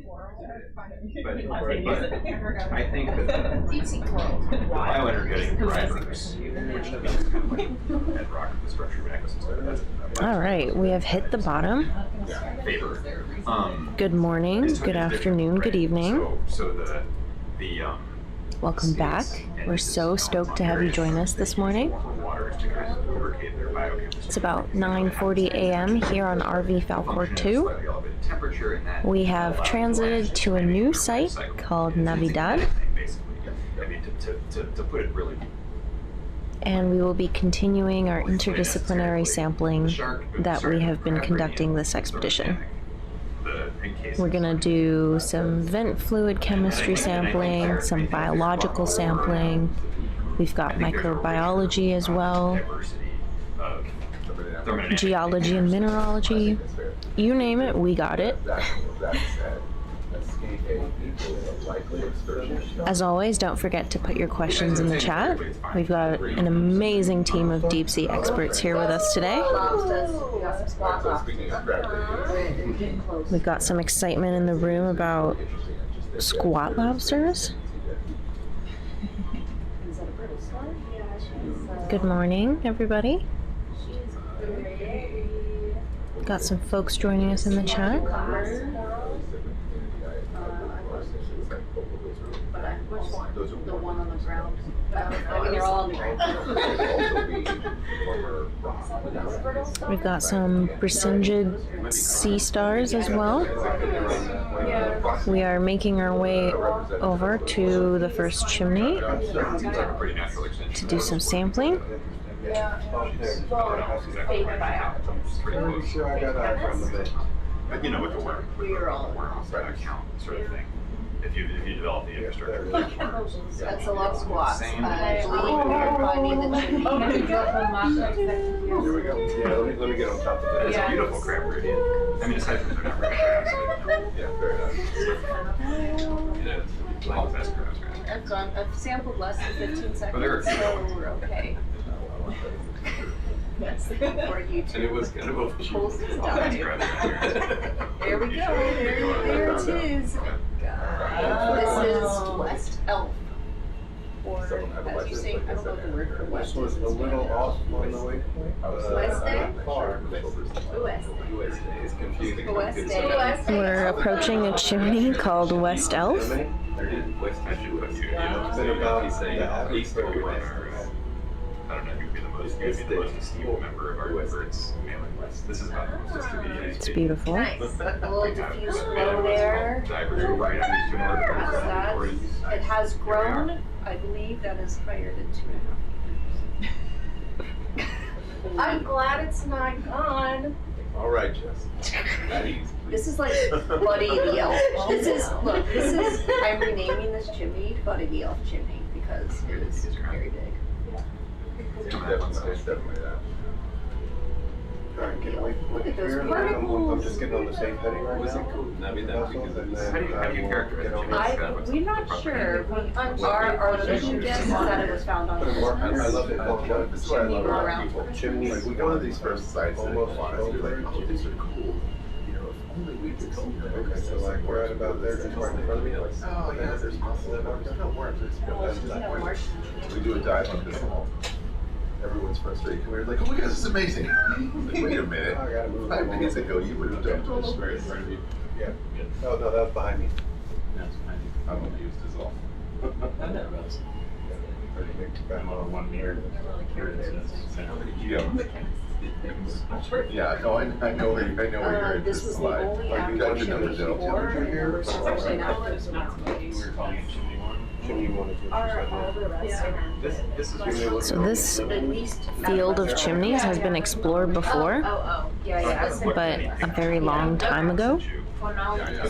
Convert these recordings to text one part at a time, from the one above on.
But I think that the bioenergetic drivers, which means kind of like bedrock of the structure of an ecosystem. All right, we have hit the bottom. Favor. Good morning, good afternoon, good evening. So the Welcome back. We're so stoked to have you join us this morning. It's about 9:40 a.m. here on RV Falcor 2. We have transited to a new site called Navidad. And we will be continuing our interdisciplinary sampling that we have been conducting this expedition. We're going to do some vent fluid chemistry sampling, some biological sampling. We've got microbiology as well, geology and mineralogy. You name it, we got it. As always, don't forget to put your questions in the chat. We've got an amazing team of deep sea experts here with us today. We've got some excitement in the room about squat lobsters. Good morning, everybody. Got some folks joining us in the chat. The one on the ground. I mean, they're all on the ground. We've got some Brisingid sea stars as well. We are making our way over to the first chimney to do some sampling. But you know, with the work, account sort of thing. If you develop the infrastructure. That's a lot of squats. I believe we're finding the chimney. Here we go. Yeah, let me get on top of that. It's a beautiful crab meridian. I mean, aside from they're not very crabs. Yeah, fair enough. You know, all the best crabs. I've sampled less than 15 seconds, so we're okay. Yes, for YouTube. And it was kind of a Pulse is done. There we go. There it is. This is West Elf. Or, as you say, I don't know the word for west. This was a little off on the way. West Day? West Day is confusing. West Day. We're approaching a chimney called West Elf. It's been about I don't know, you'd be the most esteemed member of our birds mailing list. This is about the most convenient. It's beautiful. Nice. A little diffuse flow there. It has grown. I believe that is higher than 2.5 meters. I'm glad it's not gone. all right, Jess. This is like Buddy the Elf. I'm renaming this chimney Buddy the Elf chimney because it is very big. Definitely that. Alright, can we look at those here? particles. I'm just getting on the same heading right Was now. it cool? Navidad because it was. How do you characterize it? We're not sure. Our mission guess that it was found on I love it. This is what I love about around people. Chimneys. We go to these first sites and almost like, oh, these are cool. You know, if only we could see them. Okay, so like we're at about there, just right in front of me. Like, oh yeah, there's Mussel. There's no worms. We do a dive on this wall. Everyone's frustrated. We're like, oh my god, this is amazing. Like, wait a minute. 5 minutes ago, you would have done this right in front of you. Yeah. Oh no, that was behind me. That's behind you. I'm confused as well. I never noticed. Pretty big back. I'm on 1 meter. Here it is. Yeah, no, I know where you're this was the only application before. Actually, now there's not. We were calling it chimney one. Chimney one is what you said. So this field of chimneys has been explored before, but a very long time ago.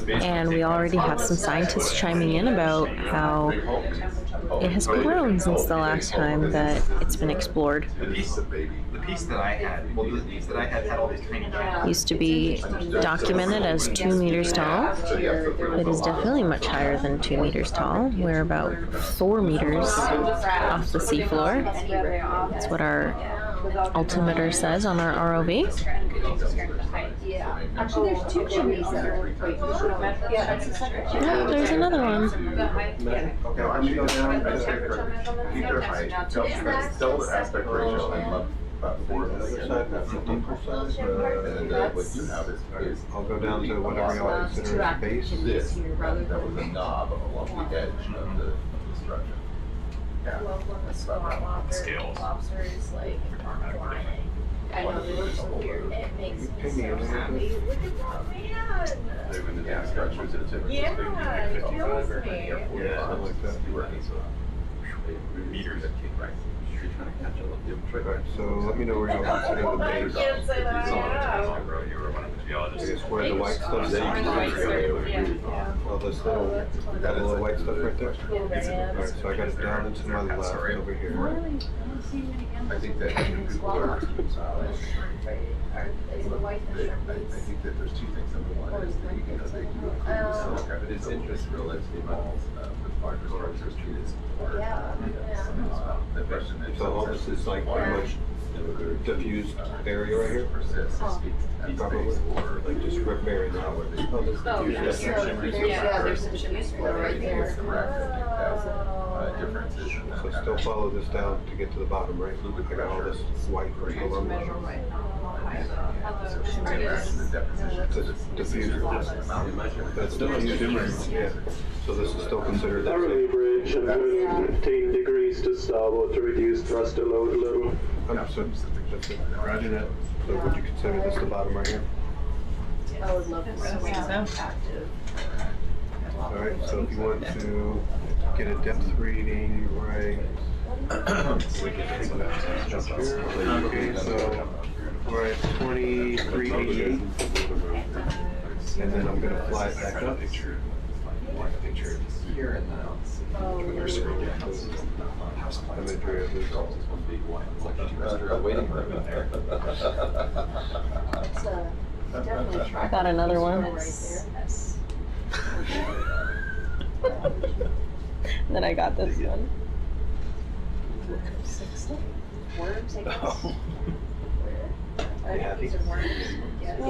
And we already have some scientists chiming in about how it has grown since the last time that it's been explored. The piece that I had all these tiny Used to be documented as 2 meters tall. It is definitely much higher than 2 meters tall. We're about 4 meters off the seafloor. That's what our altimeter says on our ROV. Yeah, I'm Actually, there's two chimneys there. Wait, yeah, that's a second chimney. Oh, there's another one. Okay, I'm gonna go down, I just keep their height, double the aspect ratio, and love about 4 of The other them. side, that's 15%. And what you have is I'll go down to whatever y'all consider as base. this, that was a knob along the edge of the structure. Yeah. That's about right. Scales. Lobsters like flying. I know they look so weird. It makes You me pay me so a little happy. bit. Look at that man. They're in the down structures that are typically Yeah, speaking it to 55 kills or me. 45. Yeah, something like that. You work meters that kick right. You're trying to catch a little Alright, so let me know where y'all consider the I base. can't say that I have. You were one of the I geologists. guess where the white stuff is. Oh, this little white stuff right there. Alright, so I got it down into my left over here. I think that people are, Is the white I think that there's two things. Number one is that even though they do include silica, it is interesting relatively balls with larger structures treated as part of the question that. So all this is like pretty much diffused area right here? Persists, speaks to Probably, or like just rip bearing out. Oh, this Oh, diffused yeah. area. Yeah, there's some diffuse flow right there. Correct, I think that's differences in that. So still follow this down to get to the bottom, right? I got all this white along the So she may imagine the deposition to this diffuser. That's diffused, yeah. So this is still considered the Thoroughly same. bridge and turn 15 degrees to starboard to reduce thruster load a little. Understood. That's it. Roger that. So would you consider this the bottom right here? I would love to see some active. Alright, so if you want to get a depth reading, right? Okay, so we're at 2388. And then I'm gonna fly it back up. Here in the Imagery of this. waiting room in there. It's definitely I got another one. right Then I got this one. there. Worms, I guess. Oh. I You happy? these are worms. Yes. Oh.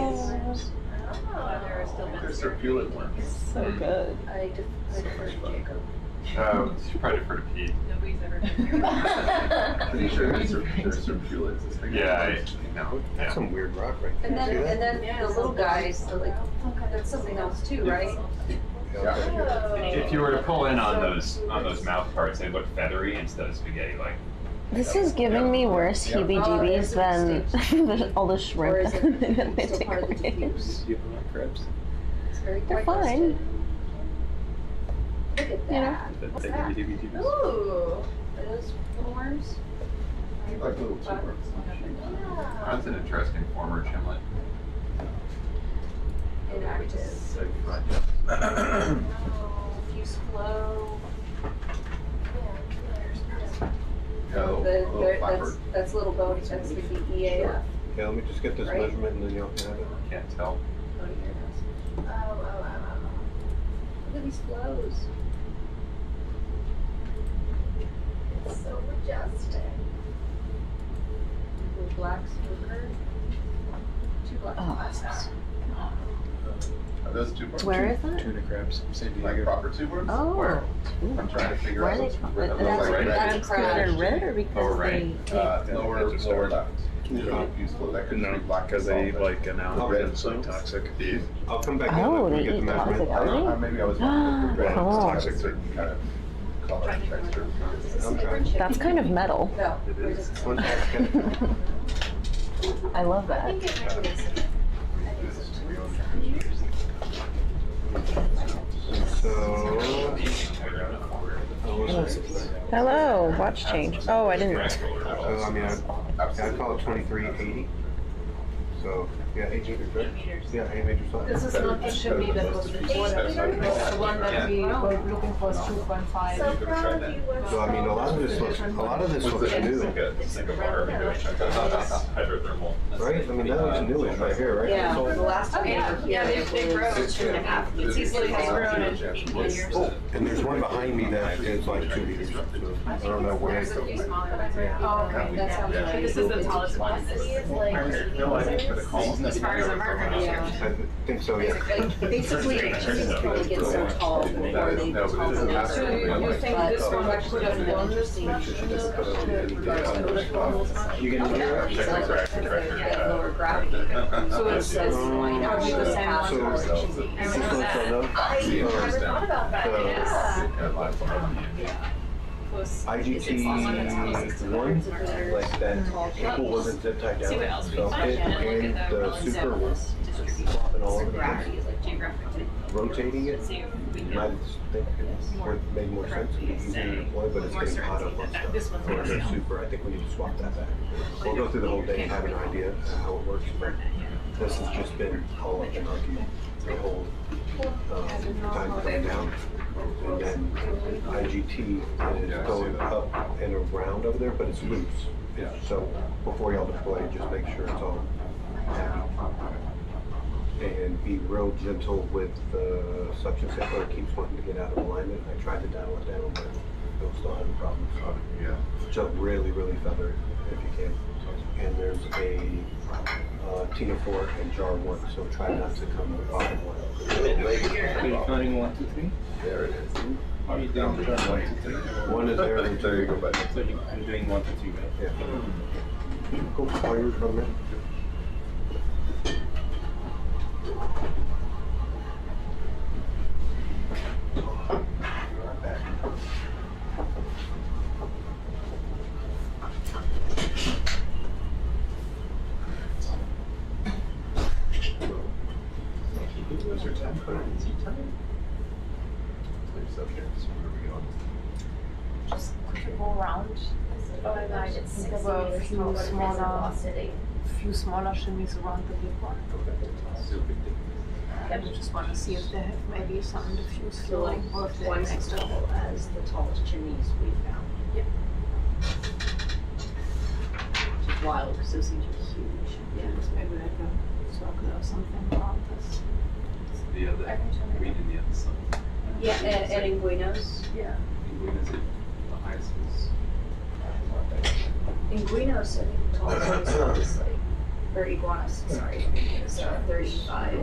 There are still There's circulate worms. So good. I defer to Jacob. you probably defer to Pete. Nobody's ever been here. Pretty sure there's circulates. This thing. No. That's some weird rock right And there. then, See that? and then the little guys, so like, that's something else too, right? If you were to pull in on those mouth parts, they look feathery instead of spaghetti-like. This is giving me worse heebie-jeebies than all the Or shrimp is that it they still take part of the away. diffuse? Crabs? It's very They're white listed. fine. Look at that. What's that? Ooh, are those little worms? Like little tumors. That's an interesting former chimlet. Inactive. Diffuse flow. Yeah, That's little bony, that's the EAF. Okay, let me just get this Right. measurement and then y'all can have it. Can't tell. Look at these flows. It's so majestic. Little black smoker. Two black clasps. Are those two worms? Where is that? Tuna crabs. San Like Diego. proper two worms? Oh. Where? I'm trying to figure Why out. are they what's- called? where That's, those like like red. because crab. they're red or because Lower right. they? Lower left. Diffuse flow, that could be black. because they eat solid. like an hour Okay. and so toxic. These? I'll come back Oh, in they and get the eat measurement. toxic algae? Maybe I was wrong. The red Oh. is toxic, certain kind of color and texture. Okay. That's kind of metal. No. It is. One second. I love that. So, Hello, watch change. Oh, I didn't. so I mean, I'd call it 2380. So, yeah, 8 meters, right? Yeah, 8 meters. This is not the chimney that was before that. The one that we were looking for is 2.5. So I mean, a lot of this looks new, Hydrothermal. right? I mean, that looks newish right here, right? Yeah, So- the last time we were here. Yeah, they grow in 2.5. It's easily grown in 18 years. Oh, and there's one behind me that is like 2 meters. So I don't know where. There's a few smaller ones. Oh, okay, that sounds But right. this is the tallest one. No idea for the column. As far as I'm concerned. Yeah. think so, yeah. Like, basically, chimneys can only get so tall before they tall enough. So you think this one could have won this much? You can hear it? Lower gravity. So it's probably the same one. So, just so you know, I never thought about that, IGT 1, like that cable wasn't zip tied down, so it and the super was flopping all over the place. Rotating it, you might think it would make more sense to be easier to deploy, but it's getting hot up on stuff. For the super, I think we need to swap that back. We'll go through the whole day and have an idea of how it works, but this has just been all up in argue the whole time coming down. And then IGT is going up and around over there, but it's loose. So before y'all deploy, just make sure it's all happy. And be real gentle with the suction sampler. It keeps wanting to get out of alignment. I tried to dial it down, but it'll still have a problem. So really, really feather it if you can. And there's a Tina 4 and jar 1, so try not to come with bottom 1. You're counting 1, 2, 3? There it is. Are you doing 1, 2, 3? 1 is there, and There you go, buddy. So I'm doing 1, 2, 3, right? yeah. Go fire from there. Where's your time? Put it in seat time. There's subjects. Where are we going? Just to go around. Think of a few smaller chimneys around the big one. And we just want to see if they have maybe some diffuse flowing or if they have as the tallest chimneys we've found. Yep. Which is wild, because those things are huge. Maybe like a circle or something around this. The other green in the other side. Yeah, and in Guinos. Yeah. Green is it the highest is In Guinos, I think the tallest one is like, or iguanas, sorry, is 35.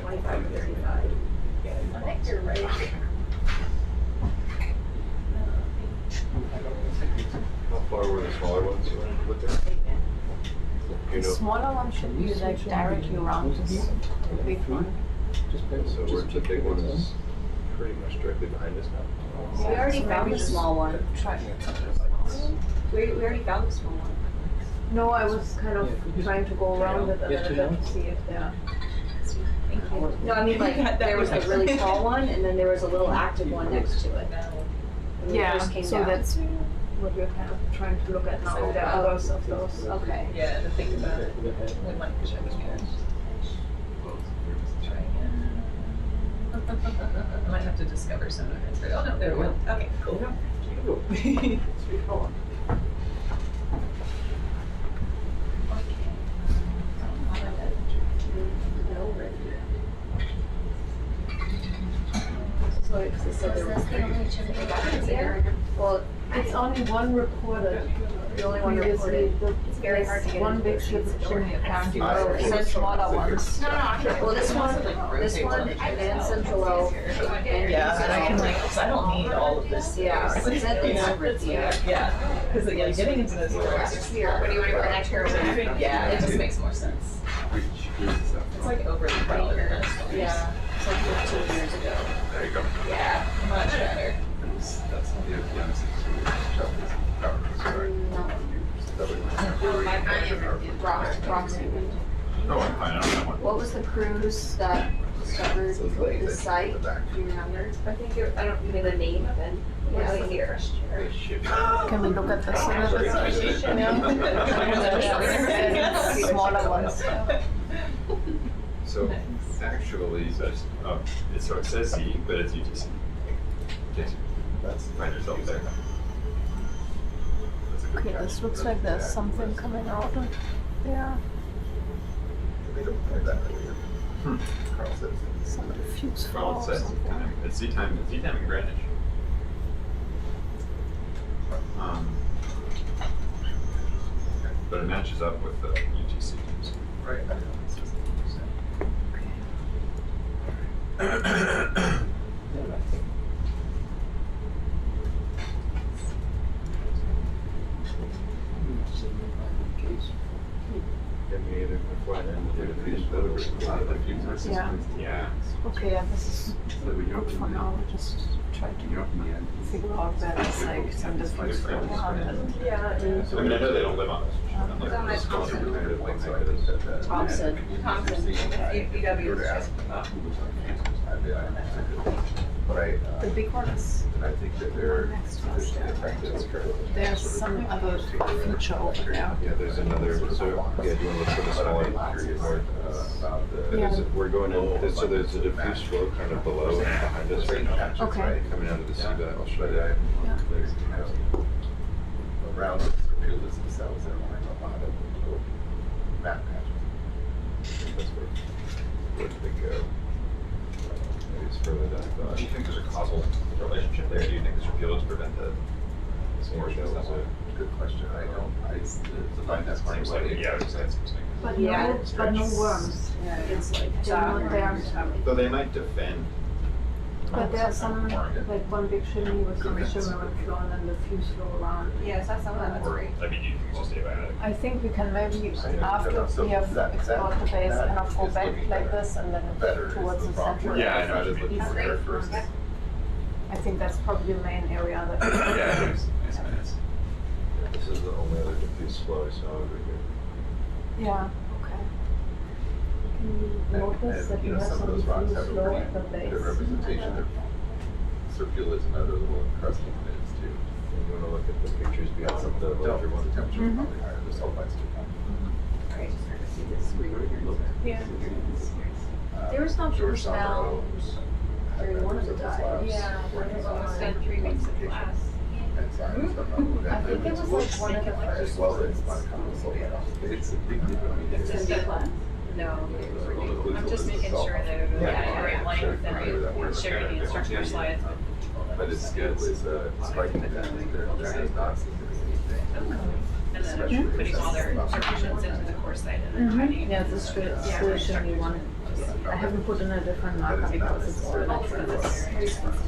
25 or 35. I think you're right. How far were the smaller ones you looked at? You The know, smaller one should be like directly around this big one. so where the big one is pretty much directly behind us now. We already found the small one. Try. We already found the small one. No, I was kind of trying to go around it a little bit to see if they're. No, I mean like there was the really tall one, and then there was a little active one next to it. When we Yeah, first came so down. that's what we're kind of trying to look at now. The others of those. Okay. Yeah, to think about it, we might check again. Try again. I might have to discover some of it. Oh no, there we go. Okay, cool. Sorry, because they said there was well, It's only one reported. the only one Previously, reported. it's very hard to get one into big those slip of chimney apparently. I- Some smaller ones. Well, this one, and Central Oak, and Yeah, and I can like, cause I don't need all of this. Yeah, space. it's at the numbers, yeah. Yeah, cause yeah, getting into this. What do you want to go next year? Yeah, it just makes more sense. It's like overly crowded. Yeah, it's like 15 years ago. There you go. Yeah. Much better. That's the youngest. Roxy. No, I'm fine, I don't have one. What was the cruise that discovered the site? Do you remember? I think I don't know the name of it. Yeah, like here. Can we look at this a little bit? Yeah. Smaller ones. So actually, so it says Z, but it's UTC. Okay, that's find yourself there. That's a good Okay, catch. this looks like there's something coming out of there. They don't have that earlier. Carl says it's Some diffuse flow Well, it or says something. it's Z time in Greenwich. But it matches up with the UTC. Right. Yeah. Yeah. Okay, yeah, this is good for now. We'll just try to figure out where there's like some difference going on. Yeah. I mean, I know they don't live on this. It's on my Thompson. Thompson, UW. Right. The big one is And I think that they're next to us. sufficiently effective currently. There's some other feature over there. Yeah, there's another, so, yeah, do you want to look for the smaller north? About the. Yeah. We're going in, so there's a diffuse flow kind of below and behind us right now, Okay. coming out of the seabed. I'll show But you. around the field is the cells that are a lot of little map patches. That's where they go. Maybe it's further down. Do you think there's a causal relationship there? Do you think this repeal has prevented Or portions that that was way? Good question. I don't, I find that part Seems of like, it. yeah, that seems like. But Yeah. no worms. Yeah, it's like. They're not there. Though they might defend. But there's some, like one big chimney with some shimmering flow and then the fuse flow around. Yes, that's something that's great. I mean, do you think it's just abiotic? I think we can maybe, after So we have that- explored the base, that kind of go is back looking like better. this and then Better is towards the the problem. center. Yeah, I know, just looking East. for characteristics. I think that's probably the main area that. Yeah, it is. It's nice. This is the only other diffuse flow I saw over here. Yeah, okay. Can you notice that you you know, have some of some those rocks diffuse have a flow pretty at the base? good representation. They're circulars and other little encrusting bits too. And you want to look at the pictures Yeah, beyond some of the the larger ones. temperature Mhm. probably higher, the sulfides too. Alright, just starting to see this green. Yeah. There was no George smell Somerville's had during one of the members those dives. labs Yeah, working on I spent 3 weeks in class. and science, but not with I that. think it was like one of the As first well as ones. it's a big deal. It's just a, no, I'm just making sure that everybody had a great length and sharing the instructor slides. But it's still striking that there has not seemed to be anything. And then putting all their instructions into the course site and then finding. Yeah, the still shimmy one. I haven't put in a different marker because it's all like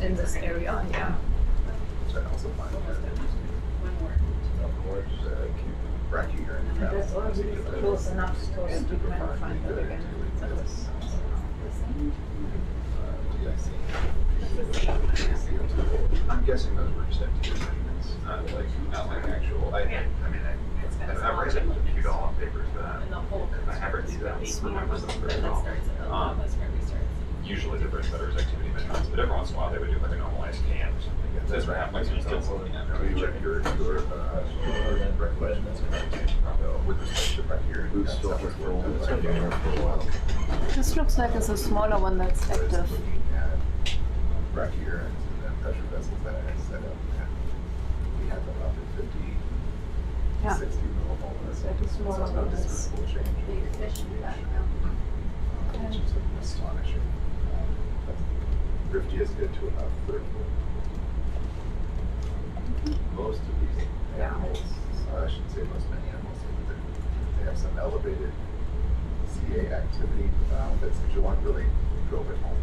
in this area, yeah. Which I also find One more. of course, brachyurinary. And that's already close enough to us to kind of find that again. I'm guessing those were just empty measurements, not like actual. I mean, I've read it a few dollar papers, but And the whole. I haven't seen that. Remember them very That well. starts at 11, that's where we start. Usually they're better activity measurements, but every once in a while they would do like a normalized scan or something. That's what happens when you still looking at it. You check your recollections with respect to brachyurinary. Boost That's filter how full, it's it's worked. been there for a while. This looks like it's a smaller one that's So it's active. looking at brachyurines and then pressure vessels that I set up. And we have about 50, Yeah. 60 millimolar. It's like a smaller So one it's that's- a full change. Big fish in the background. Which is astonishing. Riftius get to about 30. Most of these animals, I shouldn't say most, many animals, but they have some elevated CA activity. That's if you want really drove it home.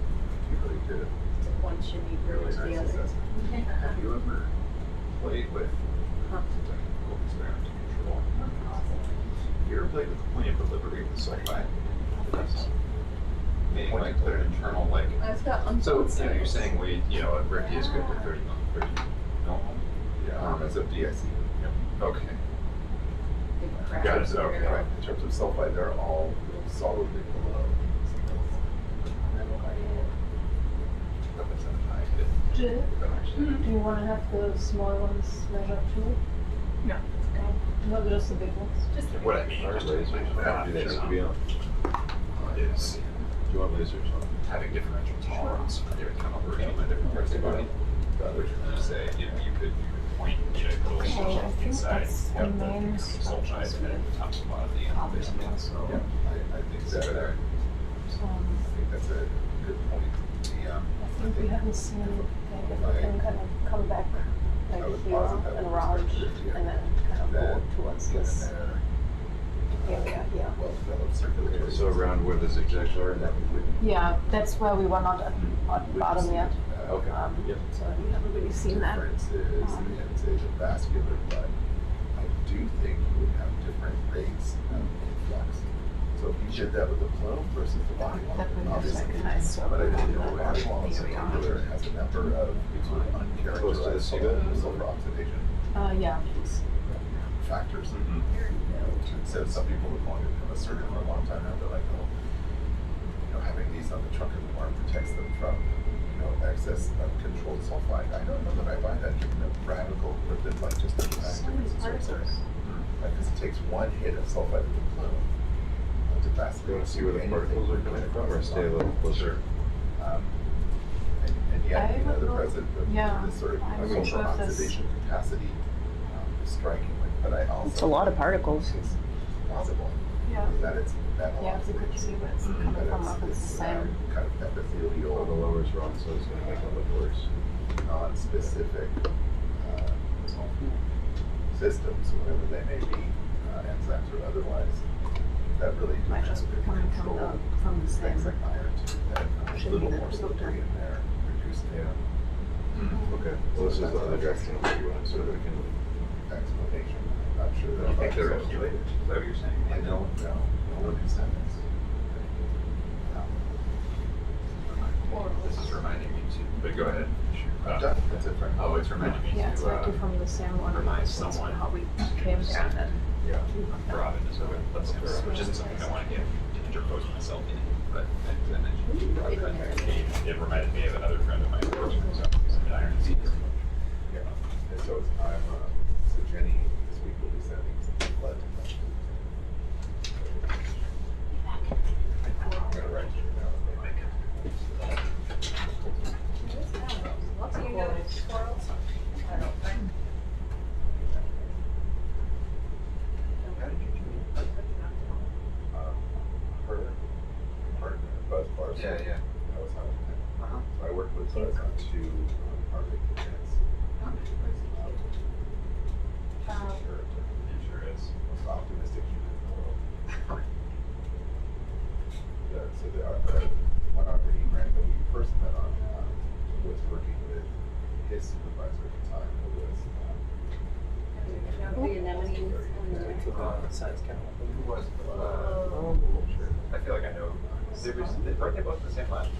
You really did a One chimney really grows nice the other. assessment. Have you ever played with Huh. Technical experiment control. You ever played with the point of delivery of the sulfide? Meaning like put an internal like. I've got So, you're saying a Ricky is good to 30 no? Yeah, as of DIC. Okay. Big Got it, cracks. okay. Right, in terms of sulfide, they're all solidly below. Jill, do you want to have the small ones measured too? No. Okay. Not just the big ones. Just the What I big mean, Our just lasers, how do they need to be on? is Do you want lasers on? having differential tolerance for different chemical regime and different parts of the body. Which would say, you could point, put a Okay, little I think inside, that's the have main the sulfide and then the top spot of the animal basically. Yeah, I think that, I think that's a good point. I think we haven't seen like if we can kind of come back like I would here posit that and with around respect to, and then kind of go that towards in this. there, develop circulatory. So around where the zigzags are, and that would. Yeah, that's where we were not at the bottom yet. Okay. Yep. So I haven't really seen that. Differences in, say, the vascular, but I do think you would have different rates of influx. So if you did that with the plume versus the body wall, That would be obviously. recognized. But I think the body wall in particular has a number of sort of Close to the uncharacterized seabed? sulfur oxidation Yeah, please. factors. So some people have wanted to have a surgeon for a long time now. They're like, oh, having these on the trunk of the worm protects them from, excess uncontrolled sulfide. I don't know that I buy that given the radical lipid like just the because it takes one hit of sulfide of the plume to You vasculate. want to see where the particles are coming from, or stay a little closer? And yet, I don't the know. present of Yeah, this sort of I'm sulfur not sure if this- oxidation capacity is striking. But I also It's a lot of particles. It's possible Yeah. that it's metal Yeah, if you could see where it's coming that from, if it's the same. kind of Oh, the epithelial, lower is wrong, so it's gonna make it look worse. non-specific systems, whatever they may be, enzymes or otherwise, that really do Might have just to be coming from control the same. things like iron too, that a Should little be more that little slippery in there, reduce the Okay, well, this is the other direction, if you want, so that we can. explanation. I'm not sure that. I think they're related. Is that what you're saying? I don't know. No one has done this. This is reminding me to, but go ahead. I'm done. That's it for now. Oh, it's reminding me Yeah, it's to actually from the same one. remind That's someone how we came there and then. Yeah. broaden this over, which isn't something I want to get to interpose myself in, but as I mentioned, it reminded me of another friend of mine who works for himself, he's an iron seeker. Yeah. And so so Jenny this week will be sending some blood to them. I'm gonna write you down. Do you know squirrels? I don't think. Her partner, Buzz Barson. Yeah, yeah. That was how So I worked with Buzz on two Arctic events. Sure is. Most optimistic human in the world. So the one Arctic grant that we first met on was working with his supervisor at the time, who was The anemones. Who was? I feel like I know. Weren't they both the same lab? at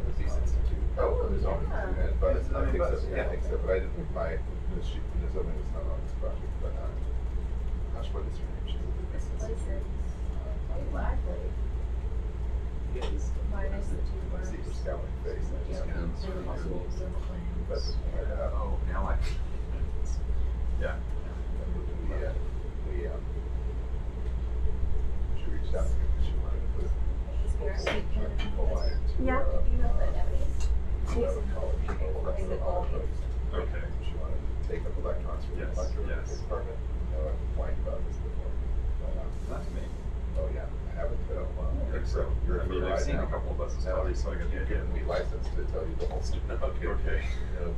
the Peace Institute. Oh, his own, yeah. but I think Buzz, so, yeah. I think so, but I didn't buy, his own was not on this project, but, gosh, what is her name? She's a good business. Minus the two I see her scowling face, I just can't. But, Oh, now I. Yeah. She reached out to me because she wanted to put people on it to, Yeah, you know the anemones. Okay. She wanted to take up electrons from the Yes, electromagnetic yes. department. I've complained about this before. But, That's me. oh yeah, I haven't, but, I think so. you're I mean, right I've seen a now. couple of buses Now, probably, so I got the you've idea. given me license to tell you the whole story. Okay.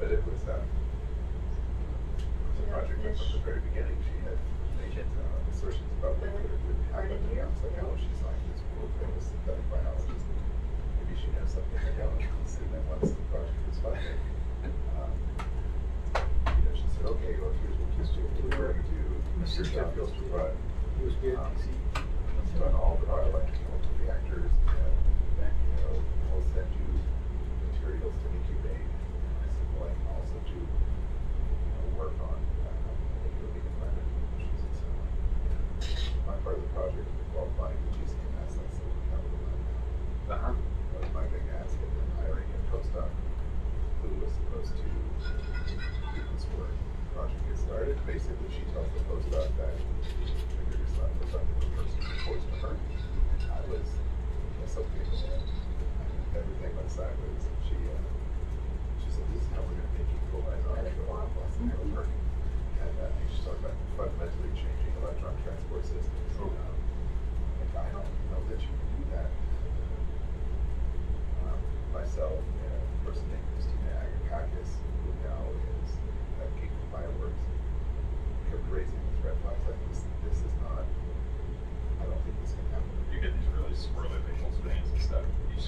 But it was, a project that from the very beginning, she had made assertions about what could or couldn't happen. And I was like, oh, she's like this world famous synthetic biologist. Maybe she knows something I don't. And then once the project was funded, she said, okay, well, here's what you do. We're going to do Mr. Sheffield's to run. Done all the bioelectrical reactors, and we'll send you materials to incubate. I said, well, I can also do work on living environmental conditions and so on. My part of the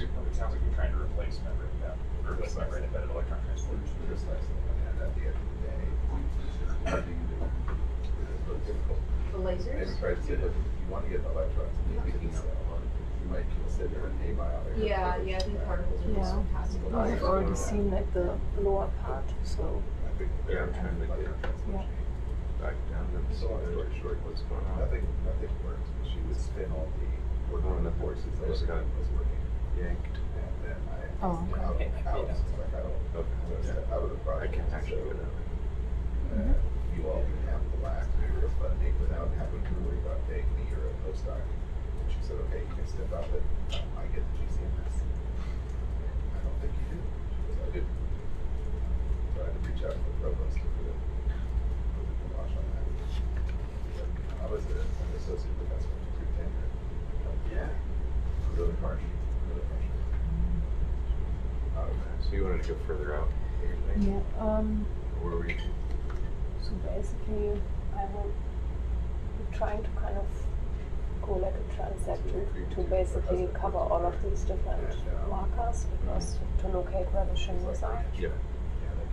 it sounds like you're trying to replace membrane embedded electron transporters. And at the end of the day, how do you do it? It's really difficult. The lasers? Maybe try to say, look, if you want to get electrons in the leaking cell, you might consider an abiotic. Yeah, I think particles are just fantastic. I've already seen like the lower part, so I think Yeah, I'm trying to get yeah. back down and see So long story short, what's going on. nothing works. She would spin all the working on the forces. I just got was working. yanked. And then I Oh, out, okay. out, it's like I don't, Okay. so I stepped out of the I project. can actually So, go down. You all can have the last year of funding without having to worry about paying me or a postdoc. And she said, okay, you can step out, but I get the GCMS. I don't think you do. She goes, I do. So I had to reach out to the provost to put a wash on that. I was an associate professor for pre-tenure. Yeah. Really harsh, really harsh. So you wanted to go further out? Yeah. Where were you? So basically, I will be trying to kind of go like a transect to basically cover all of these different markers because to locate where the chimneys are. Yeah.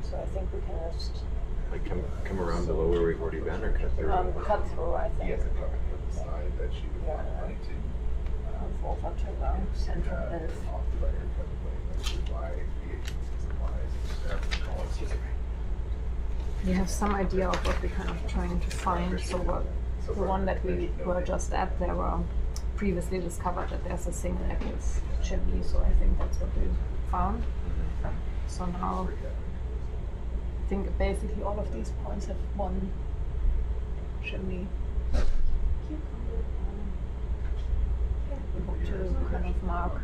So I think we can just Like come around below where we've already been or cut through? cut through, I He think. has a company on the side that she would want money to. Over to the central belt. Off the record, kind of way, that's why the agency supplies. We have some idea of what we're kind of trying to find. So what, the one that we were just at, there were previously discovered that there's a single active chimney. So I think that's what we found. So now I think basically all of these points have one chimney. We hope to kind of mark.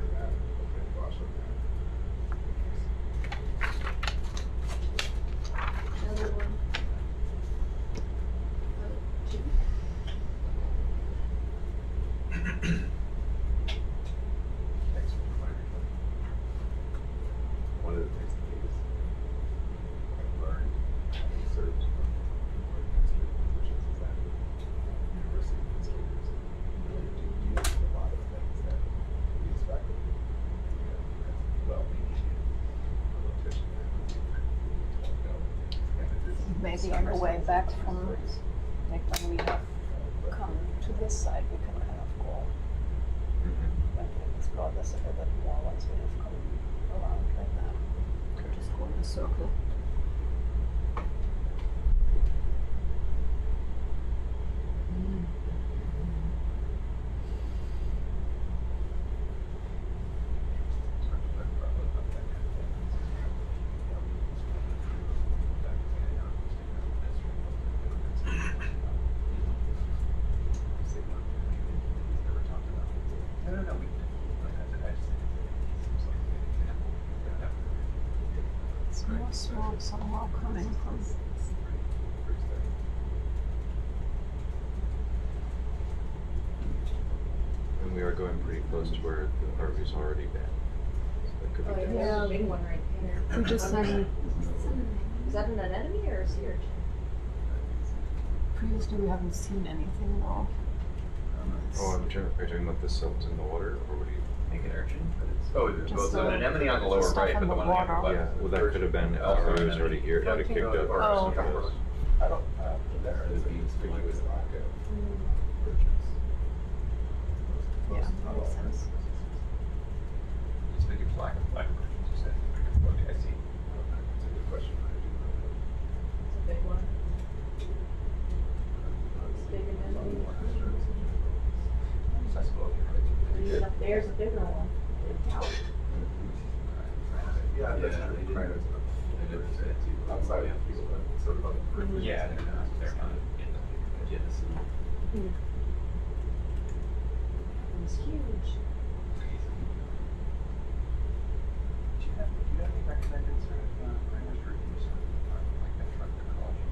Another one. Two. Thanks for reminding me. One of the things I've learned having served more administrative positions is that university administrators really do use a lot of things that these faculty, as well-meaning politicians don't know. And it is Maybe on the way back from, like when we have come to this side, we can kind of go and explore this a little bit more once we have come around like that. Just go in a circle. It's more smoke somehow coming from. And we are going pretty close to where the RV's already been. So that could be Oh, yeah, good. there's a big one right there. We just see, Is that an anemone or a sea urchin? previously we haven't seen anything though. Oh, are you talking about the silt in the water, or what do you? Make an urchin, but it's, oh, there's Just both the- an anemone on the lower stuff right, in but the the one on the upper water. left. Yeah, well, that could have been after it was already here, it had kicked up. Or Oh, some kind of- I don't, there is the conspicuous lack of Yeah, makes sense. It's big black urchins, you said. Okay, I see. That's a good question. I do not know. It's a big one. It's big anemone. And up there's a bigger one. Yeah, that's right. Outside of people, but sort of on the periphery. Yeah, they're not in the genus. It's huge. Do you have any recommended sort of primers to review sort of like that front ecology?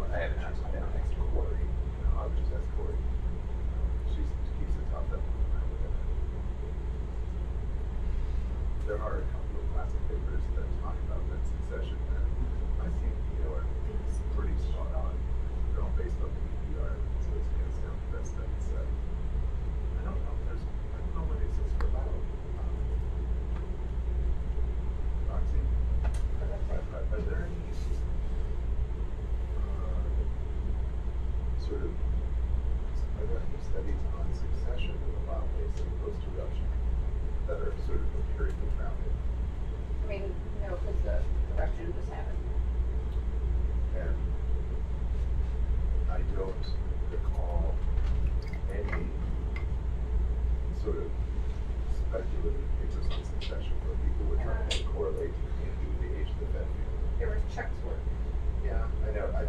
I haven't asked my down next Corey, I would just ask Corey. She keeps the top down. There are a couple of classic papers that talk about that succession that I think, are pretty spot on. They're all based on the EPR, so it's hands down the best studies. I don't know if there's, I sort of speculative papers on succession where people were trying to correlate the age of the vet field. There was Chuck's work. Yeah, I know. I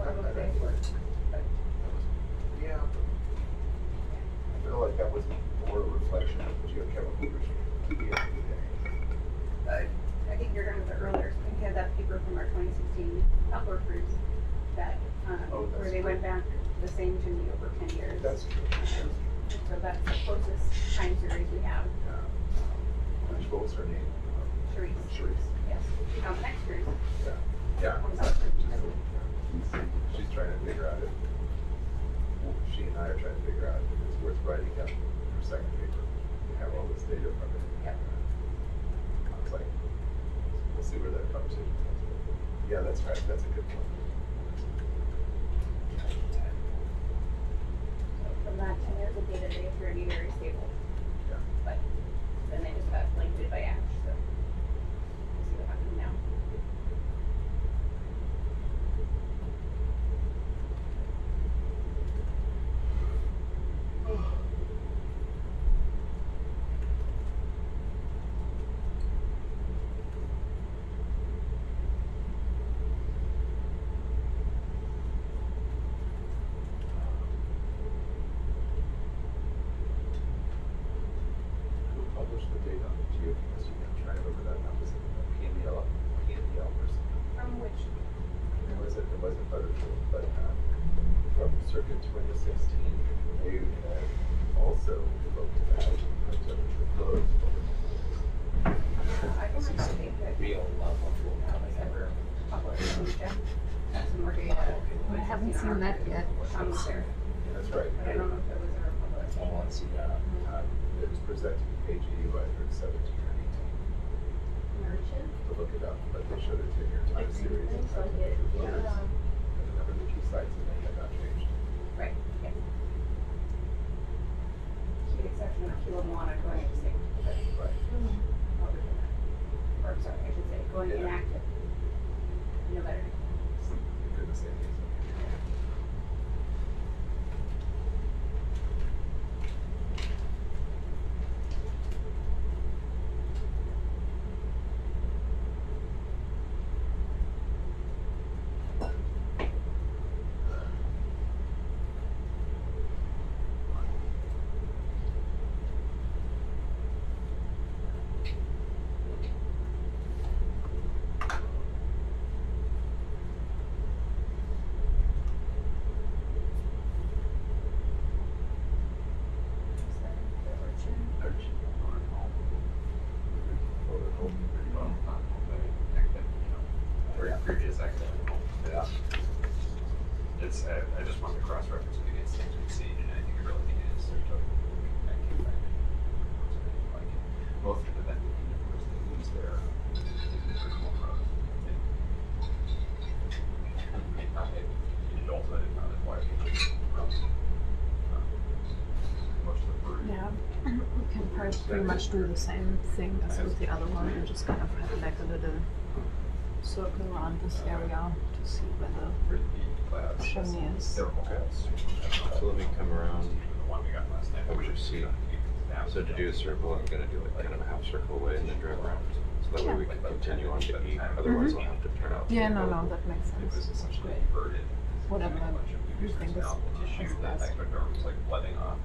feel like that was more a reflection of the geochemical regime at the end of the day. I think you're talking about earlier. So we had that paper from our 2016 outdoor cruise that where they went back the same chimney over 10 years. That's true. So that's the closest time series we have. What was her name? Charisse. Charisse. Yes. On the next cruise. Yeah, exactly. She's trying to figure out if she and I are trying to figure out if it's worth writing up her second paper. We have all this data from it. Yep. I was like, we'll see where that conversation comes. Yeah, that's right. That's a good point. From that 10 years of data, they appear to be very stable. Yeah. But then they just got blanketed by ash, so we'll see what happens now. Who published the data on the geochemistry? I'm trying to remember that. That was PNDL or something. From which, It wasn't Vertebrate, but from circa 2016, they had also looked at temperature flows. I don't know if they could Real level. ever publish some more data. I haven't seen that yet. Some there, That's right. but I don't know if it was ever published. I want to see that. It was presented to AGU, I heard 17 or 18 to look it up, but they showed a 10-year time series of temperature flows. And a number of the key sites and they had not changed. Right, yeah. With the exception of Lamont going extinct, but Right. other than that. Or sorry, I should say, going inactive. No better. Goodness sake. I just wanted to cross-reference it against things we've seen, and I think it really is sort of both of the vendor universe, they lose their original growth. And ultimately, that's why people most of the bird. Yeah, we can pretty much do the same thing as with the other one and just kind of have like a little circle around this area to see where the chimney is. So let me come around. What would you see? So to do a circle, I'm going to do like kind of a half circle away and then drive around. So that way we can continue on to E. Otherwise, I'll have to turn out. Yeah, no, that makes sense. Great. Whatever you think is best. Like letting off.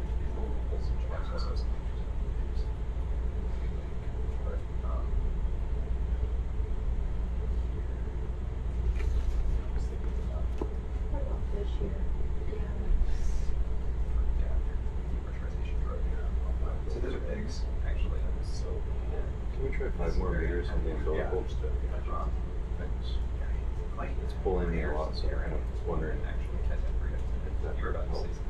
So those are pigs, actually. So Can we try 5 more meters on the umbilical? It's pulling me a lot, so I'm kind of wondering if that you're about to helps. see.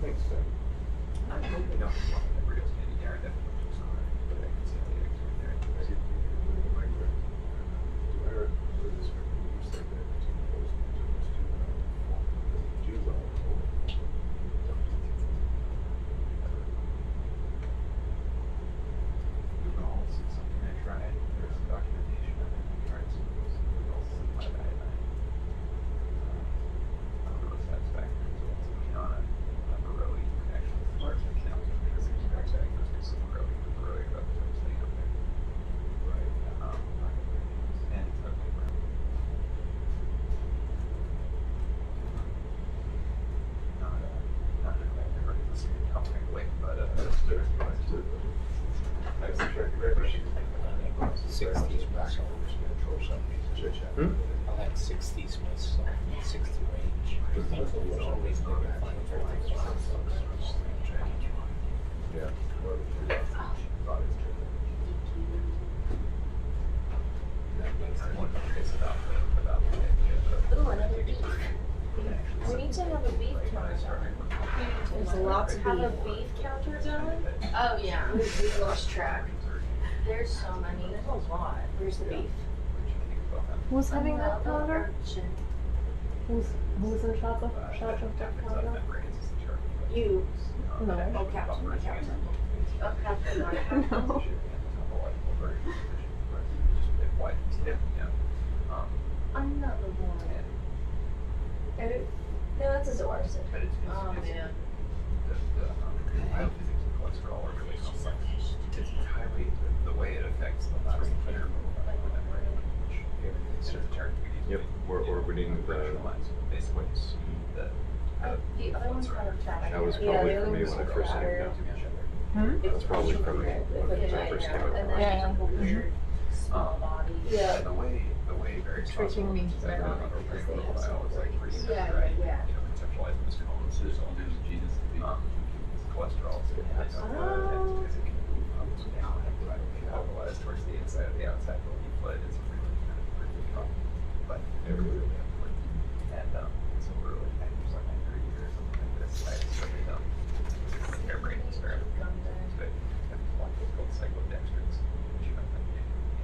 Thanks, Ben. I don't know if embryos can be there, definitely took some, but I can see the eggs right there. I like 60s myself, 60 range. For some reason, they can find Yeah. Ooh, another beef. We need to have a beef counter. There's lots of Have a beef. beef counter going? Oh, yeah. We've lost track. There's so many. There's a lot. Where's the beef? Who's having that counter? Who's in charge of that counter? You. No. Oh, Captain. Captain. Oh, Captain. Not Captain. No. I'm not the one. No, that's a Dorset. Oh, man. It's entirely the way it affects the last layer. Yep, we're orbiting the Basically, The other one's kind of fat. That was probably for me when I first came down. That's probably from when I first came up. Yeah. Small body. Yeah. The way various Tricking me. Yeah. Conceptualize this cones. There's all these genus cholesterol. Alkalized towards the inside of the outside will be flooded. It's really kind of tough, but everybody really important. And so we're really kind of like 30 years or something like this. I started hair brain experiment. But it's called cyclodextrins.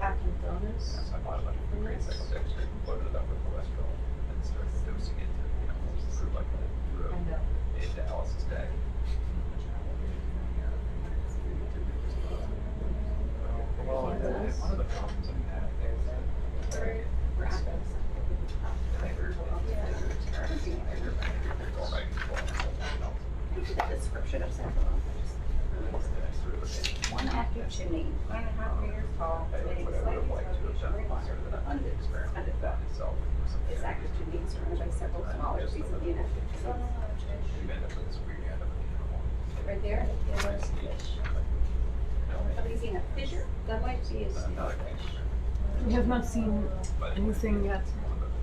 Acanthonis. So I bought a bunch of great cyclodextrin, loaded it up with cholesterol, and started dosing it to through like a dialysis bag. One of the problems I've had is Description of sample. One active chimney, 1.5 meters tall, weighing slightly This active chimney is surrounded by several smaller pieces of the inactive chimneys. Right there, there's fish. Are we seeing a fissure? That might be a snailfish. We have not seen anything yet.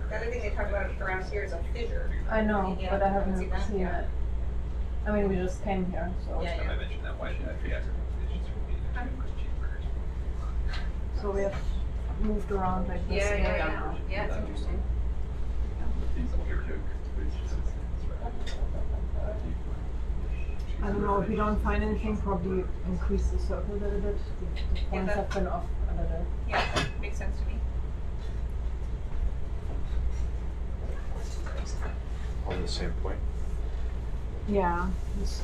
The other thing they talk about around here is a fissure. I know, Yeah, but I haven't seen that, seen yeah. it. I mean, we just came here, so. Yeah, I mentioned that why should I be asking cheeseburgers? So we have moved around like this. Yeah, it's interesting. I don't know, if we don't find anything, probably increase the circle a little bit. The points have been off a little. Yeah, makes sense to me. On the same point. Yeah, just,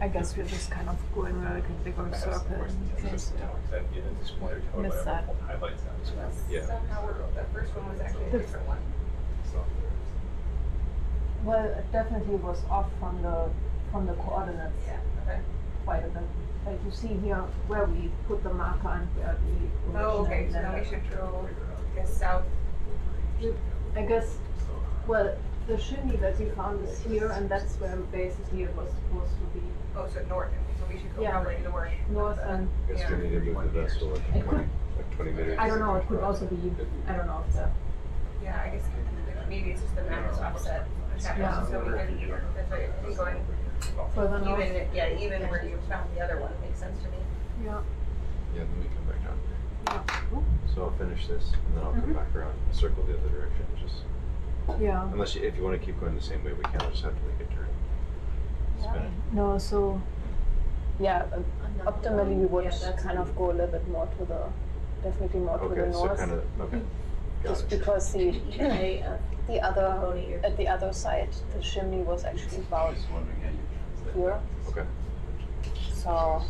I guess we're just kind of going in like a bigger circle in case we miss that. Yeah. Somehow the first one was actually a different one. Well, it definitely was off from the coordinates Yeah, okay. quite a bit. Like you see here where we put the marker and where the Oh, okay, so original then we should go, I guess, south. I guess, well, the chimney that we found is here, and that's where basically it was supposed to be. Oh, so north, so we should go Yeah. probably north. North and, I guess we need to move the vessel like It could- 20 meters. I don't know, it could also be, I don't know if the, Yeah, I guess maybe it's just the map is offset. Yeah. So we can, that's right, we going further north. even, yeah, even where you found the other one, makes sense to me. Yeah. Yeah, then we come back down. Yeah. So I'll finish this and then I'll come back around, circle the other direction, just, Yeah. unless if you want to keep going the same way, we can, I'll just have to make a turn. Spin it. No, so, yeah, optimally we would Yeah, that's kind of go a little bit more to the, definitely more to the Okay, so north. kind of, okay. Got Just it. because the other, at the other side, the chimney was actually about here, Okay, so.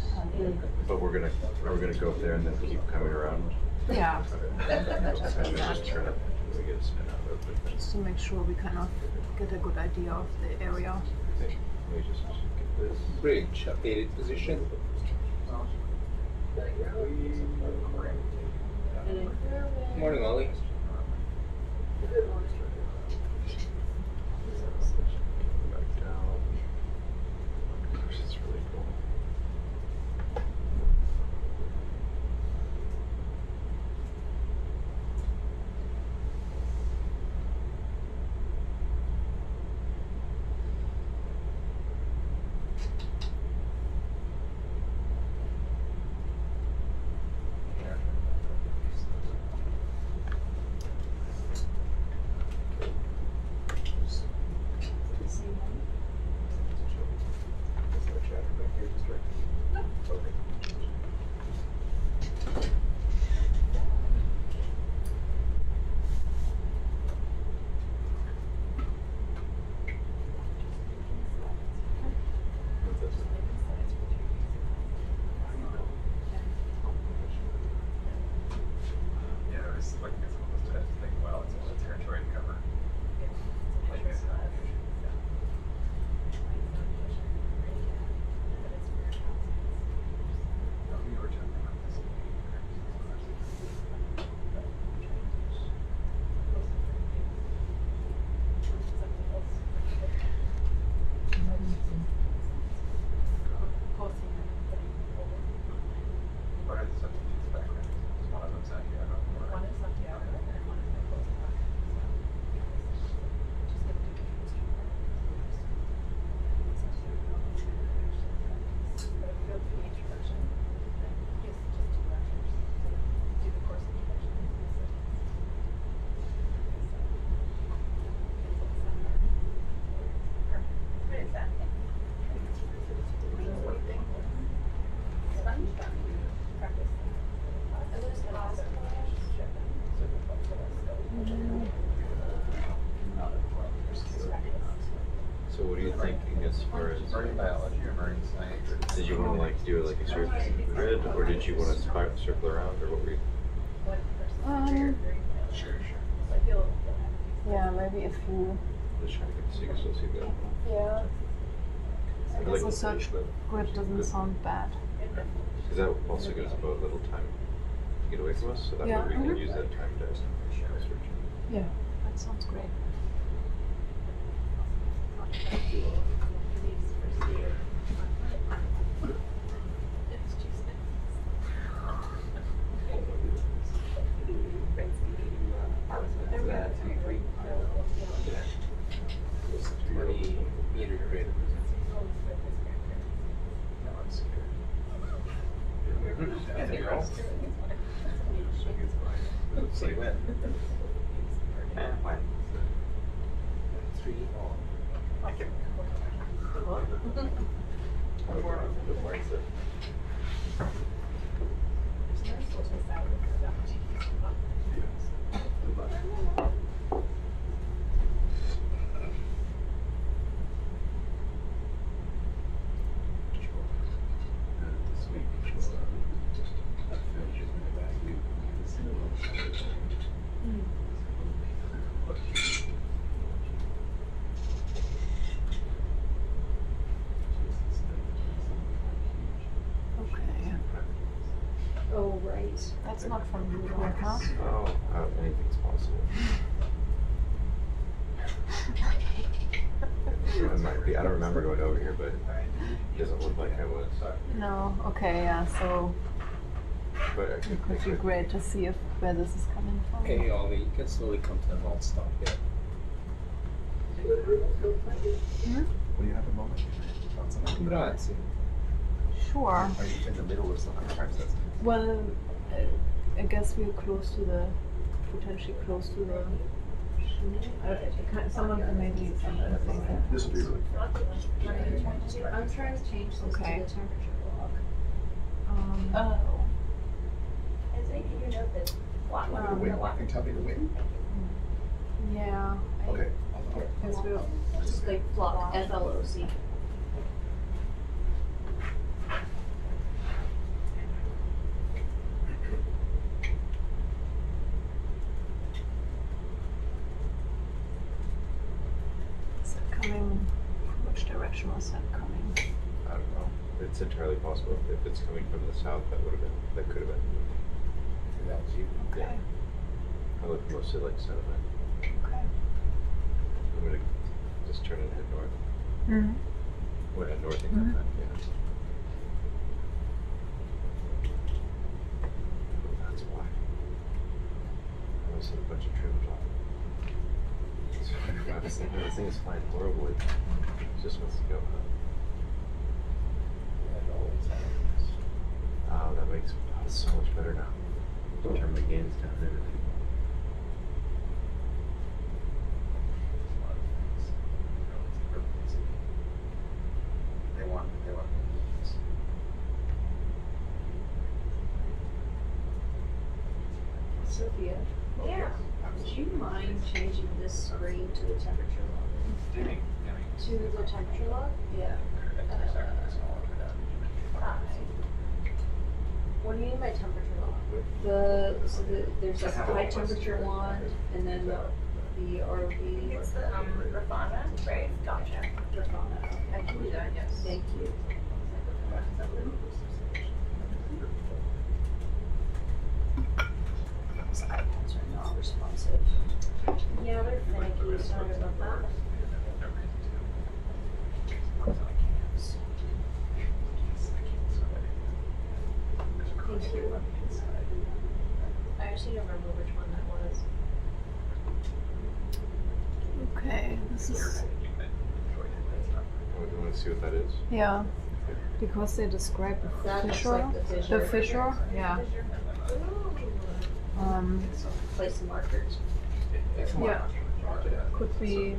but are we gonna go up there and then keep coming around? Yeah. Okay, just turn it, we get a spin out of it. Just to make sure we kind of get a good idea of the area. Let me just get this. Bridge, updated position. Morning, Ollie. Back down. Gosh, it's really cool. as far as Marine biology or marine science? did you want to like do like a surface grid, or did you want to circle around, or what were you? Sure. Yeah, maybe if you. Just trying to get the secret so see that. Yeah. I I guess like a search grid doesn't sound bad. Because that also gives about a little time to get away from us, so that Yeah. way we can use that time to research. Yeah, that sounds great. So you win. When? 3 I can. Okay. Oh, right. That's not from Rhode, huh? Oh, anything's possible. It might be. I don't remember going over here, but it doesn't look like I was. No. Okay. Yeah. So But I it could could be great to see where this is coming from. Hey, Ollie, you can slowly come to an alt stop here. Will you have a moment? On something? Grazie. Sure. Are you in the middle of something? Perhaps that's Well, I guess we're potentially close to the. Someone can maybe send a thing. this will be really fun. I'm trying to change this Okay. to the temperature log. Oh. Is it making you note that The wind, I can tell me the wind. Yeah. Okay. Guess we'll. just like flock, FLOC. Is it coming? Which direction was that coming? I don't know. It's entirely possible. If it's coming from the south, that could have been. That was you. Okay. I look mostly like sediment. Okay. I'm gonna just turn and head north. Mm-hmm. Well, head north and Mhm. come back, yeah. That's why. I always had a bunch of trim top. This thing is flying horribly. It just wants to go up. That always happens. Oh, that makes it so much better now. Turn my gains down and everything. They want. Sophia? Yeah. Would you mind changing this screen to the temperature log? To the temperature log? Yeah. What do you mean by temperature log? There's a high temperature one, and then the ROV. It's the refinement, right? Gotcha. Refinement. I can do that, yes. Thank you. These iPads are not responsive. Yeah, they're finicky, sorry about that. Thank you. I actually don't remember which one that was. Okay. This is. You want to see what that is? Yeah. Because they describe the That looks fissure. like the fissure. The fissure. Yeah. Place some markers. Yeah. Could we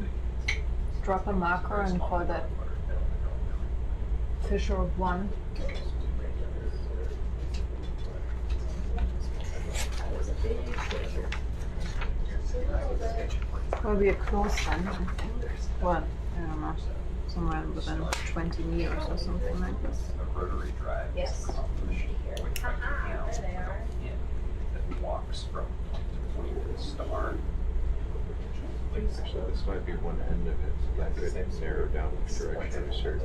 drop a marker and call that fissure 1? That was a big fissure. Well, we are close then. Well, I don't know. somewhere within 20 meters or something like this. A rotary drive. Yes. Which that walks from point to point of the star. Actually, this might be one end of it, so that could narrow down which direction to search.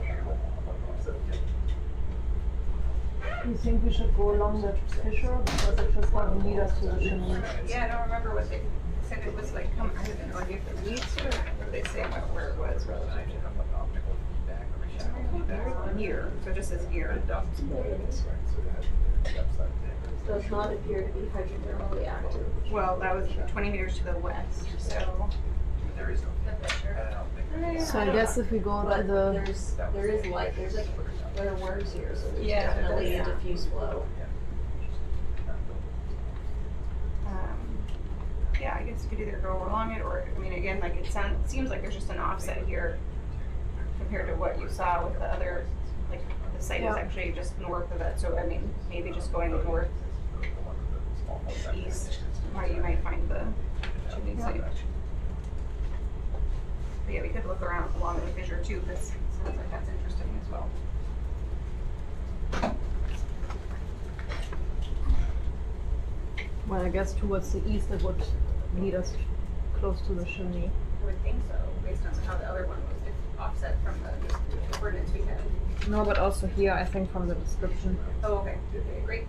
You think we should go along the fissure because it just doesn't lead us to the chimney? Yeah, I don't remember what they said it was like, I have no idea if it leads to it, or they say about where it was relative to year, so it just says year. Does not appear to be hydrothermally active. Well, that was 20 meters to the west, so. There is no So I guess if we go to the, There is light, there's like, there are worms here, so there's Yeah. definitely a diffuse flow. Yeah, I guess you could either go along it, or, I mean, again, like, it seems like there's just an offset here compared to what you saw with the other, like, the site is actually just north of it, so I mean, maybe just going north, east, where you might find the chimney site. But yeah, we could look around along the fissure too, because it sounds like that's interesting as well. well, I guess towards the east it would lead us close to the chimney. I would think so, based on how the other one was offset from the coordinates we had. No, but also here, I think from the description. Oh, okay, okay, great.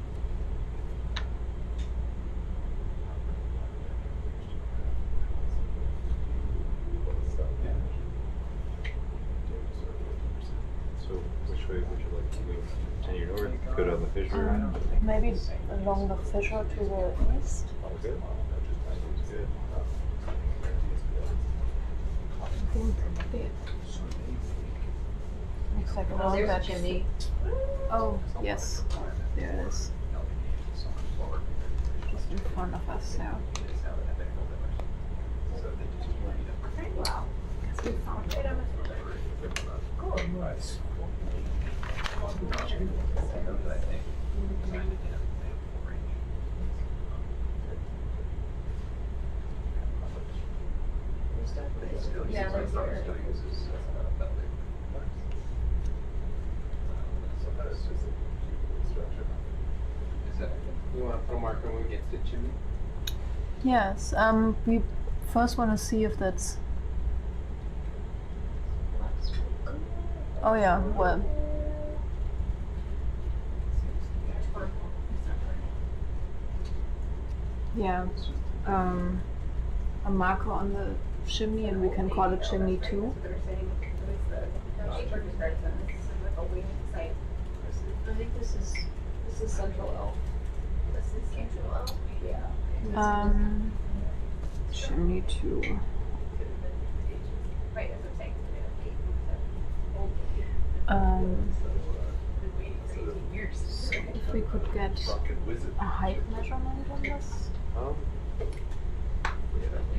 So which way would you like to go? Continue north, go down the fissure? Maybe along the fissure to the east. Okay. Sounds good. I think it looks like Oh, around there's a that chimney. Oh, yes. There it is. Just in front of us now. Wow. Guess we found it. Yeah, that's where. You want to put a marker when we get to the chimney? Yes, we first want to see if that's. Oh yeah, well. Yeah, a marker on the chimney, and we can call it chimney 2. I think this is Central Elf. This is Central Elf? Yeah. Chimney 2. Right, as I'm saying. So if we could get a height measurement on this. Yeah,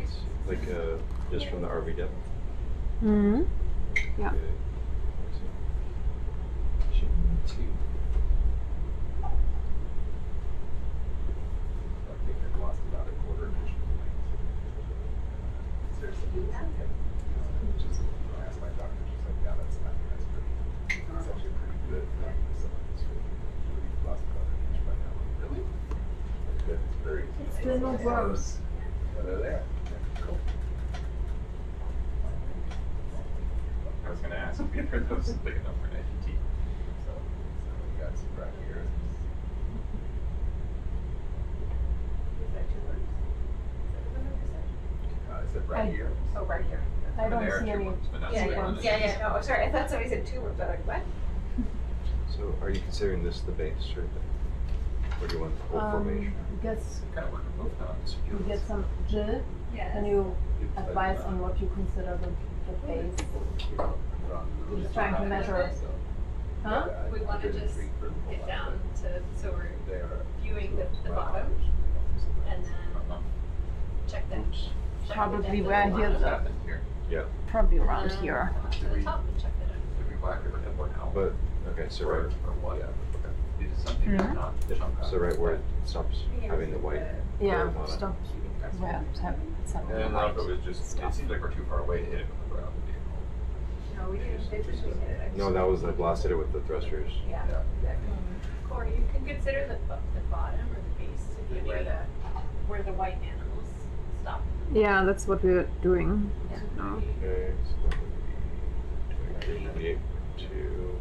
it's like just from the RV depth. Mm-hmm. Yeah. Okay. Chimney 2. I think I've lost about a quarter of an inch. Seriously. Just asked my doctor, she's like, yeah, that's pretty, it's actually pretty good. We've lost about an inch by now. Really? That's good. It's very. Still no worms. Oh, they're there. Cool. I was gonna ask if you heard those big enough for an AGT. So we got some right here. Is it right here? Oh, right here. I don't There, see two any. worms, but not Yeah, the yeah, one yeah, that's- yeah, no, sorry, I thought somebody said 2 worms, but like, what? So are you considering this the base or do you want the whole formation? I guess Kind of working both times. you get some Jill, and you advise on what you consider the base. Just trying to measure. Huh? We want to just get down to, so we're They are. viewing the bottom and then check that. Probably where here, What happened here? Yeah, probably around here. To the top and check that out. Did we black it or one out? but okay, so right. Or what? Yeah. Okay. Is something Mhm. not chunk out? So right where it stops having the white. Yeah, curve on it. stop. Where it's having something. And then if it was just, it seems like we're too far away to hit it with the ground vehicle. No, we didn't it. No, that was I blasted it with the thrusters. Yeah, exactly. Corey, you can consider the bottom or the base to be where the white animals stop. Yeah, that's what we're doing. Yeah. No. Okay, so that would be 98 to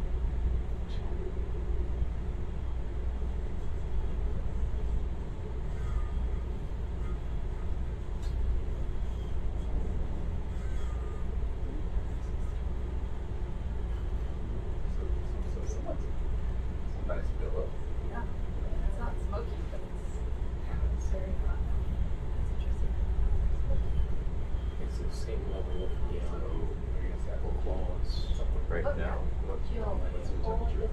Nice pillow. Yeah. It's not smoky, but it's very hot. It's interesting. It's the same level of claws. right Oh, now. What's What's the temperature?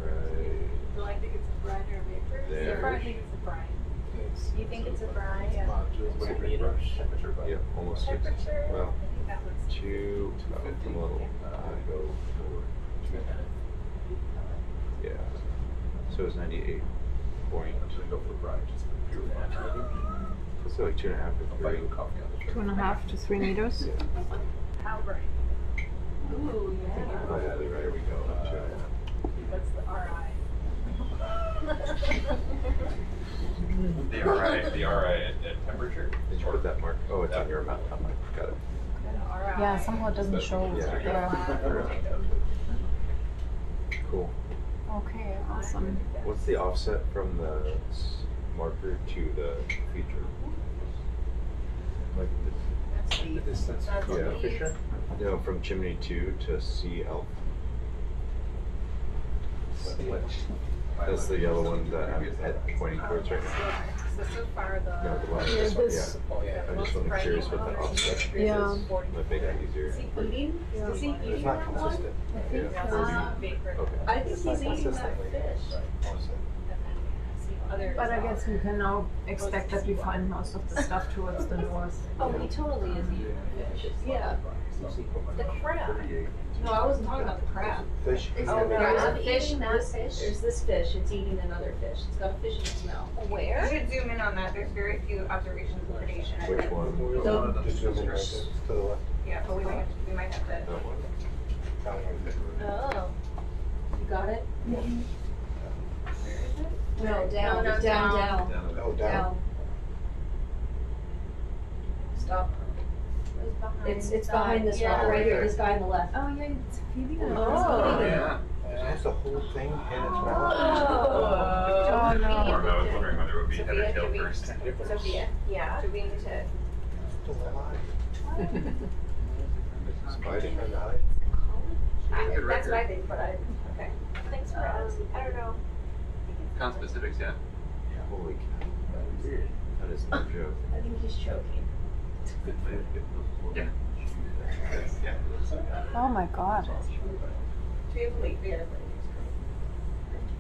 right Do I think it's a brine or a vapor? there? I think it's a brine. You think it's a brine? It's about just 2 meters. Temperature, but Yeah, almost 60. Temperature? Well, I think that one's two. I'm a little. Go forward. Yeah. So it's 98 point. Actually go for brine just for pure fun. Let's say like 2.5 to I'll buy 3. you a coffee on the trip. 2.5 to 3 meters. Yeah. how brine. Ooh, yeah. Probably right. We go. That's the RI. The RI at temperature? Did you put that mark? Oh, it's on your map. Got it. Yeah, somehow it doesn't show. Yeah. Cool. Okay, awesome. What's the offset from the marker to the feature? Like The distance That's from Yeah. the fissure? no, from chimney 2 to CL. That's the yellow one that I'm pointing towards right now. So far the. No, the left. Yeah, This one, this- yeah. Oh, yeah. I'm just curious what the offset Yeah. is. Might make it easier. Is he eating? Is he It's eating not that one? consistent. Yeah. Vapor. Okay. I think he's eating that fish. But I guess we can now expect that we find most of the stuff towards the north. Oh, he totally is eating fish. Yeah. The crab. No, I wasn't talking about the crab. Fish. It's Oh, the no. crab Is eating that fish. There's this fish. It's eating another fish. It's got a fish in its mouth. You Where? should zoom in on that. There's very few observations of predation. Which one? Just zoom in right there, to the left. Yeah, but we might have to. That one. Oh. You got it? Where is it? No, down, No, down, down. down. Oh, down. Down. Stop. It's behind this rock right here. This guy on the left. Oh yeah, it's feeding it. Oh. Yeah. Has the whole thing in its mouth? Oh. Oh no. I was wondering whether it would be head or tail first. Sophia, yeah. Do we need to? Still alive. Spider. That's what I think, but okay. Thanks for asking. I don't know. Conspecifics, yeah. Holy cow. That is no joke. I think he's choking. Yeah. Yeah. Oh my god. Do we have late there?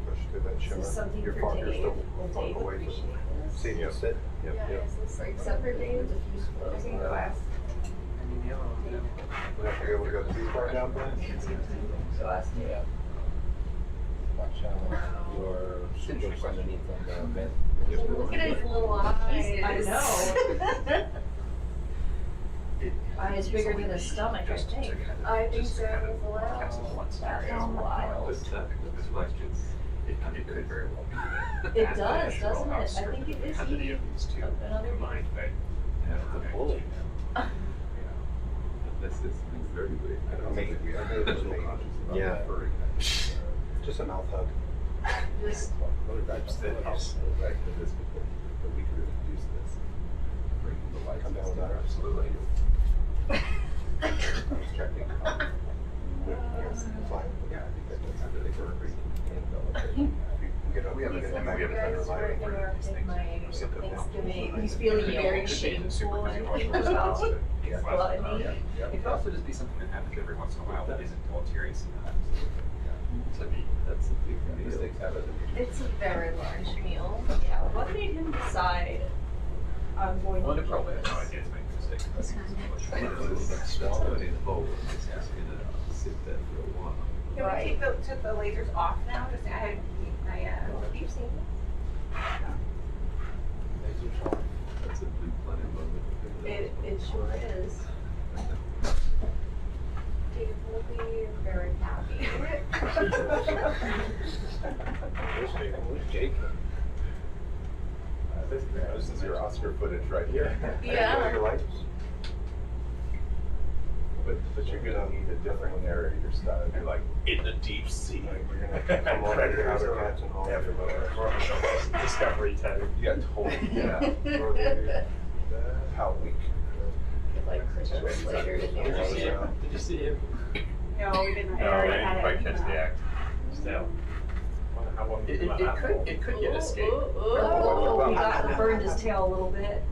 Push through that This shimmer. is something Your for father's Dave. still Will Dave away from appreciate it. this? See you sit. Yep, yep. Except for Dave, the fuse blows. I can go ask. We're not gonna be able to go too far down, Ben? So ask Dave. Watch out. Your shoulders underneath on the vent. Look at his little eyes. I know. Eye is bigger than his stomach, I think. I think so as well. That's wild. It could very well be. It does, doesn't it? I think it is How many eating of these two another combined, but The bully. this is very weird. I don't Me. think we I are think it was me. Yeah. Just a mouth hug. Just That's the house. Right, this before, but we could reduce this. Bring the lights Come down with down. that. Absolutely. I was checking. Fine. Yeah, I think that's really great. Get up. He says and you get guys were interrupting my Thanksgiving. He's feeling very shameful, I think, about gluttony. It could also just be something that happens every once in a while that isn't deleterious enough. So that's a big deal. Mistakes happen. It's a very large meal. Yeah, what made him decide I'm going Well, to it eat probably has no this? idea it's making a mistake. It's kind of Swallow it in whole. It's just gonna sit there for a while. Can we take the lasers off now? Just I You've seen this? That's a blue planet moment. It sure is. He will be very happy. Where's Jake? This is your Oscar footage right here. Yeah. But you're gonna need a different narrator style. You're like in the deep sea. We're gonna come over to habitats and all everywhere. Discovery type. Yeah, totally. Yeah. How we Like Christmas later in there. Did you see him? No, we didn't. No, I didn't quite catch the act. Still. How long It could get escaped. Oh, he burned his tail a little bit.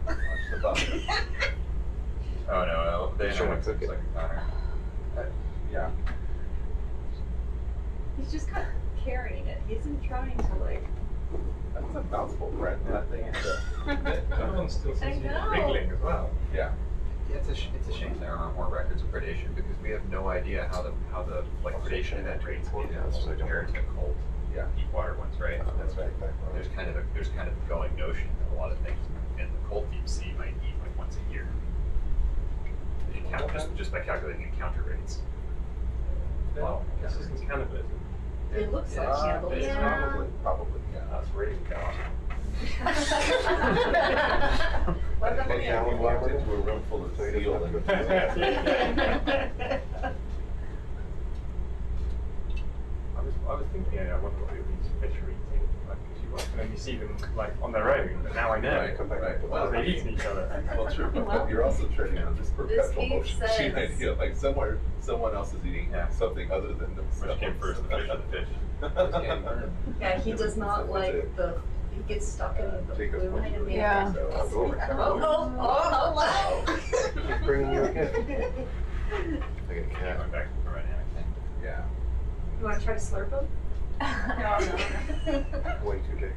Oh no, they Sure, know it's it's okay. like a Connor. yeah. He's just kind of carrying it. He isn't trying to like. That's a mouthful, Brett. That thing is That one still seems to be know. wriggling as well. yeah. It's a shame there aren't more records of predation because we have no idea how the like predation event rates compared to cold, deep water ones, right? That's right. There's kind of a going notion that a lot of things in the cold deep sea might eat like once a year. If you count just by calculating encounter rates. Wow, this isn't cannibalism. It looks like candles. It's Yeah. Probably. Yeah. That's where you go. What about And now we walked into a room full of seal and I was thinking, I wonder what these fish are eating, like, because you often only see them, like, on their own, but now I know. Right, come back. Well, they're eating each other. Well, true, but you're also treading on this perpetual beef motion machine says- idea, like someone else is eating something other than themselves. Which came first, the fish or the fish? Yeah, he does not like the. He gets stuck in the Take us fluid. one. Yeah. Oh. Keep bringing you a gift. I got a cat. Going back to the right hand thing. Yeah. You want to try to slurp him? No. Way too big.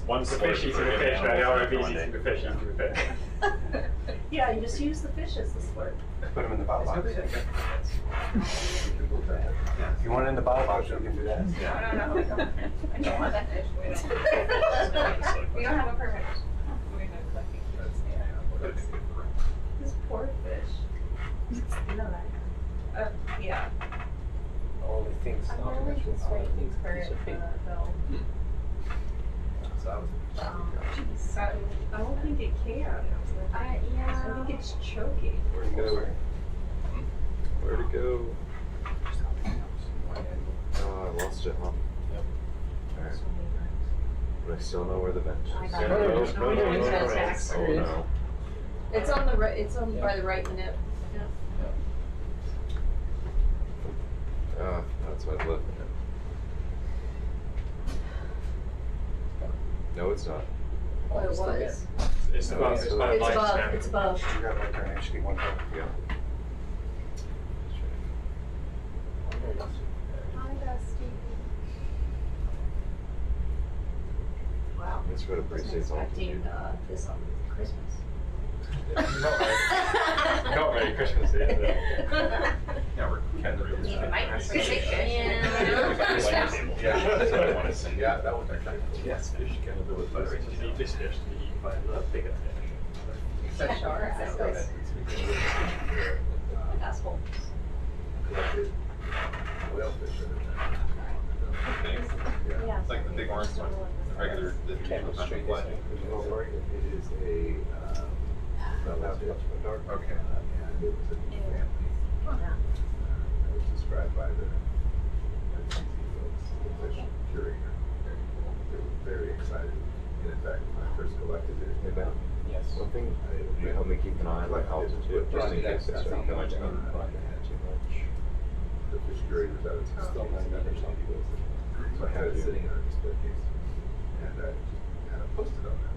Once the fish eating the fish, now the ROV's eating the fish eating the fish. Yeah, you just use the fish as the slurp. Put them in the bow box. If you want it in the bow box, you can do that. I don't want that fish. We don't have a permit. We're not collecting. This poor fish. You know that. Yeah. All the things. I'm really just waiting for it though. So I was. I don't think it can. I think it's choking. Where'd it go? Where'd it go? Oh, I lost it, huh? Yep. Alright. But I still know where the bench is. I got No, it. no, No, no, no, no, it's no, fantastic. Oh no. It's on the right. It's on by the right nip. Ah, that's what I left. No, it's not. Oh, it was. It's above, It's above. It's above. You got like an actually one thing. Yeah. Hi, Dusty. Wow. Let's go to pretty Wasn't safe expecting altitude. this on Christmas. Not very Christmassy, is it? Yeah, we're kind of really. It might be for fish. Yeah, that was actually. Yes, fish can have with butter. You need this fish to be eaten by a bigger fish. Asshole. Collected whalefish. Yeah. It's like the big orange one, the regular, the Chemistry. flag. It is a, Okay. and it was a new family. It was described by the folks, the fish curator. They were very excited. And in fact, when I first collected it, Hey, Ben. Yes. One thing, you help me keep an eye on my altitude, just in case I start coming down too much. the fish curators out of town. Still not never saw people. So I had it sitting in a display case, and I just kind of posted on that.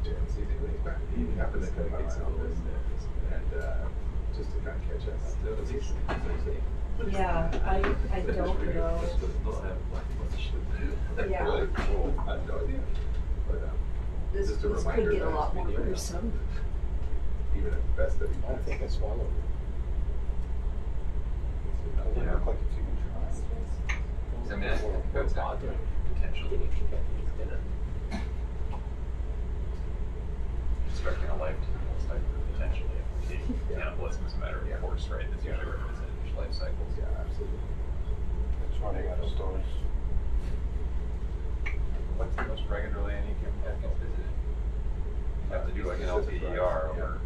And see if anybody back. He happened to come by my office, and just to kind of catch us. Yeah, I don't know. Yeah. Really cool. I have no idea. But This just a could reminder get a that lot more it's gruesome. even at the best that he I don't think I swallowed it. Doesn't look like it's even dry. I mean, that's potentially expecting a life to potentially cannibalism is a matter of course, right? That's usually where stars. What's the most regularly any given that gets visited? You have to do like an LTER or.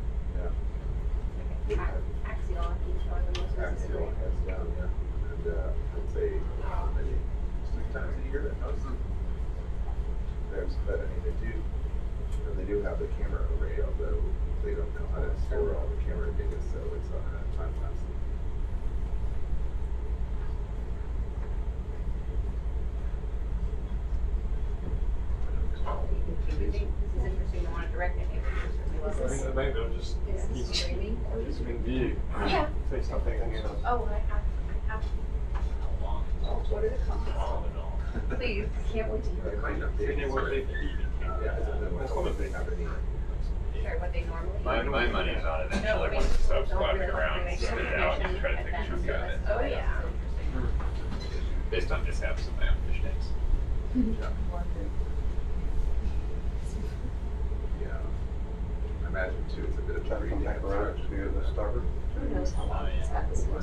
Axial, I think, are the most Axial has down, yeah. And I'd say maybe 6 times a year that most of there's, but I mean, they do have the camera array, although they don't know how to store all the camera data, so it's on a time lapse. If you think this is interesting, you want to direct it. Maybe I'll just Streaming? in view. Yeah. Say something. Oh, I have. What are the comments? Please, can't wait to hear It might not be. What they Yeah, I don't know what they have any. Sorry, what they normally. My money's on it. No, Actually, I mean, once the stuff's don't flying really around, make spit it out, and try to take a chunk out of it. Oh, yeah. Based on mishaps of my own fish tanks. Yeah. I imagine too, it's a bit of Try to come back around to the starboard. Who knows how long it's got this one.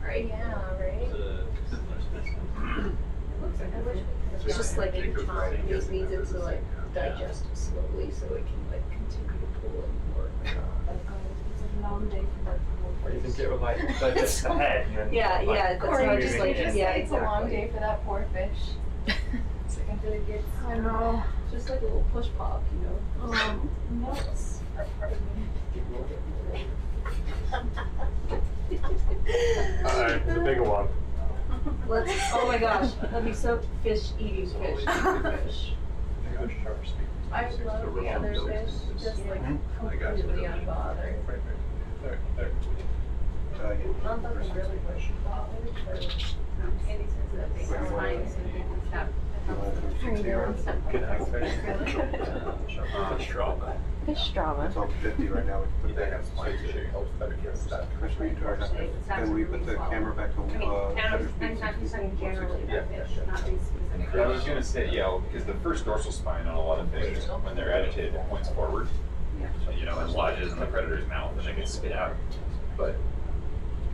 Right, yeah, right? It's just like in time, it just needs it to like digest slowly so it can like continue to pull in more. It's a long day for that poor You think fish. it would like digest the head and then Yeah, yeah, that's like, not just like, moving yeah, it. it's a long day for that poor fish. It's like until it gets, I know. just like a little push pop, you know? Nuts. the bigger one. Let's, oh my gosh, let me soak fish eating fish. I love the other fish, just like completely unbothered. Not that I'm really bothered, but in any sense that they are minds and stuff. Fish drama. Fish drama. It's on 50 right now. We They put have that slides that help them against that. Can we put the camera back on? I mean, I'm not just saying generally about fish, not these specific. I was gonna say, yeah, because the first dorsal spine on a lot of fish, when they're agitated, it points forward. You know, and lodges in the predator's mouth, and they get spit out. But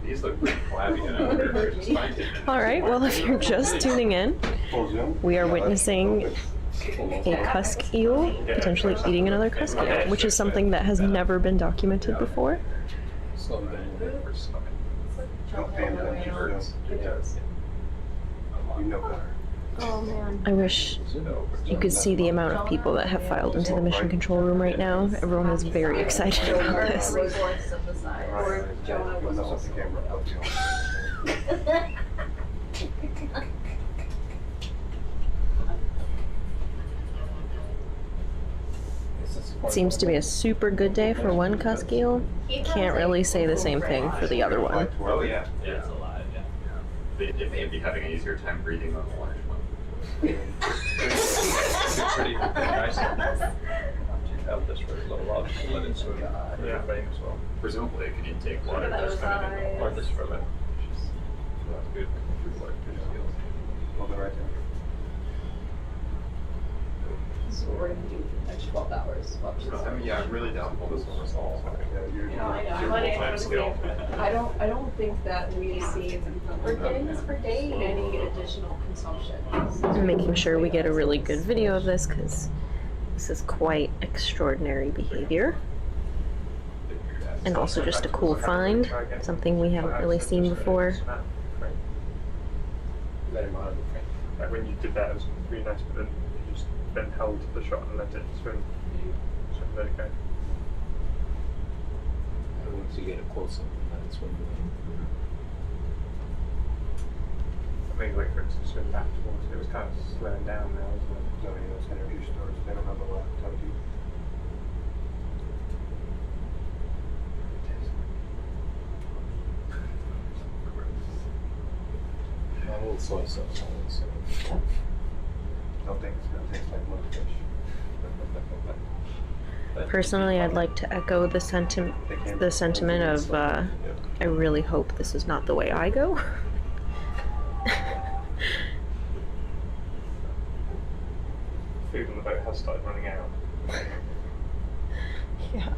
these look pretty flabby, and I wonder if there's a spine tip. All right, well, if you're just tuning in, we are witnessing a cusk eel potentially eating another cusk eel, which is something that has never been documented before. Don't pay attention to it. You know better. Oh man. I wish you could see the amount of people that have filed into the mission control room right now. Everyone is very excited about this. Resorts of the side, or Jonah was Mess up the camera. Help you. It seems to be a super good day for one cusk eel. Can't really say the same thing for the other one. Oh, yeah. Yeah, it's alive, yeah. They may be having an easier time breathing on the large one. Pretty nice. You have this for a little while, just let it swim. Yeah. As well. Presumably it could intake water. Look at There's those kind of eyes. Or just from it. So that's good. Hold it right there. This is what we're gonna do for the next 12 hours. Watch this. I mean, yeah, I'm really doubtful this one was all. I don't think that we've seen, we're getting this per day, any additional consumption. I'm making sure we get a really good video of this because this is quite extraordinary behavior. And also just a cool find, something we haven't really seen before. Like when you did that, it was really nice, but then you just then held the shot and let it swim. So there you go. Once you get a close up, that's when Maybe wait for it to swim back towards it. It was kind of slowing down now, isn't it? No, you know, it's energy storage. They don't have a lot to tell you. a little soy sauce on it, so. Don't think it's gonna taste like mudfish. Personally, I'd like to echo the sentiment of, I really hope this is not the way I go. Food on the boat has started running out. Yeah.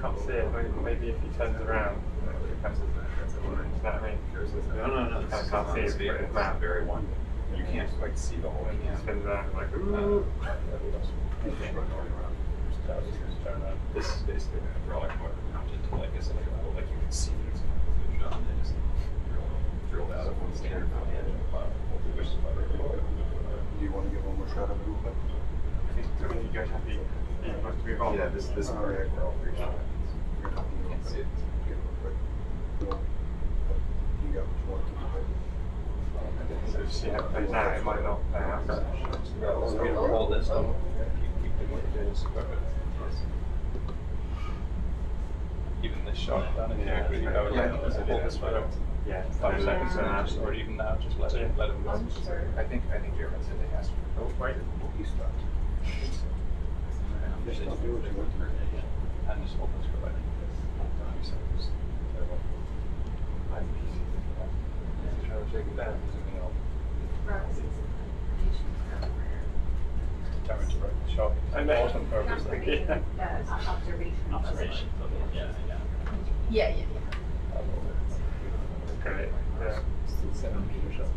can't see it. Maybe if he turns around, it becomes. You know what I mean? No. I can't see it, but it's map. Very one. You can't quite see the whole When he can. spins around, like, ooh. This is basically a hydraulic motor mounted to like a centrifugal, like you can see it's moved on. They just drilled out of one standard on the edge of the cloud. Which is why they're really good. Do you want to get one more shot of it? I mean, you guys happy? You must move on. Yeah, this Oh, part yeah. we're all pretty sure. You're talking You real can see quick. it. Get real quick. Cool. You got what you want to do. So if she had played now, it might not play out. We'll hold this one. Keep doing what it is. Even this shot down in here, could you have hold this photo? Yeah. 5 seconds and after, or even now, just let him go. I think Jeremy said they asked for. Oh, wait. He stopped. Just do what you want to do. And just hold this for like 5 seconds. Try to shake it down. Time to write the shot. I know. On purpose. Observation. Observation. Yeah. Great. Yeah. 7 meter shot.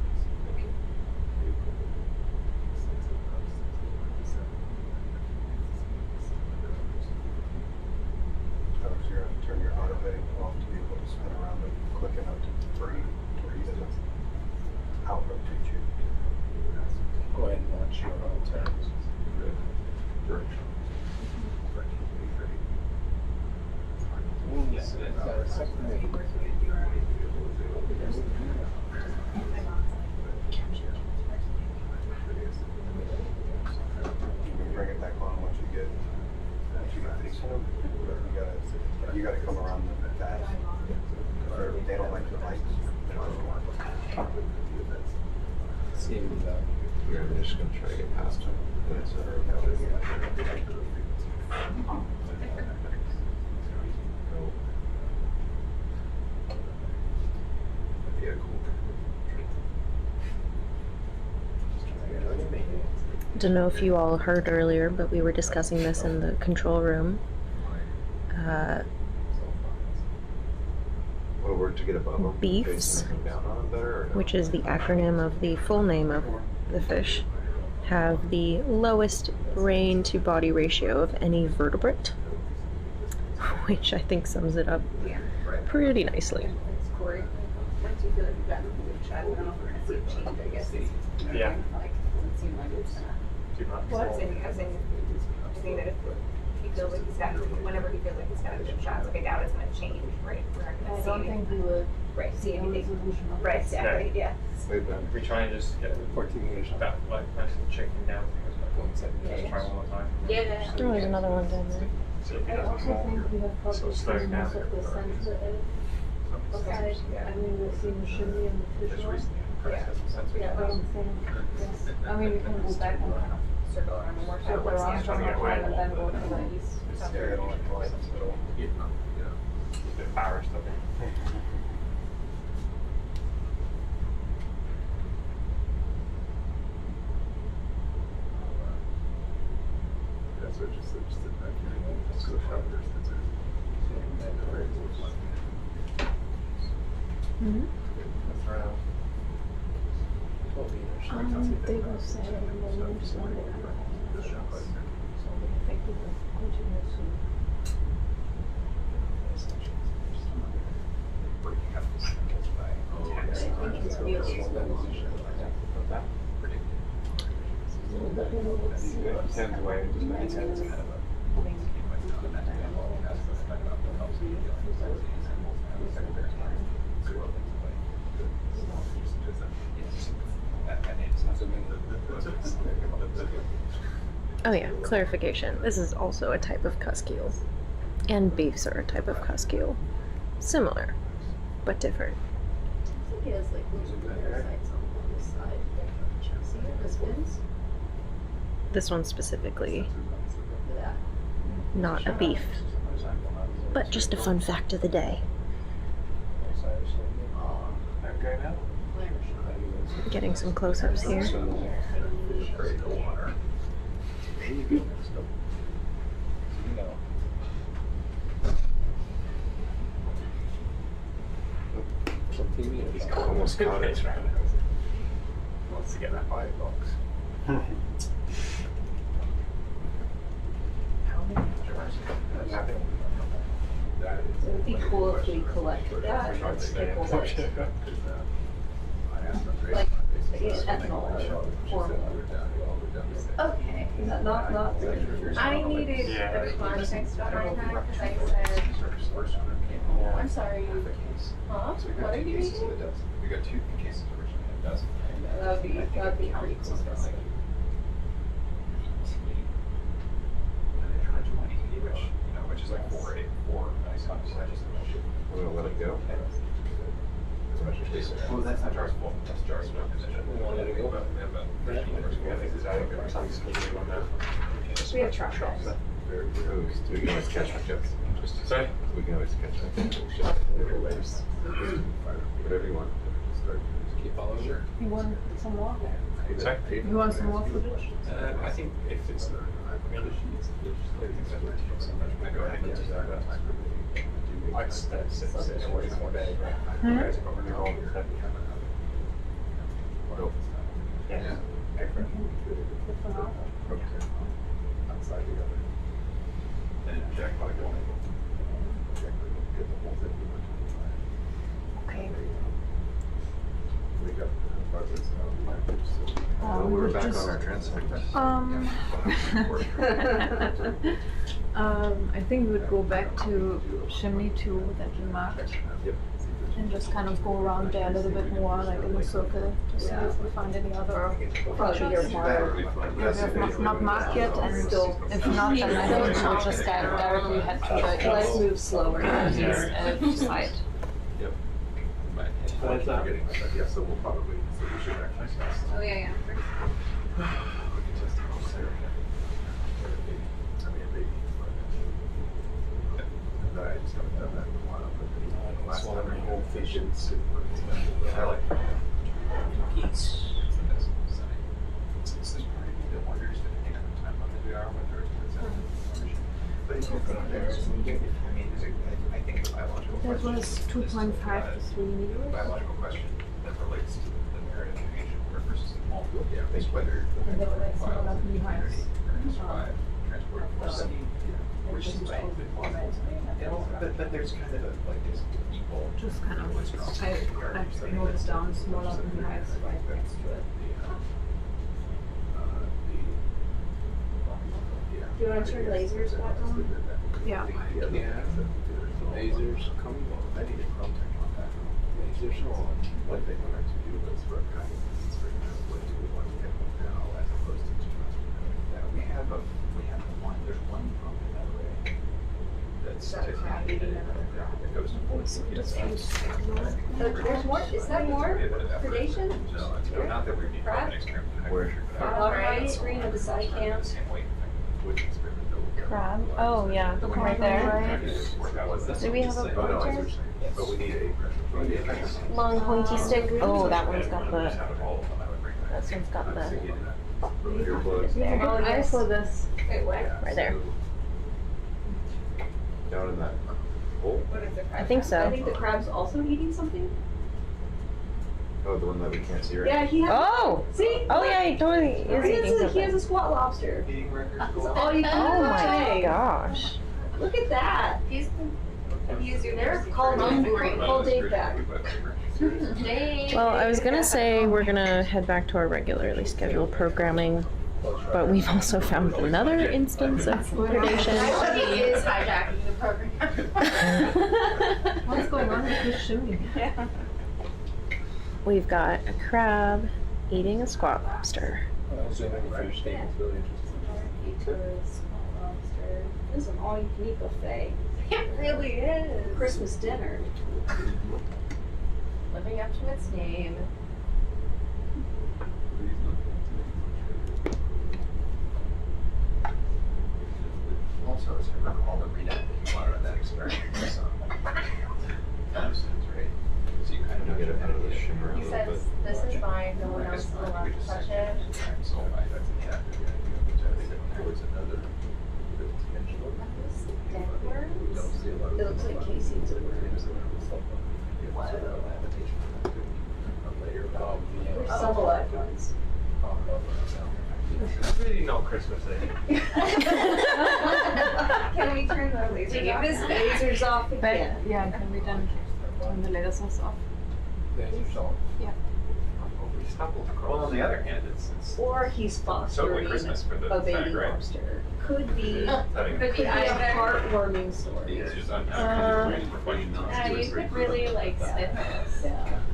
You're going to turn your auto heading off to be able to spin around and click enough to breathe where he doesn't out rotate you. Go ahead and launch your turns. Yes, You can bring it back on once you get facing them. You gotta come around them fast. They don't like the lights. Seemed we're just going to try to get past him. Yeah, cool. Don't know if you all heard earlier, but we were discussing this in the control room. What work to get above them? Beefs, Down on them better, or no? which is the acronym of the full name of the fish, have the lowest brain to body ratio of any vertebrate, which I think sums it up pretty nicely. Corey, once you feel like you've gotten a good shot, I don't know if we're gonna see a change, I guess. Yeah. Like, doesn't seem like it's gonna. Too much. Well, I think that if he feels like he's got, whenever he feels like he's got a good shot, like I doubt it's gonna change, right? We're not gonna I see don't anything. think we will Right, see see a anything. resolution of Right, this. exactly, yeah. We try and just get 14 meters that like nice and shaking down because like one said, just try one more time. Yeah. Oh, there's another one down there. So if he I doesn't also more, think we have sort probably of slowing seen down. most of the sensor outside. I mean, we've seen the chimney and the Just fissure. recently, Price has some sensors. Yeah, I don't think, yes. I mean, we can go back and kind of Circle around one more time. circle around Yeah. one more time and then go to the east. Yeah, I don't like the lights. Yeah. A bit embarrassed of it. That's what just sit back here and just go shop first. That's it. Mm-hmm. That's around 12 meters. They will say in the moment when they come out. So I think we will continue to. Breaking up the samples by 10 Tens away and just make it sense. Oh yeah, clarification. This is also a type of cuskeel. And beefs are a type of cuskeel. Similar, but different. I think it has like little parasites on the side. See it, the spins? This one specifically, Look at that. not a beef. But just a fun fact of the day. Getting some close-ups here. He's almost caught it. Wants to get that firebox. So it'd be cool if we collected that and stapled it. Like ethanol formula. Okay, not. I needed the context behind that because I said, I'm sorry. Huh? What are you reading? We got 2 cases originally, it does. That'd be pretty cool. Which is like 484. We're gonna let it go. Well, that's not Charles' fault. That's Charles' We have truck We can always catch my jokes. Sorry? We can always catch my jokes. Whatever you want. Keep following. Sure. You want some more? Sorry? You want some more footage? I think if it's the go ahead and use that. I just sit and wait more day, right? You guys are going to go over that. Yeah. Outside together. And Jack probably don't get the whole thing. Okay. We got well, we're back on our transects. I think we would go back to chimney 2 that we marked. Yep. And just kind of go around there a little bit more, like in a circle, to see if we find any other features. We have not marked yet, and if not, then I think we'll just directly head to the Let's move slower. east side. Yep. What's that? Yeah, so we'll probably, so we should actually test. Oh, yeah. We can test it on Sarah. I mean, maybe. But I just haven't done that in a while. But last time I whole fish and soup. I like Peace. It's this part of me that wonders depending on the time on the hour, whether it's But if you put on there, I mean, is it, I think the biological That question. was 2.5 to 3 meters. Biological question that relates to the merit of ancient work versus the small field. yeah, Is whether And they were like similar to Lehigh's. survive, transport, or study, which seems totally plausible to me. But there's kind of like this equal. Just kind of, I noticed down smaller than Lehigh's right next to it. Do you want to turn lasers back on? Yeah. Yeah. Lasers coming on. I need a contact on that. Lasers are on. One thing we like to do is for a kind of, what do we want to get now as opposed to just. Yeah, we have one, there's one pump in that array. That's That taking crab eating another crab. It goes to 40. There's more, is that more predation? No, it's not that we need Crab? an experiment. Where? On screen of the side cam. Same weight. Which experiment? Crab? Oh, yeah, right there. Do we have a Oh, no, I see what pointer? you're saying. But we need a. Long pointy stick? Oh, that one's got the, this one's got the, Earplugs. there. For this. Wait, what? Right there. Down in that hole? What is the I think I so. think the crab's also eating something. Oh, the one that we can't see right Yeah, he has. Oh! See? Oh, yeah, he totally is eating He has something. a squat lobster. Feeding records. That's all you can Oh my say. gosh. Look at that. He's your They're calling call Dave back. Dave. Well, I was gonna say we're gonna head back to our regularly scheduled programming, but we've also found another instance of predation. He is hijacking the program. What's going on with this chimney? Yeah. We've got a crab eating a squat lobster. This is an all-you-can-eat buffet. It really is. Christmas dinner. Living up to its name. Also, as I recall, the readout that you wanted on that experiment was Thompson's, right? So you kind of Get it out of the shimmer a He little says, bit. this is mine, no one else is allowed to touch it. So that's a cat. There was another potential. Dead worms? It looks like casings of worms. Wow. really not Christmassy. Can we turn the lasers Taking off? his lasers off But again. yeah, can we then turn the lasers off? Lasers off. Yeah. We stumbled across. Well, on the other hand, it's Or he's totally fostering Christmas for the a baby fat grapes. lobster. Could be Having Could be a either. heartwarming story. It's just you could really like spin this.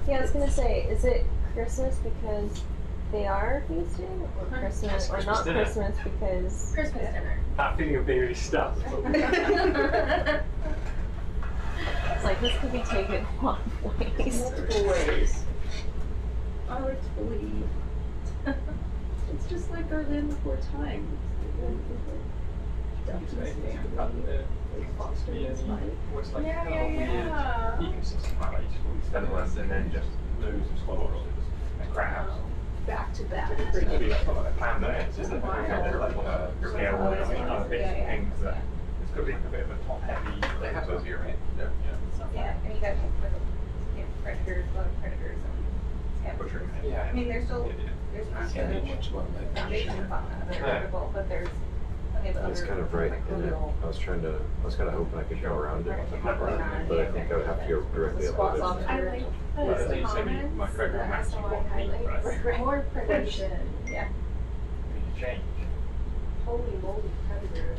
Yeah, I was gonna say, is it Christmas because they are feasting, or Christmas, or Christmas not dinner. Christmas because? Christmas dinner. That feeling of being really stuffed. It's like this could be taken one ways. Boys. I would believe. It's just like our land before time. What's like Yeah, kind of a yeah, weird yeah. ecosystem, right? Endless, and then just lose swallows and crabs. Back to back. It's gonna be like a plan that is like scale and bits and things that it's gonna be a bit of a top heavy. They have those here, right? Yeah. Yeah, and you got predators, a lot of predators and scavengers. Yeah. I mean, there's still, there's not Can't do the much about that. foundation fauna that are notable, but there's plenty of other. That's kind of right, and I was kind of hoping I could go around it, but I think I would have to go directly up with it. I like Well, the they say comments, my correct the remarks SOI equal meat, highlights, right? more predation. Yeah. We need to change. Holy moly, predator.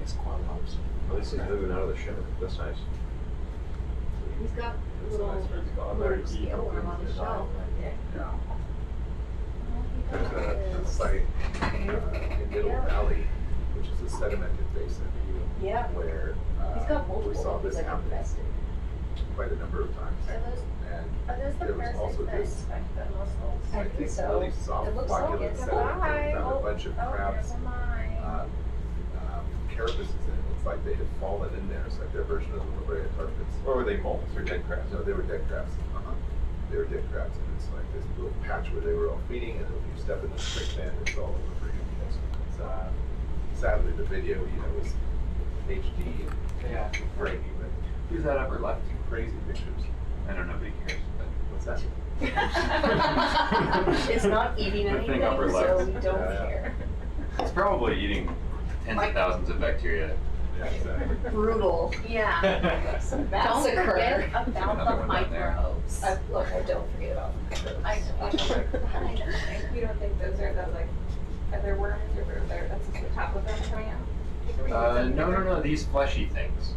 It's quite lobster. At least he's moving out of the shimmer. That's nice. He's got a It's little, nice, but it's got a very little scale worm on the shelf. Yeah. There's a site in Middle Valley, which is a sedimented basin, Yeah. where He's got we multiple, saw he's this like happen infested. quite a number of times. Are those And the there was also parasites that this, infect the mussels? I think so. really soft It looks like flocculent it's sediment. They alive. found a bunch of crabs, Never mind. carapaces in it. It's like they had fallen in there. It's like their version of the Vertebrate tarpons. Or were they molds or dead crabs? No, they were dead crabs. They were dead crabs, and it's like this little patch where they were all feeding, and if you step in the quicksand, it's all over for you. It's, sadly, the video, was HD and Yeah. grainy, but Who's that upper left? some crazy pictures. I don't know, nobody cares, but What's that? It's not eating The thing anything, upper so left. we don't Yeah. care. it's probably eating tens of thousands of bacteria. Yeah, exactly. Brutal. Yeah. Some Don't forget massacre. about Another the one down there. microbes. Look, I don't forget about the microbes. I know. We don't think those are the other worms or that's just the top of them coming out. No, these fleshy things.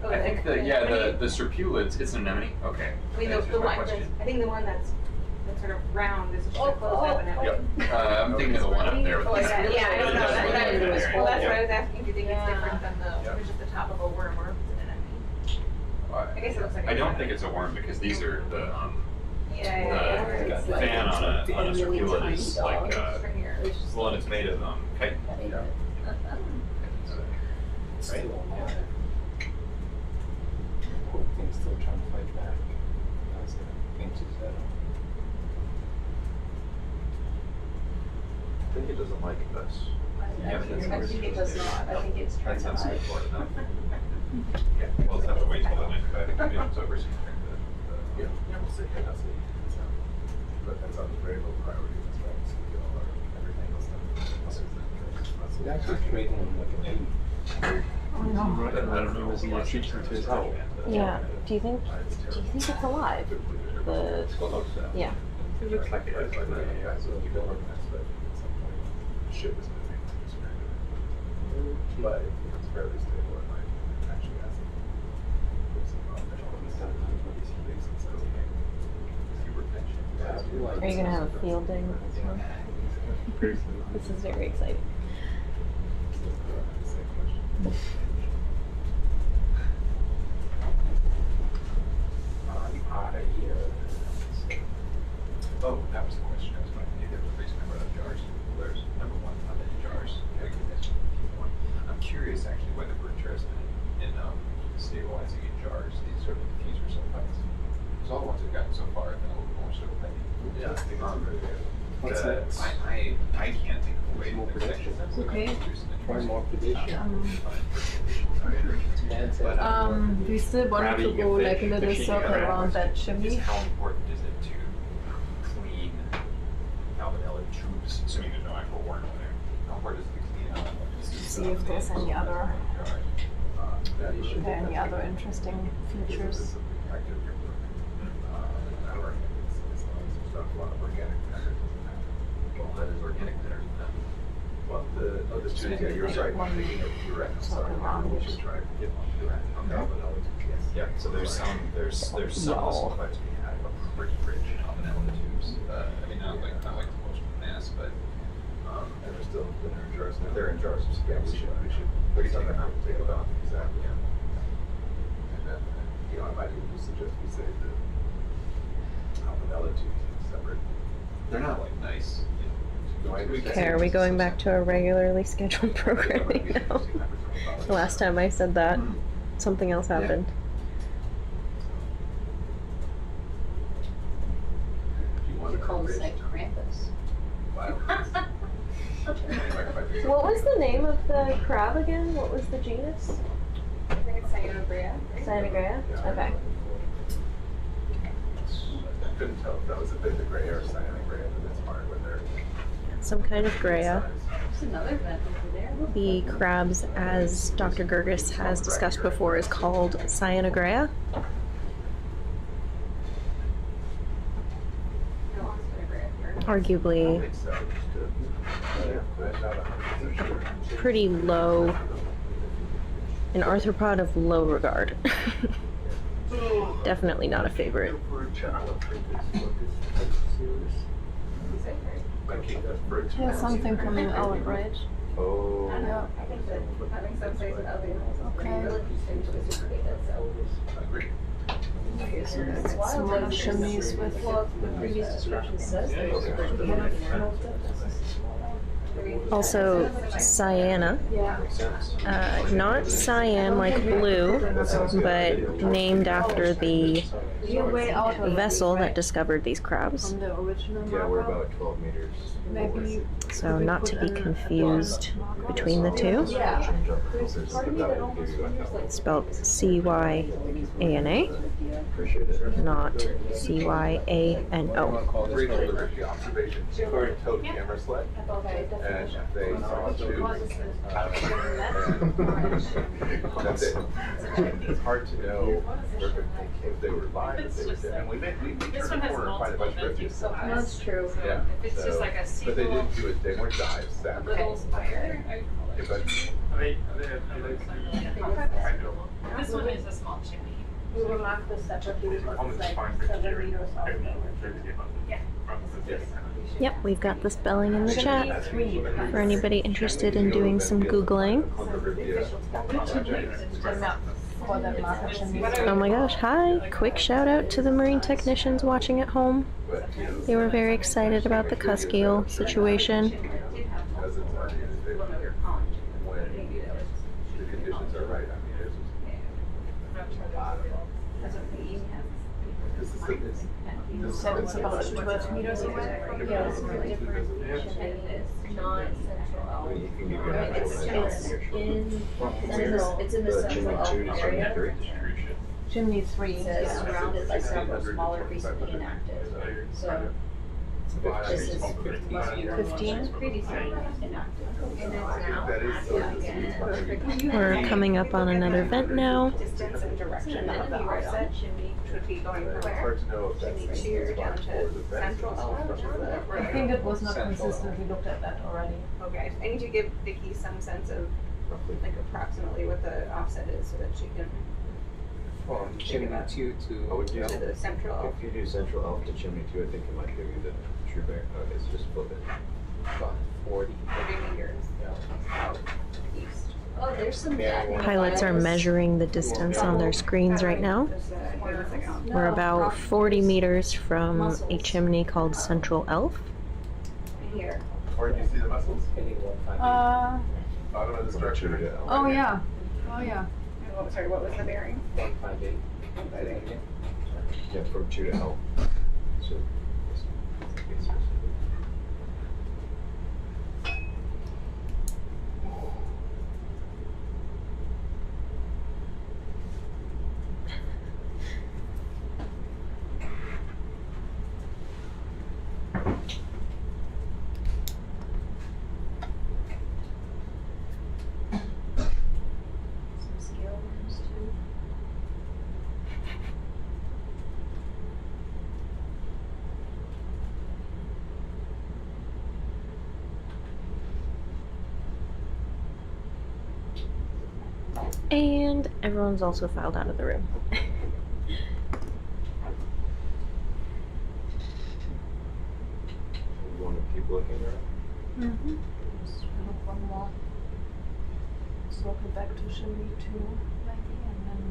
Oh, I think the serpulids, it's an anemone? Okay. I mean, That the answers my one, question. I think the one that's sort of round is just a closed up and Yep. I'm thinking of the one up there with Oh, the. yeah, I don't know. That's That's what what I'm I wondering. well, that's Yeah. what I was asking. Do you think it's different than Yeah. it's just the top of a worm or is it an anemone? I guess it looks like. I don't think it's a worm because these are the Yeah. the It's like- fan on a really serpulid tiny is like dogs. Right here. well, and it's made of chitin. Yeah. Still alive. Poor thing's still trying to fight back. That's the thing to set up. I think it doesn't like us. Yeah, but that's I think it does not. I think it's trying That to sounds hide. good for it enough. Yeah, well, it's have to wait till the next bed comes over. So Yeah, we'll see. Yeah, that's it. But that's on the very low priority. That's why we get all our everything else done. He's actually trading like an egg. I don't know. Was he retreating to his house? Yeah. Do you think it's alive? The yeah. It looks like it is. Like the guys will keep organized, but at some point, shit was moving. But it becomes fairly stable at night. Actually, has Are you gonna have a field day with this one? This is very exciting. Oh, that was the question I was going to do. The reason I brought up jars. There's number one, how many jars? I'm curious actually whether we're interested in stabilizing in jars these sort of diffuser sulfites. Because all the ones we've gotten so far have been a little more stable. Yeah, I think it's very good. What's next? I can't think of a way More to predation. Okay. Try more predation. But, Do you still want to grabbing go a like a fish, little fishing circle around around that chimney? How important is it to clean alveoli tubes, assuming there's no actual worm see if there's any other interesting features. Well, you're right. You're right. Sorry, we should try to get on the Yeah, so there's some muscle to be had, but pretty rich combinella tubes. I mean, not like the motion of mass, but and they're still in jars now. they're in jars. Yeah, we should. What do you think about Take it off. Exactly. Yeah. And then, I might even suggest we say the combinella tubes separate. They're not like nice. Okay, are we going back to our regularly scheduled programming now? The last time I said that, something else happened. You call the site Krampus. What was the name of the crab again? What was the genus? I think it's Cyanobria. Cyanogrea? Okay. I couldn't tell if that was a bit of gray or cyanogrea, but it's hard when they're Some kind of Grea. There's another vent over there. The crabs, as Dr. Gerges has discussed before, is called Cyanogrea. Arguably pretty low, an arthropod of low regard. Definitely not a favorite. There's something coming out, right? Oh. Yeah. I think that having some size of alveoli is pretty Okay. interesting to this data, so. Okay, so that's some other chimneys with. Well, the previous description says that Also, cyana. Not cyan like blue, but named after the You're way out of vessel that discovered these crabs. from the original Yeah, we're markup. about 12 meters. Maybe. So not to be confused between the two. Yeah. There's part of me that almost wonders like. It's spelled C-Y-A-N-A, Appreciate it. not C-Y-A-N-O. the observation towed camera sled, and they saw two. That's it. It's hard to know if they were live, if they were dead. And we turned the corner and find a bunch of reviews. That's true. Yeah. If it's just like a But they didn't do it, they weren't dives, sadly. little spire. Yeah, but This one is a small chimney. We will mark this separately because Almost it's like fine for 7 meters off. Yep, we've got the spelling in the chat for anybody interested in doing some Googling. For that markup chimneys. Oh my gosh, hi! Quick shout out to the marine technicians watching at home. They were very excited about the cusk eel situation. because it's when the conditions are right, I mean, this So it's about 12 meters away. Yeah, it's really different. It's not central. You can give you an actual It's in the The central chimney 2 to area. 73. Chimney 3. It says surrounded by several smaller recently inactive. So this is 15. previously inactive. And it's now that is so active. We're coming up on another vent now. Distance and direction of the offset should be going from it's where? hard to know if that's Chimney 2 down to central I element. think it was not consistent. We looked at that already. Okay, I need to give Vicky some sense of like approximately what the offset is so that she can Well, chimney 2 I would to use to the central. If you do central elf to chimney 2, I think it might give you the true bear. Oh, it's just flip it. about 40. 30 meters out east. Oh, there's some. Pilots are measuring the distance on their screens right now. We're about 40 meters from a chimney called Central Elf. Here. Or do you see the muscles? Bottom of the structure. Oh yeah. Oh yeah. Sorry, what was the bearing? 158. Yeah, from 2 to elf. So, And everyone's also filed out of the room. You want to keep looking around? Mm-hmm. Just one more. Circle back to chimney 2, maybe, and then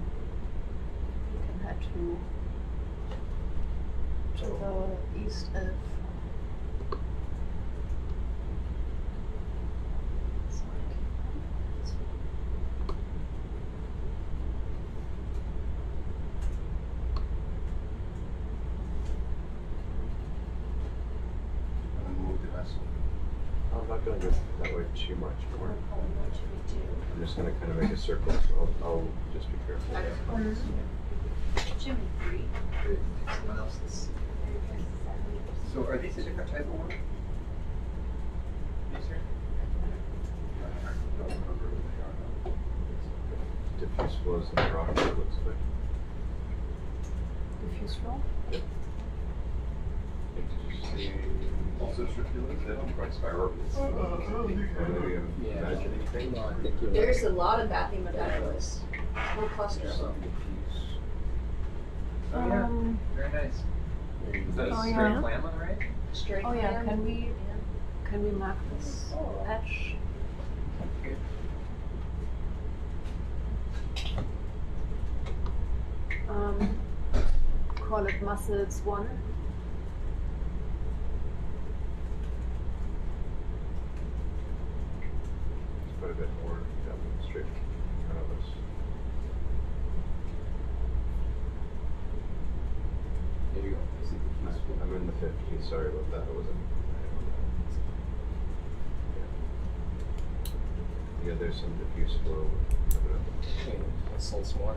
we can head to the east of. I'm not going to go that way too much more. I'm just going to kind of make a circle, so I'll just be careful. Chimney 3. Someone else this. So are these a different type of one? These here? I don't remember what they are now. Diffuse flows in the rock, it looks like. Diffuse flow? Yep. Did you see? Also circular, they don't quite spiral. Maybe imagine anything? There's a lot of bathyma catalyze. Whole cluster of them. Oh yeah, very nice. Is that a Oh, straight yeah. plan one, right? Straight. Oh yeah, plan. can we mark this patch? Call it Mussels 1. It's quite a bit more straight in front of us. There you go. I'm in the 50s, sorry about that. I wasn't. Yeah, there's some diffuse flow coming up. Mussels 1.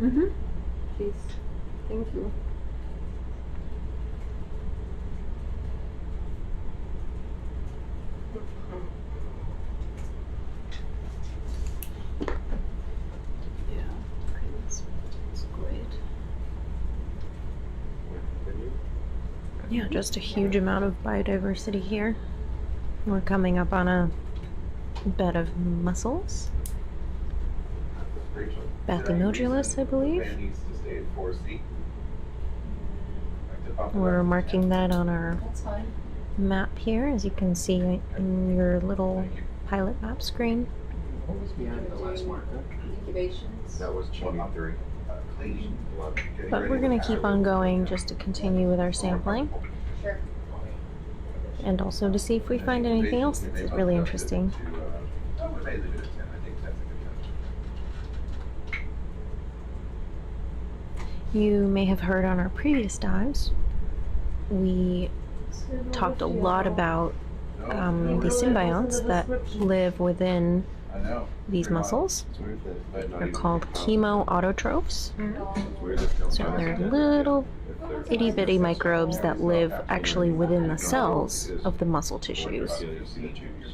Mm-hmm. Please. Thank you. Yeah, okay, that's great. Continue. Yeah, just a huge amount of biodiversity here. We're coming up on a bed of mussels. Bathymodulus, I believe. Needs to stay at 4C. We're marking that on our That's fine. map here, as you can see in your little pilot map screen. What was behind the last marker? Incubations. That was chimney 3. But we're going to keep on going just to continue with our sampling, Sure. and also to see if we find anything else that's really interesting. Oh, we may leave it at 10. I think that's a good touch. You may have heard on our previous dives, we talked a lot about the symbionts that live within I know. these mussels. It's weird that They're called chemoautotrophs. It's weird that no So one they're has little if they're- itty bitty microbes that live actually within the cells of the muscle tissues. Yeah, you see the changes.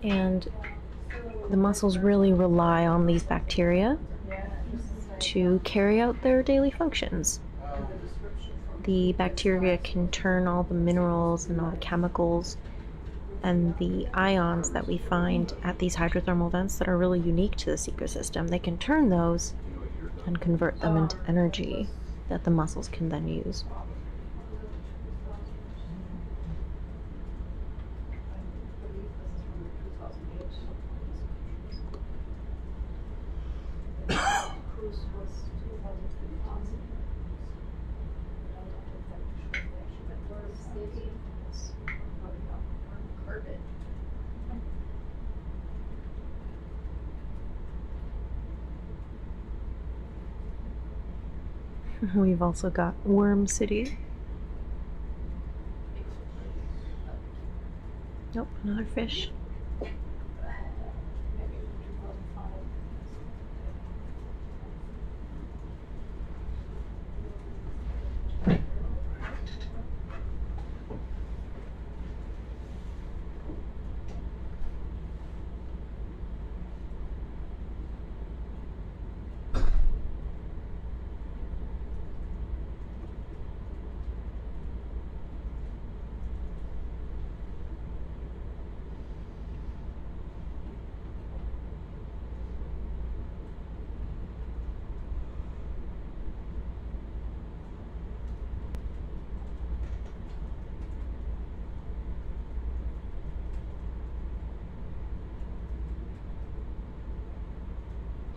And the mussels really rely on these bacteria to carry out their daily functions. The bacteria can turn all the minerals and all the chemicals and the ions that we find at these hydrothermal vents that are really unique to this ecosystem. They can turn those and convert them into energy that the mussels can then use. We've also got Worm City. Nope, another fish.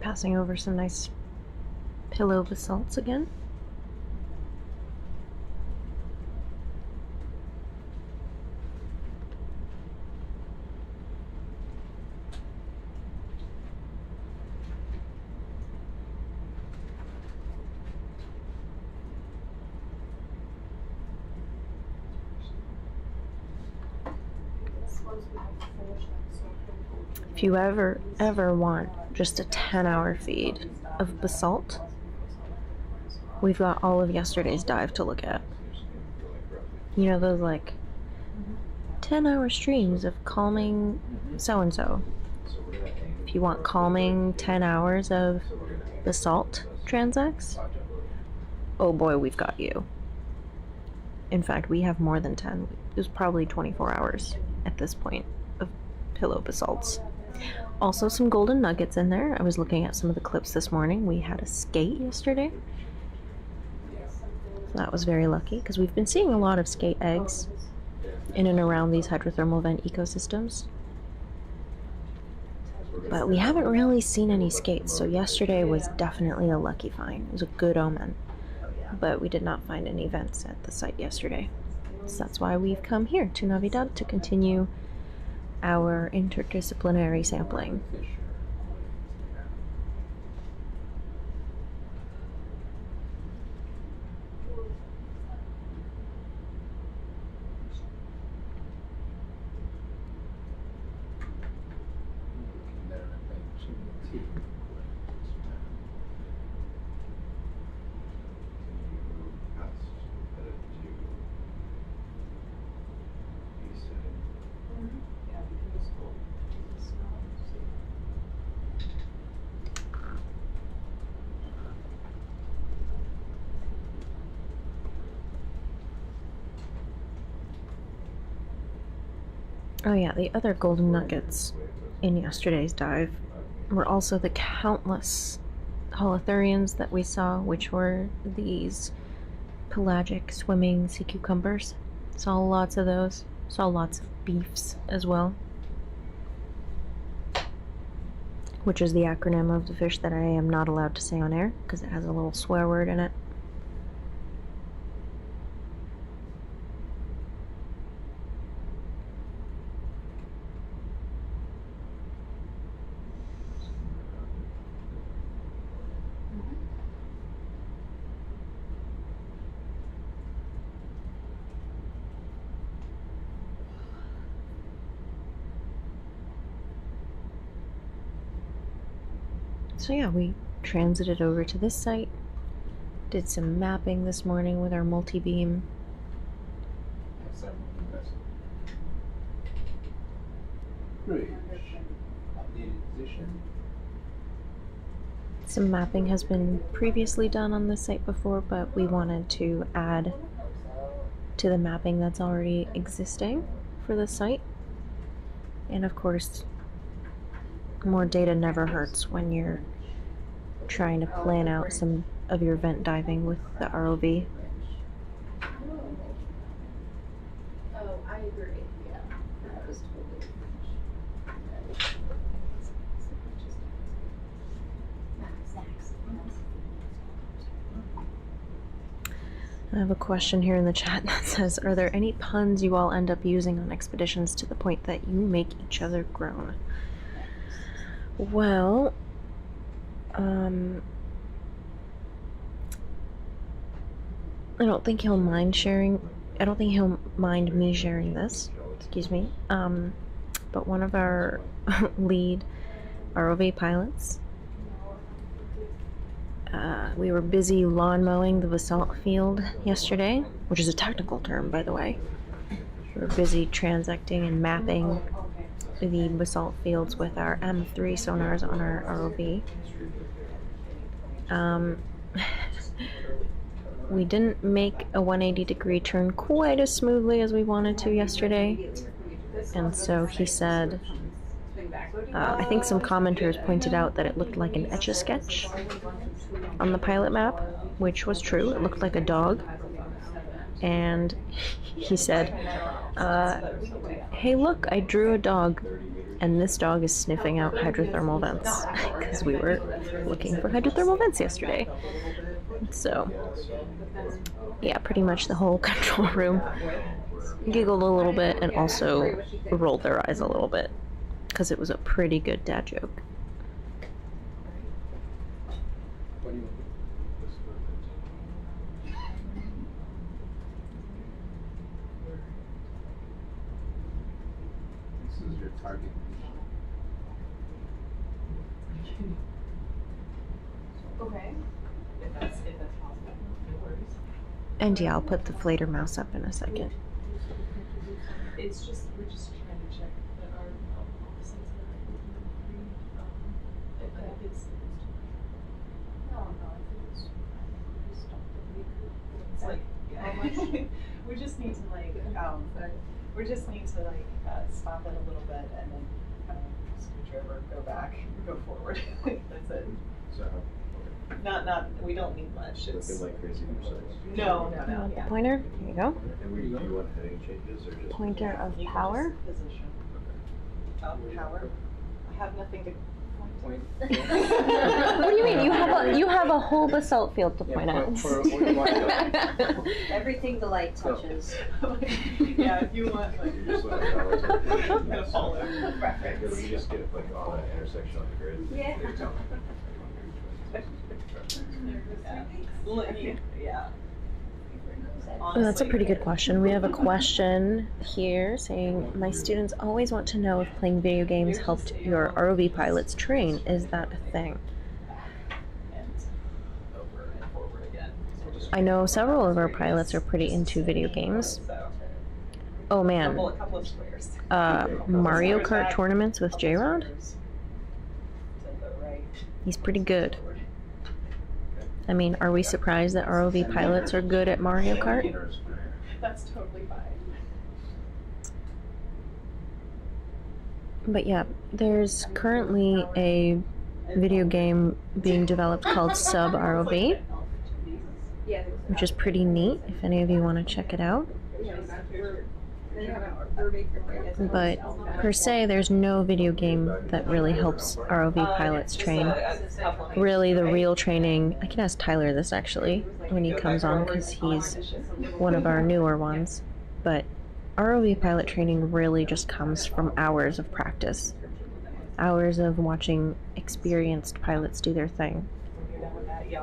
passing over some nice pillow basalts again. If you ever want just a 10-hour feed of basalt, we've got all of yesterday's dive to look at. You know, those like 10-hour streams of calming so-and-so. If you want calming 10 hours of basalt transects, oh boy, we've got you. In fact, we have more than 10. It was probably 24 hours at this point of pillow basalts. Also some golden nuggets in there. I was looking at some of the clips this morning. We had a skate yesterday. So that was very lucky because we've been seeing a lot of skate eggs in and around these hydrothermal vent ecosystems. But we haven't really seen any skates, so yesterday was definitely a lucky find. It was a good omen. But we did not find any vents at the site yesterday. So that's why we've come here to Navidad to continue our interdisciplinary sampling. Oh yeah, the other golden nuggets in yesterday's dive were also the countless holothurians that we saw, which were these pelagic swimming sea cucumbers. Saw lots of those. Saw lots of beefs as well, which is the acronym of the fish that I am not allowed to say on air because it has a little swear word in it. So yeah, we transited over to this site, did some mapping this morning with our multi-beam. Some mapping has been previously done on this site before, but we wanted to add to the mapping that's already existing for the site. And of course, more data never hurts when you're trying to plan out some of your vent diving with the ROV. Oh, I agree. Yeah, that was totally. I have a question here in the chat that says, are there any puns you all end up using on expeditions to the point that you make each other groan? Well, I don't think he'll mind sharing. I don't think he'll mind me sharing this. Excuse me. But one of our lead ROV pilots, we were busy lawn mowing the basalt field yesterday, which is a technical term, by the way. We were busy transecting and mapping the basalt fields with our M3 sonars on our ROV. We didn't make a 180-degree turn quite as smoothly as we wanted to yesterday, and so he said, I think some commenters pointed out that it looked like an Etch-a-Sketch on the pilot map, which was true. It looked like a dog, and he said, hey look, I drew a dog. And this dog is sniffing out hydrothermal vents because we were looking for hydrothermal vents yesterday. So, yeah, pretty much the whole control room giggled a little bit and also rolled their eyes a little bit because it was a pretty good dad joke. This is your target. Okay. If that's possible, no worries. And yeah, I'll put the flater mouse up in a second. It's just, we're just trying to check that our sites are if it's no, I think it's like how much we just need to stop it a little bit and then kind of scooch over, go back, go forward. That's it. So, okay. Not we don't need much. It's Nothing like crazy precise. no. Yeah. Pointer, here you go. And do you want heading changes or just? Pointer of You can power. just position. Power. I have nothing to point. What do you mean? You have a whole basalt field to point at. Everything the light touches. Yeah, if you want, like, You just let it follow. gonna follow Can we just get like on an intersection on the grid? Yeah. Yeah. Oh, that's a pretty good question. We have a question here saying, my students always want to know if playing video games helped your ROV pilots train. Is that a thing? And over and forward again. So I know several of our pilots are pretty into video games. So, Oh man, a couple of squares. Mario Kart tournaments with J-Rod? To the right. He's pretty good. I mean, are we surprised that ROV pilots are good at Mario Kart? That's totally fine. But yeah, there's currently a video game being developed called Sub ROV, which is pretty neat if any of you want to check it out. But per se, there's no video game that really helps ROV pilots train. Really, the real training, I can ask Tyler this actually when he comes on because he's one of our newer ones. But ROV pilot training really just comes from hours of practice. Hours of watching experienced pilots do their thing.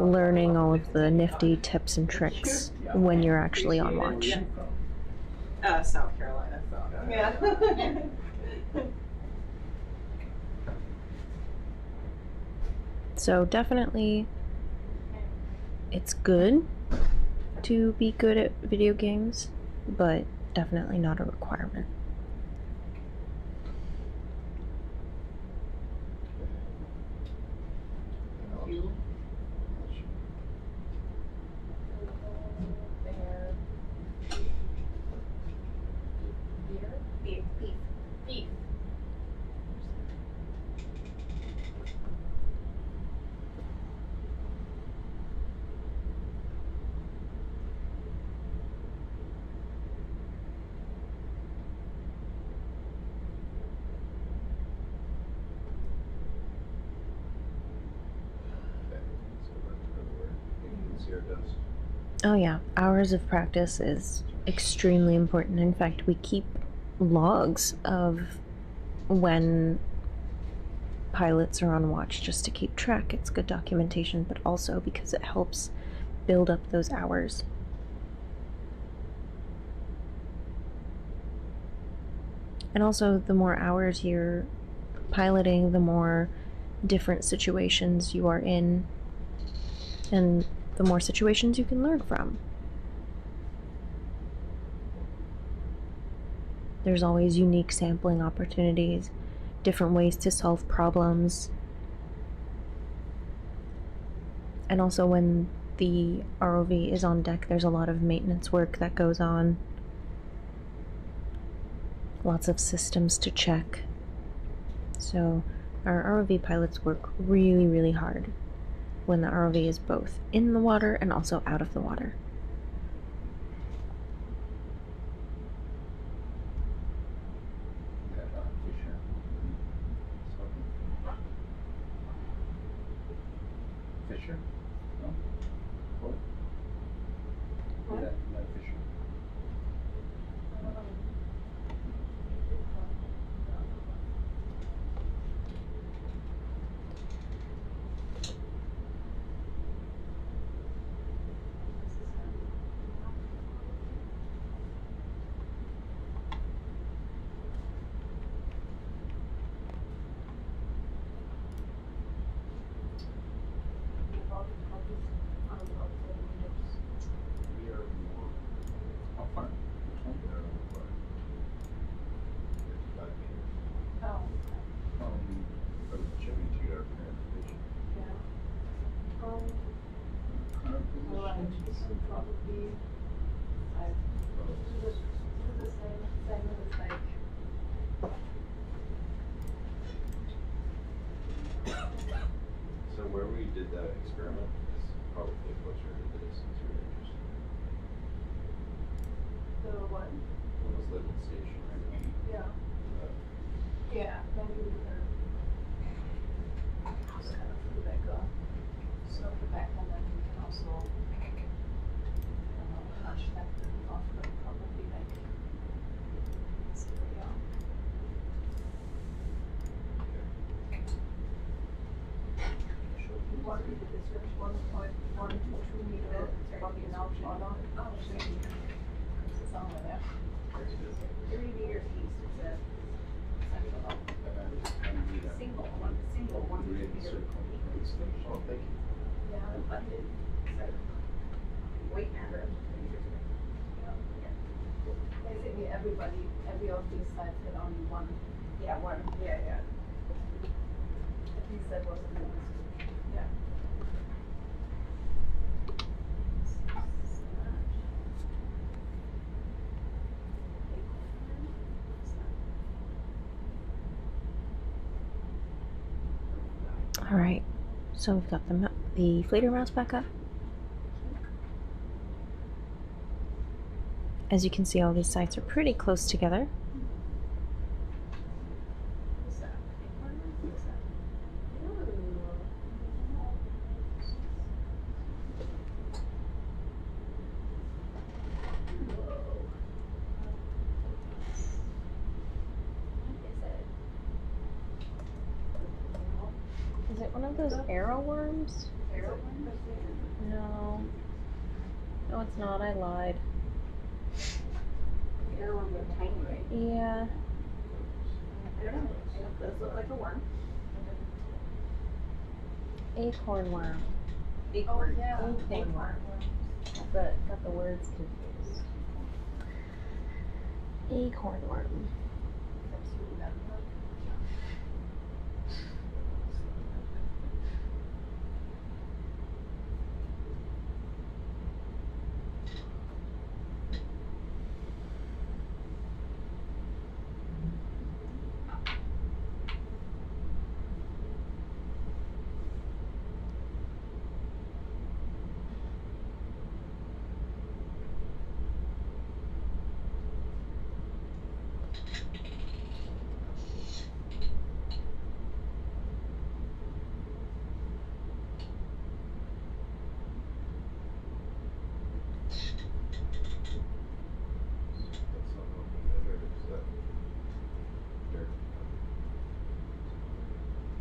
Learning all of the nifty tips and tricks when you're actually on watch. South Carolina. So. Yeah. So definitely, it's good to be good at video games, but definitely not a requirement. Beef. Oh yeah, hours of practice is extremely important. In fact, we keep logs of when pilots are on watch just to keep track. It's good documentation, but also because it helps build up those hours. And also, the more hours you're piloting, the more different situations you are in, and the more situations you can learn from. There's always unique sampling opportunities, different ways to solve problems. And also when the ROV is on deck, there's a lot of maintenance work that goes on. Lots of systems to check. So our ROV pilots work really, really hard when the ROV is both in the water and also out of the water. fissure? No? What? Is that a fissure? How far? Which one? From the chimney to our current vision. So where we did that experiment is probably closer to this since we're interested. The what? What was Living Station, right? Yeah. Yeah, maybe we can just kind of do like a slope it back and then we can also touch that off the probably like this area. Should we want to do this with 1.1 to 2 meters, probably now shorter. Oh, somewhere there. 3 meters east is a central. Single one meter. Oh, thank you. Yeah, funded. Weight matter. Basically every of these sites had only one. Yeah, one. Yeah. At least that was in the list. Yeah. All right, so we've got the flater mouse back up. As you can see, all these sites are pretty close together. Is it one of those arrow worms? No. No, it's not. I lied. Arrowworms are tiny, right? Yeah. I don't know. It does look like a worm. Acorn worm. Acorn. yeah. Acorn worm. Got the words confused. Acorn worm.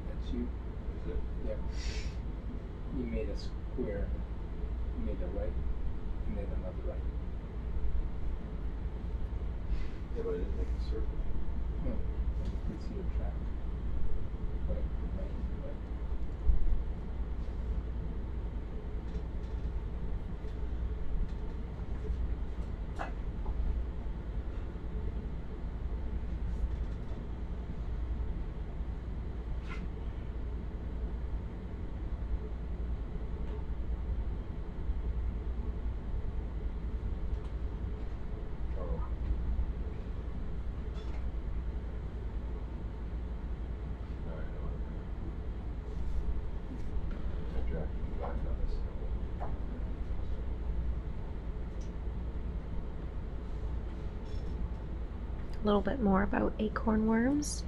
That's you? Is it? Yeah. You made a square, you made a right, and then another right. Yeah, but I didn't make a circle. No, you can see a track. Right, right, right. A little bit more about acorn worms.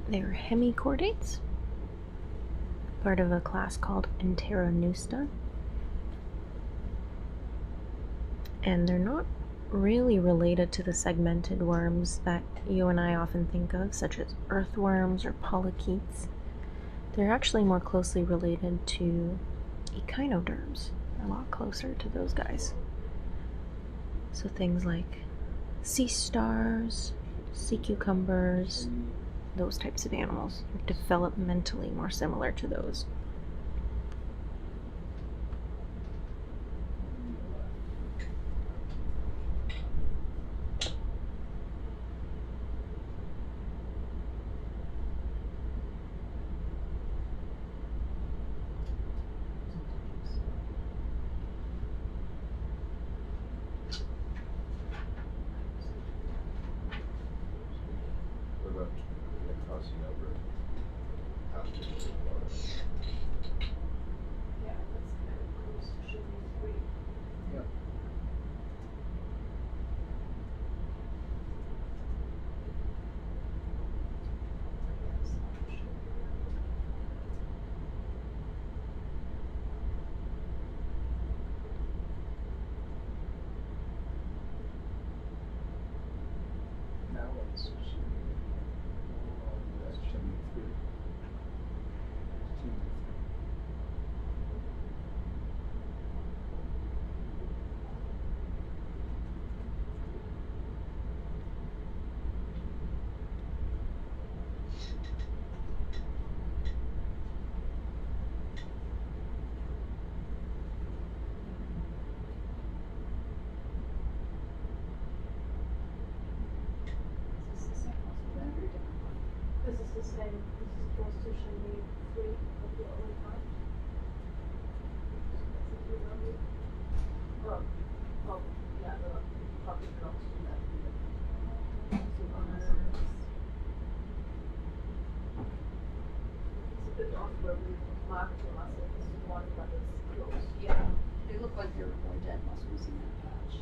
They're hemichordates, part of a class called Enteronusta. And they're not really related to the segmented worms that you and I often think of, such as earthworms or polychaetes. They're actually more closely related to echinoderms, a lot closer to those guys. So things like sea stars, sea cucumbers, those types of animals are developmentally more similar to those. What about crossing over? Yeah, that's kind of close to Chimney 3. Yep. That one's that's Chimney 3. Chimney 3. This is the same. This is close to Chimney 3 of the other part. Oh, yeah, the property belongs to that. It's a bit off where we marked the mussel. This is one that is close. Yeah, they look like they're more dead mussels in that patch.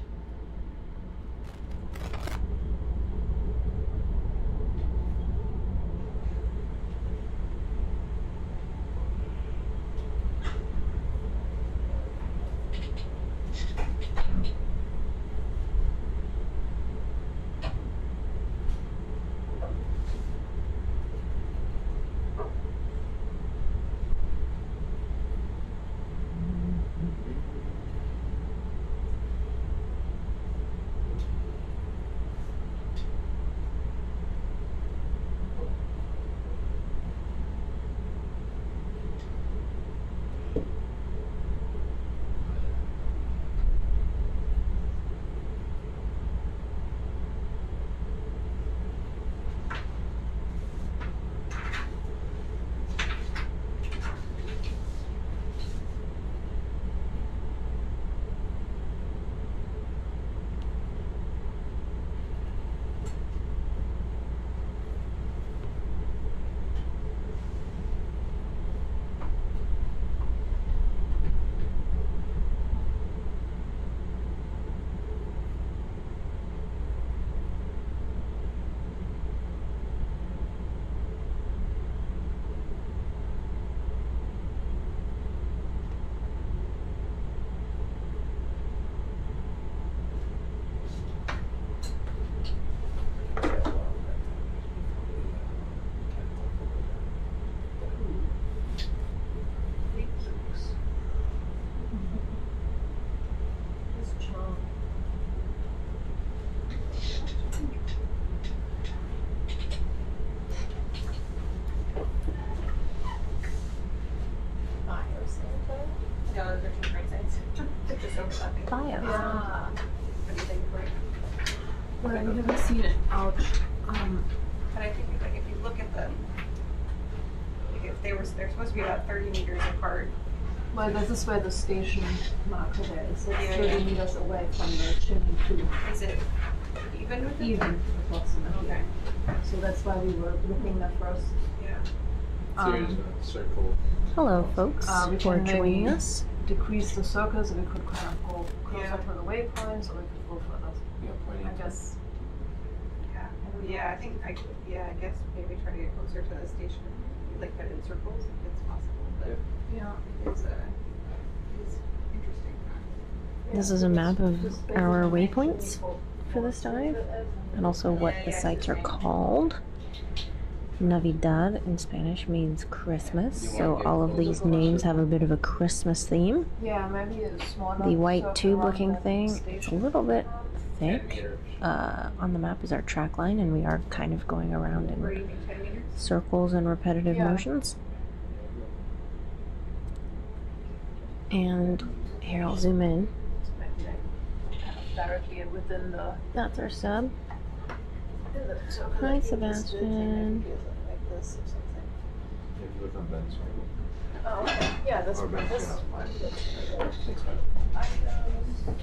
No, they're two transects. They're just overlapping. Bios. Yeah. What do you think, Cory? Well, I haven't seen it. Ouch. But I think like if you look at them, like if they're supposed to be about 30 meters apart. Well, this is where the station marker there is. It's Yeah, 30 yeah. meters away from the chimney too. Is it even with it? Even approximately. Okay. So that's why we were looking at first. Yeah. So here's a circle. Hello, folks, we for can joining maybe us. decrease the circle so we could kind of go closer Yeah. to the waypoints, or we could go further. Yeah, pointing. I guess. Yeah. Yeah, I guess maybe try to get closer to the station, like cut in circles if it's possible, but Yeah. it's interesting. This is a map of our waypoints for this dive, and also what the sites are called. Navidad in Spanish means Christmas, so all of these names have a bit of a Christmas theme. Yeah, maybe a smaller. The white circle tube-looking around thing, the it's a station. little bit thick. On the map is our track line, and we are kind of going around Where do in you think 10 meters? circles and repetitive Yeah. motions. And here, I'll zoom in. Maybe like kind of directly within the. That's our sub. So Hi, Sebastian. Like this or something. If you look on Ben's Oh, okay. Yeah, this. Or Ben's this channel.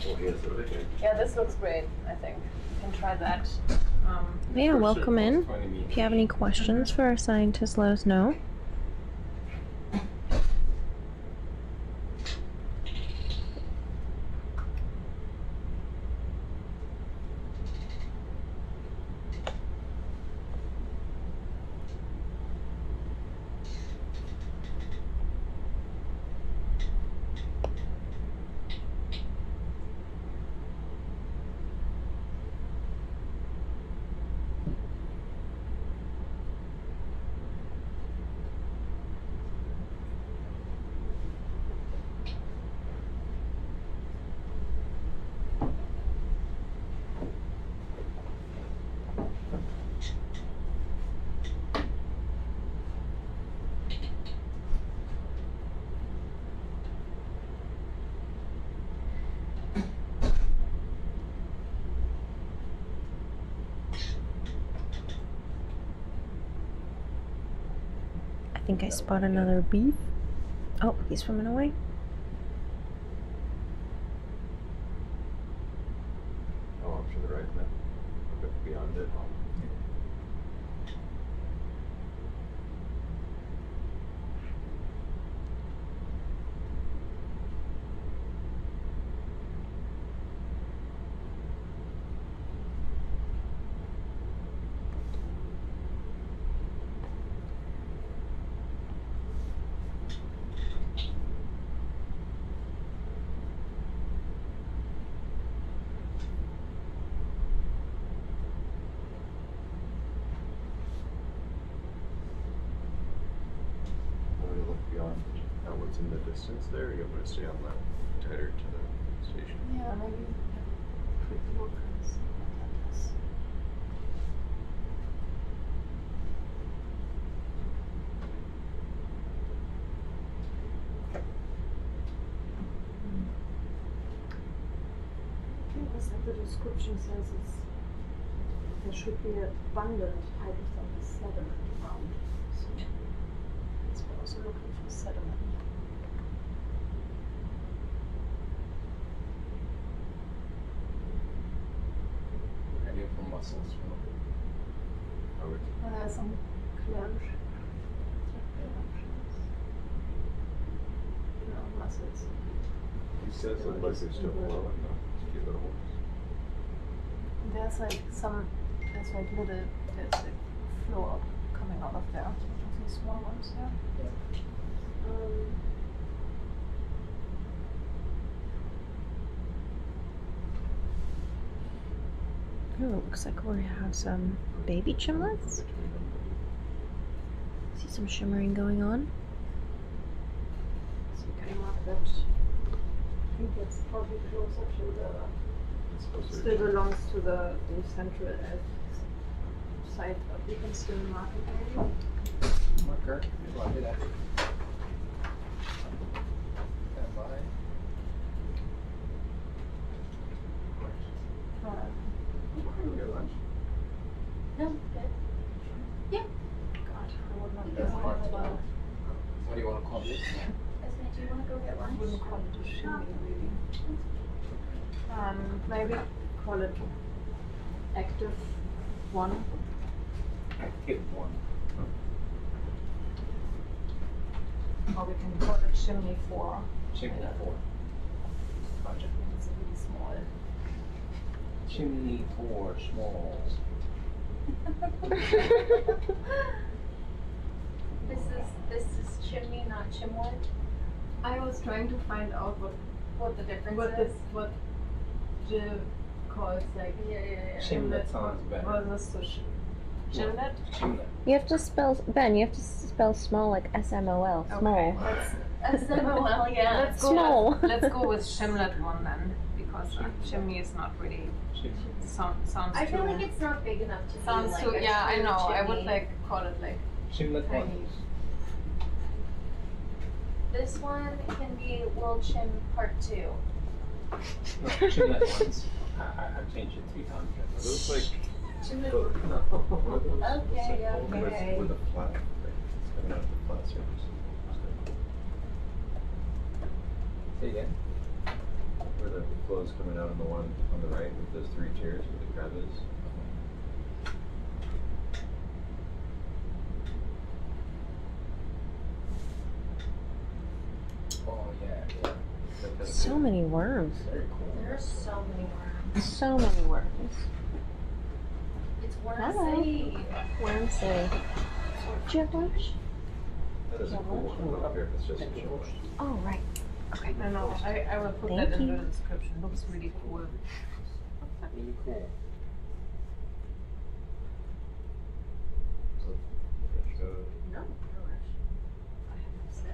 Oh, he has it right here. yeah, this looks great. I think you can try that. Yeah, welcome in. If you have any questions for our scientists, let us know. I think I spot another beef. Oh, he's swimming away. Oh, up to the right now. A bit beyond it. In the distance there, you want to stay on that tighter to the station. Yeah, maybe quick look and see what that does. I think as the description says, there should be abundant hydrothermal sediment around. So it's also looking for sediment. For mussels. There's some clench. No, mussels. He says it like it's still flowing though. Give it a whirl. There's like floor coming out of there. These small ones there. Oh, it looks like we have some baby chimneys. See some shimmering going on. So we can mark that. I think it's probably closer to the. Still belongs to the central site, but we can still mark it maybe. Marker, you want to do that? Stand by. Good lunch. No, good. Yeah. God, I would not You guess don't want that to- well. What do you want to call this? Do you want to go get I lunch? wouldn't call it a chimney really. Maybe call it active 1. Active 1. Or we can call it chimney 4. Chimney 4. Project is really small. Chimney 4, small. This is chimney, not chimwood. I was trying to find out What the difference what is? this what Jill calls like Chimnet sounds better. versus to chimnet. Chimnet. You have to spell, Ben, you have to spell small like S-M-O-L. Small. SMOL, yeah. Let's go. Small. Let's go with chimnet one then, because chimney is not really sounds I feel too. like it's not big enough to Sounds be too. like a Yeah, I true know. I would chimney. like call it like Chimnet one. tiny. This one can be Will Chim Part 2. No, chimnet ones. I've changed it 3 times. Are those like, Chimney. what are those? Okay, What's that called? okay. With a flat, right? It's coming out of the flat surface. Say again. Where the flow's coming out on the one on the right with those 3 tiers where the crab is. Oh yeah. That kind of So thing. many worms. Very cool. There's so many worms. So many worms. It's Worm Hello. City. Worm City. George? That is a cool one. I don't care if it's just a short one. Oh, right. Okay. I know. I will put Thank that in you. the description. Looks really cool. Really cool. So, No, no rush. I have 6.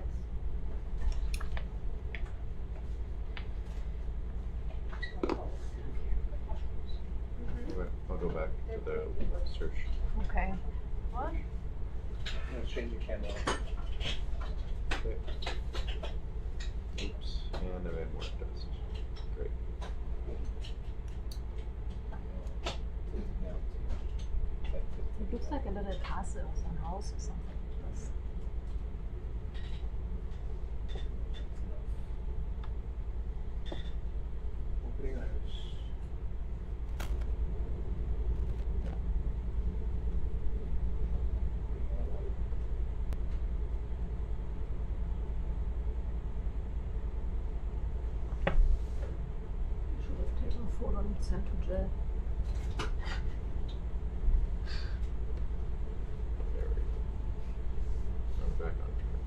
anyway, I'll go back to the search. Okay. What? Let's change the camera. Okay. Oops, and I've had more dust. Great. It looks like a little castle or some house or something. That's- Opening iris. Should have taken a photo and sent to Jill. There we go. I'm back on track.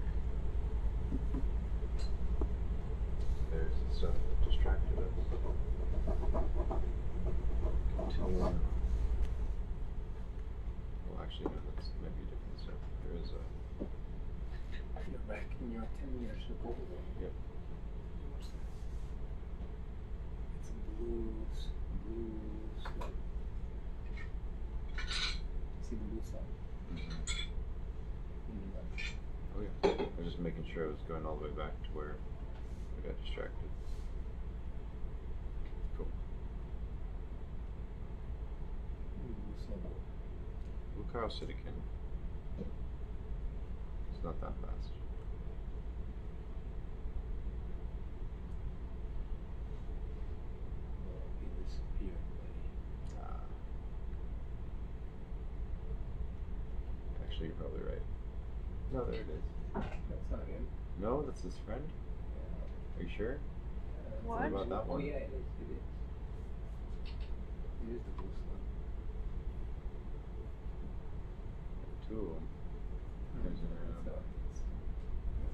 There's the stuff that distracted us. Continue on. Well, actually, no, that's maybe different stuff. There is a. You're back in your 10 years ago. Yep. What's that? It's blues. See the blue side? Oh yeah. I was just making sure I was going all the way back to where I got distracted. Cool. Look how City can. It's not that fast. Actually, you're probably right. No, there it is. That's not him. No, that's his friend. Are you sure? What? About that Oh one? yeah, it is. It is. It is the blue slug. Two of them. Cruising around. So it's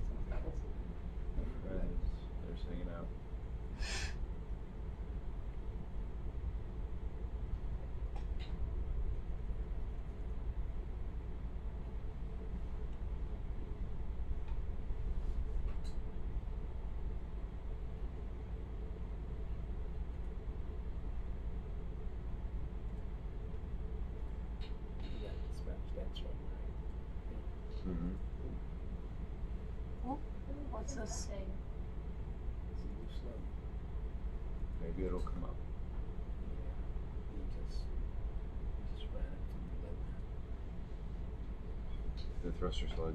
something else. Friends. They're just hanging out. Yeah, Spanish. That's right. Mm-hmm. Oh, what's this? It's a blue slug. Maybe it'll come up. Yeah. He just ran into the The thruster slug.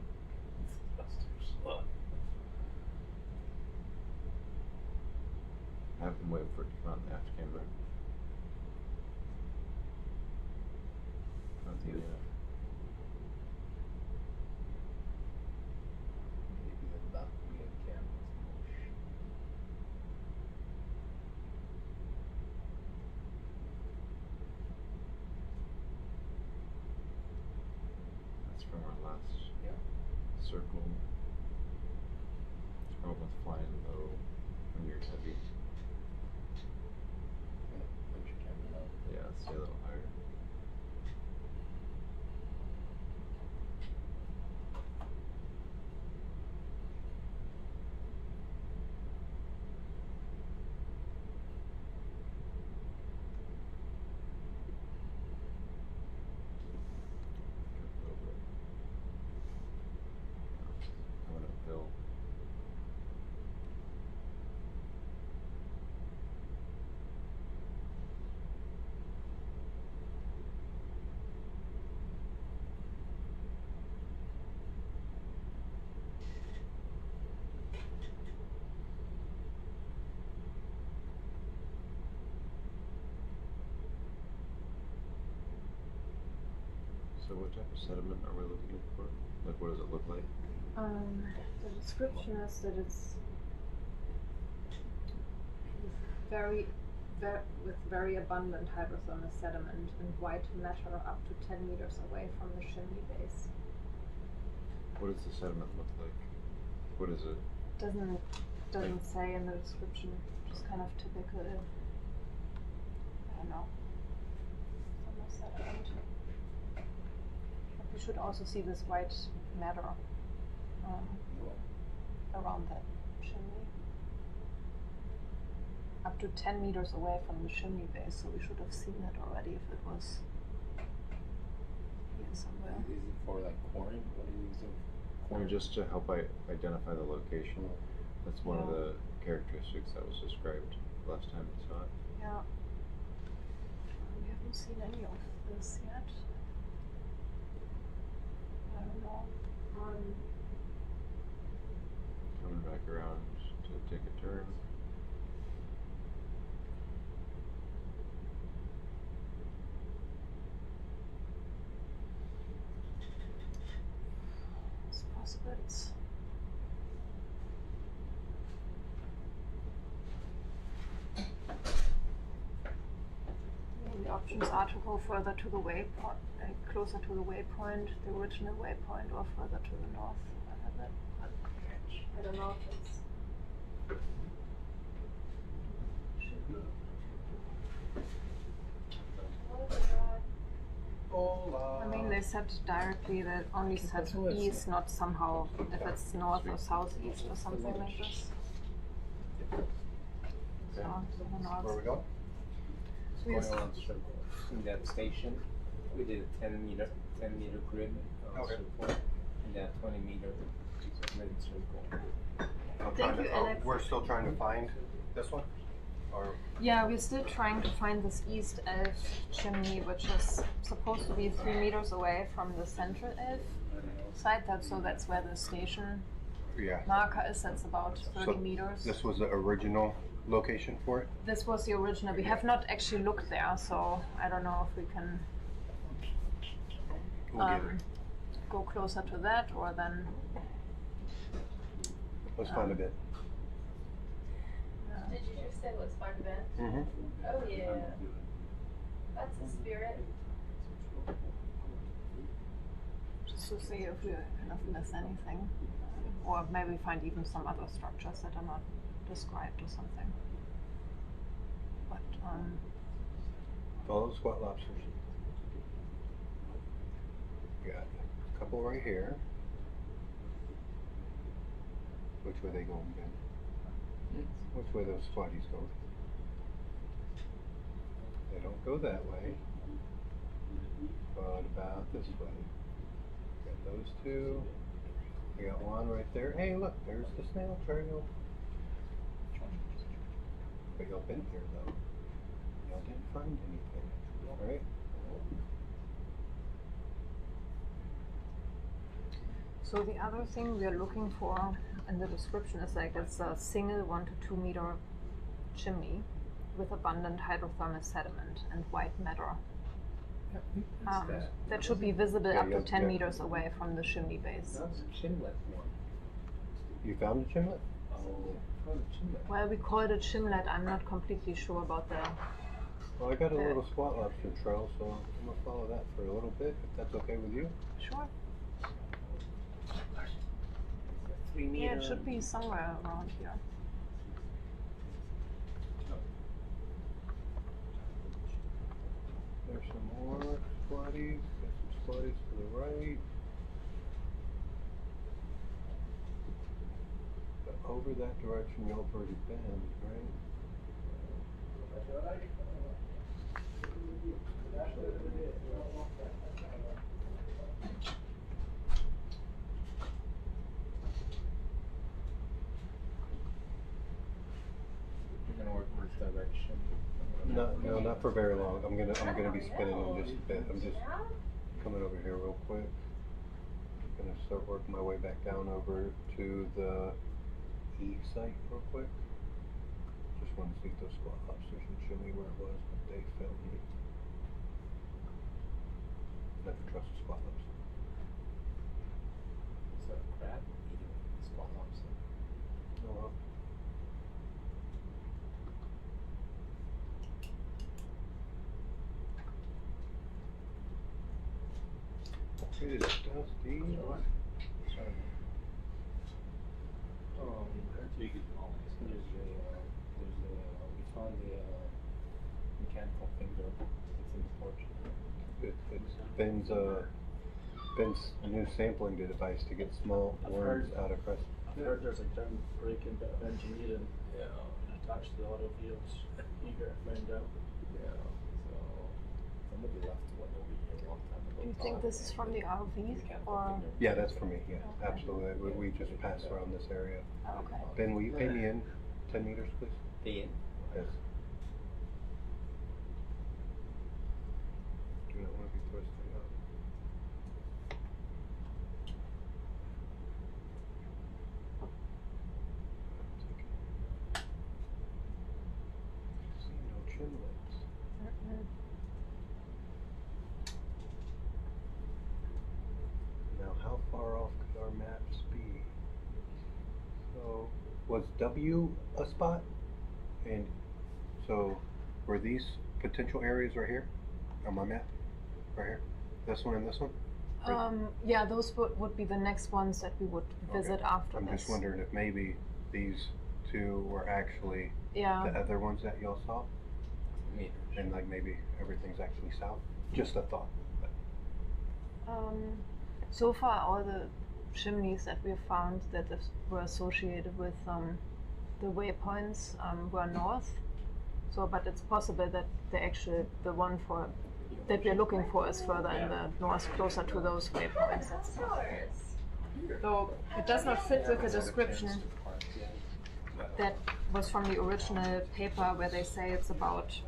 thruster slug. I have them waiting for it to come out in the aft camera. Not seen it yet. Maybe the duck we had cameras. from our last circle. It's almost flying low when you're heavy. Yeah, stay a little higher. Coming uphill. So what type of sediment are we looking for? Like, what does it look like? The description is that it's with very abundant hydrothermal sediment and white matter up to 10 meters away from the chimney base. What does the sediment look like? What is it? Doesn't say in the description. Just kind of typical. I don't know. Thermal sediment. But we should also see this white matter around that chimney. Up to 10 meters away from the chimney base, so we should have seen that already if it was here somewhere. Is it for like coring? What are you using? Or just to help identify the location. That's one of the characteristics that was described last time we saw it. Yeah. We haven't seen any of this yet. I don't know. Coming back around to take a turn. It's possible it's the options are to go further to the waypoint, closer to the waypoint, the original waypoint, or further to the north. I have that on sketch. I don't know if it's should be. I mean, they said directly that only said east, not somehow if it's north or southeast or something like this. So, I don't know. Where we go? Going around circle. In that station, we did a 10 meter grid circle, and then 20 meter grid circle. We're still trying to find this one? Or Yeah, we're still trying to find this east elf chimney, which is supposed to be 3 meters away from the central elf site. That's where the station marker is. That's about 30 meters. This was the original location for it? This was the original. We have not actually looked there, so I don't know if we can go closer to that or then. Let's find a bit. Did you just say let's find a bit? Mm-hmm. Oh yeah. That's the spirit. Just to see if we kind of miss anything. Or maybe find even some other structures that are not described or something. But Follow the squat lobsters. Got a couple right here. Which way they going, Ben? Which way those squatties go? They don't go that way. But about this way. Got those two. I got one right there. Hey, look, there's the snail trail. But y'all been here though. Y'all didn't find anything, right? so the other thing we are looking for in the description is like it's a single 1 to 2 meter chimney with abundant hydrothermal sediment and white matter. That should be visible up to 10 meters away from the chimney base. That's a chimlet one. You found the chimlet? Oh, found a chimlet. Well, we call it a chimlet. I'm not completely sure about that. Well, I got a little squat lobster trail, so I'm gonna follow that for a little bit, if that's okay with you. Sure. 3 meter. Yeah, it should be somewhere around here. There's some more squatties. Got some squatties to the right. But over that direction, y'all have already been, right? You're gonna work which direction? No, not for very long. I'm gonna be spinning in just a bit. I'm just coming over here real quick. Gonna start working my way back down over to the E site real quick. Just want to see if those squat lobsters would show me where it was, but they failed me. Never trust a squat lobster. So crab eating squat lobster. Oh well. It is dusty. Sorry. We found the mechanical finger. It's in the porch. It's Ben's new sampling device to get small worms out of crust. I've heard there's a groundbreaking bit of engineering attached to the auto fields. Eager to find out. Yeah. So somebody left one over here a long time ago. Do you think this is from the RV or? Yeah, that's for me. Yeah, absolutely. We just passed around this area. Oh, okay. Ben, will you pay me in 10 meters, please? Pay in? Yes. Do not want to be thrusting up. See no chinlets. Now, how far off could our maps be? So, was W a spot? And so, were these potential areas right here on my map? Right here? This one and this one? Yeah, those would be the next ones that we would visit after I'm this. just wondering if maybe these two were actually the other ones that y'all saw? Meters. And like maybe everything's actually south? Just a thought. So far, all the chimneys that we found that were associated with the waypoints were north. So, but it's possible that the one that we're looking for is further in the north, closer to those waypoints. Though it does not fit with the description that was from the original paper where they say it's about,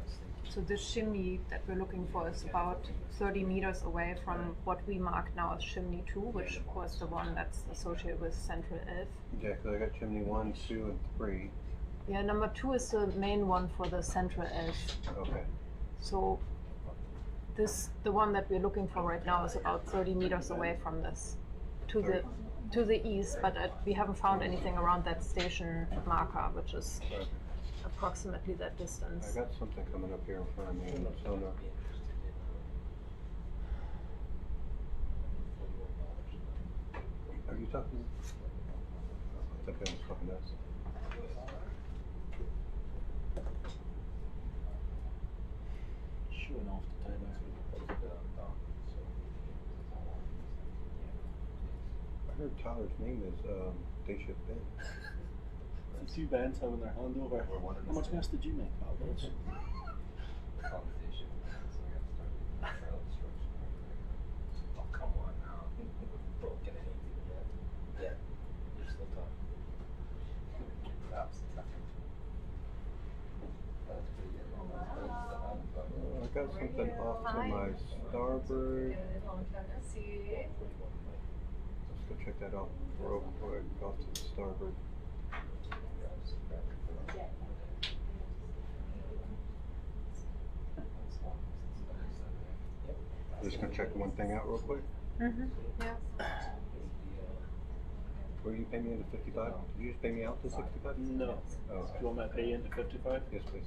so this chimney that we're looking for is about 30 meters away from what we mark now as chimney 2, which was the one that's associated with Central Elf. Yeah, because I got chimney 1, 2, and 3. Yeah, number 2 is the main one for the Central Elf. Okay. So the one that we're looking for right now is about 30 meters away from this, to the east, but we haven't found anything around that station marker, which is approximately that distance. I got something coming up here in front of me in the sonar. Are you talking? I think I was talking to us. Showing off the time as we I heard Tyler's name is Day Shift Ben. the two bands having their hand over. How much mess did you make? Competition. Oh, come on now. Broken anything yet? Yeah. You're still talking. That's pretty good. I got something off to my starboard. Let's go check that out real quick. Off to the starboard. Just gonna check one thing out real quick. Yeah. Will you pay me into 55? Did you just pay me out to 65? No. Oh, okay. Do you want me to pay into 55? Yes, please.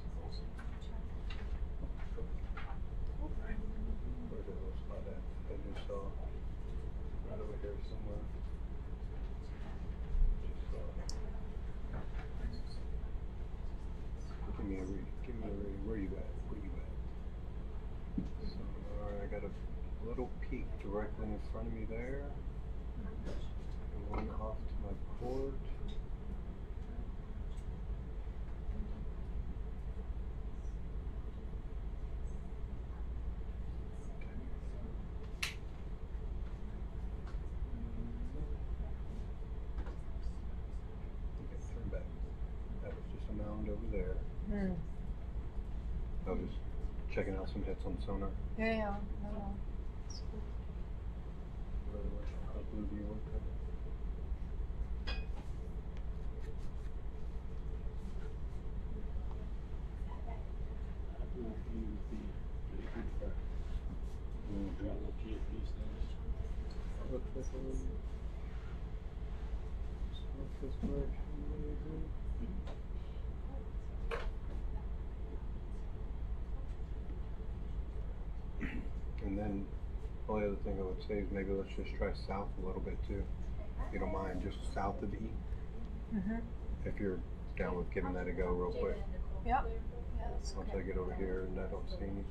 Where did those spot at? I just saw right over here somewhere. Just little peak directly in front of me there. And one off to my port. Okay, turn back. That was just a mound over there. I was just checking out some hits on sonar. Yeah. No. It's good. How blue do you want that? I believe he would be pretty good for geology these days. What's this one? What's this direction, maybe? And then, only other thing I would say is maybe let's just try south a little bit too. If you don't mind, just south of E. If you're down with giving that a go real quick. Yep. Yeah, that's Once okay. I get over here and I don't see anything.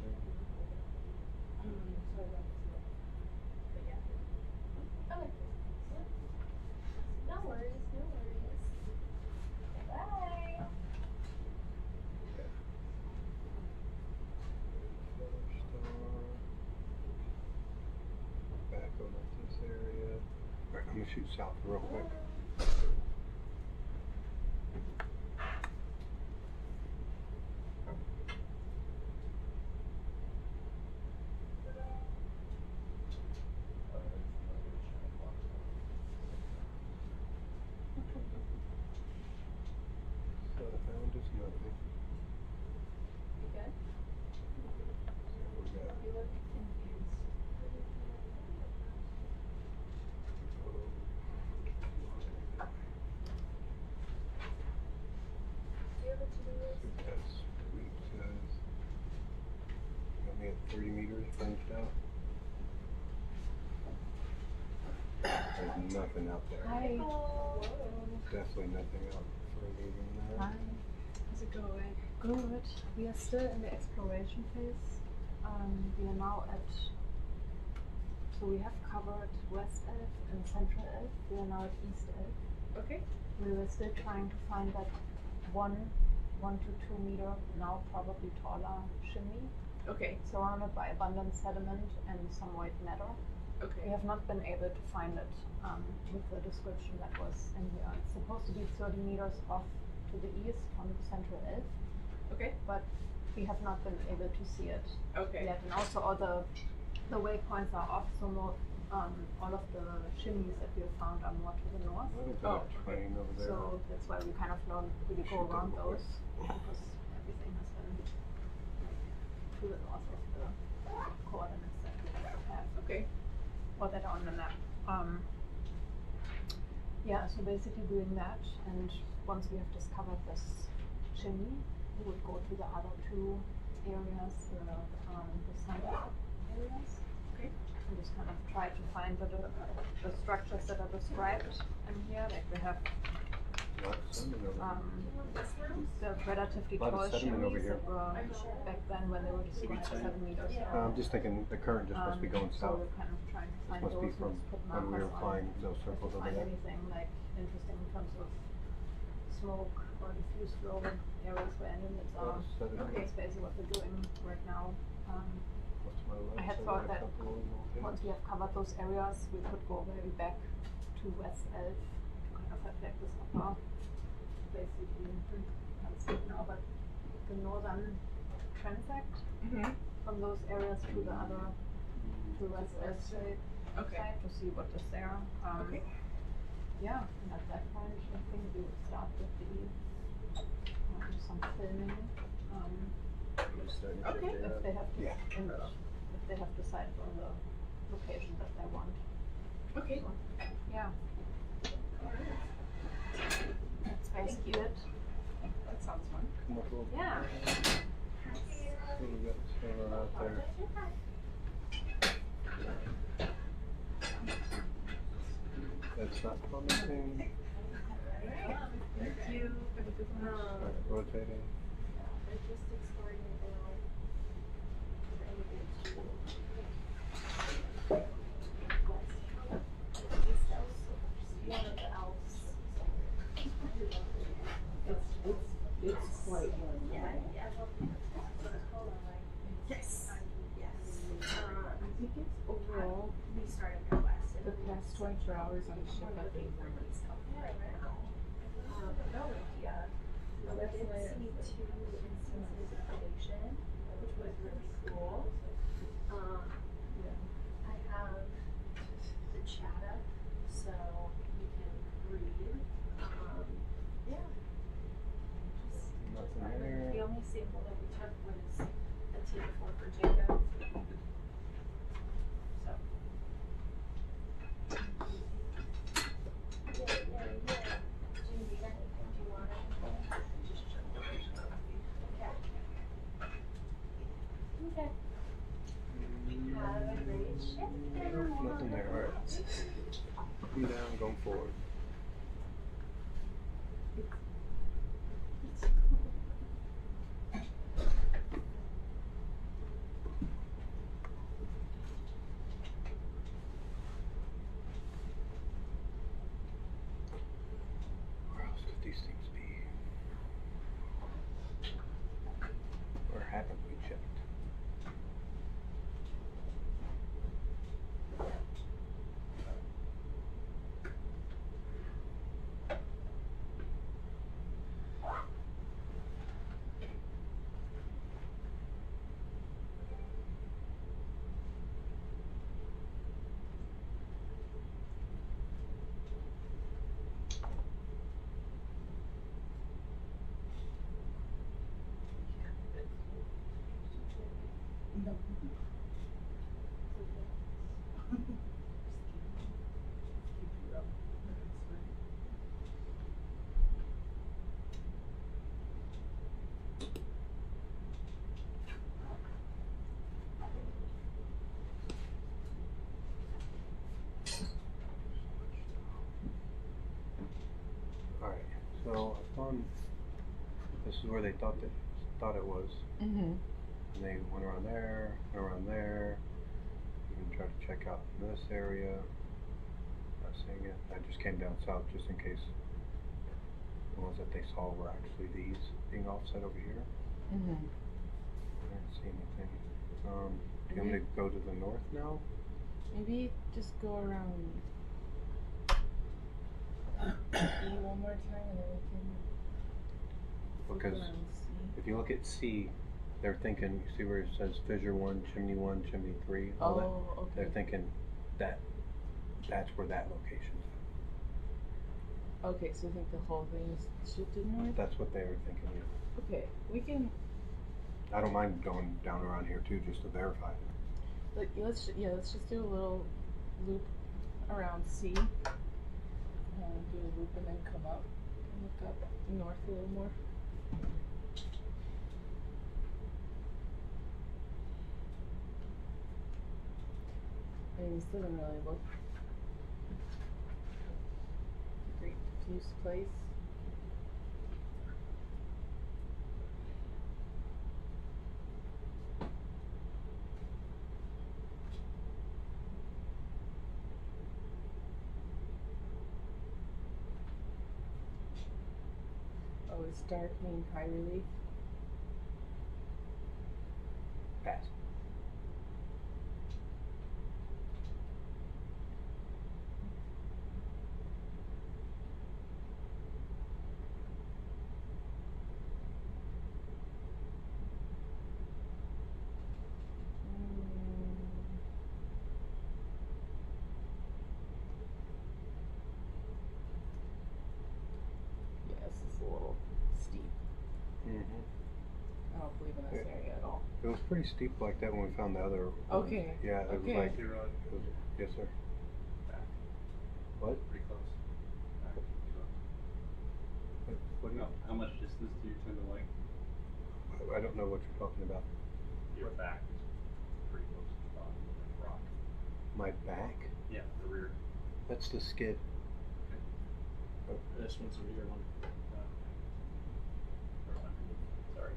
No worries, no worries. Bye. Back over this area. Alright, I'm gonna shoot south real quick. So I found just nothing. You good? So we got You look confused. Do you have a to-do list? Yes, week says got me at 30 meters branched out. There's nothing out there. Hi. Definitely nothing out for a meeting there. Hi. How's it going? Good. We are still in the exploration phase. We are now at. So we have covered West Elf and Central Elf. We are now at East Elf. Okay. We were still trying to find that 1 to 2 meter, now probably taller chimney, Okay. surrounded by abundant sediment and some white matter. We Okay. have not been able to find it with the description that was in here. It's supposed to be 30 meters off to the east from Central Elf, Okay. but we have not been able to see it Okay. yet. And also all the waypoints are off, so more, all of the chimneys that we have found are more to the north. What is that train over there? So that's why we kind of don't really go Shoot them around real quick. those, because everything has been to the north of the coordinates that we have, Okay. or that are on the map. Yeah, so basically doing that, and once we have discovered this chimney, we would go to the other two areas, the center areas. Okay. And just kind of try to find the structures that are described in here, like we have Lot of sediment over the relatively Lot of tall sediment over chimneys here. that were back then when they were described 7 meters. I'm just thinking the current just must be going So south. we're kind of trying to find Must be those from and put when we were markers on flying it. those If circles we over find there. anything like interesting in terms of smoke or diffuse flow in areas where animals Lot are. of sediment. That's basically what we're doing right now. What's my left? I had So thought got a that couple of little once we hits. have covered those areas, we could go maybe back to West Elf to kind of have like this upper, basically, can't see it now, but the northern transect Mhm. from those areas to the other, to West Elf side Okay. to see what is there. Okay. Yeah, and at that point, I think we would start with some filming. Okay. If they have, Yeah. and if they have decided on the location that they want. Okay. So, yeah. That's basically it. That sounds fun. Come up a little bit. Yeah. What do we got sonar out there? That's not promising. Thank you for the good one. Start rotating. They're just exploring it now. 24 hours on a ship, I think. Yeah. I did see 2 instances of predation, which was really cool. I have the chat up, so you can read. Yeah. Nothing there. The only sample that we took was a T4 for Jacob. So. Yeah. Do you need anything? Do you want anything? Just check the Okay. Have a great shift. Nothing there. All right. Come down, going forward. Where else could these things be? Or haven't we checked? Alright, so I found this is where they thought it was. Mm-hmm. And they went around there, even tried to check out this area. Not seeing it. I just came down south just in case the ones that they saw were actually these being offset over here. Mm-hmm. I didn't see anything. Do you want me to go to the north now? Maybe just go around E one more time and then we can Because look around C. if you look at C, they're thinking, you see where it says fissure 1, chimney 3, all that? Okay. They're thinking that's where that location's at. Okay, so you think the whole thing is shifted north? That's what they were thinking, yeah. Okay, we can. I don't mind going down around here too, just to verify it. Like, let's just do a little loop around C. Do a loop and then come up and look up north a little more. I mean, this doesn't really look a great diffuse place. Oh, it's dark mean high relief. Pass. Yeah, this is a little steep. Mm-hmm. I don't believe in this area at all. It was pretty steep like that when we found the other ones. Okay. Yeah, it Okay. was like, You're on yes sir. back. What? Pretty close. Back. What do you, How much distance do you tend to like? I don't know what you're talking about. Your back is pretty close to the bottom of the rock. My back? Yeah, the rear. That's the skid. This one's a rear one. Sorry.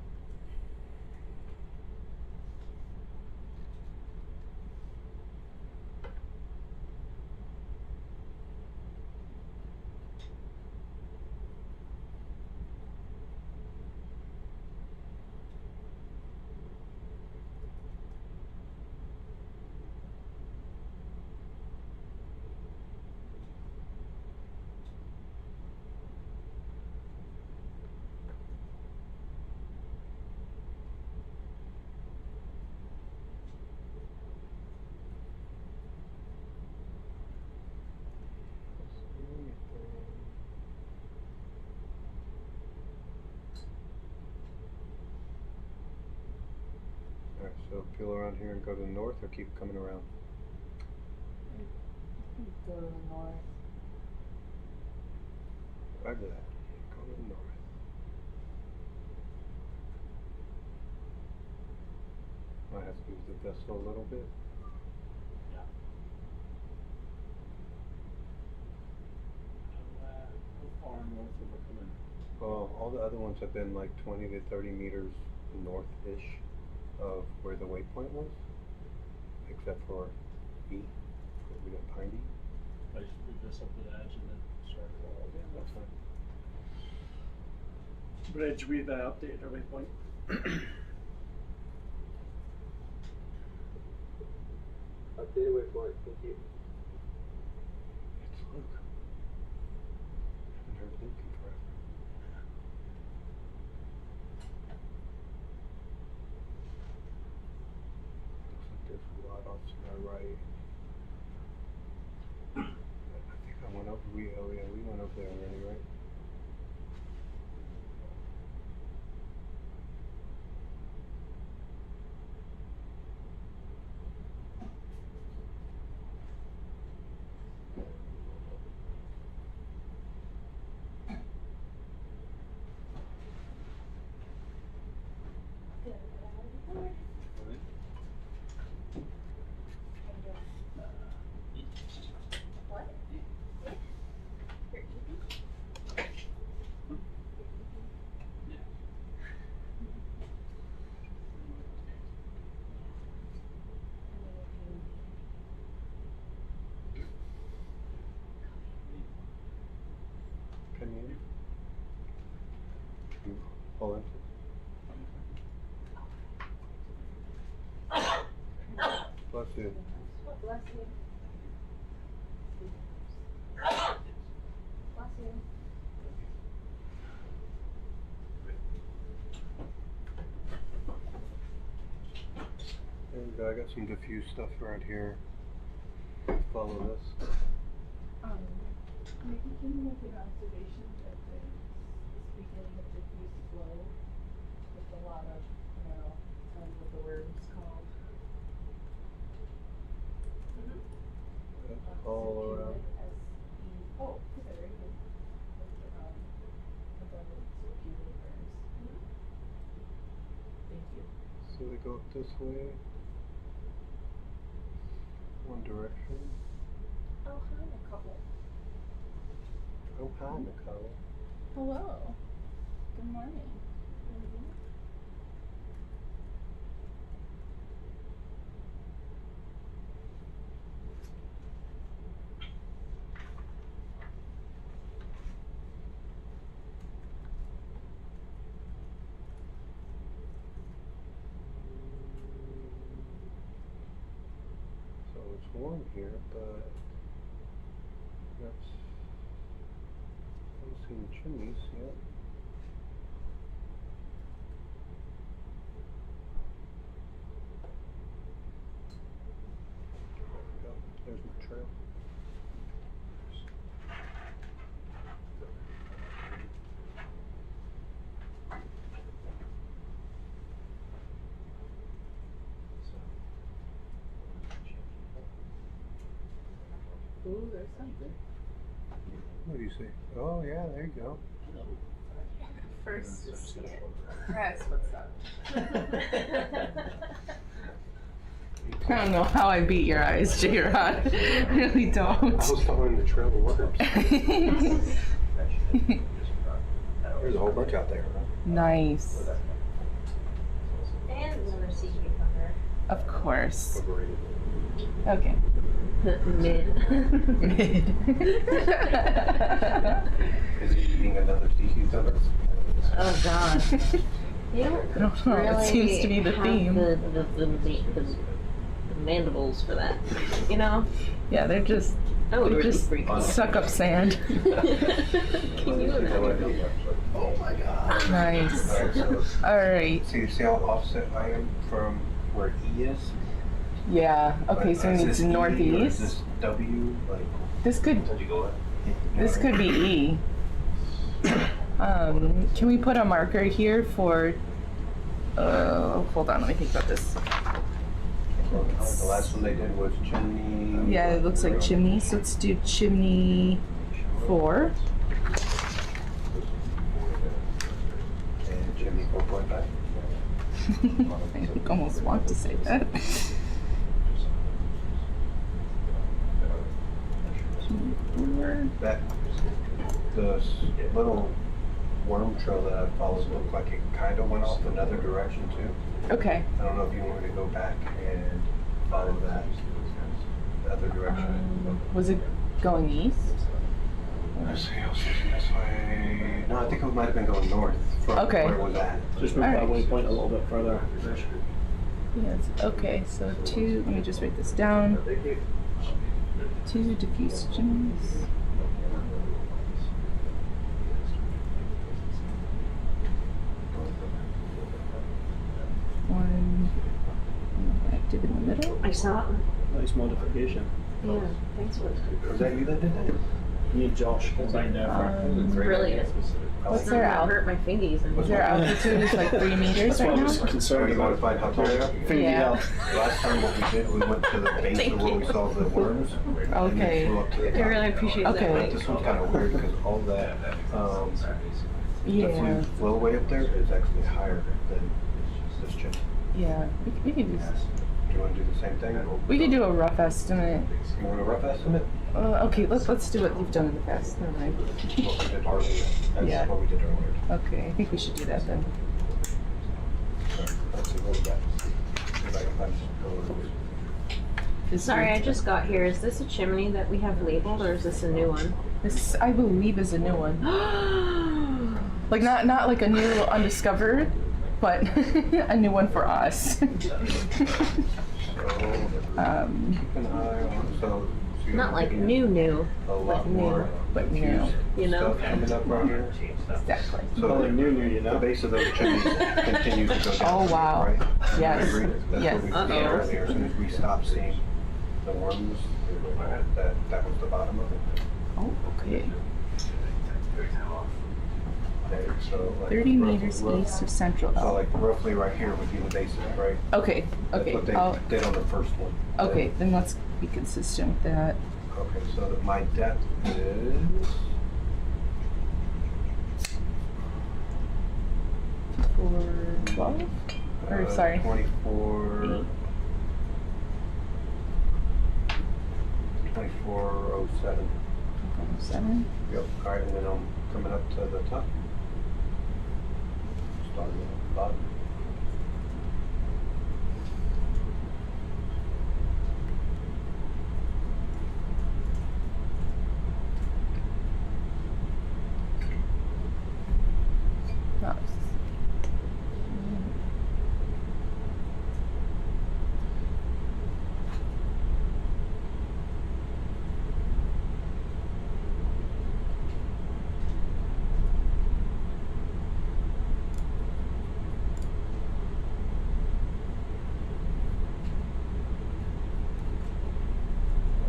Alright, so peel around here and go to the north, or keep coming around? Go to the north. Roger that. Go to the north. Might have to use the vessel a little bit. How far north are we coming? Well, all the other ones have been like 20 to 30 meters north-ish of where the waypoint was, except for E. We got Pine D. I just move this up to the edge and then start. Yeah, that's fine. Bridge, we've updated our waypoint. Updated waypoint, thank you. It's Luke. Haven't heard Luke in forever. Looks like there's a lot off to my right. I think I went over. We went over there already, right? Can you pull in? Bless you. Bless you. Bless you. There we go. I got some diffuse stuff around here. Follow this. Maybe can you make an observation that there's this beginning of diffuse flow with a lot of, I don't know, what the word is called. That's all around. Oh, very good. Abundance of universe. Thank you. So they go up this way. One direction. Oh, hi, Nicole. Oh, hi, Nicole. Hello. Good morning. So it's warm here, but that's. I haven't seen the chimneys yet. There we go. There's my trail. Ooh, there's something. What do you see? Oh yeah, there you go. First to see it. That's what's up. I don't know how I beat your eyes, J-Rod. I really don't. I was following the trail of worms. There's a whole bunch out there. Nice. And another sea cucumber. Of course. Okay. Mid. Mid. Is he eating another sea cucumber? Oh God. You don't I don't know. really It seems to be the have theme. the mandibles for that, you know? Yeah, they're just they just suck up sand. Can you imagine? Oh my God. Nice. All right. See how offset I am from where E is? Yeah. Okay, so Is it's this E or is northeast. this W? Like, This could this could be E. Can we put a marker here for Hold on, let me think about this. The last one they did was chimney. Yeah, it looks like chimneys. Let's do chimney 4. And chimney 4.5. I almost want to say that. That the little worm trail that I followed looked like it kind of went off another direction too. Okay. I don't know if you want me to go back and follow that the other direction. Was it going east? Let's see, I was thinking this way. No, I think it might have been going north from where it was at. Just move that waypoint a little bit further. Yes. Okay, so 2, let me just write this down. 2 diffuse chimneys. 1 active in the middle. I saw it. Nice modification. Yeah, thanks for it. Was that you that did that? Me and Josh combined that. Brilliant. What's It's their not gonna altitude? hurt my fingies. Is their altitude is like 3 meters That's what right I was now? concerned about. Modified how tall they are? Fingy Yeah. out. Last time what we did, we went to the base of where we saw the worms. And Okay. then flew up to the I top. really appreciate that. Okay. But this one's kind of weird because all that the Yeah. fluid flowway up there is actually higher than this chimney. Yeah. We could do this. Do you want to do the same thing? We could do a rough estimate. You want a rough estimate? Okay, let's do what you've done in the past. Never mind. What we did earlier. That's Yeah. what we did earlier. Okay, I think we should do that then. Let's see what we got. See if I can find some. Sorry, I just got here. Is this a chimney that we have labeled, or is this a new one? This, I believe, is a new one. Like not like a new undiscovered, but a new one for us. Keep an eye on so Not like new, a lot but new. more But new. diffuse You know? stuff coming up right here. Exactly. So Well, new, you know. the base of those chimneys continues to go down. Oh, wow. Right? Yes. Agree? That's Yes. what we Uh-oh. said earlier. As soon as we stopped seeing the worms, that was the bottom of it. Oh, okay. Okay, so like 30 meters east of Central So Elk. like roughly right here would be the base of it, right? Okay, That's okay. what they I'll, did on the first one. okay, then let's be consistent with that. Okay, so that my depth is 412? Or sorry. 24. 2407. 7. Yep. All right, and then I'm coming up to the top. Starting at the bottom. Nice.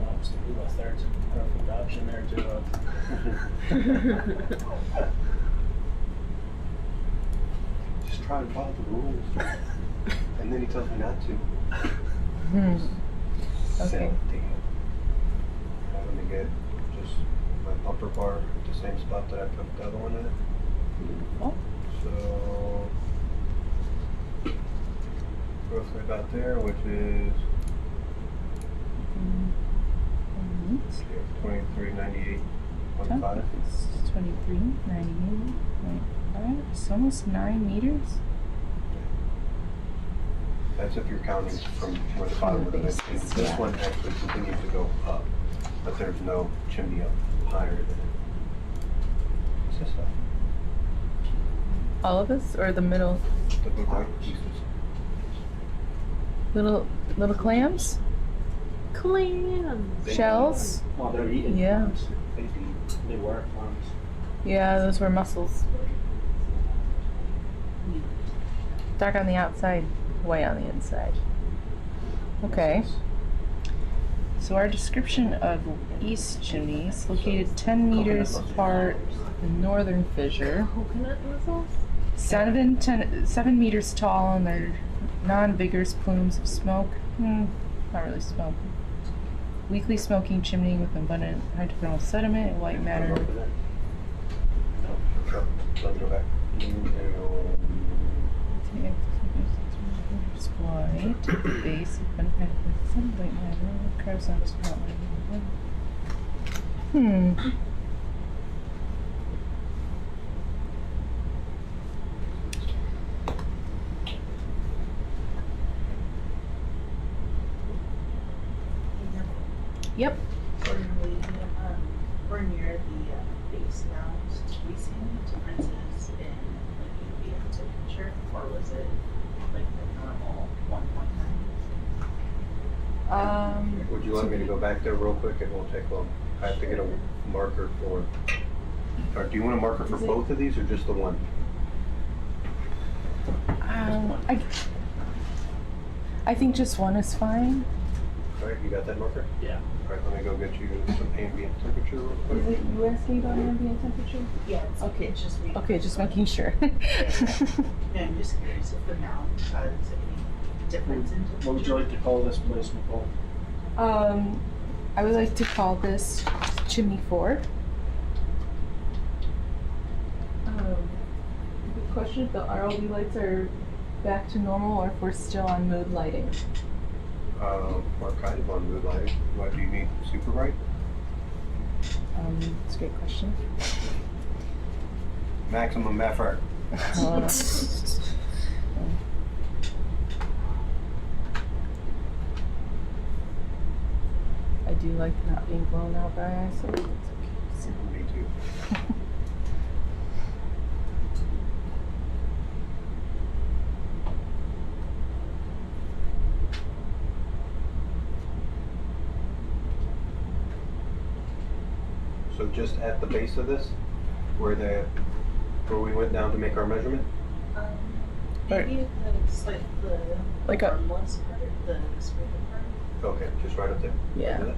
Obviously, we left there. It's a perfect option there too. Just try and follow the rules. And then he tells me not to. Okay. I'm gonna get just my bumper bar at the same spot that I put the other one at. Oh. So roughly about there, which is 2398.5. It's 23, 98.5. It's almost 9 meters. That's if you're counting from where the bottom of the base is. This one actually continues to go up, but there's no chimney up higher than it. What's this stuff? All of us, or the middle? The big white pieces. Little clams? Clams. Shells? Well, they're eating. Yeah. Clams. They were clams. Yeah, those were mussels. Dark on the outside, white on the inside. Okay. So our description of east chimneys, located 10 meters apart, the northern fissure. Coconut mussels? 7 meters tall, and they're non-vigorous plumes of smoke. Not really smoke. Weakly smoking chimney with abundant hydrothermal sediment and white matter. Let me go back. White base, abundant white matter. Curves on spot. Yep. We're near the base now. Did we see any differences in like ambient temperature, or was it like the normal 1.9? Would you like me to go back there real quick? It won't take long. I have to get a marker for. Or do you want a marker for both of these or just the one? I think just one is fine. All right, you got that marker? Yeah. All right, let me go get you some ambient temperature real quick. Is it you asking about ambient temperature? Yeah, it's okay. Just Okay, just making sure. No, I'm just curious if the mound has any difference in temperature. What would you like to call this place, Nicole? I would like to call this chimney 4. Good question if the ROV lights are back to normal or if we're still on mood lighting. We're kind of on mood lighting. What do you need? Super bright? It's a great question. Maximum effort. I do like not being blown out by ice, so it's okay. Me too. So just at the base of this, where we went down to make our measurement? Maybe it's like the Like a- harmless part, the spring part. Okay, just right up there. Yeah. Look at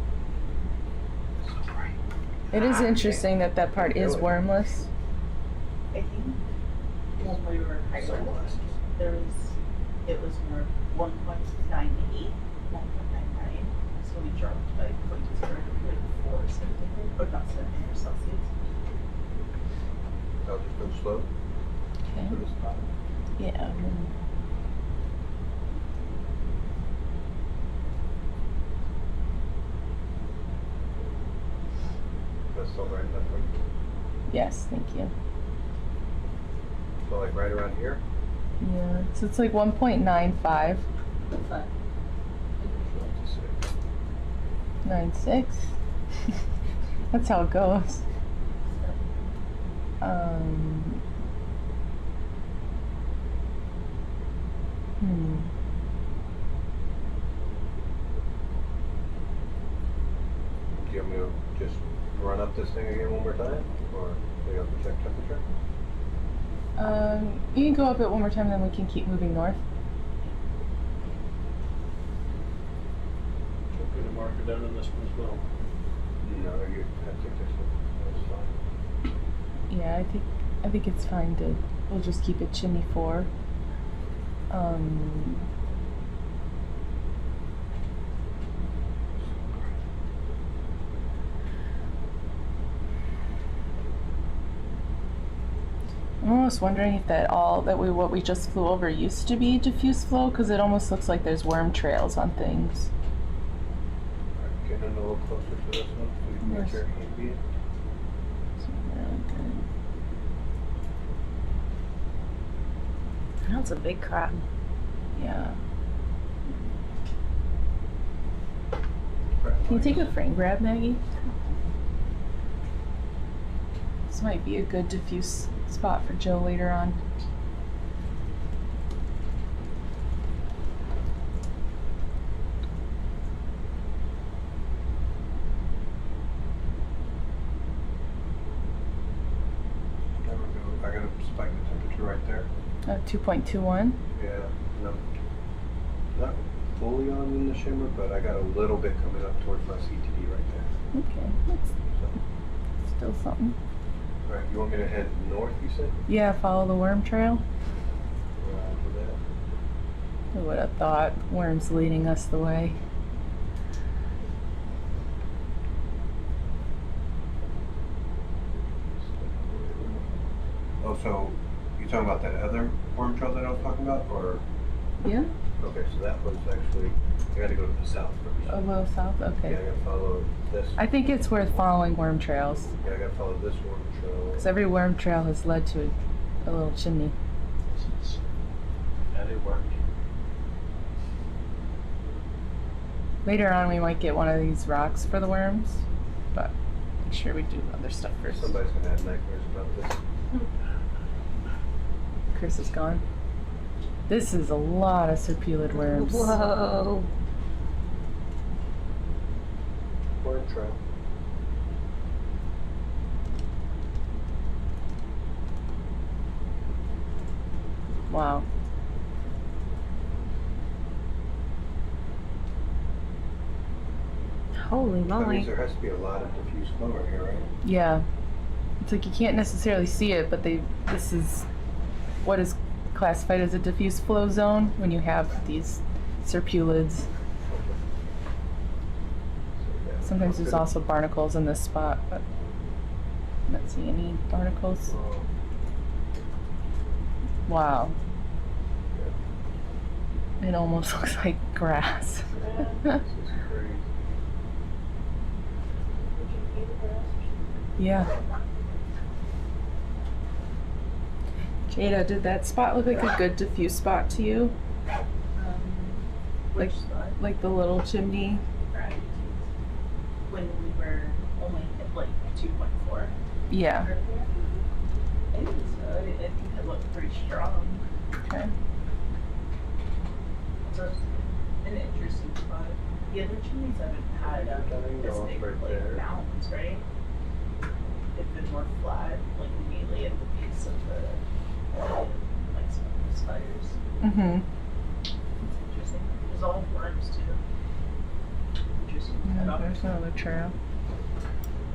It is interesting that that part is wormless. I think when we were hired, it was more 1.98, 1.99. So we dropped by 0.04 centimeters, or not centimeters, Celsius. I'll just go slow. Okay. For this spot. Yeah. That's still right enough. Right? Yes, thank you. So like right around here? Yeah. So it's like 1.95. 96. That's how it goes. Do you want me to just run up this thing again one more time? Or do you have to check temperature? You can go up it one more time, then we can keep moving north. Put a marker down on this one as well. No, I think that's fine. Yeah, I think it's fine to. We'll just keep it chimney 4. I'm almost wondering if what we just flew over used to be diffuse flow, because it almost looks like there's worm trails on things. Alright, getting a little closer to this one so you can Yes. get your ambient. That's a big crab. Yeah. Can you take a frame grab, Maggie? This might be a good diffuse spot for Joe later on. There we go. I gotta spike the temperature right there. 2.21. Yeah, no, not fully on in the shimmer, but I got a little bit coming up towards my CTD right there. Okay, that's still something. Alright, you want me to head north, you said? Yeah, follow the worm trail. Roger that. Who would have thought worms leading us the way? Oh, so you talking about that other worm trail that I was talking about, or? Yeah. Okay, so that was actually, I gotta go to the south first. A little south? Okay. Yeah, I gotta follow this. I think it's worth following worm trails. Yeah, I gotta follow this worm trail. Because every worm trail has led to a little chimney. That it worked. Later on, we might get one of these rocks for the worms, but make sure we do other stuff first. Somebody's gonna have nightmares about this. Chris is gone. This is a lot of serpulid worms. Whoa. Worm trail. Wow. Holy That means moly. there has to be a lot of diffuse flow right here, right? Yeah. It's like you can't necessarily see it, but this is what is classified as a diffuse flow zone when you have these serpulids. Sometimes there's also barnacles in this spot, but I'm not seeing any barnacles. Wow. It almost looks like grass. This is crazy. Yeah. Jada, did that spot look like a good diffuse spot to you? Which spot? Like the little chimney? When we were only at like 2.4. Yeah. I think so. I think it looked pretty strong. Okay. So an interesting spot. The other chimneys haven't had this big like mountains, right? They've been more flat, like immediately at the base of the like some of those fires. Mm-hmm. It's interesting. There's all worms too. Interesting. Yeah, there's another trail.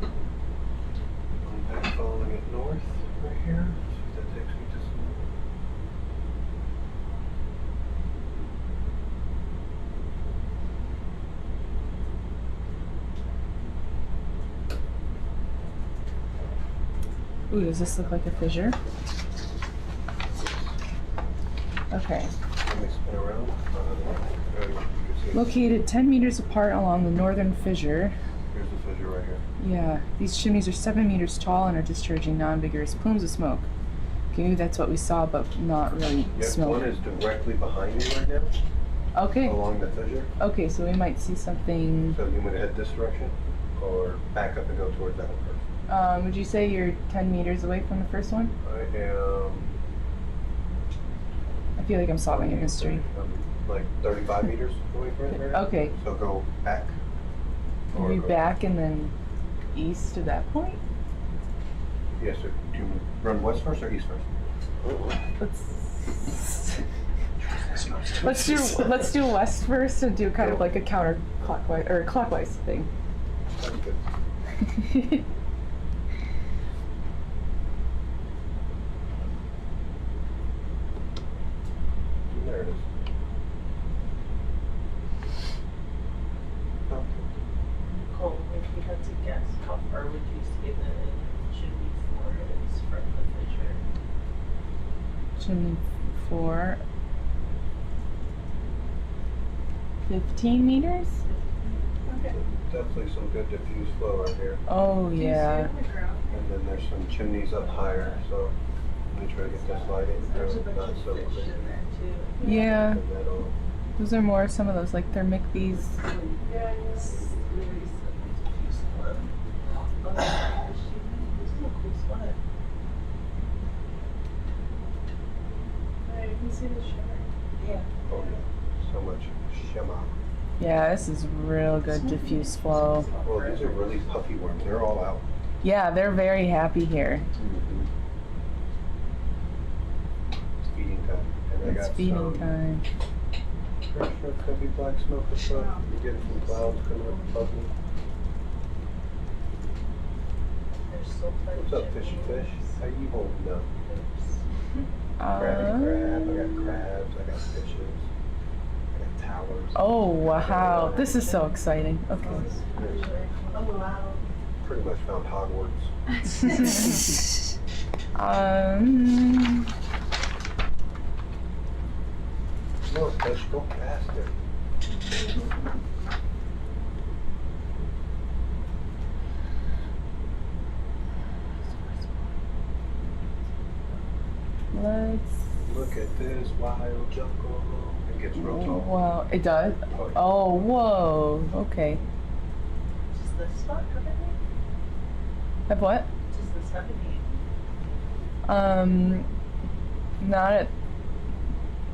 I'm back following it north right here. See if that takes me to some. Ooh, does this look like a fissure? Okay. Let me spin around. Located 10 meters apart along the northern fissure. Here's the fissure right here. Yeah, these chimneys are 7 meters tall and are discharging non-vigorous plumes of smoke. Okay, maybe that's what we saw, but not really Yep, smoke. one is directly behind me right now. Okay. Along the fissure. Okay, so we might see something. So you want to head this direction, or back up and go towards that one first? Would you say you're 10 meters away from the first one? I am. I feel like I'm solving a mystery. I'm like 35 meters away from it right now. Okay. So go back. or Maybe go- back and then east to that point? Yes, sir. Do you run west first or east first? Let's do west first and do kind of like a counterclockwise or clockwise thing. Sounds good. There it is. Cole, if you had to guess, how far would you say the chimney 4 is from the fissure? Chimney 4. 15 meters? Okay. Definitely some good diffuse flow right here. Oh yeah. And then there's some chimneys up higher, so let me try to get this lighting. There's a bunch Not of so fish big. in there too. Yeah. And that'll- Those are more some of those like thermictes. Yes. There is some diffuse flow. Oh, this is a cool spot. You can see the shimmer. Yeah. Oh yeah, so much shimmer. Yeah, this is real good diffuse flow. Well, these are really puffy worms. They're all out. Yeah, they're very happy here. It's feeding time. And I It's got feeding some time. pretty sure it's gonna be black smoke or so. You're getting some clouds coming up above me. There's What's up, fishy fish? How you holding up? Crabby crab, I got crabs, I got fishes, I got towers. Oh, wow. This is so exciting. Okay. Oh, wow. Pretty much found Hogwarts. No, fish, go faster. Let's. Look at this wild jungle. It gets real tall. Wow, it does? Oh, whoa. Okay. Does this spot have a name? Have what? Does this have a name? Not at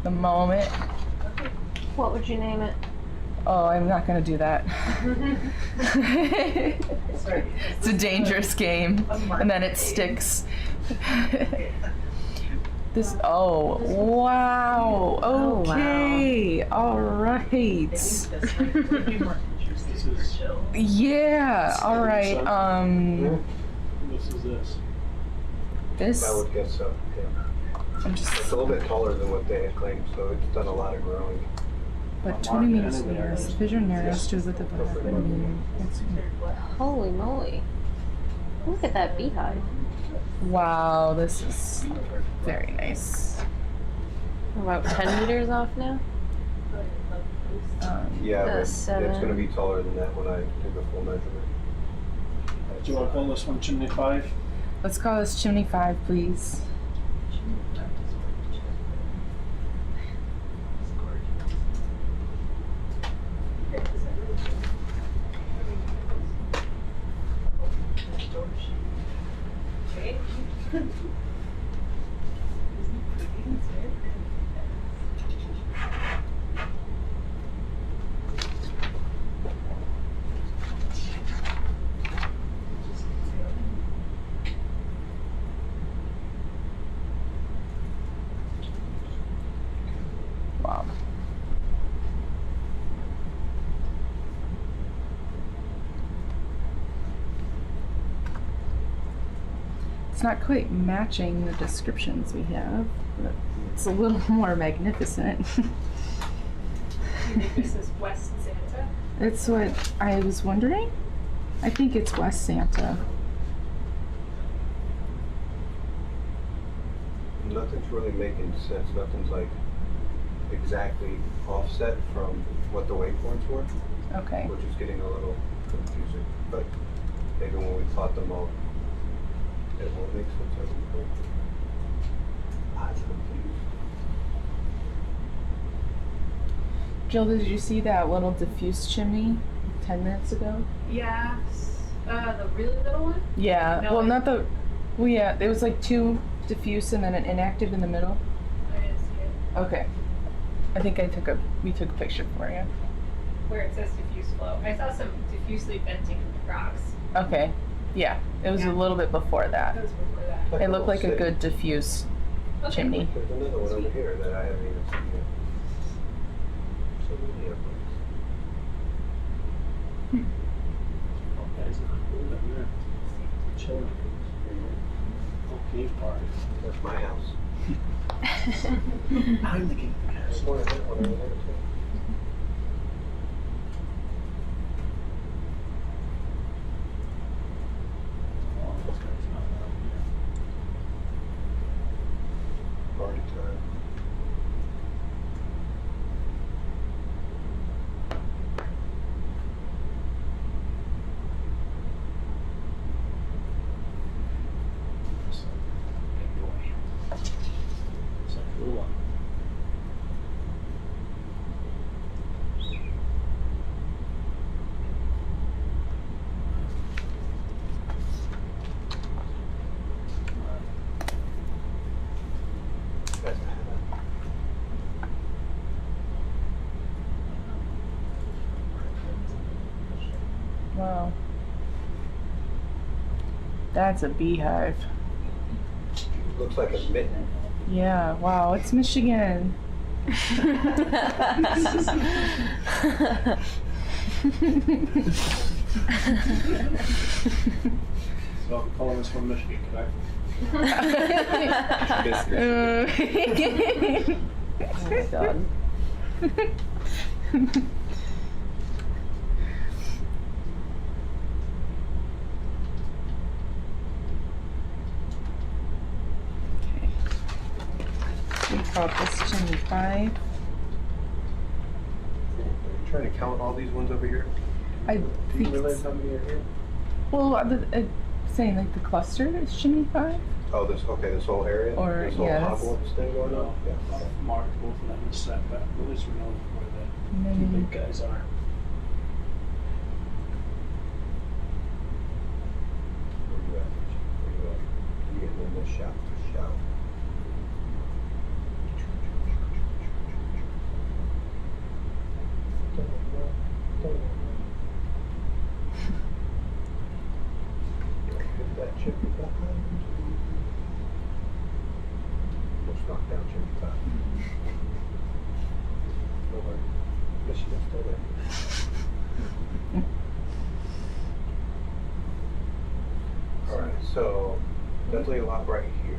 the moment. What would you name it? Oh, I'm not gonna do that. Sorry. It's a dangerous game, and then it sticks. This, oh, wow. Okay. All right. Yeah, all right. This is this. This? I would guess so, yeah. It's a little bit taller than what they had claimed, so it's done a lot of growing. But 20 meters away, fissure narrows to with the Holy moly. Look at that beehive. Wow, this is very nice. About 10 meters off now? Yeah, but it's 7. going to be taller than that when I take a full measurement. Do you want to call this one Chimney 5? Let's call this Chimney 5, please. Wow. It's not quite matching the descriptions we have, but it's a little more magnificent. This is West Santa. That's what I was wondering. I think it's West Santa. Nothing's really making sense. Nothing's like exactly offset from what the waypoints were. Okay. Which is getting a little confusing. But maybe when we plot them all, it won't make sense as we go. I'm confused. Jill, did you see that little diffuse chimney 10 minutes ago? Yeah. The really little one? Yeah. No, Well, not the. Well, yeah. There was like 2 diffuse and then an inactive in the middle. I didn't see it. Okay. I think we took a picture for you. Where it says diffuse flow. I saw some diffusely venting rocks. Okay. Yeah. It was a little bit before that. That was before that. It looked like a good diffuse chimney. There's another one over here that I haven't even seen yet. So many of them. Chilling. Okay, party. That's my house. I'm the king. There's more of that one over there too. Party time. Wow. That's a beehive. Looks like a mitten. Yeah, wow, it's Michigan. Well, calling us from Michigan, correct? Oh my god. We call this chimney 5. Are you trying to count all these ones over here? I Do you think realize it's, how many are here? well, saying like the cluster is chimney 5? Oh, this whole area? Or, this whole yeah, Hogwarts thing going on? Yeah. Mark both of them in the setback, at least we know where the two Maybe. big guys are. Where you at? Where you at? You getting in this shop? Shout. Hit that chimney behind. Almost knocked down chimney top. No worry. Michigan's still there. Alright, so definitely a lot right here.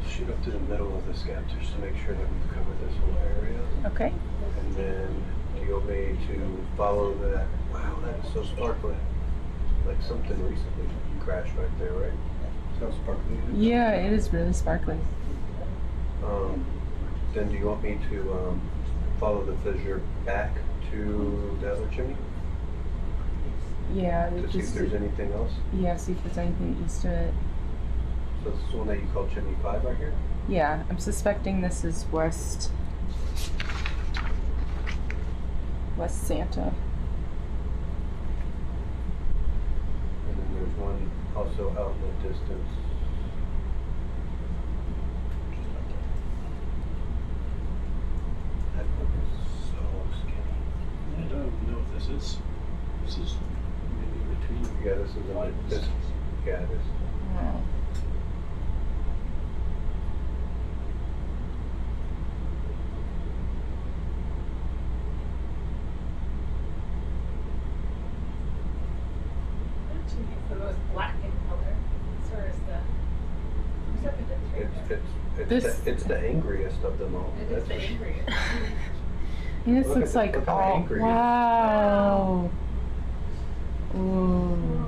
Shoot up to the middle of the sketch just to make sure that we've covered this whole area. Okay. And then do you want me to follow that? Wow, that is so sparkly. Like something recently crashed right there, right? See how sparkly it is? Yeah, it is really sparkly. Then do you want me to follow the fissure back to the other chimney? Yeah, To see if there's anything else? Yeah, see if there's anything east of it. So this is the one that you call chimney 5 right here? Yeah, I'm suspecting this is West Santa. And then there's one also out in the distance. Just up there. That one is so skinny. I don't even know if this is maybe between. Yeah, this is yeah, it is. Oh. It's the most black in color, as far as the precipitate. It's the angriest of them all. It is the angriest. And this Look looks at- like look how all, angry it is. wow. Ooh.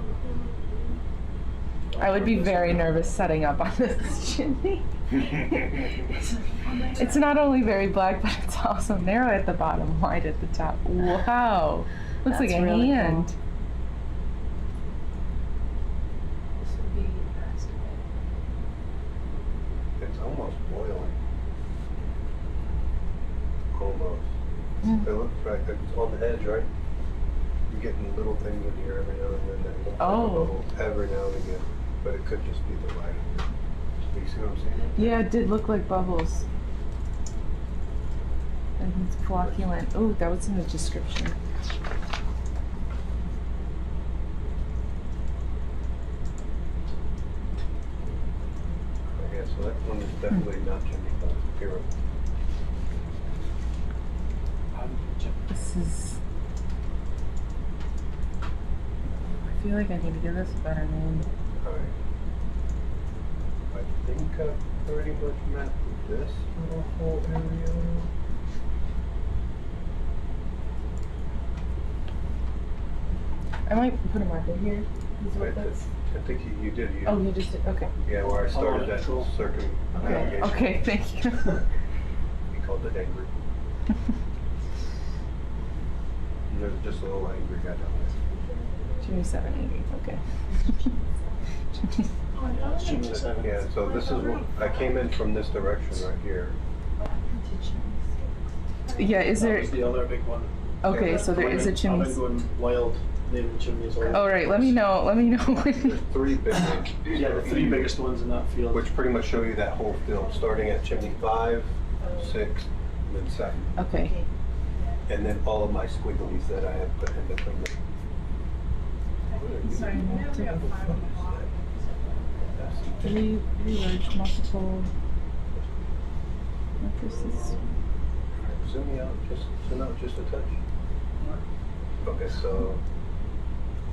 I would be very nervous setting up on this chimney. It's not only very black, but it's also narrow at the bottom, wide at the top. Wow. Looks like That's a really hand. cool. This would be excavated. It's almost boiling. Almost. Mm. It looks like it's on the edge, right? You're getting little things in here every now and then that look like a Oh. bubble every now and again. But it could just be the lighting. You see what I'm saying? Yeah, it did look like bubbles. And it's flocculent. Oh, that was in the description. Yeah, so that one is definitely not chimney top. Here. This is... I feel like I need to give this a better name. Alright. I think I've pretty much mapped this little whole area. I might put a marker here. Is what that's... I think you did. Oh, you just did, okay. Yeah, where I started that cool. circumnavigation. Okay, thank you. We called it angry. And there's just a little angry guy down there. 2780, okay. Yeah, so this is what, I came in from this direction right here. Yeah, is That there... was the other big one. Okay, so there is a chimney. I've been going wild naming chimneys. All right, let me know when. There's 3 big ones. Yeah, the 3 biggest ones in that field. Which pretty much show you that whole field, starting at chimney 5, 6, and then 7. Okay. And then all of my squigglies that I have put in between them. Three large multiple matrices. Zoom out just a touch. Okay, so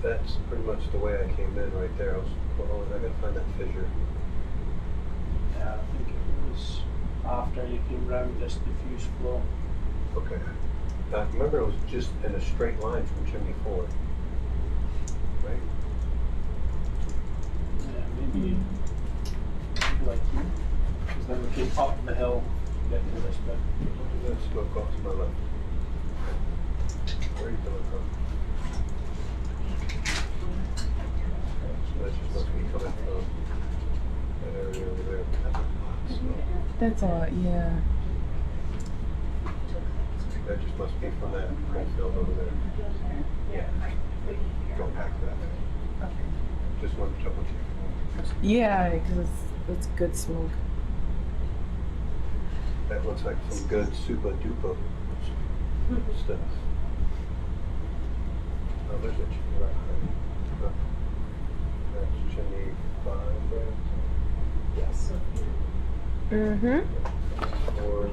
That's pretty much the way I came in right there. I was, well, I gotta find that fissure. Yeah, I think it was after you came round this diffuse flow. Okay. I remember it was just in a straight line from chimney 4. Right? Yeah, maybe like here. Because then we came up the hill to get to this bit. There's smoke off to my left. Where are you coming from? So that just must be coming from that area over there. That's a lot, yeah. That just must be from that coal field over there. Yeah. Go back that way. Okay. Just wanted to double check. Yeah, because it's good smoke. That looks like some good super duper stuff. Oh, there's a chimney right behind me. Oh. That's chimney 5 there. Yes. Mm-hmm. Or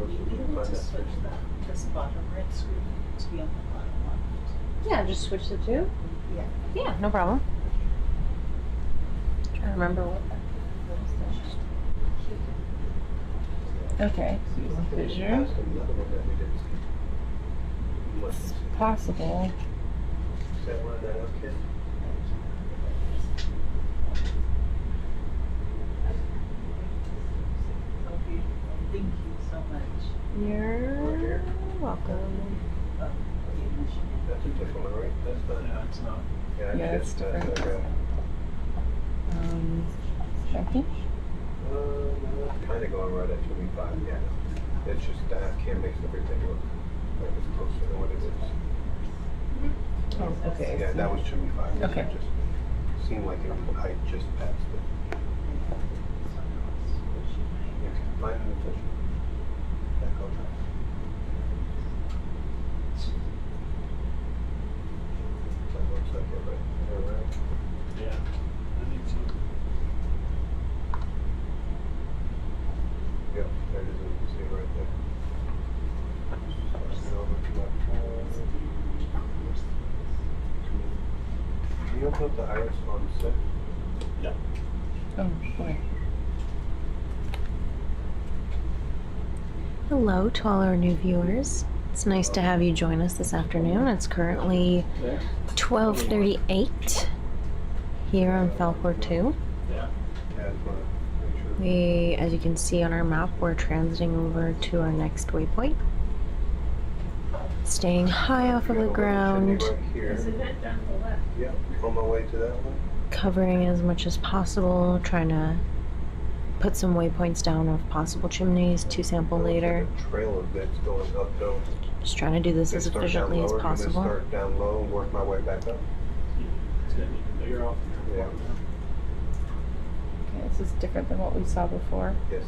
let's find that Switch this bottom red screen to be on the bottom one. Yeah, just switch the two. Yeah. Yeah, no problem. Trying to remember what that Okay. Fissure. Another one that we didn't see. What is It's it? possible. Is that one that okay? Okay. Thank you so much. You're welcome. That's a different one, right? That's not. Yeah, it's not. Yeah, Yeah, it's different. Second? Kind of going right at 25, yeah. It's just that cam makes everything look like it's closer than what it is. Oh, okay. Yeah, that was 25. Okay. It just seemed like I just passed it. Okay, line of attention. Back on track. That looks like it right there, right? Yeah, I think so. Yep, there it is, you can see it right there. Slide it over to my phone. Can you open up the iris on 6? Yeah. Oh, boy. Hello to all our new viewers. It's nice to have you join us this afternoon. It's currently 12:38 here on Falcor 2. Yeah. We, as you can see on our map, we're transiting over to our next waypoint. Staying high off of the ground, Right here. Yep, on my way to that one. covering as much as possible, trying to put some waypoints down of possible chimneys to sample later. Like a trail of bits going uphill. Just trying to do this as Start down efficiently as lower, and then possible. Start down low and work my way back up. It's getting even bigger off. Yeah. Okay, this is different than what we saw before. Yes.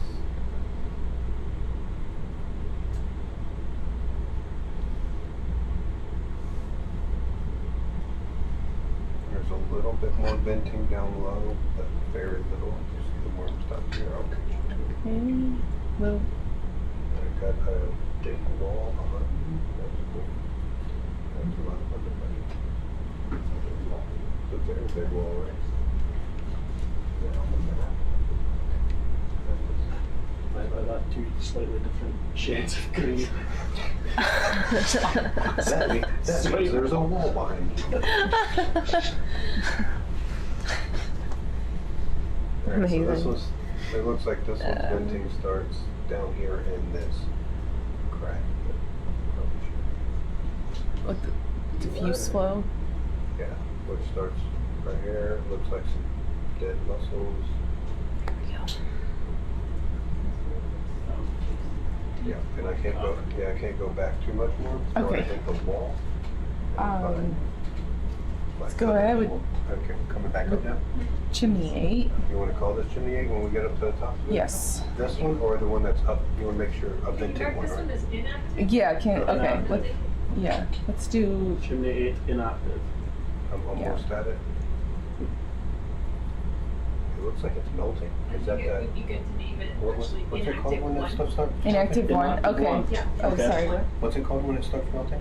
There's a little bit more venting down low, but very little. You see the worm stuff here. Okay. Okay. Well, I got a big wall behind me. That's cool. That's a lot of fun. So there's a big wall, right? Like that, two slightly different shades of green. That means there's a wall behind you. Amazing. So this was, it looks like this one's venting starts down here in this crack. with the diffuse flow. Yeah, which starts right here. Looks like some dead mussels. There we go. Yeah, and I can't go. Yeah, I can't go back too much more. So Okay. I hit the wall. Let's go ahead with Okay, coming back up now. chimney 8. You want to call this chimney 8 when we get up to the top? Yes. This one or the one that's up? You want to make sure a venting one, right? Yeah, I can't. Okay. Inactive. Let's do Chimney 8 inactive. I'm almost at it. It looks like it's melting. Is that that? Would be good to name it What's it called when that stuff starts? inactive one. Okay. Yeah. Oh, Okay. sorry. What? What's it called when it starts melting?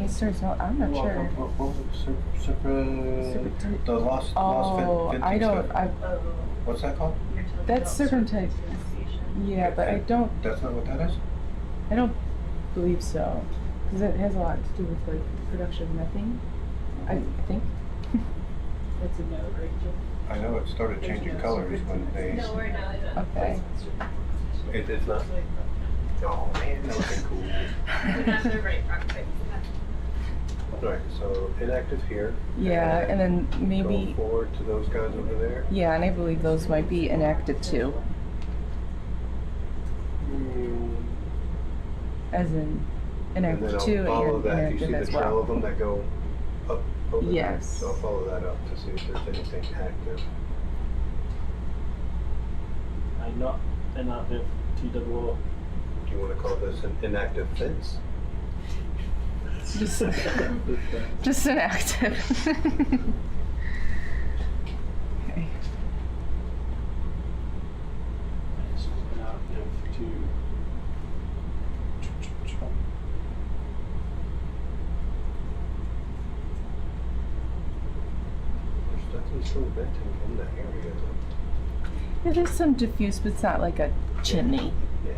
Eastern's not, I'm not sure. What was it? The lost Oh, venting I don't, stuff? What's that called? that's serpentine. Yeah, but I don't, That's not what that is? I don't believe so. Because it has a lot to do with like production of methane, I think. That's a no, right, Jim? I know it started changing colors when they. No, we're not. Okay. It's not. Oh man, that would have been cool. That's the right prototype. Alright, so inactive here. Yeah, and then maybe, Go forward to those guys over there. yeah, and I believe those might be inactive too. As in And then inactive I'll two follow and that. You inactive see the as trail well. of them that go up over there? Yes. So I'll follow that up to see if there's anything active. I'm not inactive TOO. Do you want to call this an inactive fence? Just inactive. Okay. It's inactive to There's definitely still venting in that area though. Yeah, there's some diffuse, but it's not like a chimney. Yeah.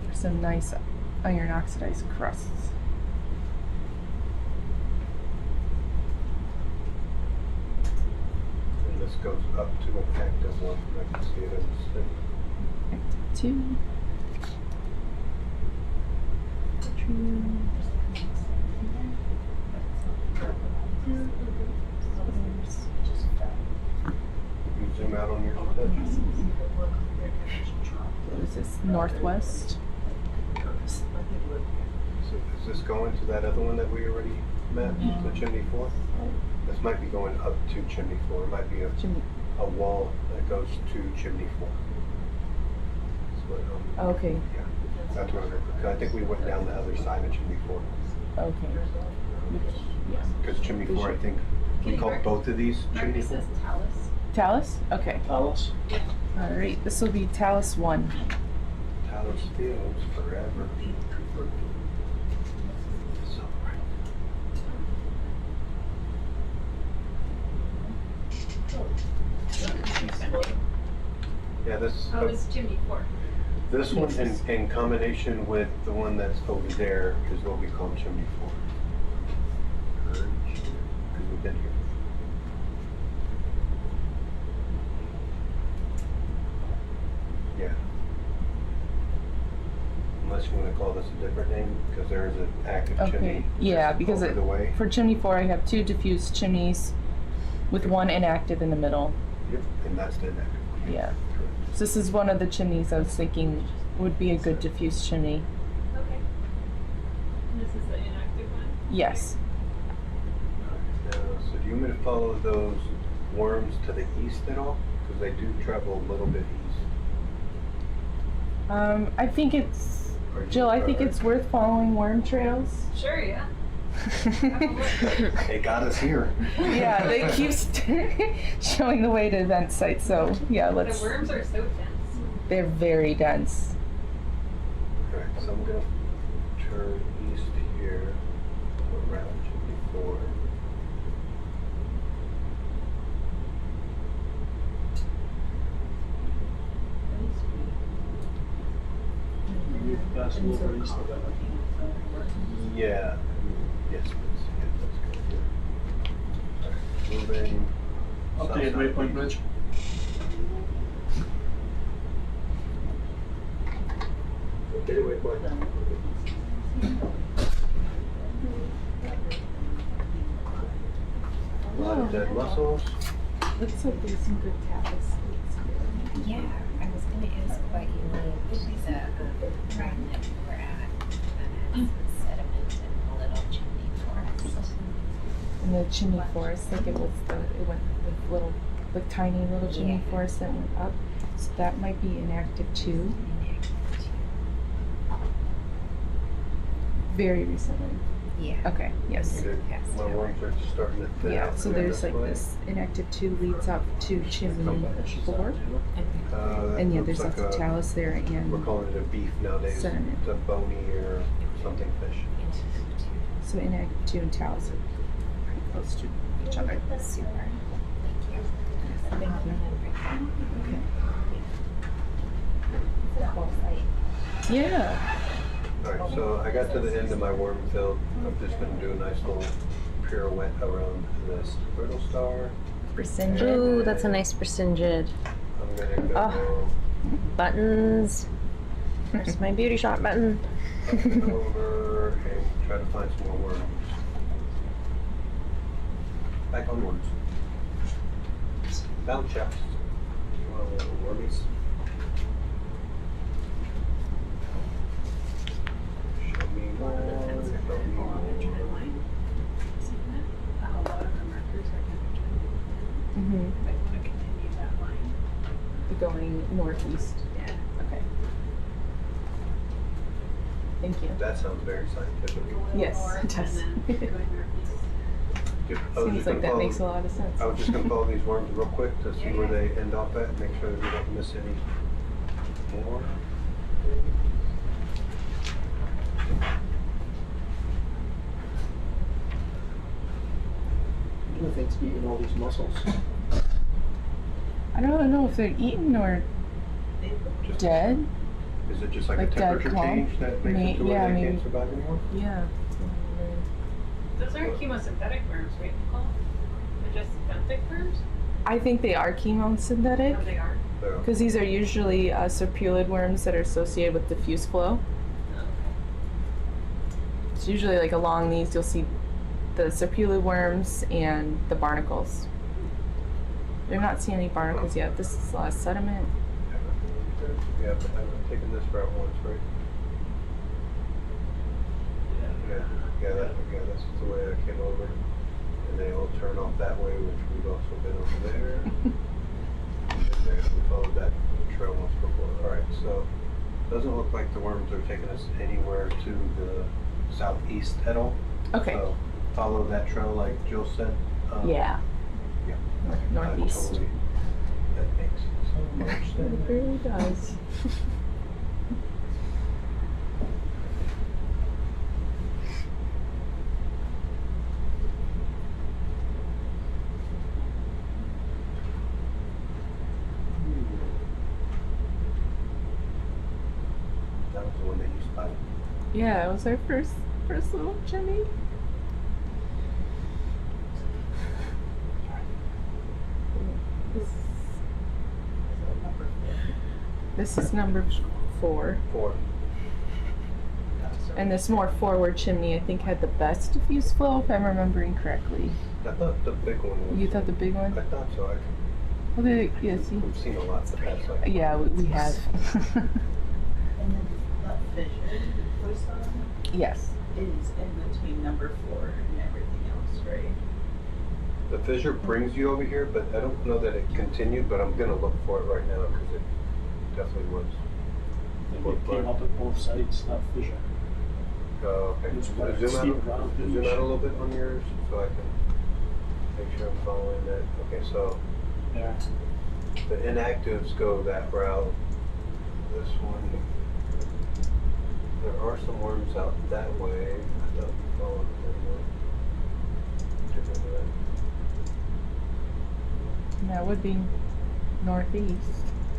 There's some nice iron oxidized crusts. And this goes up to an active one. I can see it in the stick. Active two. You zoom out on your touch. What is this? Northwest. So is this going to that other one that we already mapped, the chimney 4? This might be going up to chimney 4. It might be a wall that goes to chimney 4. That's what, Okay. yeah, that's what I think we went down the other side of chimney 4. Okay. Yeah. Because chimney 4, I think, we called both of these chimney 4. Talus. Talus? Okay. Talus. Alright, this will be Talus 1. Talus Fields forever. So, yeah, this. Oh, it's chimney 4. This one, in combination with the one that's over there, is what we call chimney 4. Because we've been here. Yeah. Unless you want to call this a different name, because there is an active Okay. chimney. Yeah, just because over the way. for chimney 4 I have 2 diffuse chimneys with 1 inactive in the middle. Yep, and that's the inactive. Yeah. So this is one of the chimneys I was thinking would be a good diffuse chimney. Okay. And this is the inactive one? Yes. So do you want me to follow those worms to the east at all? Because they do travel a little bit east. I think it's, Jill, I think it's worth following worm trails. Sure, yeah. They got us here. Yeah, they keep showing the way to event sites, so yeah, let's. The worms are so dense. They're very dense. Alright, so I'm going to turn east here, around chimney 4. You're passing over east of that. Yeah. Yes, please. Yeah, that's good. Alright, moving. Updated waypoint bridge. Updated waypoint. A lot of dead mussels. Looks like there's some good tapas. Yeah, I was going to ask what you need the ground that you were at. And it's sediment and a little chimney forest. And the chimney forest, like it went with little, like tiny little chimney forest that went up. So that might be inactive too. Very recently. Yeah. Okay, yes. My worms are starting to thin Yeah, out so from there's this like way. this inactive 2 leads up to chimney 4. That And yeah, looks there's like lots of a- talus there and We're calling it a beef nowadays. sediment. It's a bony or something fish. So inactive 2 and talus are pretty close to each other. Super. Thank you. Okay. It's a cool site. Yeah. Alright, so I got to the end of my worm field. I'm just gonna do a nice little pirouette around this brittle star. Persingid. Ooh, that's a nice persingid. I'm gonna go Oh, buttons. There's my beauty shot button. up and over and try to find some more worms. Back on worms. Bound chest. You want a little wormies? Show me more. Show me more. Mm-hmm. Might want to continue that line. Going northeast. Yeah. Okay. Thank you. That sounds very scientific. Yes, it does. Seems like that makes a lot of sense. I was just gonna follow these worms real quick to see where they end off at and make sure that we don't miss any more. What do you think's eating all these mussels? I don't know if they're eaten or dead. Is it just like Like a dead temperature calm? change that makes it to where Yeah, they maybe. can't survive anymore? Yeah. Those aren't chemosynthetic worms, right, Nicole? They're just benthic worms? I think they are chemosynthetic. Oh, they are? Because these are usually serpulid worms that are associated with diffuse flow. It's usually like along these you'll see the serpulid worms and the barnacles. They're not seeing any barnacles yet. This is sediment. Yeah, but I've taken this route once, right? Yeah, that's the way I came over. And they all turn off that way, which we've also been over there. And there, we followed that trail once before. Alright, so doesn't look like the worms are taking us anywhere to the southeast at all. Okay. So follow that trail like Jill said. Yeah. Yeah. Northeast. Totally, that makes so much sense. It really does. That was the one that you spotted. Yeah, it was our first little chimney. This is number 4. 4. And this more forward chimney, I think, had the best diffuse flow, if I'm remembering correctly. I thought the big one was. You thought the big one? I thought so. Okay, yeah, see. We've seen a lot the past like. Yeah, we have. And then that fissure we saw Yes. is in between number 4 and everything else, right? The fissure brings you over here, but I don't know that it continued, but I'm gonna look for it right now because it definitely was. It came up at both sides, that fissure. Okay. It's Zoom quite out, a steep ground. zoom out a little bit on yours so I can make sure I'm following that. Okay, so Yeah. the inactives go that route. This one, there are some worms out that way. I thought we followed them. Different way. And that would be northeast.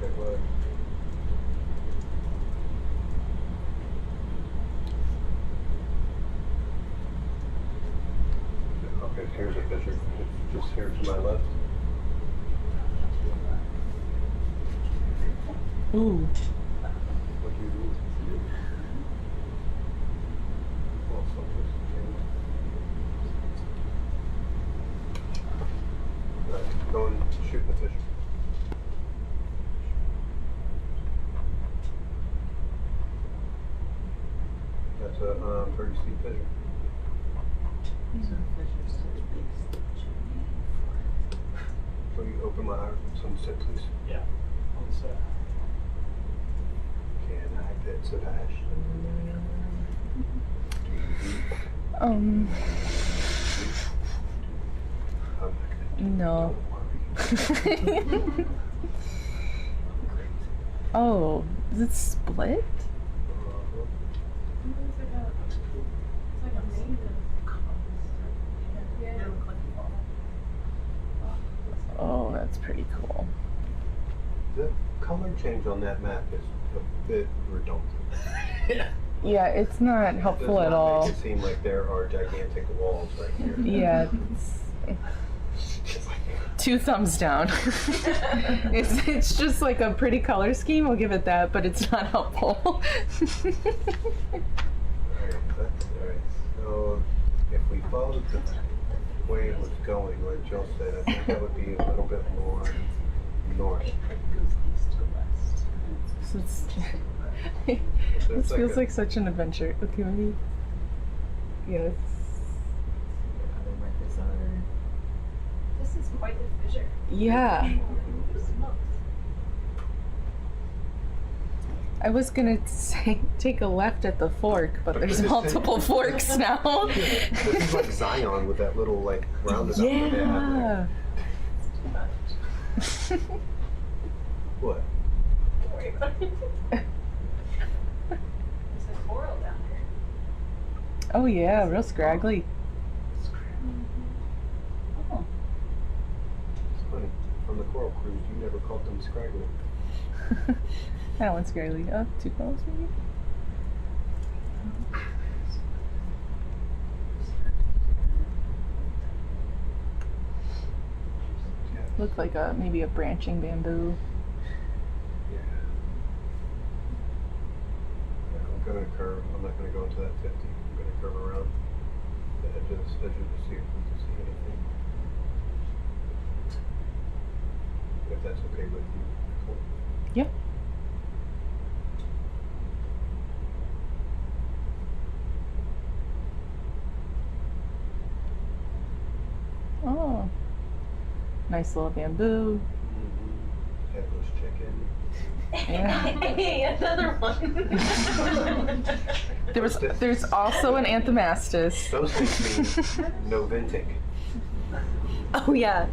It would. Okay, here's a fissure. It's just here to my left. Ooh. What do you do? Oh, something's changed. Right, go and shoot the fissure. That's a pretty steep fissure. These are fissures to the base of the chimney. Will you open my heart some sit, please? Yeah. One sec. Can I fit Sebastian? No. Oh, is it split? Oh, that's pretty cool. The color change on that map is a bit redundant. Yeah, it's not helpful at all. It does not make it seem like there are gigantic walls right here. Yeah. Two thumbs down. It's just like a pretty color scheme, I'll give it that, but it's not helpful. Alright, so if we followed the way it was going, like Jill said, I think that would be a little bit more north. So this feels like such an adventure. Okay, maybe. Yes. Other markers are. This is quite the fissure. Yeah. I was gonna say take a left at the fork, but there's multiple forks now. This is like Zion with that little like roundabout. Yeah. What? Don't worry about it. There's a coral down there. Oh yeah, real scraggly. Oh. It's funny. On the coral cruise, you never called them scraggly. That one's scraggly. Oh, 2 corals maybe? Look like maybe a branching bamboo. Yeah. I'm gonna curve. I'm not gonna go into that 50. I'm gonna curve around the edge of the schedule to see if we can see anything. If that's okay with you. Cool. Yep. Oh. Nice little bamboo. Headless chicken. Yeah. Hey, another one. There's also an anthomastus. Those things mean no venting. Oh yeah.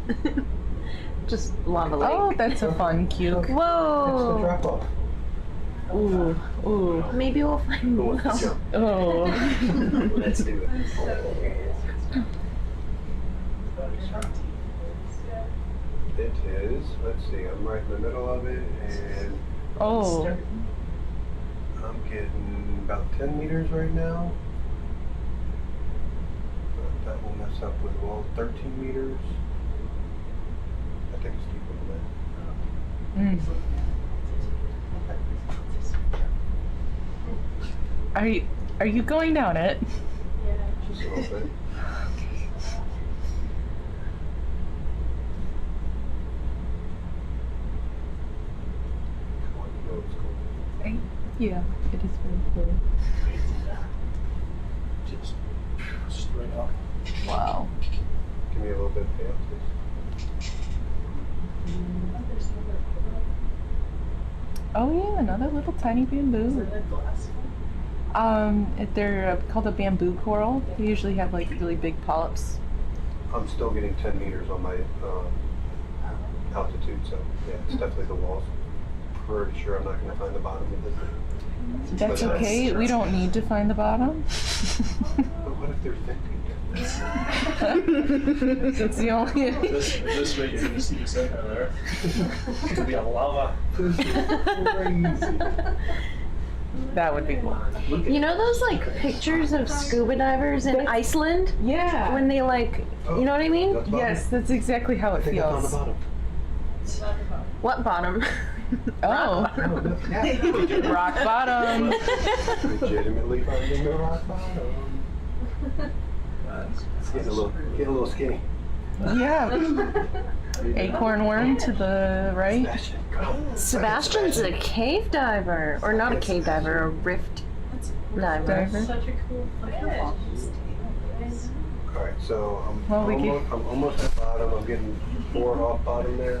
Just lava lake. Oh, that's a fun cuke. Whoa. That's the drop off. Ooh, ooh. Maybe we'll find Who wants to jump? Oh. Let's do it. It is. Let's see. I'm right in the middle of it, and Oh. I'm getting about 10 meters right now. But that will mess up with well 13 meters. I think it's deeper than that. Are you going down it? Yeah. Just a little bit. Yeah, it is very cool. Just straight up. Wow. Give me a little bit of payout, please. Oh yeah, another little tiny bamboo. They're called a bamboo coral. They usually have like really big polyps. I'm still getting 10 meters on my altitude, so yeah, it's definitely the walls. Pretty sure I'm not going to find the bottom of this thing. That's okay. We don't need to find the bottom. But what if there's venting? It's the only. This way you're going to see the center there. It's going to be a lava. That would be cool. You know those like pictures of scuba divers in Iceland? Yeah. When they like, you know what I mean? Yes, that's exactly how it I think I found the feels. bottom. What bottom? Oh. Rock bottom. Legitimately finding the rock bottom. It's getting a little skinny. Yeah. Acorn worm to the right. Sebastian's a cave diver, or not a cave diver, a rift diver. Such a cool fish. Alright, so I'm Well, almost at bottom. I'm getting 4 off bottom there.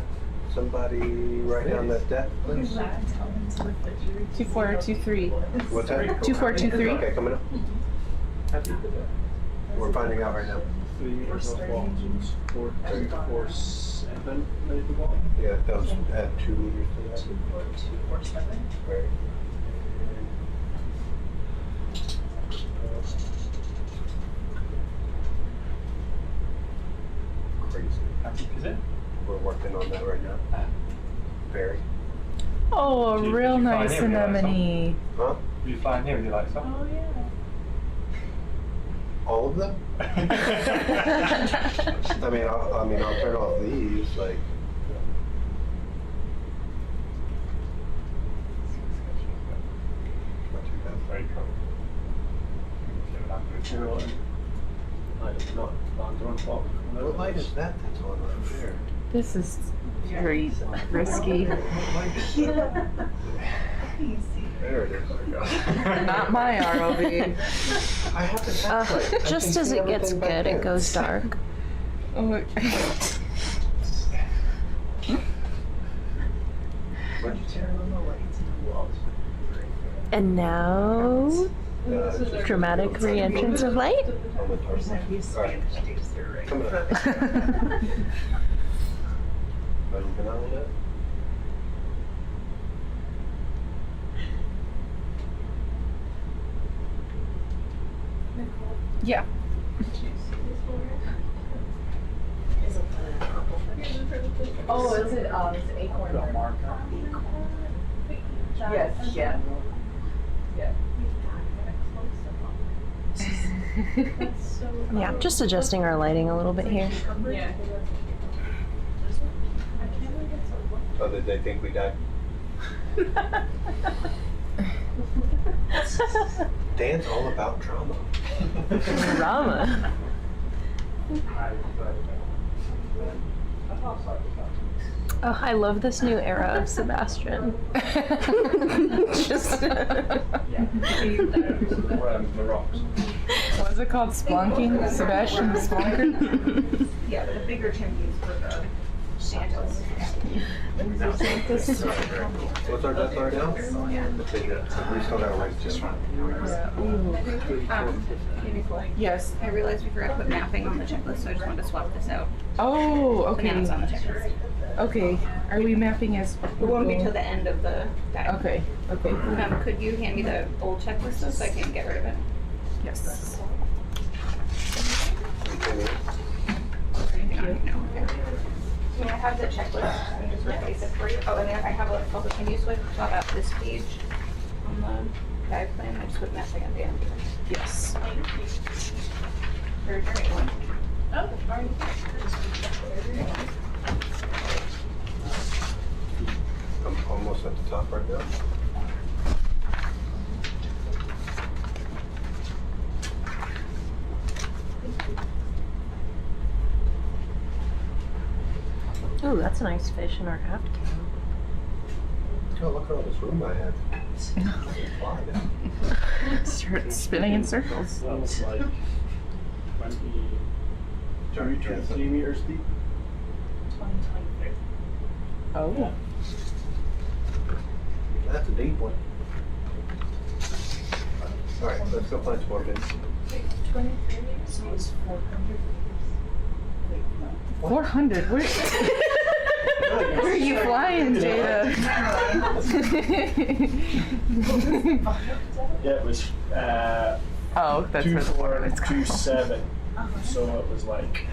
Somebody write down that depth, please. 2423. What's that? 2423. Okay, coming up. happy with that. We're finding out right now. 3 meters of walls is 4.247 maybe wall. Yeah, that was at 2 meters to that. 2.247. Right. Crazy. How deep is it? We're working on that right now. Very. Oh, a Did you real find nice it with your lights on? anemone. Huh? Did you fly in here with your lights on? Oh, yeah. All of them? I mean, I'll turn off these, like. Not too bad. Very cool. What light is that that's on right there? This is very risky. There it is. Not my ROV. I have the backlight. I Just can as see it gets everything back good, there. it goes dark. Oh, Why'd you turn on the lights in the walls? And now, dramatic re-entrance of light. On the torso. Alright. Coming up. Moving on with it. yeah. Oh, is it acorn? Yes, yeah. Yeah, just adjusting our lighting a little bit here. Yeah. Oh, did they think we died? Dan's all about drama. Drama. Oh, I love this new era of Sebastian. Just The rocks. What is it called? Splunking? Sebastian the Splunker? Yeah, the bigger chimneys for the Santos. What's our death hour now? Yeah. We still gotta wait just one. Yes. I realized we forgot to put mapping on the checklist, so I just wanted to swap this out. Oh, So now okay. it's on the checklist. Okay. Are we mapping as? It won't be till the end of the guide. Okay. Okay. Could you hand me the old checklist though, so I can get rid of it? Yes. Thank you. Can I have the checklist and just replace it for you? Oh, and then I have also, can you swap out this page on the guide plan? I just put mapping at the end. Yes. Or your right one. Oh, are you? I'm almost at the top right now. Ooh, that's a nice fish in our aft cam. Oh, look at all this room I have. Start spinning in circles. That was like 23 meters deep. 2023. Oh. That's a deep one. All right, let's go find some more bits. 23 meters, so it's 400 meters. Wait, no. 400? Where are you flying, Jada? Yeah, it was Oh, that's where the water is going. 2427. So it was like,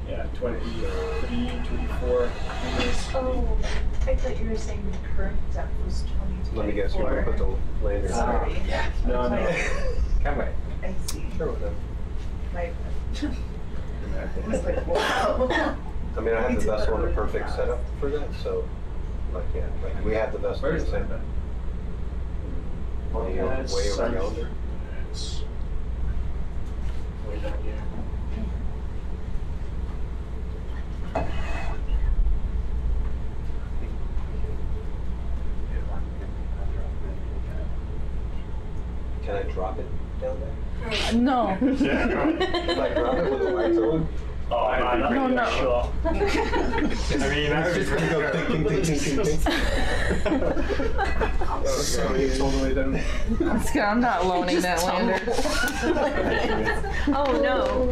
yeah, 23, 24 meters. Oh, I thought you were saying the current depth was 2024. Let me guess, you're gonna put the lander down. Sorry. No, no. Come wait. I see. Sure, whatever. My, I was like, wow. I mean, I have the vessel in a perfect setup for that, so, like, yeah, like, we have the vessel in the same. Way over yonder. It's way down here. Can I drop it down there? No. Yeah. Can I drop it with the lights on? Oh, man, No, no. sure. I mean, that would be Just gonna go think. It's all the way down. I'm not loaning that lander. Oh no.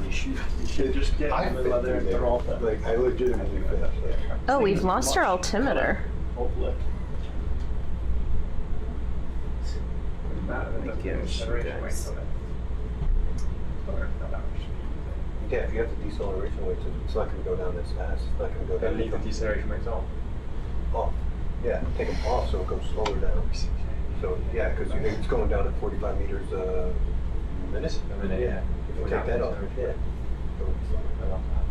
You should just get in the middle of there and throw off that. Like, I legitimately finished that. Oh, we've lost our altimeter. Hopefully. Yeah, if you have the deceleration weights, it's not going to go down as fast. It's not going to go down. And leave the deceleration weights off. Off. Yeah, take them off so it goes slower down. So, yeah, because it's going down at 45 meters a minute. A minute, yeah. If you take that off, yeah. I love that.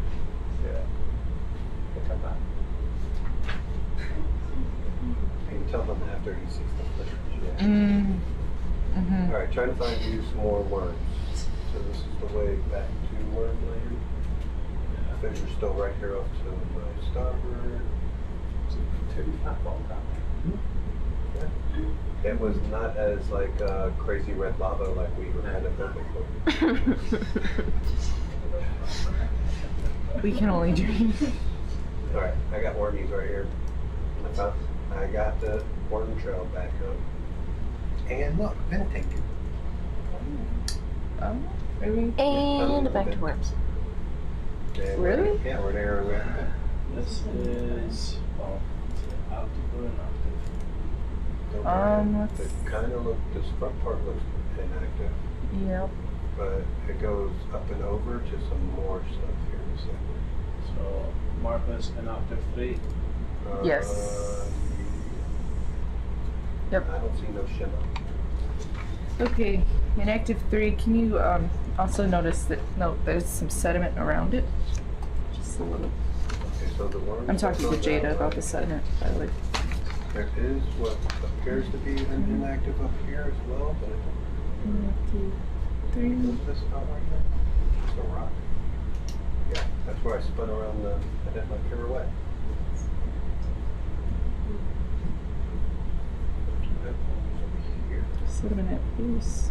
Yeah. Look at that. You can tell them after he sees the footage. Yeah. Mm-hmm. All right, trying to find you some more worms. So this is the way back to Wormland. Fissure's still right here off to my starboard. It was not as like crazy red lava like we were kind of hoping for. We can only dream. All right, I got wormies right here. I got the worm trail back up. And look, venting. Oh, really? And back to worms. And Really? Yeah, we're there. This is, well, optical and let's- It kind of look. This front part looks inactive. Yep. But it goes up and over to some more stuff here in a second. So, Marcus and Octave 3. Yes. Yep. I don't see no shimmer. Okay, in active 3, can you also notice that, there's some sediment around it? Just a little. Okay, so the worms. I'm talking to Jada about the sediment, by the way. There is what appears to be an inactive up here as well, but Inactive 3. what's this spot right here? It's a rock. Yeah, that's where I spun around I did my pirouette. Sediment at base.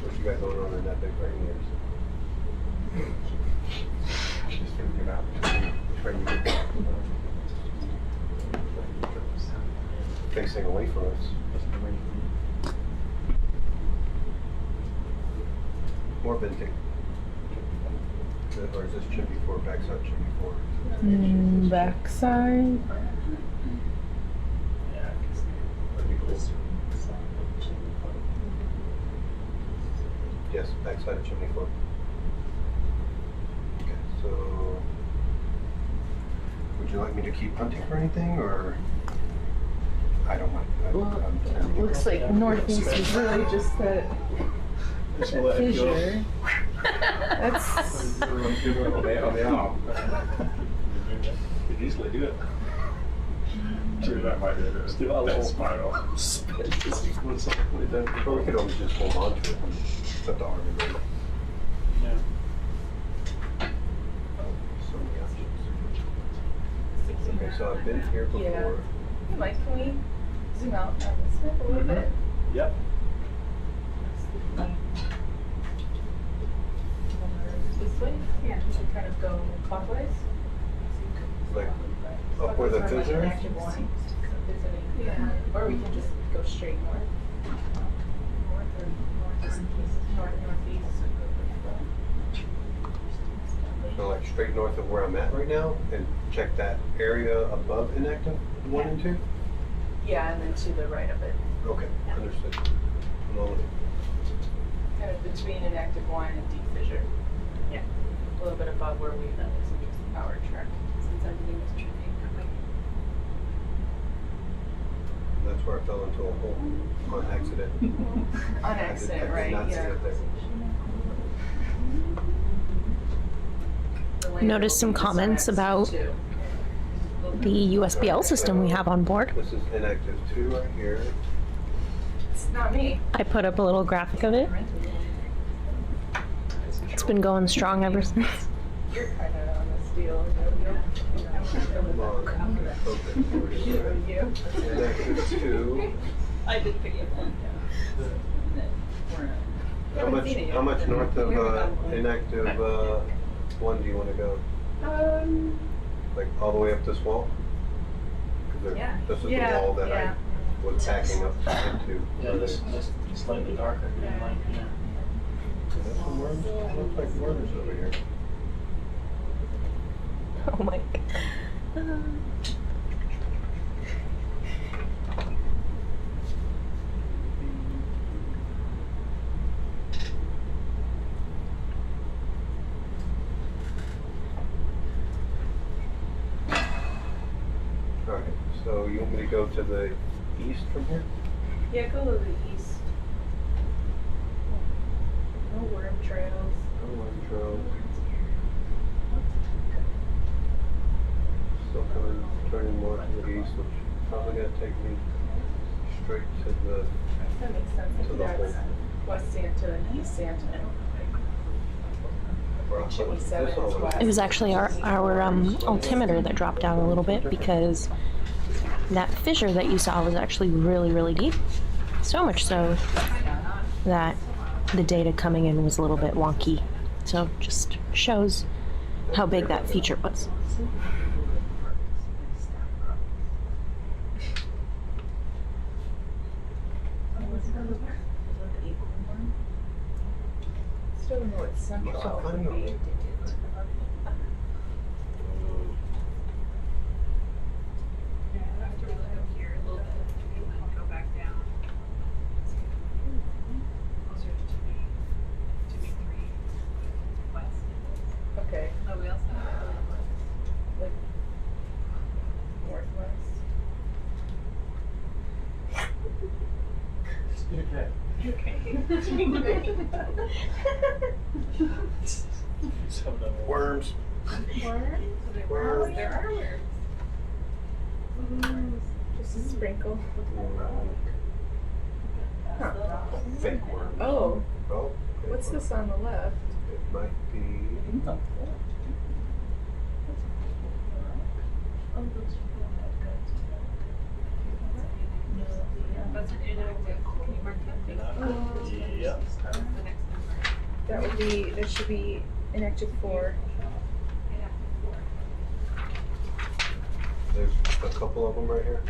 What you got going on in that big brain here? Just thinking about trying to get Facing away from us. More venting. Or is this chimney 4, backside chimney 4? Backside. That'd be cool. Yes, backside of chimney 4. Okay, so would you like me to keep hunting for anything, or I don't mind? Looks like northeast is really just that fissure. That's. on the arm. Could easily do it. Sure, that might be a Do a little spiral. Or we could always just hold on to it and put the arm in there. Yeah. So many options. Okay, so I've been here before. Yeah. Hey Mike, can we zoom out on this map a little bit? Yep. This way? Yeah. So kind of go clockwise? Like up where the fissure is? Yeah. Or we can just go straight north. Northeast. So like straight north of where I'm at right now, and check that area above inactive 1 and 2? Yeah, and then to the right of it. Okay, understood. I'm on it. Kind of between inactive 1 and deep fissure. Yeah. A little bit above where we done this interesting power track. Since everything was tricky. That's where I fell into a hole on accident. On accident, I right? did not see Yeah. it there. Noticed some comments about the USBL system we have on board. This is inactive 2 right here. It's not me. I put up a little graphic of it. It's been going strong ever since. You're kind of on this deal. Inactive 2. I did pick it up. How much north of inactive one do you want to go? Like all the way up this wall? Yeah. This is Yeah, the wall that yeah. I was backing up into. Yeah, this slightly darker green line here. There's some worms. Looks like worms over here. Oh my god. Alright, so you want me to go to the east from here? Yeah, go to the east. No worm trails. No worm trails. Still turning more to the east, which is probably gonna take me straight to the That makes sense. to the hole. That's West Santa and East Santa. Chimney 7 is west. It was actually our altimeter that dropped down a little bit because that fissure that you saw was actually really, really deep. So much so that the data coming in was a little bit wonky. So just shows how big that feature was. Still don't know what central alpha would be. Okay. Oh, we also have like northwest. Worms. Worms? There are worms. Just a sprinkle. Huh. Fake worms. Oh. Oh. Okay. What's this on the left? It might be. Yeah. That would be, there should be inactive 4. There's a couple of them right here.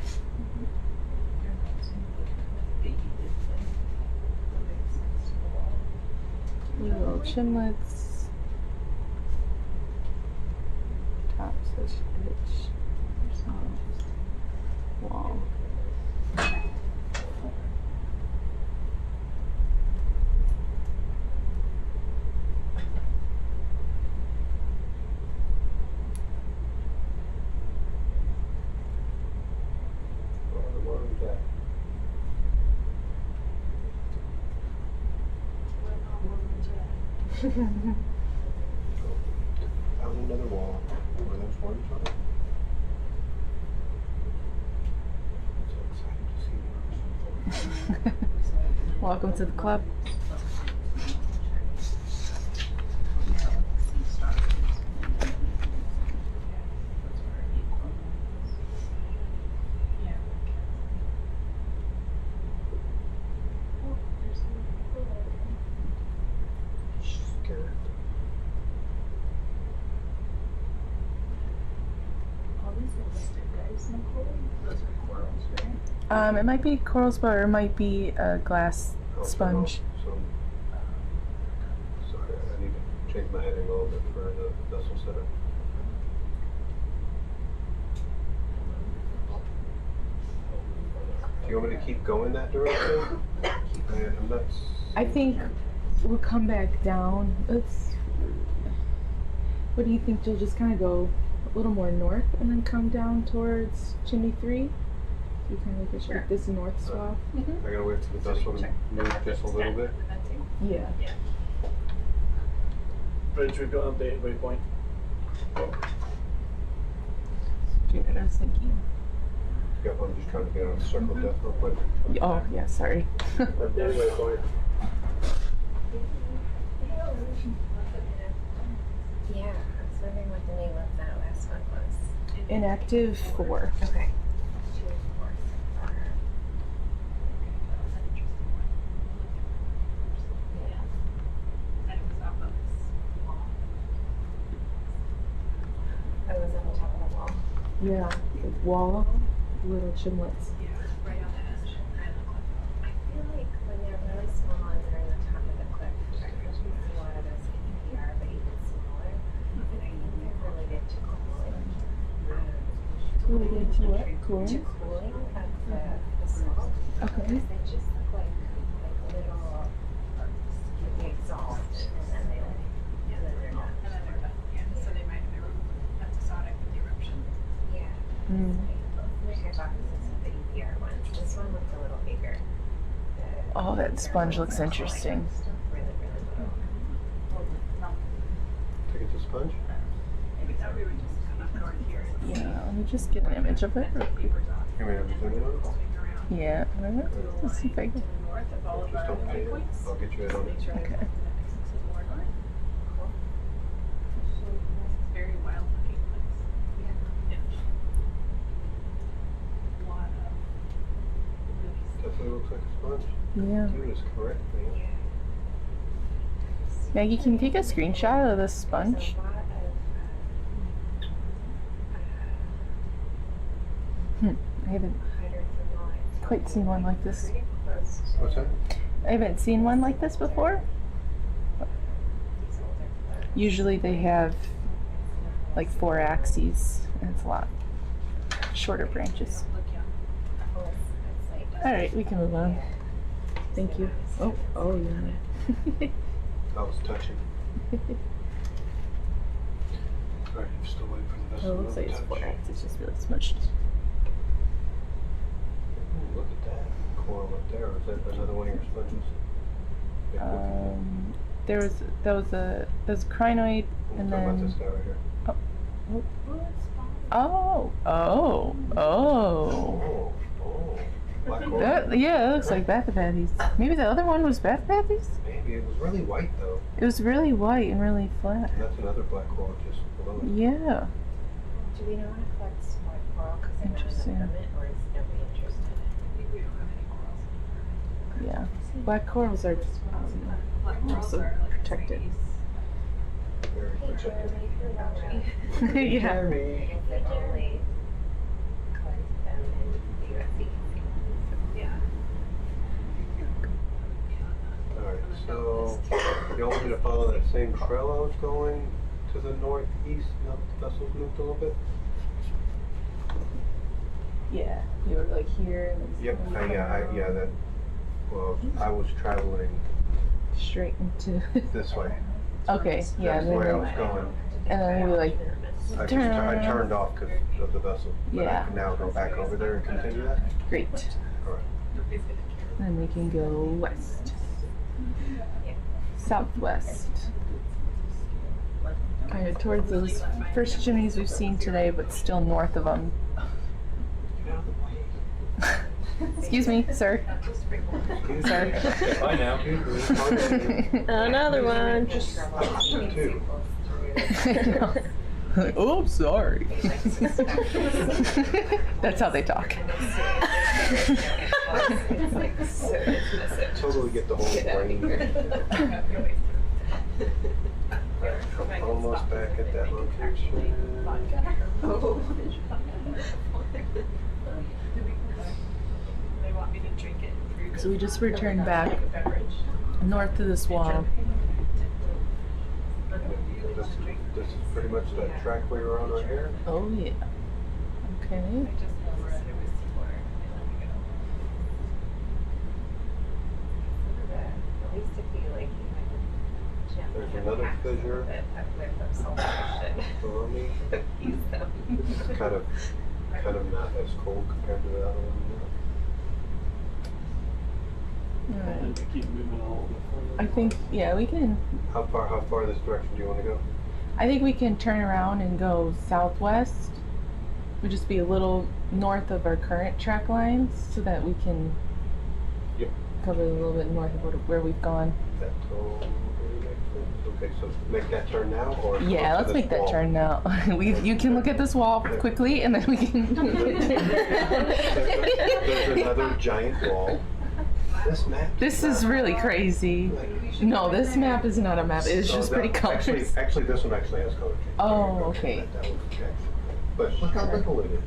Little chinlets. Tops of pitch. Wall. Found another wall where there's worms on it. I'm so excited to see worms. Welcome to the club. It might be coral spot or it might be a glass sponge. Sorry, I need to change my heading a little bit for the vessel setup. Do you want me to keep going that direction? I'm not... I think we'll come back down. What do you think? You'll just kind of go a little more north and then come down towards chimney 3? So you kind of look at this north swath. I gotta wait for the vessel to move just a little bit. Yeah. Bridge, we've got an updated waypoint. Jared, I was thinking. Yep, I'm just trying to get on the circle death real quick. Oh, yeah, sorry. Updated waypoint. Yeah, I was wondering what the name of that last one was. Inactive 4. Okay. Yeah, like wall, little chimneys. Right on the edge. I feel like when they're really small and they're in the top of the cliff, I usually see a lot of those in EPR, but even smaller. And I think they're related to cooling. Related to what? Cooling? To cooling of the salt. Okay. Because they just look like little exhaust, and then they're done. And then they're done. Yeah, so they might have been episodic with the eruption. Yeah. Mm. There's hypothesis of the EPR ones. This one looks a little bigger. Oh, that sponge looks interesting. Really, really little. Take it to sponge? Maybe that we would just come up north here. Yeah, let me just get an image of it. You mean everything else? Yeah, let's see if I can. North of all of Just our don't pay it. points. I'll get you in on it. Okay. This is more north. It's very wild looking place. Yeah. A lot of really Definitely looks like a sponge. Yeah. You is correct, man. Maggie, can you take a screenshot of this sponge? I haven't quite seen one like this. What's that? I haven't seen one like this before. Usually they have like 4 axes, and it's a lot shorter branches. Alright, we can move on. Thank you. Oh, yeah. I was touching. Alright, I'm still waiting for the vessel. Oh, it looks like it's 4 axes, it's just really smushed. Ooh, look at that coral up there. Is that another one of your sponges? There was a crinoid, and Talk about then this guy right here. Oh. Black coral. That looks like Bathypathes. Maybe the other one was Bathypathes? Maybe. It was really white though. It was really white and really flat. And that's another black coral just below it. Yeah. Do we know how to collect smart coral because they're not in the Interesting. permit, or is nobody interested? I think we don't have any corals in the permit. Yeah. Black corals are Black corals also are like protected. Very Hey protected. Jeremy, if you're watching. Yeah. Jeremy. I guess they only collect them in the USC. Yeah. Alright, so you want me to follow that same trail I was going to the northeast now that the vessel's moved a little bit? Yeah. You were like here. And Yep, well, I was traveling straight into. this way. Okay. Yeah. That's the way I was going. And then you were like. I turned off because of the vessel. But Yeah. I can now go back over there and continue that? Great. Alright. Then we can go west. Southwest. Kind of towards those first chimneys we've seen today, but still north of them. Excuse me, sir. Sir. Bye now. Another one. Oh, sorry. That's how they talk. Totally get the whole brain. I'm almost back at that location. They want me to drink it through. So we just returned back north to this wall. This is pretty much that track we were on right here. Oh yeah. Okay. I just know where it was before. At least if you like, There's another fissure below me. It's kind of not as cold compared to the other one. Alright. Keep moving a little bit further. I think, yeah, we can. How far this direction do you want to go? I think we can turn around and go southwest. We'd just be a little north of our current track lines so that we can cover a little bit north of where we've gone. That totally makes sense. Okay, so make that turn now, or Yeah, let's make that turn now. You can look at this wall quickly, and then we can. There's another giant wall. This map. This is really crazy. No, this map is not a map. It's just pretty colors. Actually, this one actually has color change. Oh, okay. That was okay. But look how little it is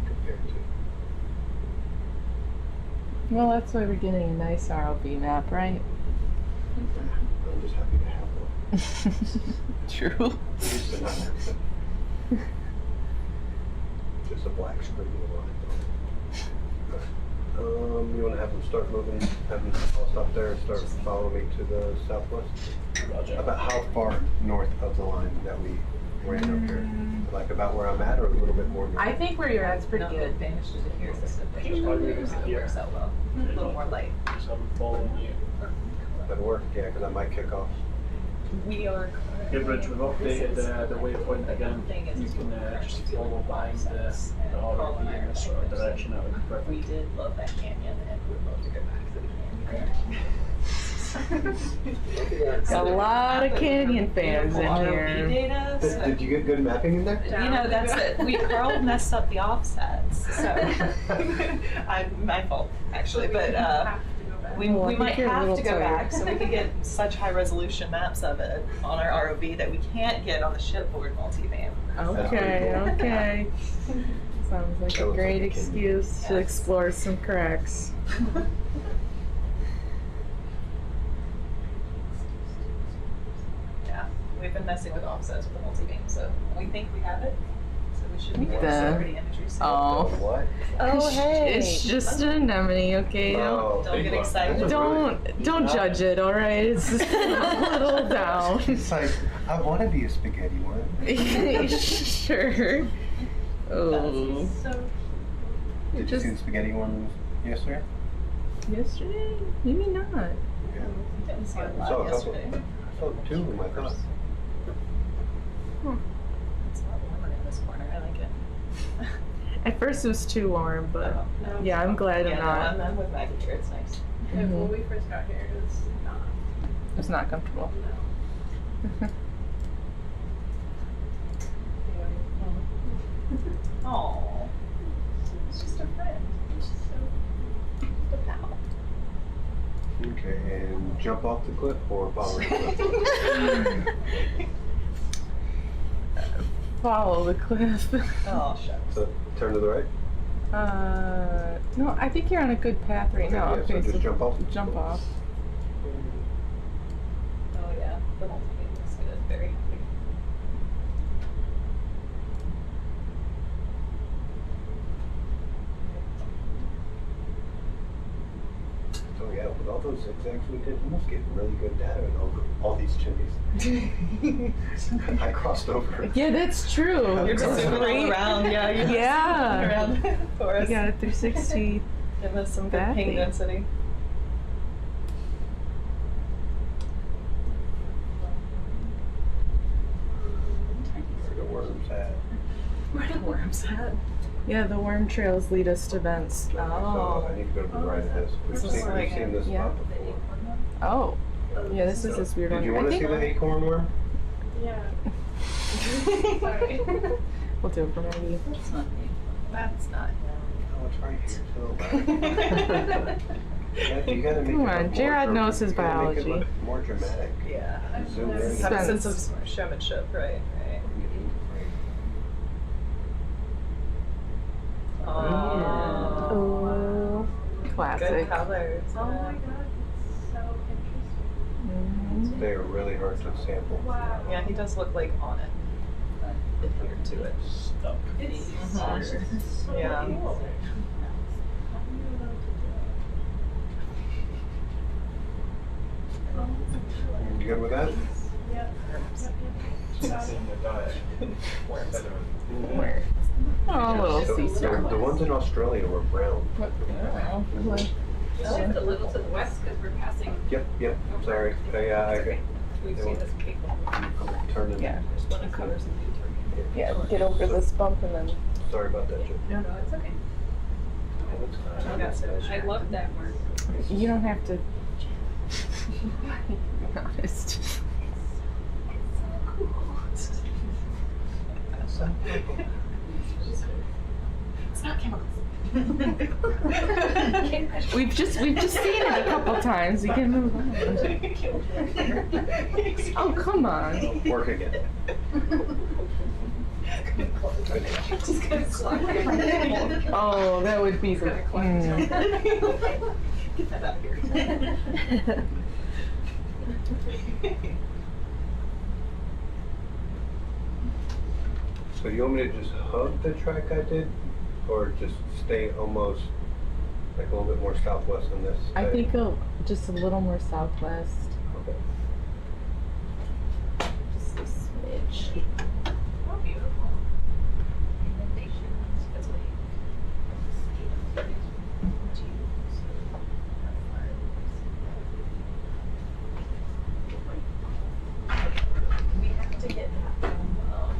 compared to. Well, that's why we're getting a nice ROV map, right? I'm just happy to have one. True. Used to not have them. Just a black screen with a line on it. You want to have them start moving? Have them all stop there and start following me to the southwest? About how far north of the line that we ran up here? Like about where I'm at, or a little bit more north? I think where you're at's pretty The good. advantage to the here system, but Just why we were here. works out well. A little more light. Just have them following you. That'd work, yeah, because I might kick off. We are. Yeah, Rich, we've updated the waypoint again. You can just follow behind the ROV in this sort of direction. That would be perfect. We did love that canyon and we would love to go back to the canyon. A lot of canyon fans in ROV here. data, so, Did you get good mapping in there? you know, that's it. Carl messed up the offsets, so my fault actually, but we might have to go back so we can get such high resolution maps of it on our ROV that we can't get on the shipboard multi-band. Okay, okay. Sounds like a great excuse to explore some cracks. Yeah, we've been messing with offsets with the multi-beam, so we think we have it. So we should be What able the- to celebrity imagery soon. Oh. What? Oh, hey. It's just an anemone, okay? Oh, Don't get excited. Don't judge it, all right? It's just a little down. It's like, I want to be a spaghetti worm. Sure. Oh. Did you see the spaghetti worms yesterday? Yesterday? Maybe not. Yeah. Didn't see a I lot saw a couple. yesterday. I saw two of them, I thought. It's a lot warmer in this corner. I like it. At first it was too warm, but yeah, I'm glad Yeah, I'm no, not. I'm with Maggie here. It's nice. Mhm. When we first got here, it was not. It's not comfortable. Oh, it's just a friend. It's just a pal. Okay, and jump off the cliff or follow the cliff? Follow the cliff. Oh, shucks. So turn to the right? No, I think you're on a good path right Okay, now. yeah, so just jump off? Jump off. Oh yeah, the multi-beam looks good. Very happy. Oh yeah, with all those zigzags we did, we must get really good data in all these chimneys. I crossed over. Yeah, that's true. You're just zooming all around. Yeah, you're Yeah. zooming around for us. You got a 360. Give us some good That ping thing. density. Where the worms at? Where the worms at? Yeah, the worm trails lead us to vents. So I need to go to the right of this. We've This is seen, like we've seen this yeah. spot before. Oh. Yeah, this is this weird Did one. you want to see the acorn worm? Yeah. We'll do it for Maggie. That's not me. That's not. Oh, it's right here too. You gotta make Come it on, look Jared more, knows his you gotta make it biology. look more dramatic. Yeah. Zoom in. Have a sense of showmanship, right? Right. Oh. Oh. Classic. Good colors. Oh my god, it's so interesting. They are really hard to sample. Wow. Yeah, he does look like on it. Adhered to it. Stuck. It's Mhm. Yeah. You good with that? In your diet. Where? Oh, a little sea The star. ones in Australia were brown. Just a little to the west because we're passing. Yep, sorry. We've seen this cake before. Turning. Yeah. There's one of colors in the Yeah, get over this bump and then. Sorry about that, Jim. No, it's okay. I love that word. You don't have to. Be honest. It's not chemicals. We've just seen it a couple times. We can move on. Oh, come on. Work again. Oh, that would be the. Get that out of here. So you want me to just hug the track I did, or just stay almost like a little bit more southwest on this? I think just a little more southwest. Okay. Just a smidge. Oh, beautiful. We have to get that from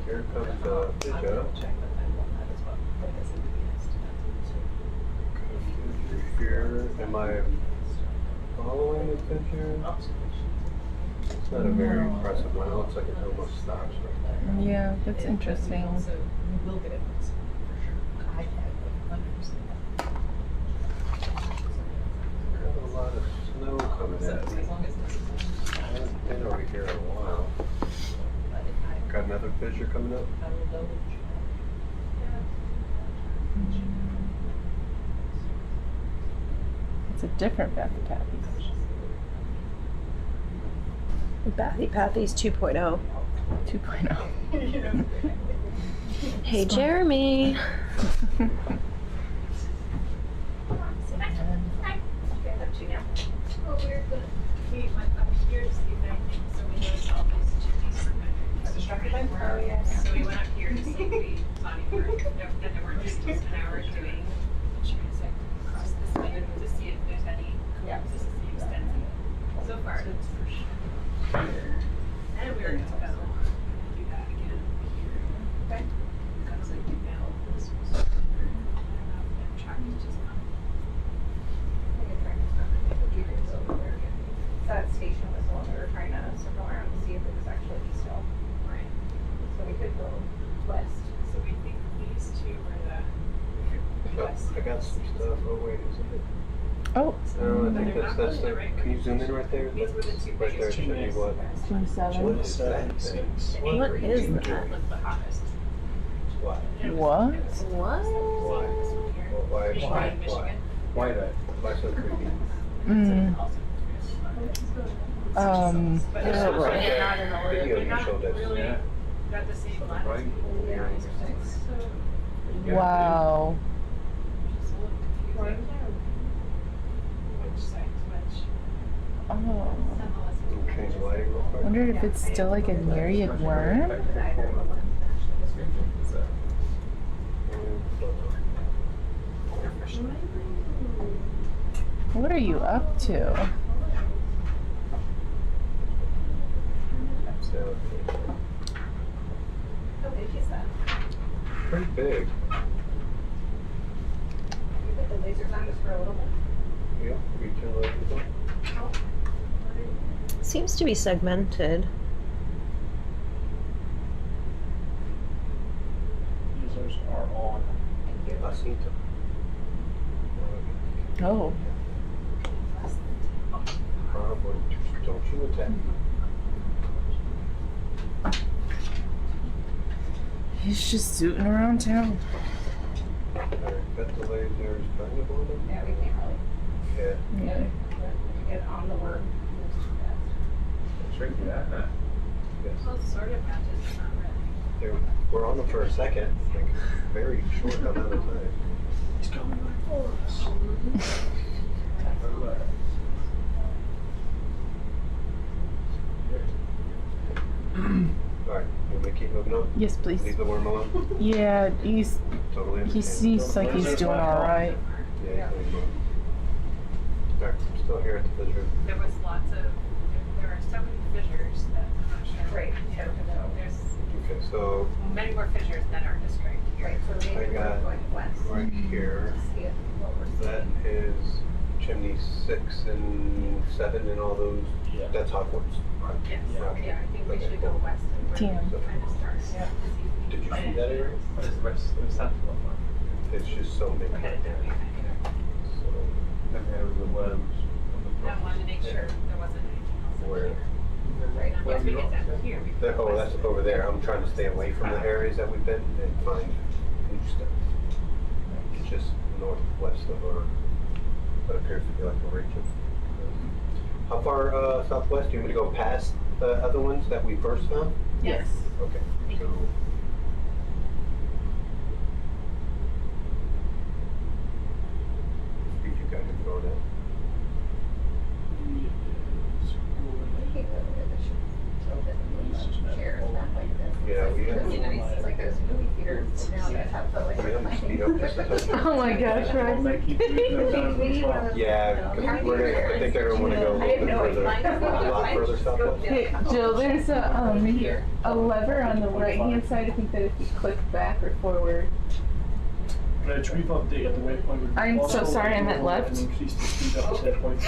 Here comes the fissure. Here, am I following the fissure? It's not a very impressive one. It looks like it almost stops right there. Yeah, that's interesting. We will get it for sure. I have 100%. Got a lot of snow coming at me. I haven't been over here in a while. Got another fissure coming up? It's a different Bathypathes. Bathypathes 2.0. 2.0. Hey, Jeremy. We went up here to see if anything, so we noticed all these chimneys were kind of constructed. So we went up here to see if we saw any work, and then we're just an hour doing transect across this way to see if there's any collapses to the extent. So far, it's for sure. And we were going to go do that again here. Okay. Because like now this was and track is just not. I think a track is not going to be over there again. That station was the one we were trying to circle around to see if it was actually east still. Right. So we could go west. So we think these two were the west. I got some stuff. Oh wait, is it? Oh. No, I think that's the. Can you zoom in right there? These were the two Right there, biggest show you what. 27. What is that thing? What is that? The hottest. Why? What? What? Why? Why that? Why so creepy? But This they're is like not in the that video you showed us. really Yeah. got the same Right? latitude. Yeah. Wow. Which is a little confusing. Which side's which? Oh. Change the lighting real I quick. wonder if it's still like a myriad worm. What are you up to? How big is that? Pretty big. You put the lasers on just for a little bit. Yeah, we turn the lights on. Seems to be segmented. Users are on. I seen them. Oh. Don't you attack me. He's just zooting around town. Alright, got the lasers kind of on them? Yeah, we can't really Yeah. get on the word. Straight to that, huh? Yes. Well, it sort of matches, but not really. We're on them for a second, like very short amount of time. He's coming right for us. Alright, you want me to keep moving on? Yes, please. Leave the worm alone? Yeah, Totally he understand. seems like he's doing alright. Yeah, leave him alone. Alright, I'm still here at the fissure. There was lots of, there are so many fissures that I'm not sure. Right. Yeah, there's Okay, so many more fissures than are described here. Right, so I maybe got we're going west. right here, To see if what we're that seeing. is chimney 6 and 7 and all those. Yeah. That's Hogwarts. Yes, Roger. yeah, I think we Okay, should go cool. west and Ten. kind of start. Yeah. Did you see that area? What is west, south of Lamont? It's just so big. Look at it that way. So, Then there was the worms. I wanted to make sure there wasn't anything else. where? Oh, that's over there. I'm trying to stay away from the areas that we've been and find new stuff. It's just northwest of our, what appears to be like a region. How far southwest? Do you want me to go past the other ones that we first found? Yes. Okay. So, speed you guys are going at. Yeah, we have. It's like those movie theaters now that have the like. Oh my gosh, right? Yeah, because we're gonna, I think they're gonna wanna go a little bit further, a lot further southwest. Hey, Jill, there's a lever on the right hand side. I think that if you click back or forward. Reg, we've updated the waypoint. I'm so sorry, I meant left. Increased the speed up to that point.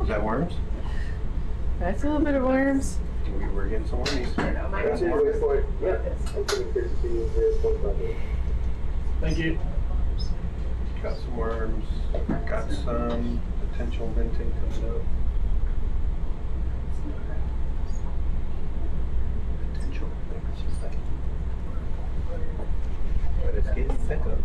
Is that worms? That's a little bit of worms. We're getting some wormies. That's your waypoint. Yep. Thank you. Got some worms, got some potential venting coming up. Potential, but it's getting thick up.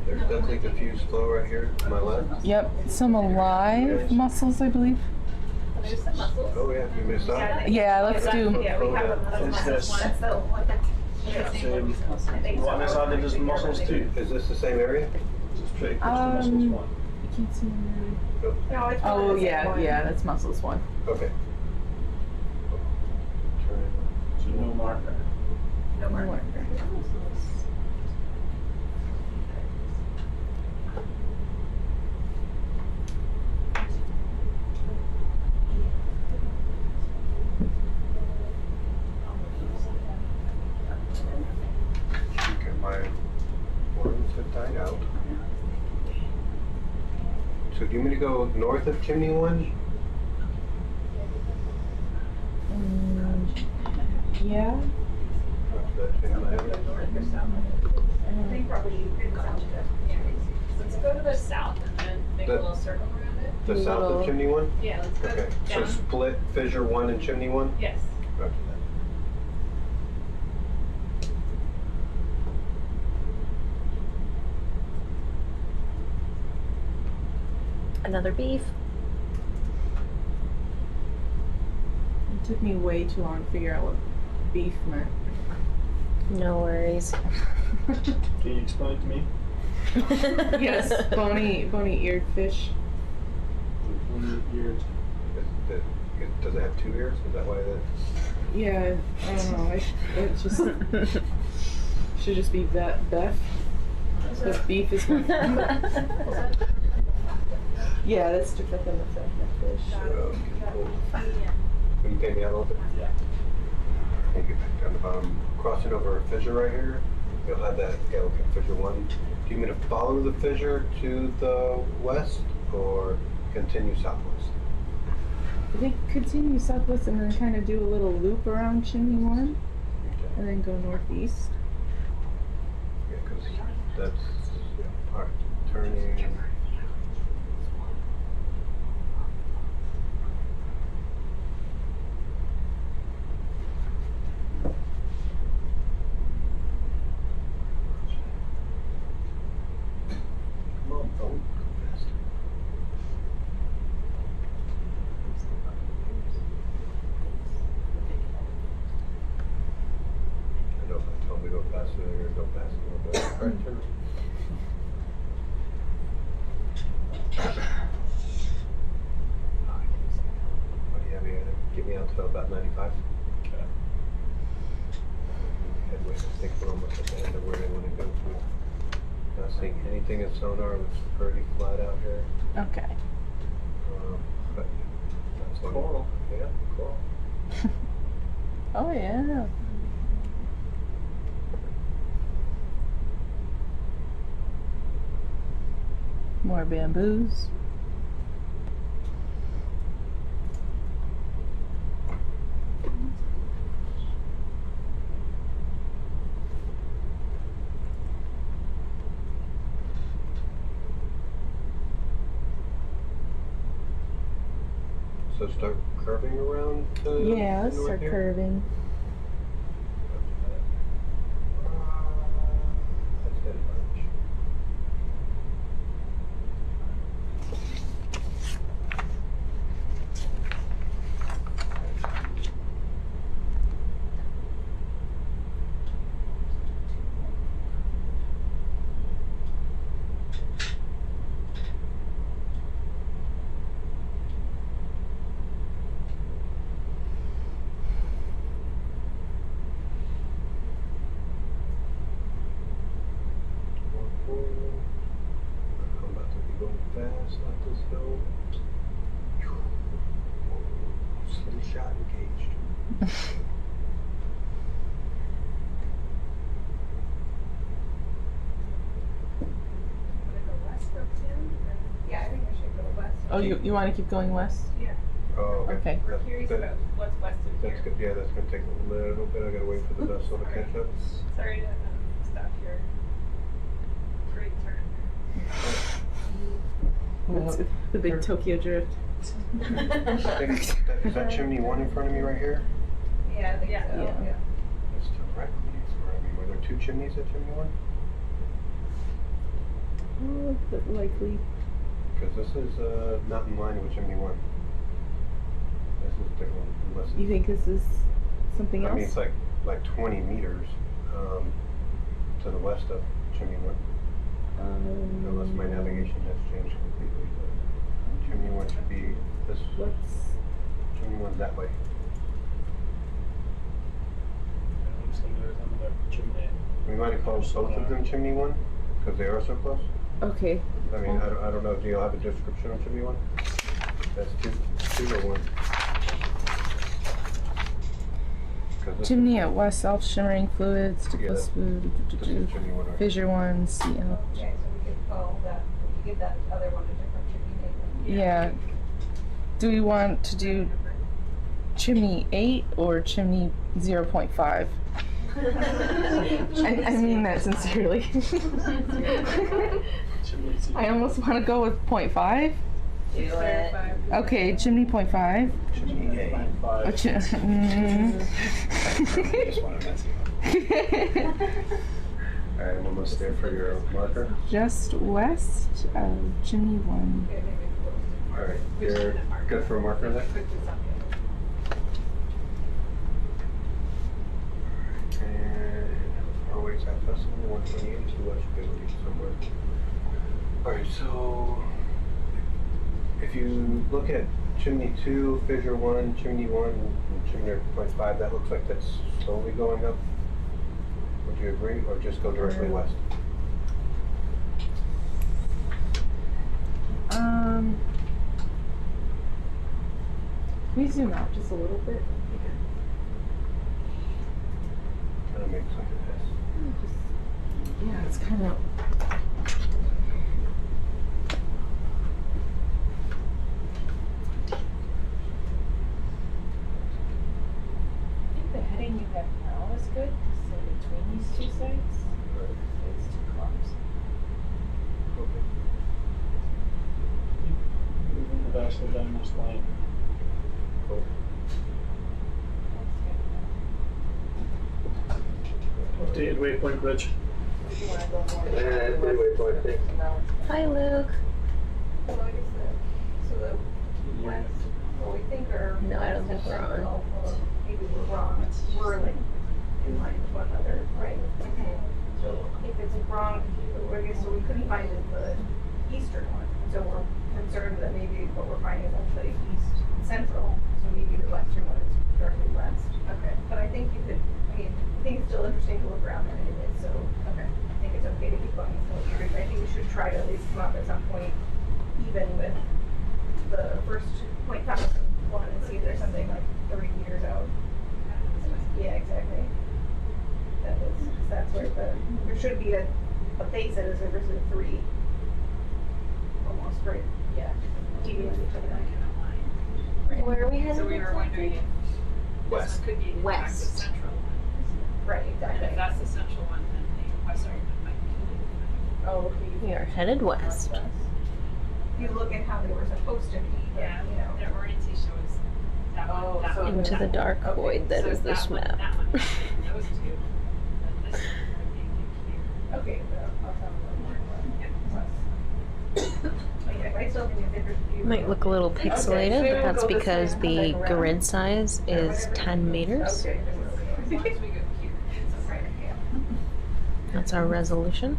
There's definitely diffuse flow right here to my left. Yep, some alive mussels, I believe. Oh yeah, you missed out. Yeah, let's do. Yeah, we have another Is one. this- What is added as mussels too? Is this the same area? It's pretty close to mussels one. I can't see really. No, it's Oh probably the same yeah, one. yeah, that's mussels one. Okay. So no marker. No marker. Okay, my worms have died out. So do you want me to go north of chimney one? Yeah. I think probably you could sound good. Let's go to the south and then make a little circle around it. The south of chimney one? Yeah, let's go Okay, so down. split fissure one and chimney one? Yes. Roger Another beef. It took me way too long to figure out what beef meant. No worries. Can you explain it to me? Yes, bony eared fish. Eared. Does it have two ears? Is that why that? Yeah, I don't know. It just should just be Beth. So beef is one. Yeah, that's just like on the fish. Will you pay me out a little bit? Yeah. Can you get back down the bottom? Crossing over a fissure right here, you'll have that Galapagos fissure one. Do you mean to follow the fissure to the west or continue southwest? I think continue southwest and then kind of do a little loop around chimney one, and then go northeast. Yeah, because that's part turning. Come on, don't go faster. I know if I told me to go faster, they're gonna go fast a little bit. All right, turn. What do you have here? Get me out to about 95. Okay. Headway, I think we're almost at the end of where they want to go to. Not seeing anything in sonar. It's pretty flat out here. Okay. But that's Coral. Yeah, coral. Oh yeah. More bamboos. So start curving around the Yeah, let's north start here? curving. That's good bunch. I'm about to be going fast up this hill. Slim shot engaged. Yeah, I think I should go west. Oh, you want to keep going west? Yeah. Oh, okay. Okay. We're curious about what's west of here. That's good. Yeah, that's gonna take a little bit. I gotta wait for the vessel to catch up. Sorry to stop your great turn. That's the big Tokyo drift. Is that chimney 1 in front of me right here? Yeah, I think so. Yeah. That's directly in front of me. Were there 2 chimneys at chimney 1? Oh, but likely. Because this is not in line with chimney 1. This is different. Unless You think this is something I else? mean, it's like 20 meters to the west of chimney 1. Unless my navigation has changed completely. But chimney 1 should be this. Chimney 1's that way. We might have called both of them chimney 1 because they are so close. Okay. I mean, I don't know. Do you have a description on chimney 1? That's two or 1. Chimney at west, self shimmering fluids, Yeah, plus chimney 1. fissure 1, CL. Okay, so we could call that, we could give that other one a different chimney name. Yeah. Do we want to do chimney 8 or chimney 0.5? I mean that sincerely. I almost want to go with 0.5. Do it. Okay, chimney 0.5. Chimney 8. Alright, I'm almost there for your marker. Just west of chimney 1. Alright, you're good for a marker there? And how far away is that festival? 128, so that should be able to get somewhere. Alright, so if you look at chimney 2, fissure 1, chimney 1, and chimney 0.5, that looks like that's slowly going up. Would you agree? Or just go directly west? Can we zoom out just a little bit? Kind of makes like this. Yeah, it's kind of. I think the heading you have now is good, so between these two sites, it's too close. Okay. Moving the vessel down this line. Cool. Updated waypoint bridge. Waypoint, thanks. Hi, Luke. So I guess so the west, what we think are. No, I don't think we're on. Maybe we're wrong. We're like in line with one another, right? Okay. So if it's wrong, I guess so we couldn't find the eastern one. So we're concerned that maybe what we're finding is actually east central. So maybe the western one is directly west. Okay. But I think you could, I mean, I think it's still interesting to look around there anyway, so. Okay. I think it's okay to keep going. So I think we should try to at least come up at some point, even with the first Point Thompson one, and see if there's something like 30 meters out. Yeah, exactly. That's where there should be a base that is a visit 3. Almost right. Yeah. TV with each other. Right. Where are we headed? So we were wondering if West. this one could be in fact the West. central one. Right, And exactly. if that's the central one, then the western one might be. Oh, okay. We are headed west. If you look at how they were supposed to be. Yeah, You know. their orientation was that one. That one. Into the dark void that is this map. That one. Those two. And this would be here. Okay, I'll tell them I still think it's interesting. Might look a little pixelated, Okay, so but that's we'll go this because way and the come back around. grid size is 10 meters. Okay. Once we go here, it's right here. That's our resolution.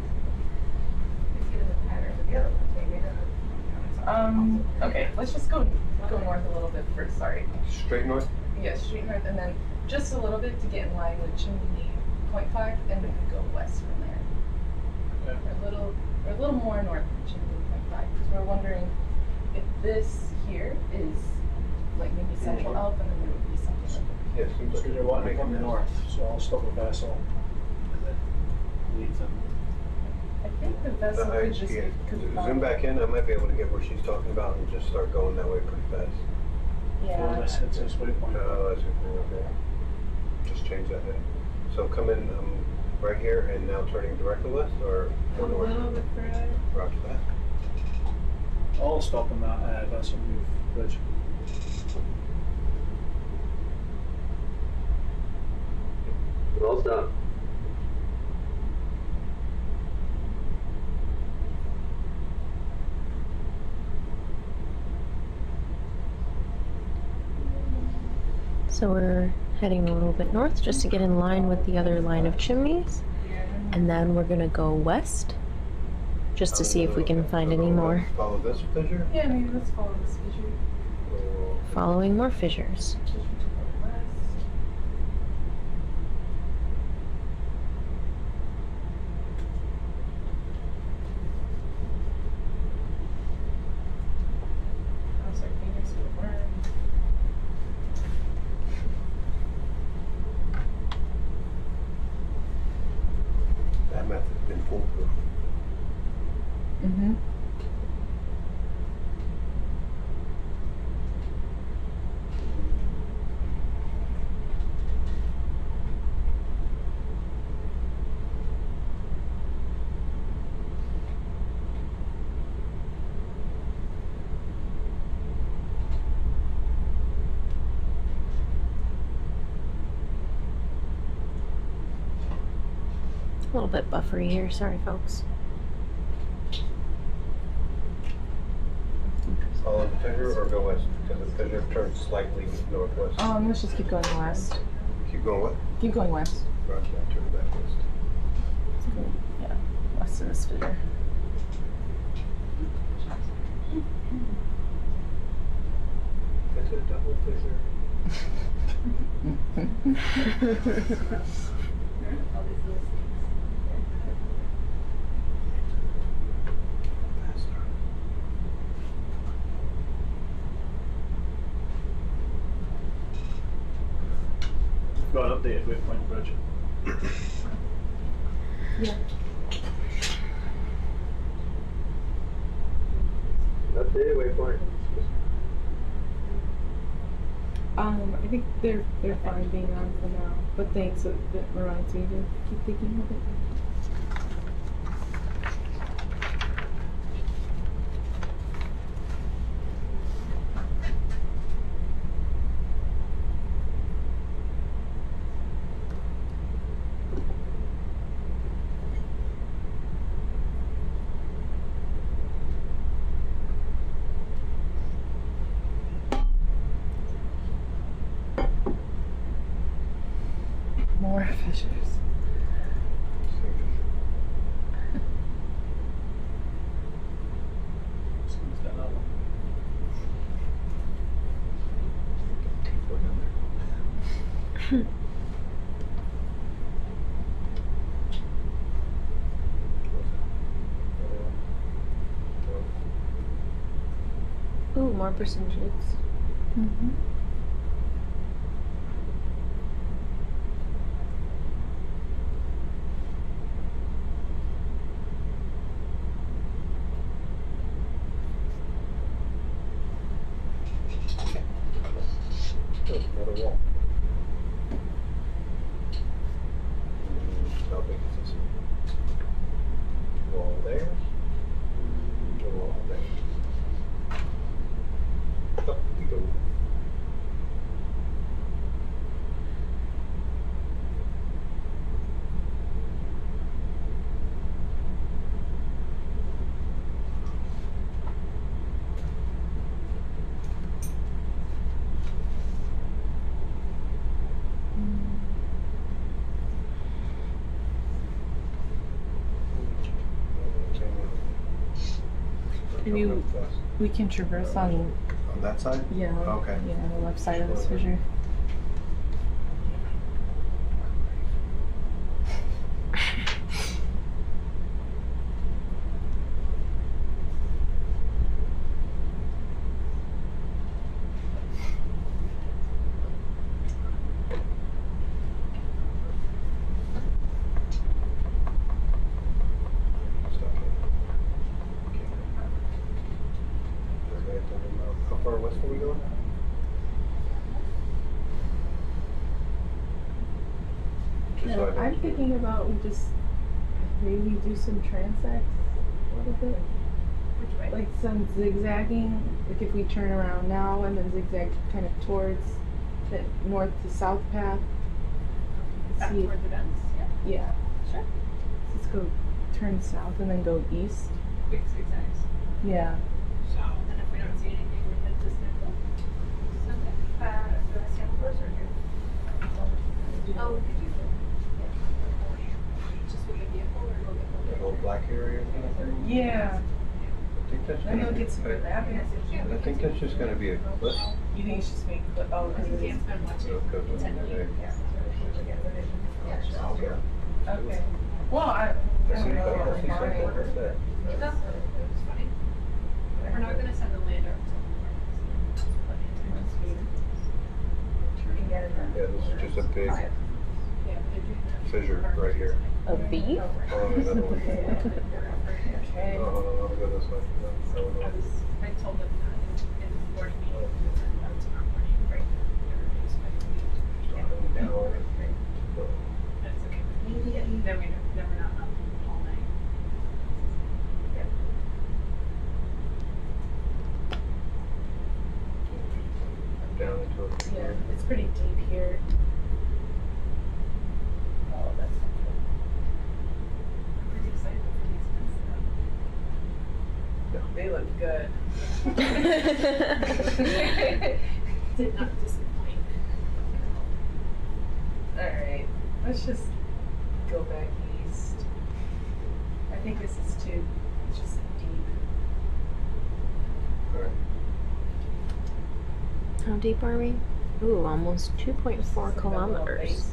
Okay, let's just go north a little bit first, sorry. Straight north? Yeah, straight north, and then just a little bit to get in line with chimney 0.5, and then we go west from there. We're a little more north than chimney 0.5, because we're wondering if this here is like maybe central elf, and then there would be something like Yeah, seems like So you're wanting to come north, so I'll stop with vessel and then leave them. I think the vessel could just be. Zoom back in, I might be able to get where she's talking about and just start going that way pretty fast. For this, it's this waypoint. No, that's okay. Just change that there. So come in right here and now turning directly west or more north? A little bit further. Roger that. I'll stop on that vessel move bridge. Well done. So we're heading a little bit north just to get in line with the other line of chimneys. And then we're gonna go west just to see if we can find any more. Follow this fissure? Yeah, maybe let's follow this fissure. Following more fissures. That method's been foolproof. Mm-hmm. A little bit buffery here, sorry folks. Follow the fissure or go west? Because the fissure turns slightly northwest. Let's just keep going west. Keep going what? Keep going west. Roger that, turn back west. Let's go, yeah, west of this fissure. It's a double fissure. Got an updated waypoint bridge. Yeah. Updated waypoint. I think they're fine being on for now, but thanks. It reminds me to keep thinking of it. More fissures. Someone's got another one. Ooh, more percentages. Mm-hmm. Another wall. How big is this? Wall there. The wall there. Maybe go real fast. we can traverse on On that side? yeah. Okay. Yeah, on the left side of this fissure. How far west are we going? Just so I No, know. I'm thinking about we just maybe do some transects a little bit. Which way? Like some zigzagging, like if we turn around now and then zigzag kind of towards the north to south path. Back See- toward the vents, yeah. Yeah. Sure. Let's go turn south and then go east. Quick zigzags. Yeah. And if we don't see anything, we head to sample. Okay. Do I sample first or here? Oh, could you? Just with the vehicle or go get That whole black area? Yeah. I think that's Then gonna you'll be, get some good mapping. I think that's just gonna be a cliff. You think it's just being clip? Oh, because it is. So it goes in there. Yeah. Okay. Well, I I see, don't know. I see something like that. We're not gonna send the lander. Yeah, this is just a big fissure right here. A bee? Oh, another one. Okay. Oh, hold on, I'll go this way. No, no, no. I told them that in the board meeting, that's our morning break. That's okay. Then we're not up all night. Down into it. Yeah, it's pretty deep here. Oh, that's not I'm pretty excited for these ones. They look good. Did not disappoint. Alright, let's just go back east. I think this is too, it's just deep. Alright. How deep are we? Ooh, almost 2.4 kilometers.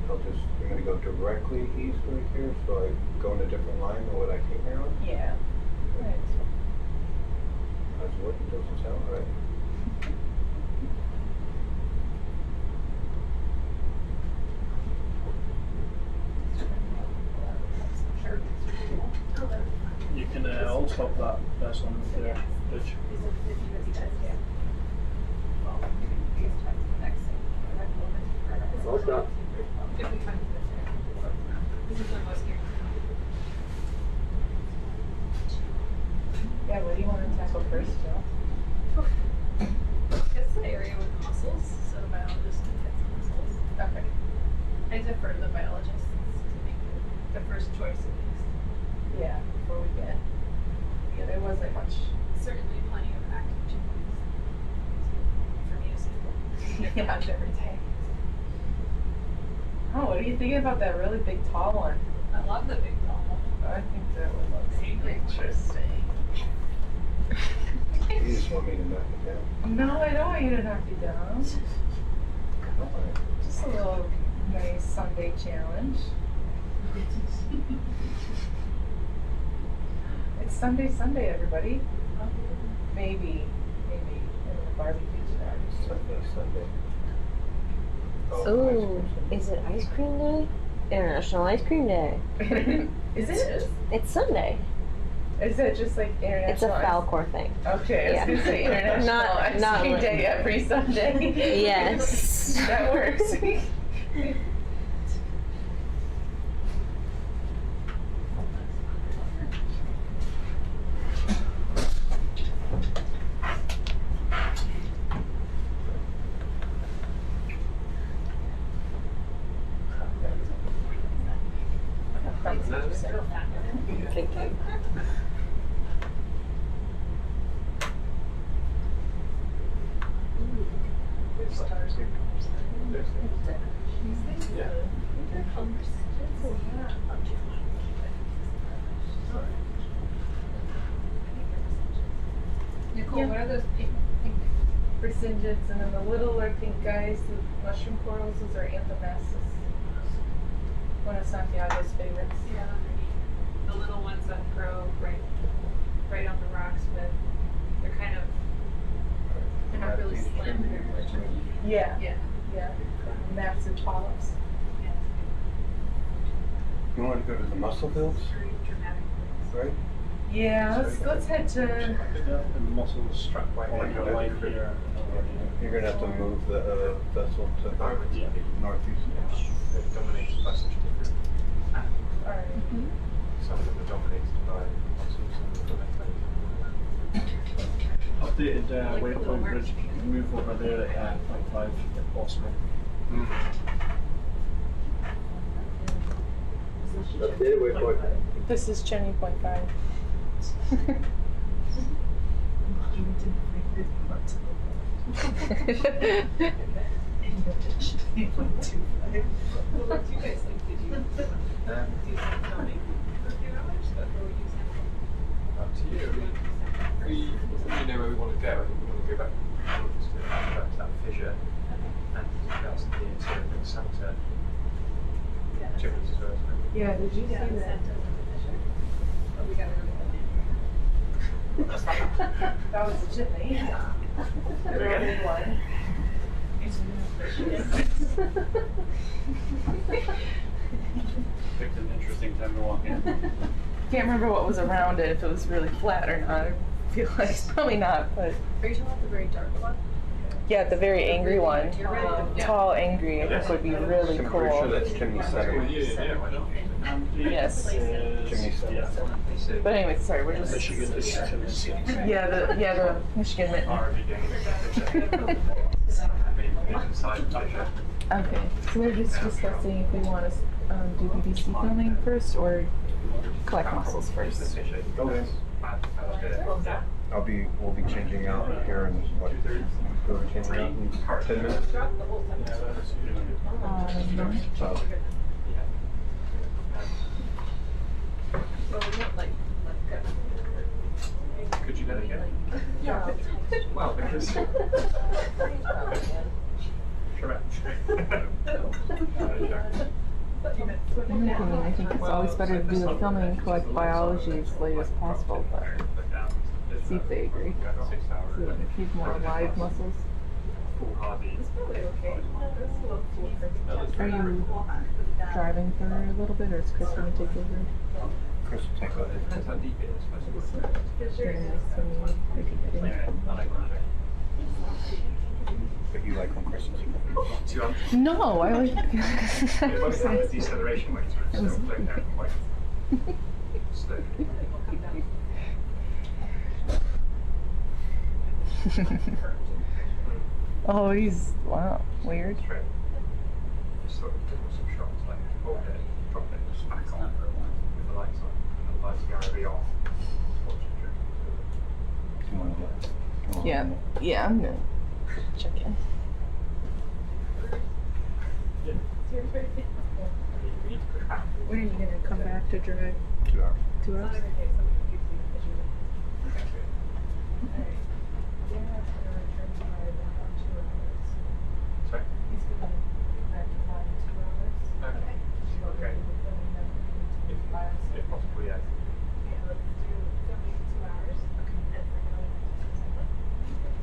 I'll just, I'm gonna go directly east right here, so I go in a different line than what I came here on. Yeah. Right. That's what it doesn't sound right. You can hold stop that first one with the bridge. I'll stop. Yeah, what do you want to tackle first, Joe? It's the area with the mussels, so the biologists can get some mussels. Okay. I defer to the biologists to make the first choice at least. Yeah, before we get, yeah, there wasn't much. Certainly plenty of active chimneys for me to sample. Yeah, every day. Oh, what are you thinking about that really big tall one? I love the big tall one. I think that would look interesting. You just want me to knock it down. No, I don't want you to knock it down. Just a little nice Sunday challenge. It's Sunday, everybody. Maybe in the barbecue tonight. Sunday. Ooh, is it ice cream day? International Ice Cream Day. Is it? It's Sunday. Is that just like international? It's a Falcor thing. Okay, I was Yeah. gonna say international Not ice cream like- day every Sunday. Yes. That works. Thank you. cool. What are those pink Resingents, and then the littler pink guys, the mushroom corals, those are Anthomassus. One of Santiago's favorites. Yeah. The little ones that grow right on the rocks with, they're kind of, they're not really slim. Yeah. Massive polyps. You want to go to the mussel fields? Right? Yeah, let's head to. And the mussels struck by like a line here. You're going to have to move the vessel to the northeast. It dominates passage different. Alright. Some of them are dominated by mussels and the Updated waypoint bridge, move over there at 0.5 if possible. Updated waypoint. This is chimney 0.5. Up to you. We know where we want to go. I think we want to go back to that fissure and that's the interior of Santa chimneys as well. Yeah, did you see that? We gotta go That was a chimney. The big one. Picked an interesting time to walk in. Can't remember what was around it, if it was really flat or not. I feel like it's probably not, but. Are you talking about the very dark one? Yeah, the very angry one. Yeah. Tall, angry, I think would be really I'm cool. pretty sure that's chimney 7. Yes. Chimney 7. But anyway, sorry, we're just. Michigan is Yeah, the Michigan Mitten. Okay, so we're just discussing if we want to do BBC filming first or collect mussels first. Okay. We'll be changing out here in what? We'll be changing out in 10 minutes. So. Well, we won't let go. Could you let it go? Yeah. Well, because. Correct. I think it's always better to do the filming and collect biology as late as possible, but see if they agree. So that we keep more live mussels. It's probably okay. Are you driving for a little bit, or is Chris going to take over? Chris will take over. Depends how deep it is. Very nice to meet you. But you like when Chris is here. No, I like. It was the deceleration weights were still playing down quite slowly. Oh, he's wow, weird. Sort of took some shots like hold it, drop it, smack on with the lights on, and the lights are going off. Yeah, I'm gonna check in. When are you gonna come back to drive? 2 hours. 2 hours? Sorry? He's gonna come back to 5 in 2 hours. Okay. Okay. If possible, yeah. Yeah, let's do filming in 2 hours. And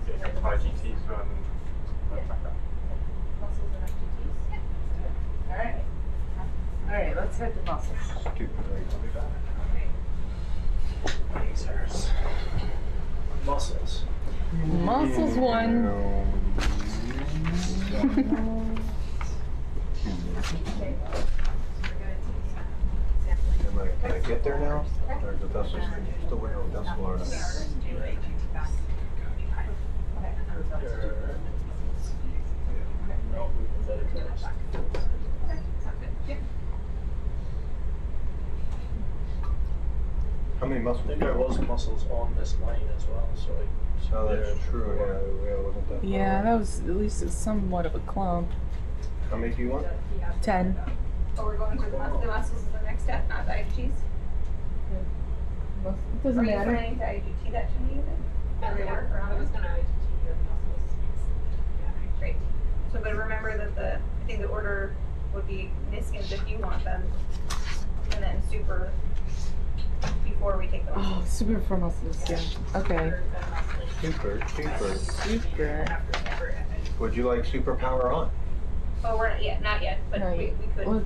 we're going to 5GTs run back up. mussels and FGTs. Alright. Alright, let's head to mussels. Lasers. Mussels. Mussels 1. Can I get there now? Or is the vessel still waiting on vessel or not? How many mussels? I think there was mussels on this line as well, so Oh, that's true. Yeah, it wasn't that. Yeah, that was at least somewhat of a clump. How many do you want? 10. But we're going for the mussels is the next step, not the IGTs. It doesn't Are you matter. planning to IGT that chimney even? There we are. I was gonna IGT your muscles. Yeah, great. So, but remember that I think the order would be Niskins if you want them, and then super before we take them. Oh, super for muscles, yeah. Okay. Super. Super. Would you like superpower on? Oh, we're not yet, but Not we yet. could. Let's.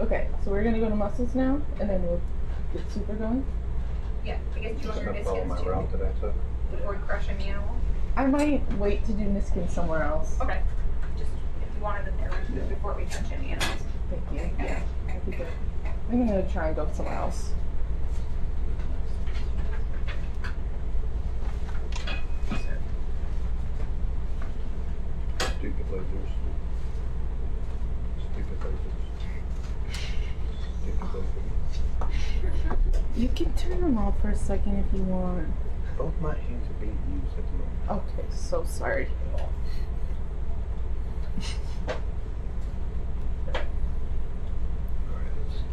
Okay, so we're gonna go to muscles now, and then we'll get super going. Yeah, I guess you Just want your gonna follow my Niskins route too that I took. before we crush any animal. I might wait to do Niskin somewhere else. Okay. Just if you wanted them there before we touch any animals. Thank you. Yeah, that'd be good. I'm gonna try and go somewhere else. Stupid lasers. Stupid lasers. Stupid lasers. You can turn them off for a second if you want. Both my hands are being used at the moment. Okay, so sorry. Alright, let's see.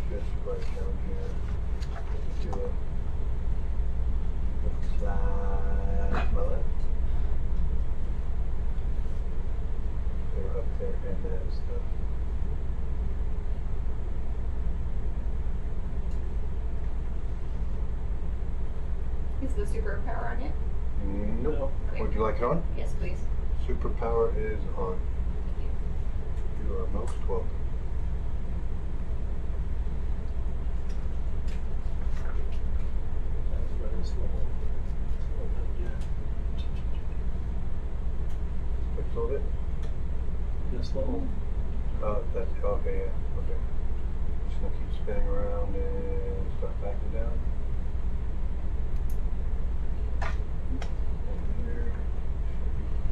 Just right down here. Do a slide to my left. They're up there and that stuff. Is the superpower on yet? Nope. Okay. Would you like it on? Yes, please. Superpower is on. You are most welcome. Pixeled it? This level. Oh, that's okay, yeah. Okay. Just gonna keep spinning around and start backing down. And here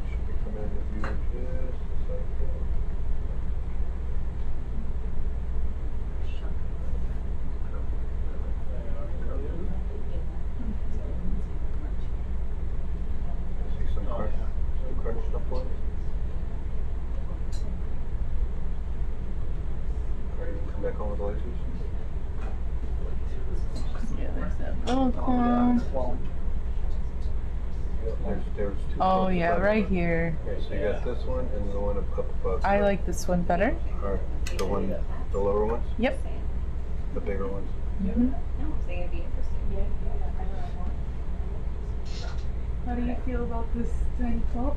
should be coming into view just like that. See some crunched up ones. Ready to come back on with the lasers? Yeah, there's that little clone. There's two. Oh clones yeah, above. right here. Okay, so you got this one and the one up above. I like this one better. Alright, the lower ones? Yep. The bigger ones? Mm-hmm. No, I'm saying it'd be interesting. How do you feel about this tiny clump?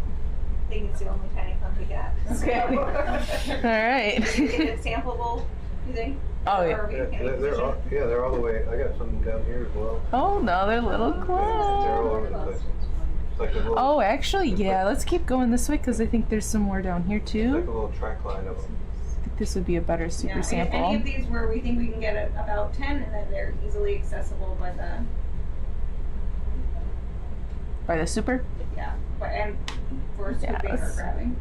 I think it's the only tiny clump we got. Okay. All right. Is it sampleable, you think? Oh Or yeah. are we in a position? They're all the way. I got some down here as well. Oh, another little They're all over the clump. place. It's like a little. Oh, actually, yeah. Let's keep going this way because I think there's some more down here It's like too. a little track line of them. I think this would be a better super Yeah, sample. Any of these where we think we can get about 10 and then they're easily accessible by the, By the super? and for Yeah, scooping or let's- grabbing.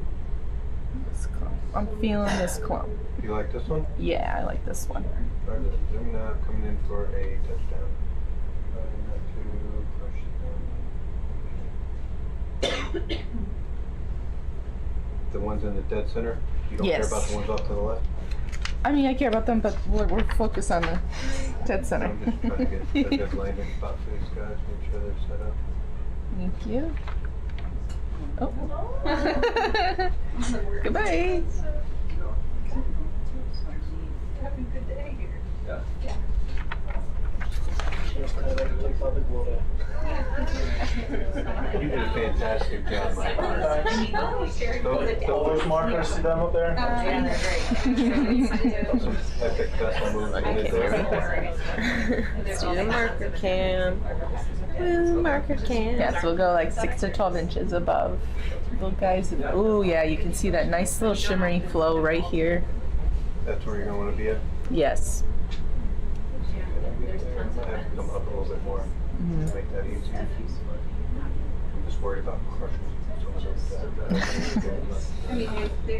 This clump. I'm feeling this clump. You like this one? Yeah, I like this one. Alright, zoom now, coming in for a touchdown. Trying not to push them. The ones in the dead center? You don't Yes. care about the ones off to the left? I mean, I care about them, but we're focused on the dead center. I'm just trying to get a good landing spot for these guys, make sure they're set up. Thank you. Oh. Goodbye. Having a good day here. Yeah. You did a fantastic job, Mike. All those markers, see them up there? Yeah, they're great. Some epic vessel moves you did there. Let's do the marker cam. Woo, marker cam. Yes, we'll go like 6 to 12 inches above. Little guys. Oh yeah, you can see that nice little shimmery flow right here. That's where you're going to want to be at? Yes. I have to come up a little bit more to make that easier. I'm just worried about crushing some of those. I mean, they're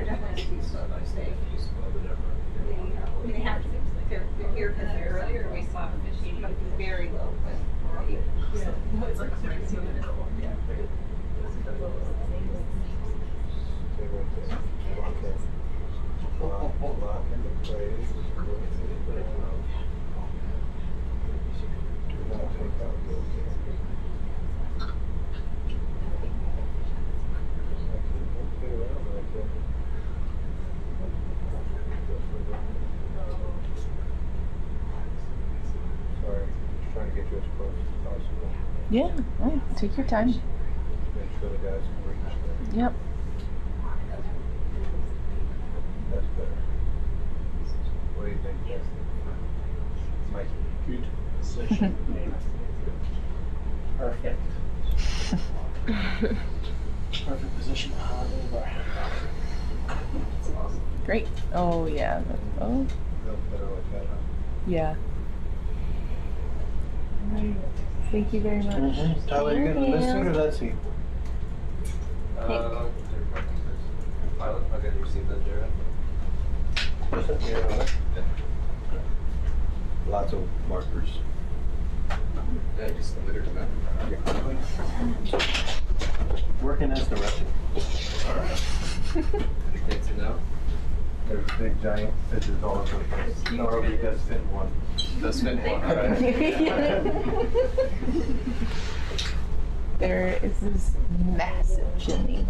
definitely too slow to stay. I mean, they have to, they're here because they're earlier, we saw fish very low, but. It's like you as close as possible. Yeah, right. Take your time. Make sure the guys can reach there. Yep. That's better. What do you think, Jeff? Mike? Good position. Perfect. Perfect position to hand over. Great. Oh yeah. Oh Felt better like that, huh? yeah. Thank you very much. Tyler, you gonna listen or let's see? Pilot, okay, you received that, Jared? Yeah. Lots of markers. Yeah, just the leader to that. Working as directed. Good to know. There's big giant fissures all over the place. Norway does fit one. Does fit one, alright. There is this massive chimney.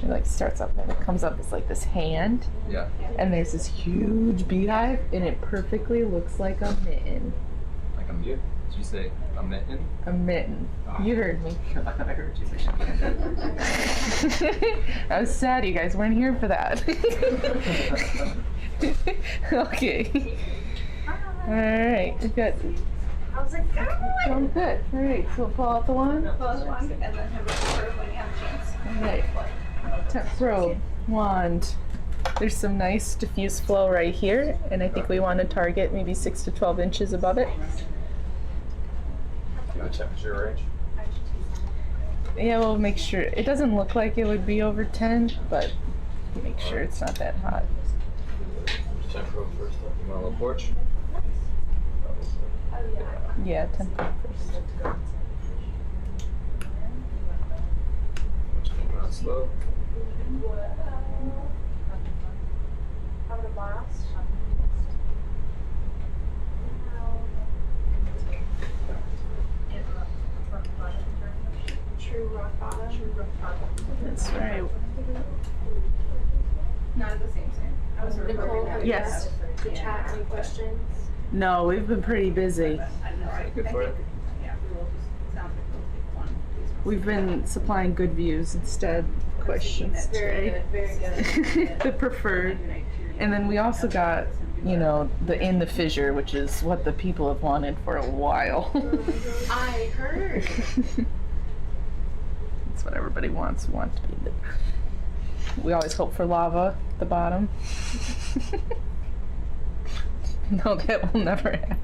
It like starts up and it comes up as like this hand. Yeah. And there's this huge beehive and it perfectly looks like a mitten. Like a mute? Did you say a mitten? A mitten. Oh. You heard me. I heard you. I was sad you guys weren't here for that. Okay. Alright, we've got. How's it going? I'm good. Alright, so pull out the wand. Pull out the wand and then have it record when you have a chance. Alright. Temp probe. Wand. There's some nice diffuse flow right here, and I think we want to target maybe 6 to 12 inches above it. Do a temperature range? Yeah, we'll make sure. It doesn't look like it would be over 10, but make sure it's not that hot. Temp probe first. You want a little porch? Yeah, temp probe first. Coming out slow. True rock bottom. That's right. Not at the same time. I was Nicole, have you Yes. asked the chat any questions? No, we've been pretty busy. Good for it. We've been supplying good views instead of questions Very today. good, very good. The preferred. And then we also got, you know, the in the fissure, which is what the people have wanted for a while. I heard. That's what everybody wants. We want to be the. We always hope for lava at the bottom. No, that will never happen.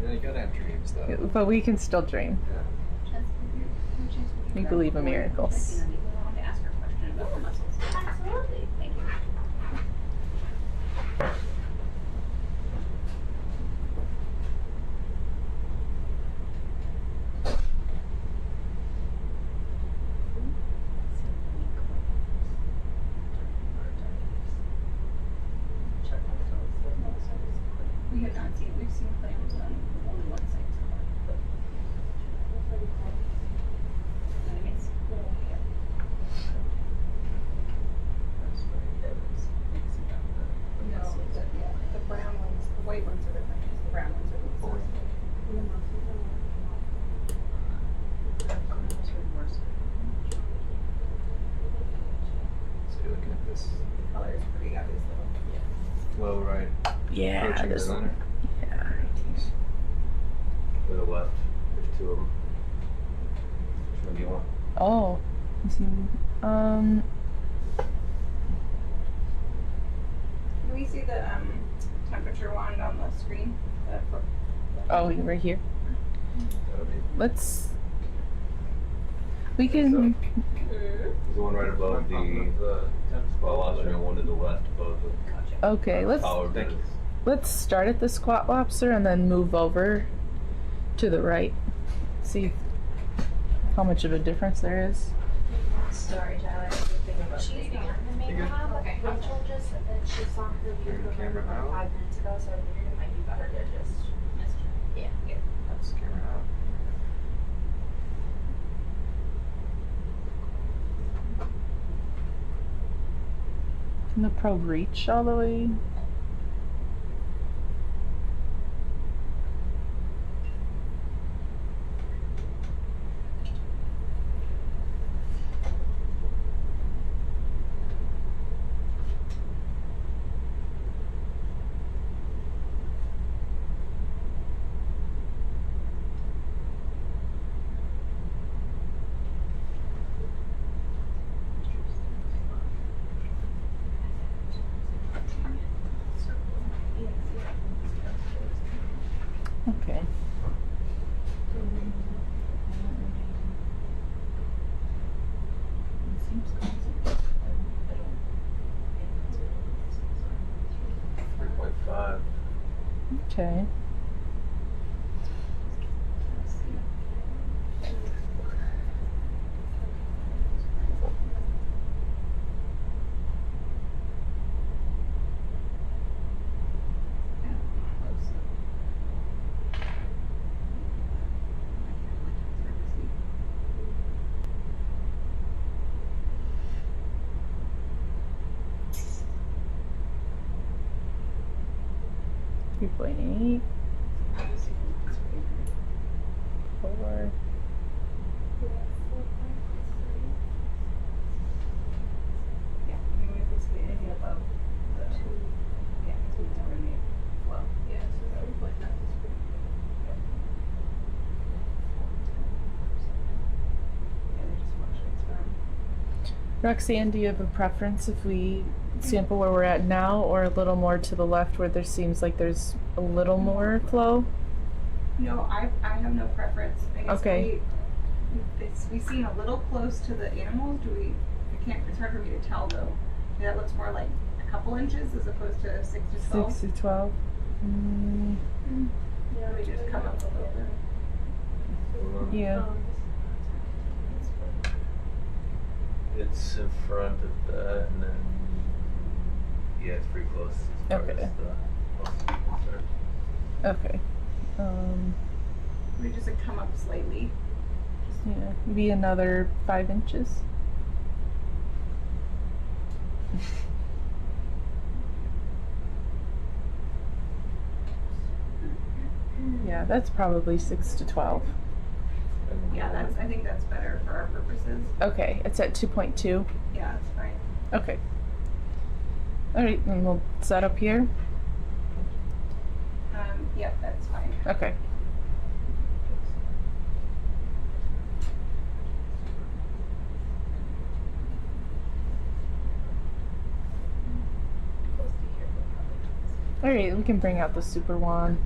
Yeah, you gotta have dreams though. But we can still dream. Yeah. We believe in miracles. Absolutely. Thank you. We have not seen, we've seen claims on only one site so far, but. Anyways. No, the brown ones, the white ones are different, the brown ones are the So you're looking at this. The color is pretty obvious though. Low right. Yeah, Approaching there's designer. yeah. To the left, there's two of them. Which one do you want? Oh, you see, Can we see the temperature wand on the screen? oh, right here. That'll be Let's. We can. The one right above the biological, and one to the left above the Okay, let's. power bits. Let's start at the squat lobster and then move over to the right. See how much of a difference there is. Sorry, Tyler. She's not in the main lab. Okay. Rachel just said that she saw her view from camera like out? 5 minutes ago, so I figured it might be better to just message her. Yeah. Yeah. That's camera out. Can the probe reach all the way? Okay. .8. 4. Yeah, I mean, we're basically anything above the 2. Yeah, so it's already well. Yeah, so 3.9 is pretty good. Yeah, they just fluctuates from. Roxanne, do you have a preference if we sample where we're at now or a little more to the left where there seems like there's a little more flow? No, I have no preference. I guess Okay. we seem a little close to the animals. It's hard for me to tell though. That looks more like a couple inches as opposed to 6 to 12. 6 to 12. Yeah, we just come up a little bit. Yeah. It's in front of that, and then yeah, it's pretty close as far Okay. as the most to be concerned. Okay. We just come up slightly. Yeah, maybe another 5 inches. Yeah, that's probably 6 to 12. Yeah, I think that's better for our purposes. Okay, it's at 2.2. Yeah, that's fine. Okay. Alright, then we'll set up here. Yep, that's fine. Okay. Alright, we can bring out the super wand.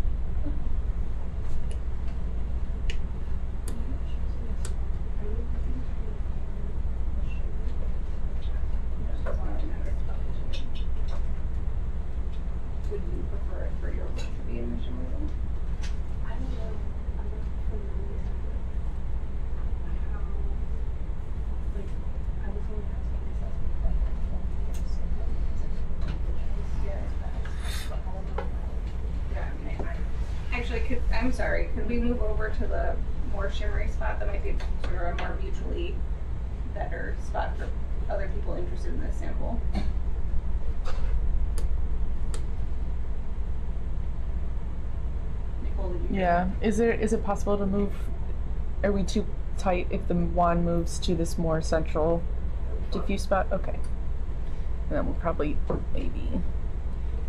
Would you prefer it for your work to be emission removal? I don't know. I'm not familiar with how, like, I was only asking this Actually, I'm sorry, could we move over to the more shimmery spot? That might be sort of a more mutually better spot for other people interested in this sample. Nicole, did you hear Yeah. Is it possible to move? Are we too tight if the wand moves to this more central diffuse spot? Okay. And then we'll probably maybe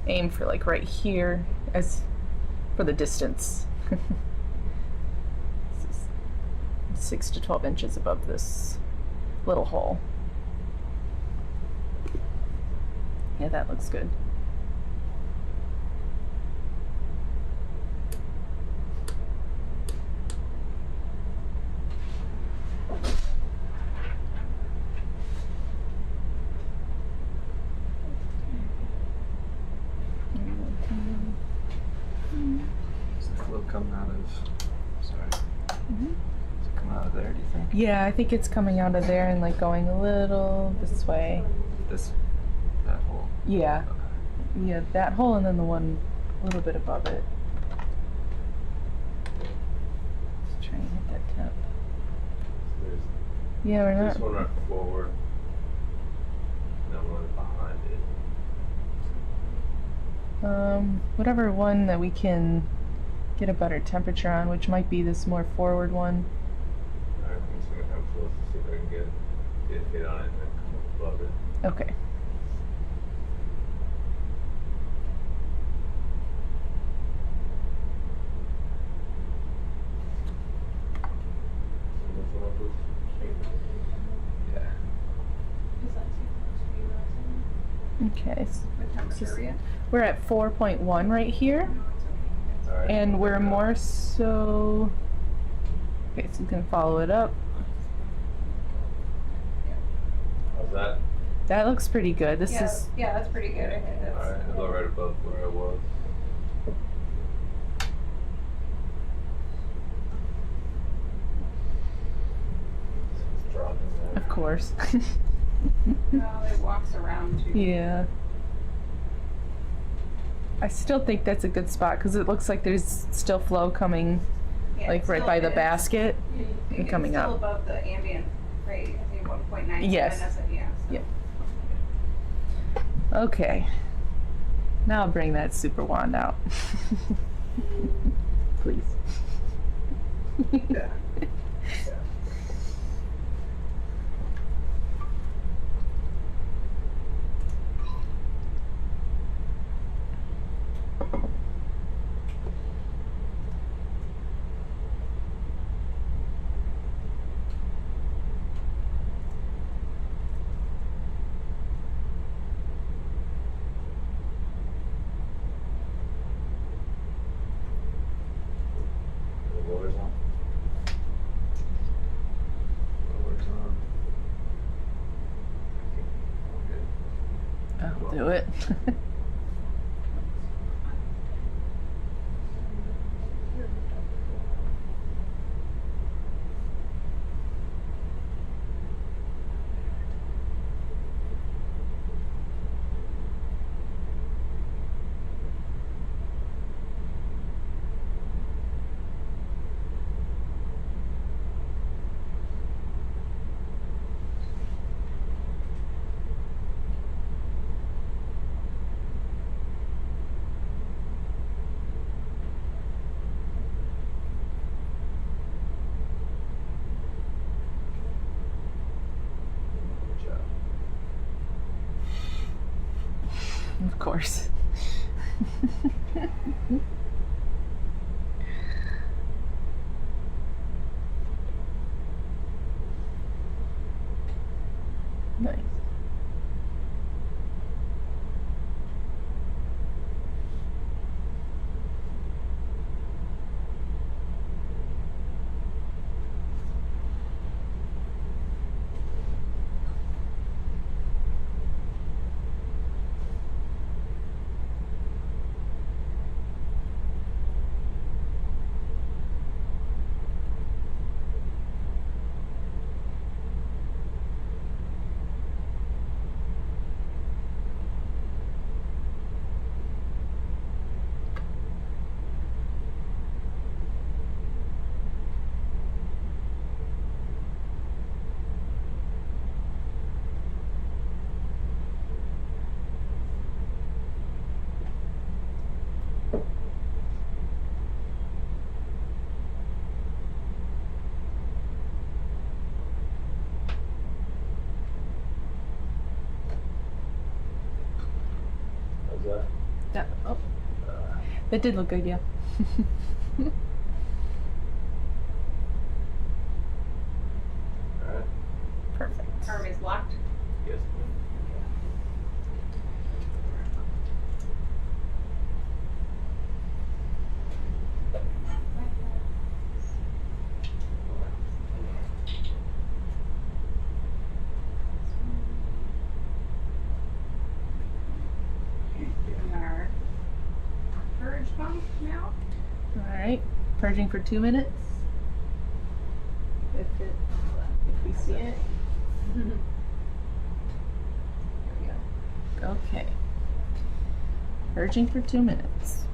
aim for like right here as for the distance. This is 6 to 12 inches above this little hole. Yeah, that looks good. Is the flow coming out of, sorry, Mm-hmm. is it coming out of there, do you think? Yeah, I think it's coming out of there and like going a little this way. That hole? Yeah. Yeah, that hole and then the one a little bit above it. Just trying to hit that tip. Yeah, we're not. This one right forward, and then one behind it. Whatever one that we can get a better temperature on, which might be this more forward one. Alright, I'm just gonna come close to see if I can get hit on it and then come up above it. Okay. Okay, so we're at 4.1 right here, and we're more so. Okay, so we can follow it up. How's that? That looks pretty good. This is. Yeah, that's pretty good. I think that's. Alright, I'll go right above where I was. source. Well, it walks around too. Yeah. I still think that's a good spot because it looks like there's still flow coming, Yeah, like it right still by the is. basket It's and coming still up. above the ambient rate, I think 1.97. Yes. That's it, yeah. So. Yep. Okay. Now I'll bring that super wand out. Please. Yeah. The water's on. Water's on. I'll do it. Good job. Of course. Nice. How's that? That, oh. That did look good, yeah. Alright. Perfect. Arm is locked. Yes. And our purge pump now. All right. Purging for 2 minutes. If we see it. There we go. Okay. Purging for 2 minutes.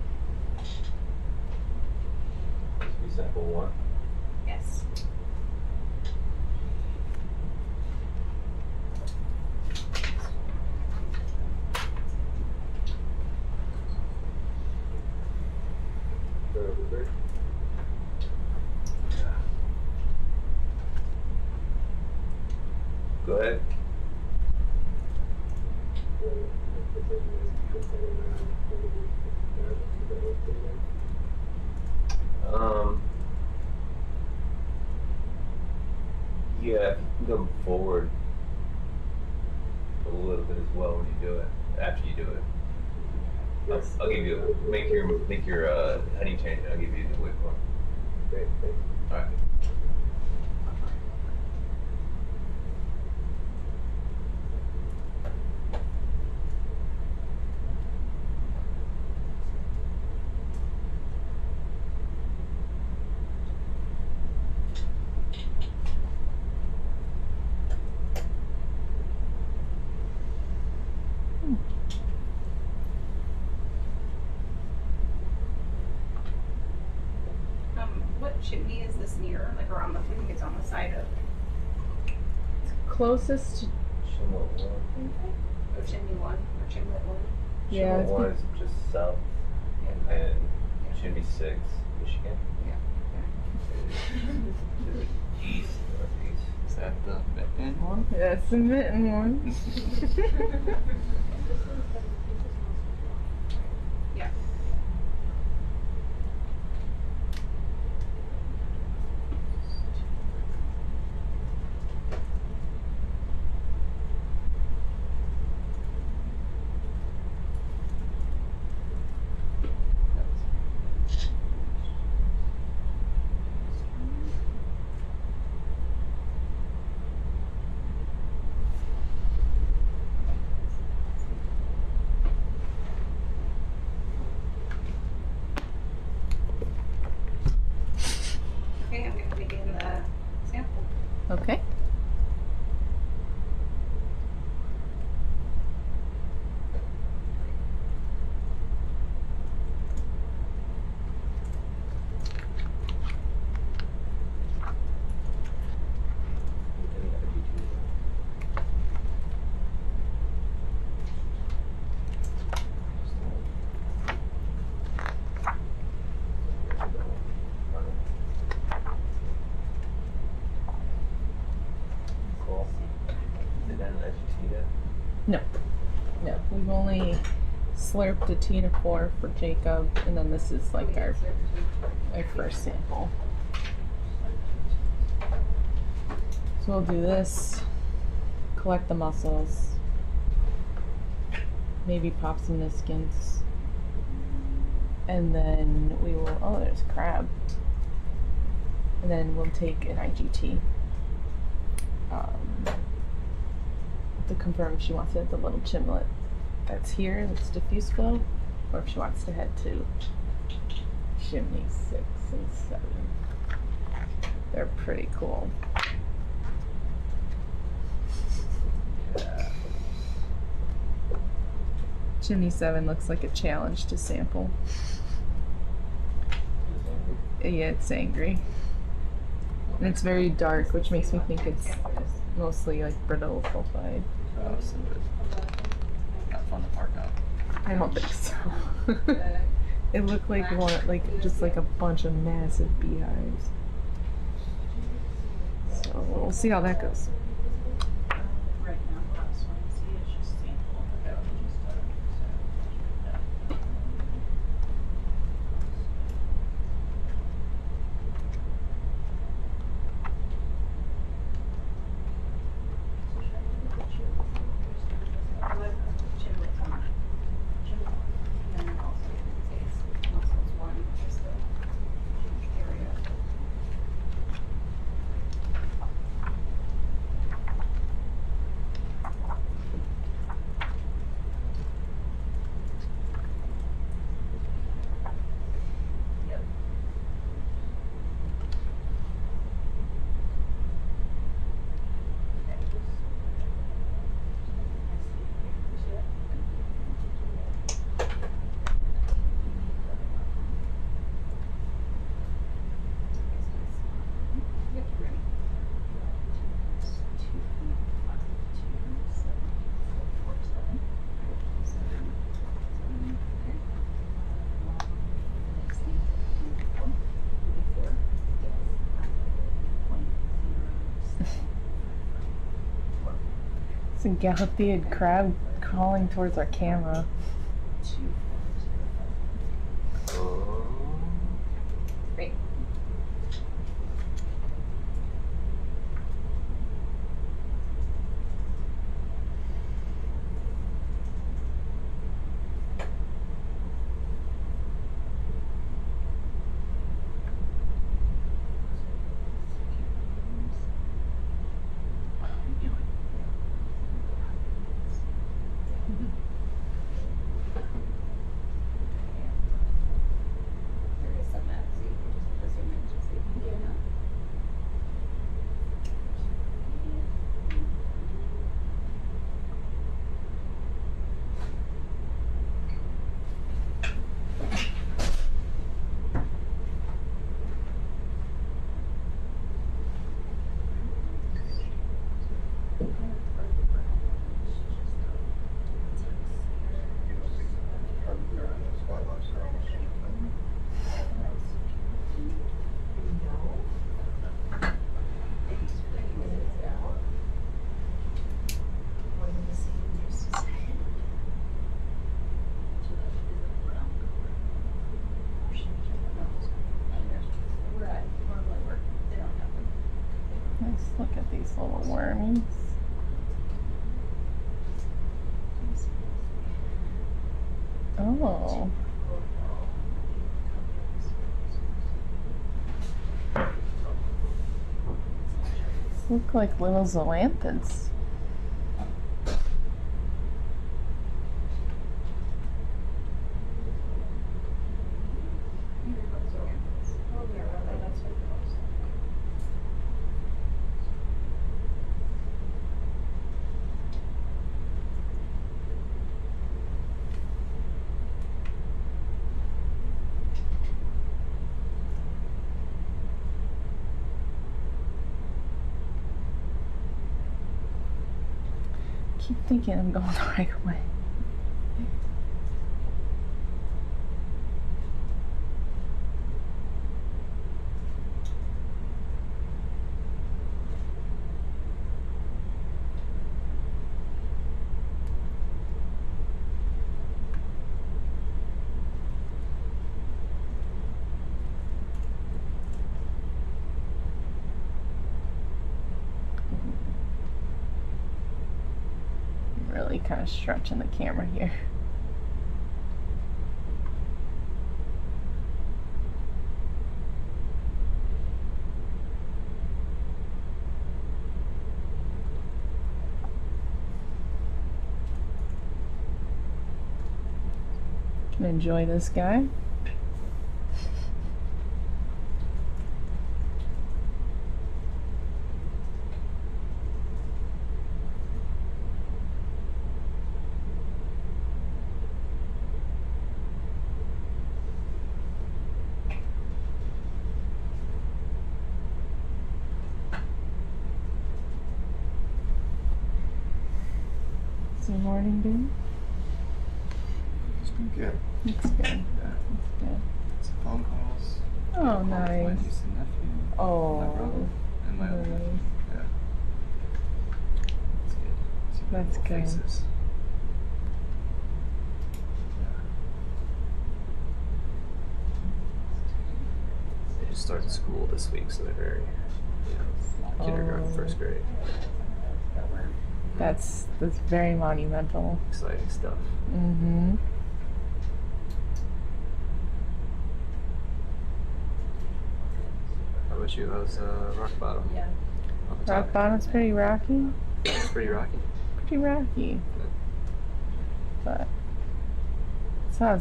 This will be sample 1. Yes. Go ahead. Yeah, if you can go forward a little bit as well when you do it. After you do it, I'll give you make your heading change. I'll give you the waveform. Great, thanks. All right. chimney is this near? Like, or on the, I think it's on the side of Closest to, chimney 1 or chimney 1? yeah, Chimney 1 is just south, and chimney 6, Michigan. East, northeast. Is that the Mitten one? that's the Mitten one. Yeah. Okay, I'm going to begin the sample. Okay. Cool. Is that an Argentina? No, no, we've only slurped a Tina 4 for Jacob, and then this is like our first sample. So we'll do this, collect the mussels, maybe pop some niskins, and then we will, oh, there's crab. And then we'll take an IGT to confirm if she wants to hit the little chimlet that's here, that's diffuse flow, or if she wants to head to chimney 6 and 7. They're pretty cool. Chimney 7 looks like a challenge to sample. Yeah, it's angry. And it's very dark, which makes me think it's mostly like brittle sulfide. Oh, so not fun to park up. I don't think so. It looked like one, just like a bunch of massive beehives. So we'll see how that goes. Right now, last one I see is just sample. It's a Galapagos crab crawling towards our camera. Great. little wormies. Oh. Look like little zoanthids. Keep thinking I'm going the right way. Really kind of stretching the camera here. Can enjoy this guy. Good morning, dude. It's been good. It's good. Yeah. It's good. Some phone calls. Oh, My nice. niece and nephew. Oh, My brother. And my other nice. nephew. Yeah. It's good. See That's little good. faces. They just started school this week, so they're very, kindergarten, first grade. That's very monumental. Exciting stuff. Mm-hmm. How about you? How's rock bottom? Yeah. On the Rock top? bottom's pretty rocky. It's pretty rocky. Pretty rocky. But saw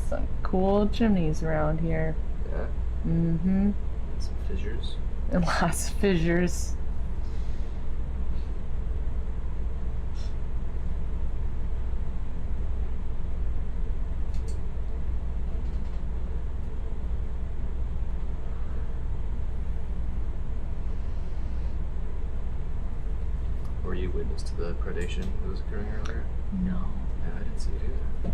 some cool chimneys around here. Yeah. Mm-hmm. Some fissures. And lots of fissures. Were you witness to the predation that was occurring earlier? No. Yeah, I didn't see it either.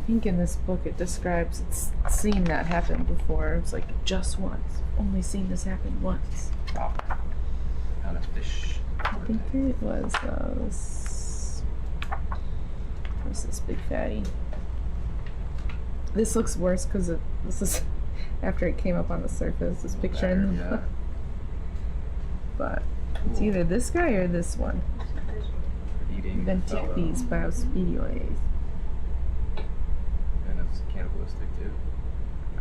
I think in this book it describes it's seen that happen before. It's like just once. Only seen this happen once. Wow. Found a fish. I think it was what's this big fatty? This looks worse because this is after it came up on the surface. This picture in the book. But it's either this guy or this one. Eating. Venticles biospedioids. And it's cannibalistic too.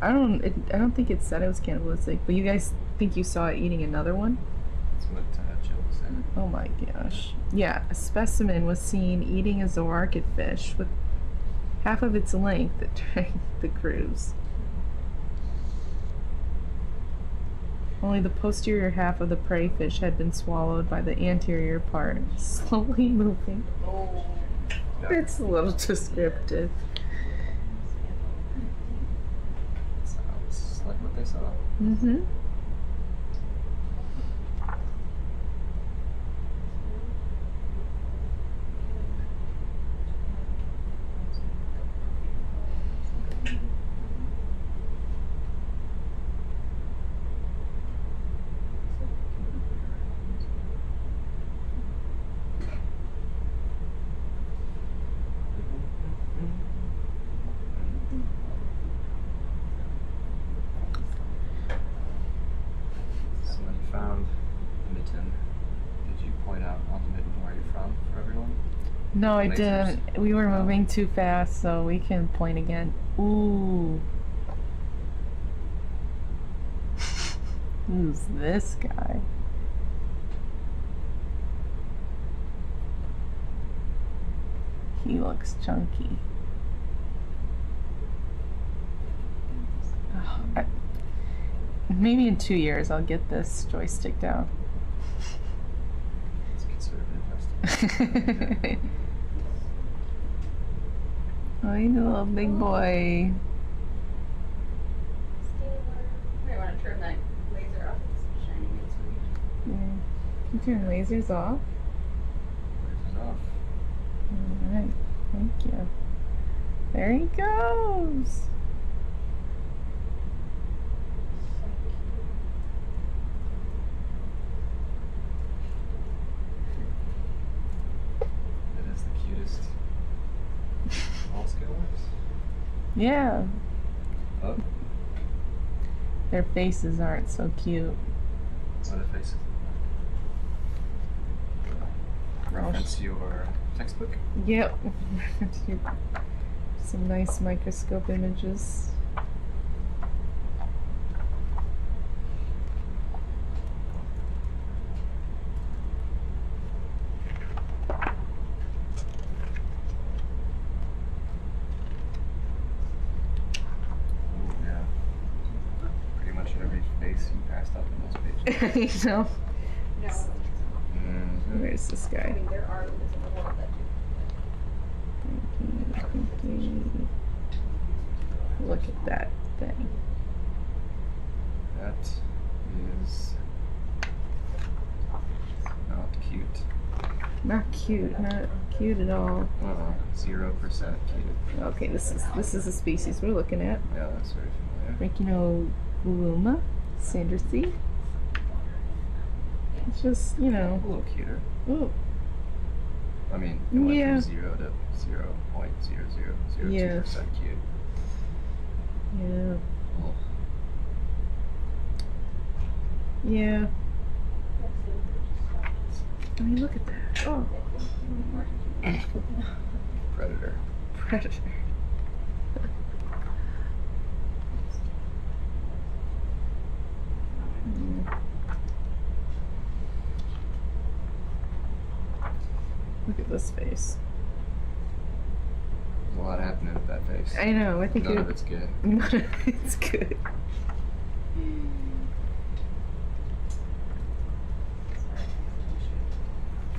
I don't think it said it was cannibalistic, but you guys think you saw it eating another one? That's what Jill was saying. Oh my gosh. Yeah, a specimen was seen eating a zooarcid fish with half of its length during the cruise. Only the posterior half of the prey fish had been swallowed by the anterior part, slowly moving. It's a little descriptive. Sounds like what they saw. Mm-hmm. No, I lasers? didn't. We were moving too fast, so we can point again. Ooh. Who's this guy? He looks chunky. Oh, maybe in 2 years I'll get this joystick down. It's conservative. Oh, he's a little big boy. I want to turn that laser off. It's shining. It's weird. Yeah. You turn lasers off? Lasers off. Alright, thank you. There he goes! That is the cutest all scale ones. Yeah. Oh. Their faces aren't so cute. What are faces? Reference your textbook? Yep. Some nice microscope images. Oh yeah. Pretty much every face you passed up in those pages. I know. No. Mm-hmm. Where's this I guy? mean, there are others in the world that do. Look at that thing. That is not cute. Not cute. Not cute at all. 0% cute. Okay, this is a species we're looking at. Yeah, that's very familiar. Brachiogluma sandersea. It's just, you know. A little cuter. Ooh. I mean, it went Yeah. from 0 to 0.0002% cute. Yeah. Oh. Yeah. I mean, look at that. Oh. Predator. Predator. Look at this face. There's a lot happening with that face. I know, I think none of it's good. None of it's good.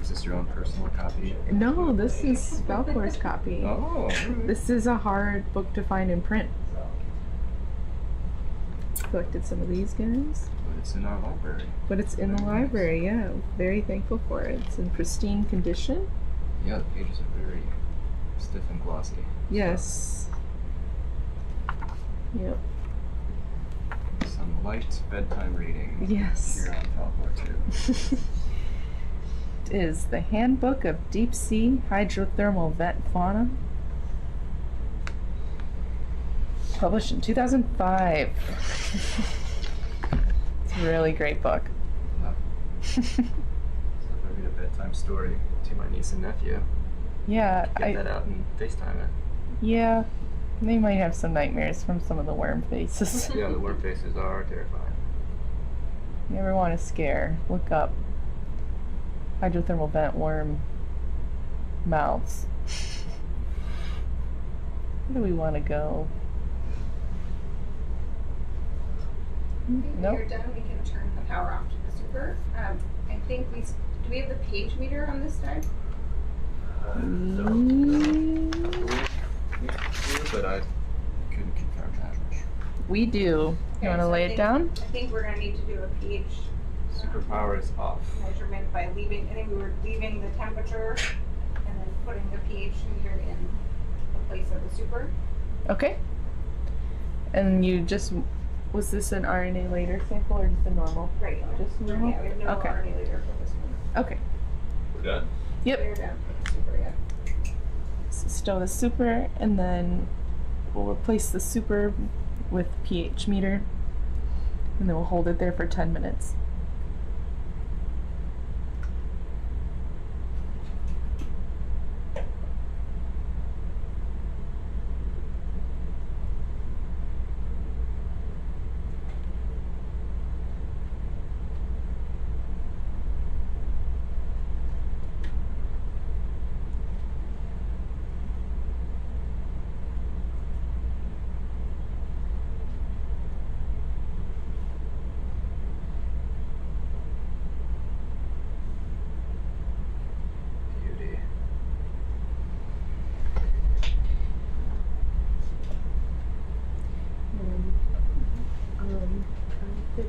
Is this your own personal copy? No, this is Valcor's copy. Oh. This is a hard book to find in print. Collected some of these guys. But it's in our library. But it's in the library, yeah. Very thankful for it. It's in pristine condition. Yeah, the pages are very stiff and glossy. Yes. Yep. Some light bedtime reading. Yes. Here on Falcor 2. It is the Handbook of Deep Sea Hydrothermal Vet Fauna. Published in 2005. It's a really great book. So if I read a bedtime story to my niece and nephew, Yeah, get that out and FaceTime it. Yeah, they might have some nightmares from some of the worm faces. Yeah, the worm faces are terrifying. You ever want to scare? Look up hydrothermal vent worm mouths. Where do we want to go? When Nope. you're done, we can turn the power off to the super. I think do we have the page meter on this side? But I couldn't confirm that. We do. You Okay, want to so lay it down? I think we're gonna need to do a pH Superpower is off. measurement by leaving. I think we were leaving the temperature and then putting the pH meter in the place of the super. Okay. And you just, was this an RNA later sample or just a normal? Regular. Just normal? Yeah, we have no Okay. RNA later for this one. Okay. We're done. Yep. We're done for the super, yeah. So stow the super, and then we'll replace the super with pH meter, and then we'll hold it there for 10 minutes.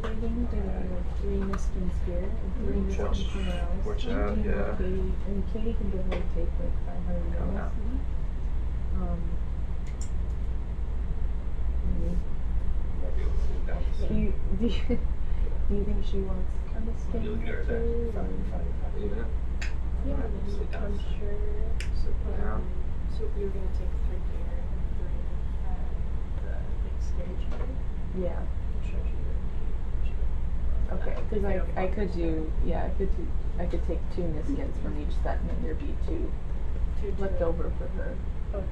separating. There are 3 Miskins here and 3 Miskins somewhere else. Watch out, yeah. Katie, and Katie can definitely take like 500 Coming out. Do you think she wants a Miskin You're looking at her there. too? Even it? Yeah, Sit down. I'm sure. Sit down. So you're gonna take 3 here and 3 at the big stage here? Yeah. I'm sure she would. Okay, because I could do, yeah, I could take 2 Miskins from each set and then there'd be 2 left over for her. Oh, 2.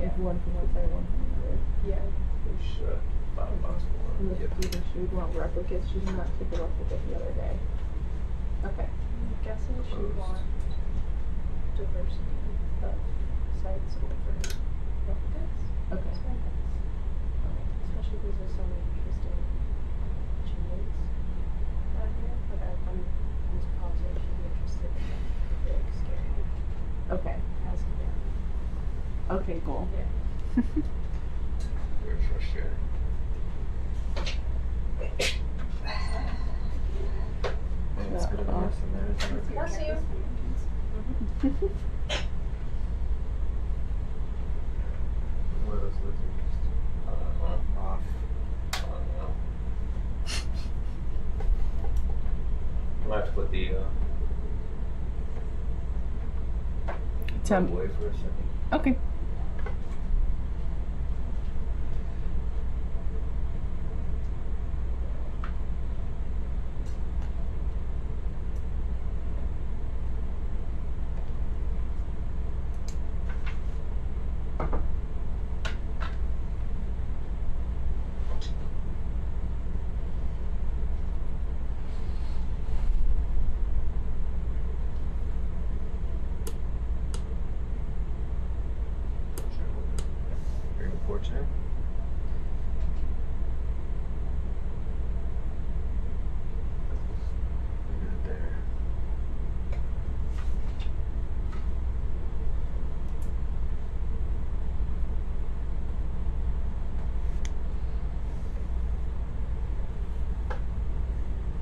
If one from one side, one from the other. Yeah. Push bottom box for Unless Yep. either she would want replicates, she did not take a replicate the other day. Okay. I'm guessing she would want diversity of sites over replicas. Okay. That's my guess. Especially because there's so many interesting chimneys down here. But I'm just positive she'd be interested in the big, scary Okay. Aspen. Okay, cool. Yeah. Very frustrating. It's good enough in there, isn't it? Bless you. What are those lizards? Off. I don't know. I might have to put the Temp. away for a second. Okay. Very unfortunate. Look at it there.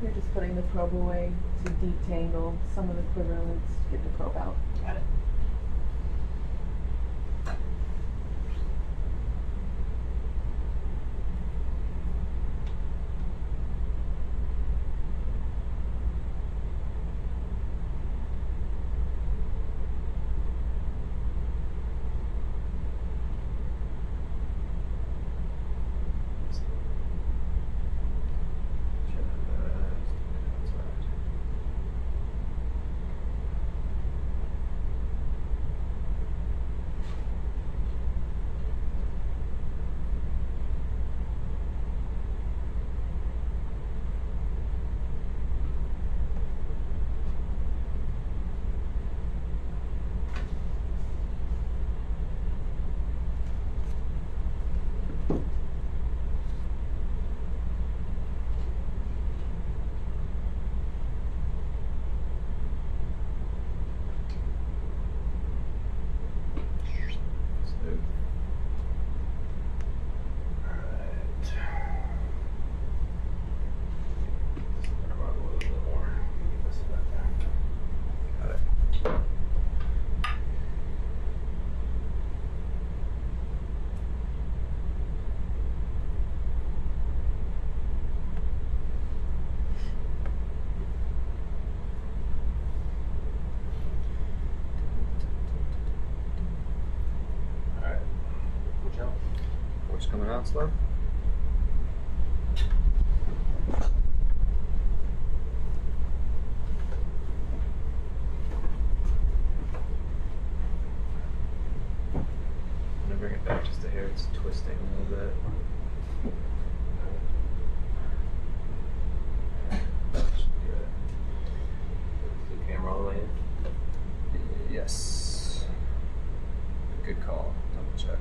You're just putting the probe away to detangle some of the quiverlets, get the probe out. Got it. Coming out slow. I'm gonna bring it back just a hair. It's twisting a little bit. The camera all the way in? Yes. Good call. Double check.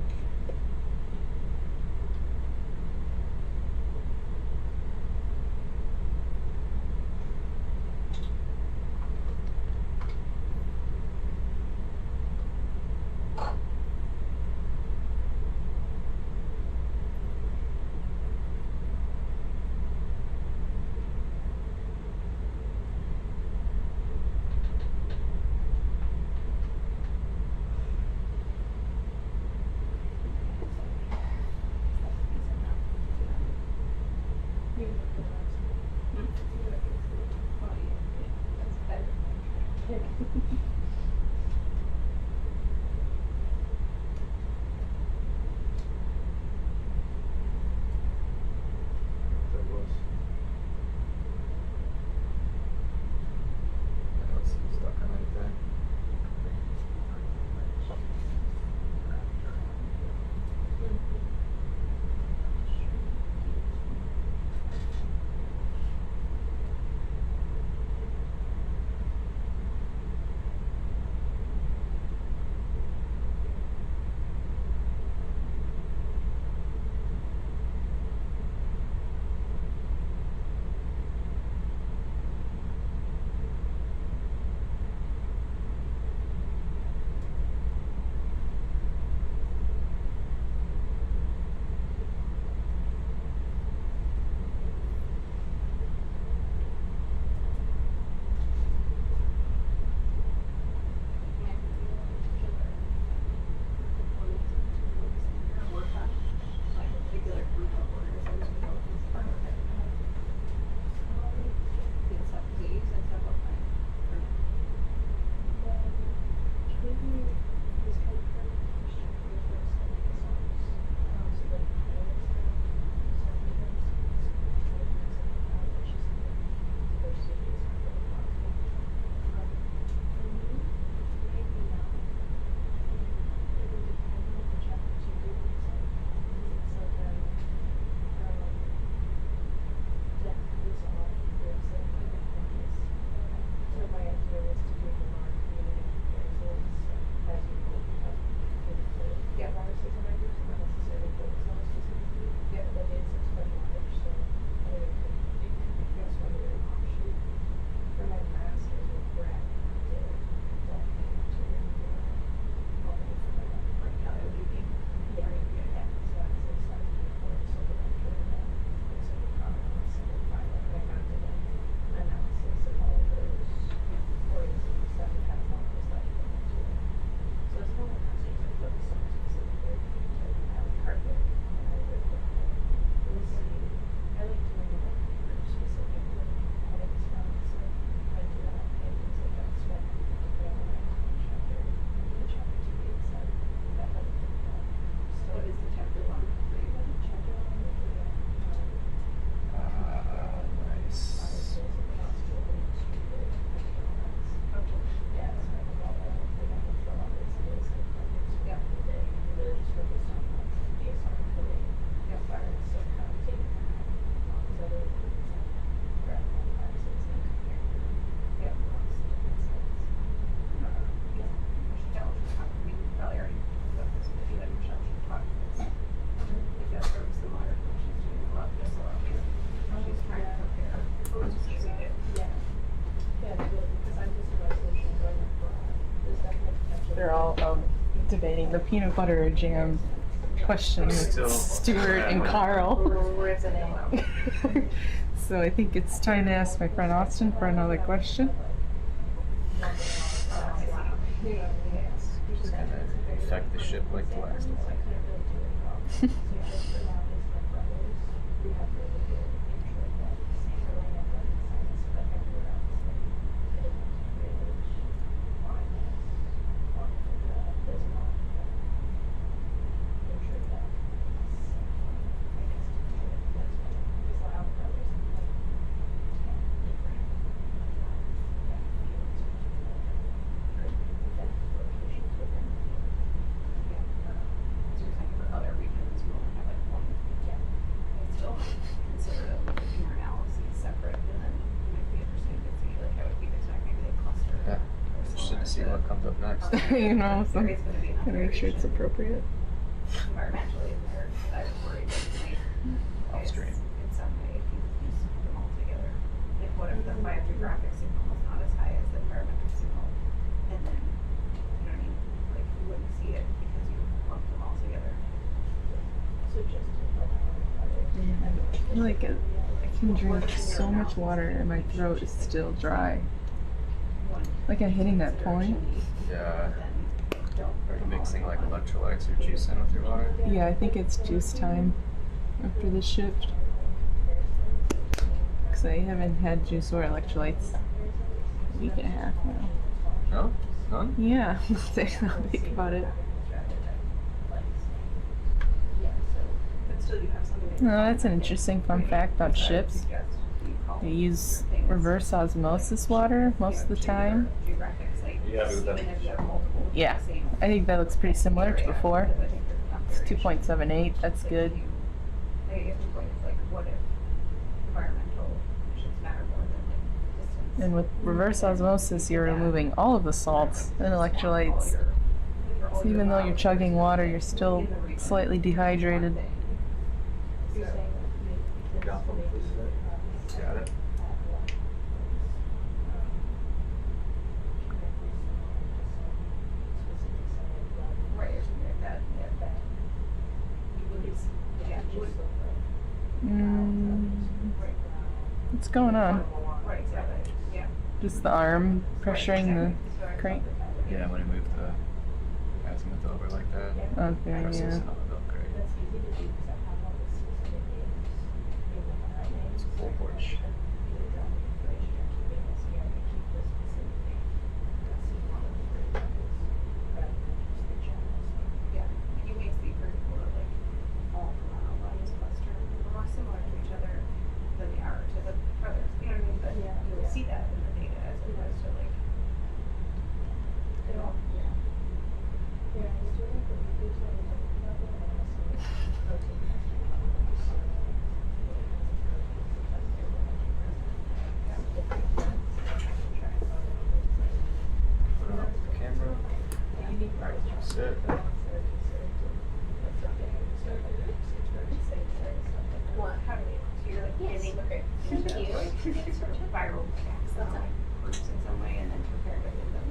debating the peanut butter or jam question with Still Stuart and Carl. So I think it's time to ask my friend Austin for another question. Just gonna affect the ship like the last one. Interested to see what comes up next. You know, so gotta make sure it's appropriate. Environmentally, I was worried that it might Upstream. in some way if you use them all together. Like what if the biogeographic signal is not as high as the environmental signal? And then, you know what I mean? Like you wouldn't see it because you lumped them all together. So just Like I can drink so much water and my throat is still dry. Like I'm hitting that point. Yeah. Are you mixing like electrolytes or juice in with your water? Yeah, I think it's juice time after this shift. Because I haven't had juice or electrolytes a week and a half now. No? None? Yeah, I'll think about it. No, that's an interesting fun fact about ships. They use reverse osmosis water most of the time. Yeah, I think that looks pretty similar to before. It's 2.78, that's good. And with reverse osmosis, you're removing all of the salts and electrolytes. So even though you're chugging water, you're still slightly dehydrated. Got it. What's going on? Just the arm pressuring the crank? Yeah, when I move the azimuth over like that. Okay, Presses yeah. on the belt crate. It's a full push. Sit. What? How do we? So you're like getting okay. Sort of viral attacks on groups in some way, and then prepare to hit them.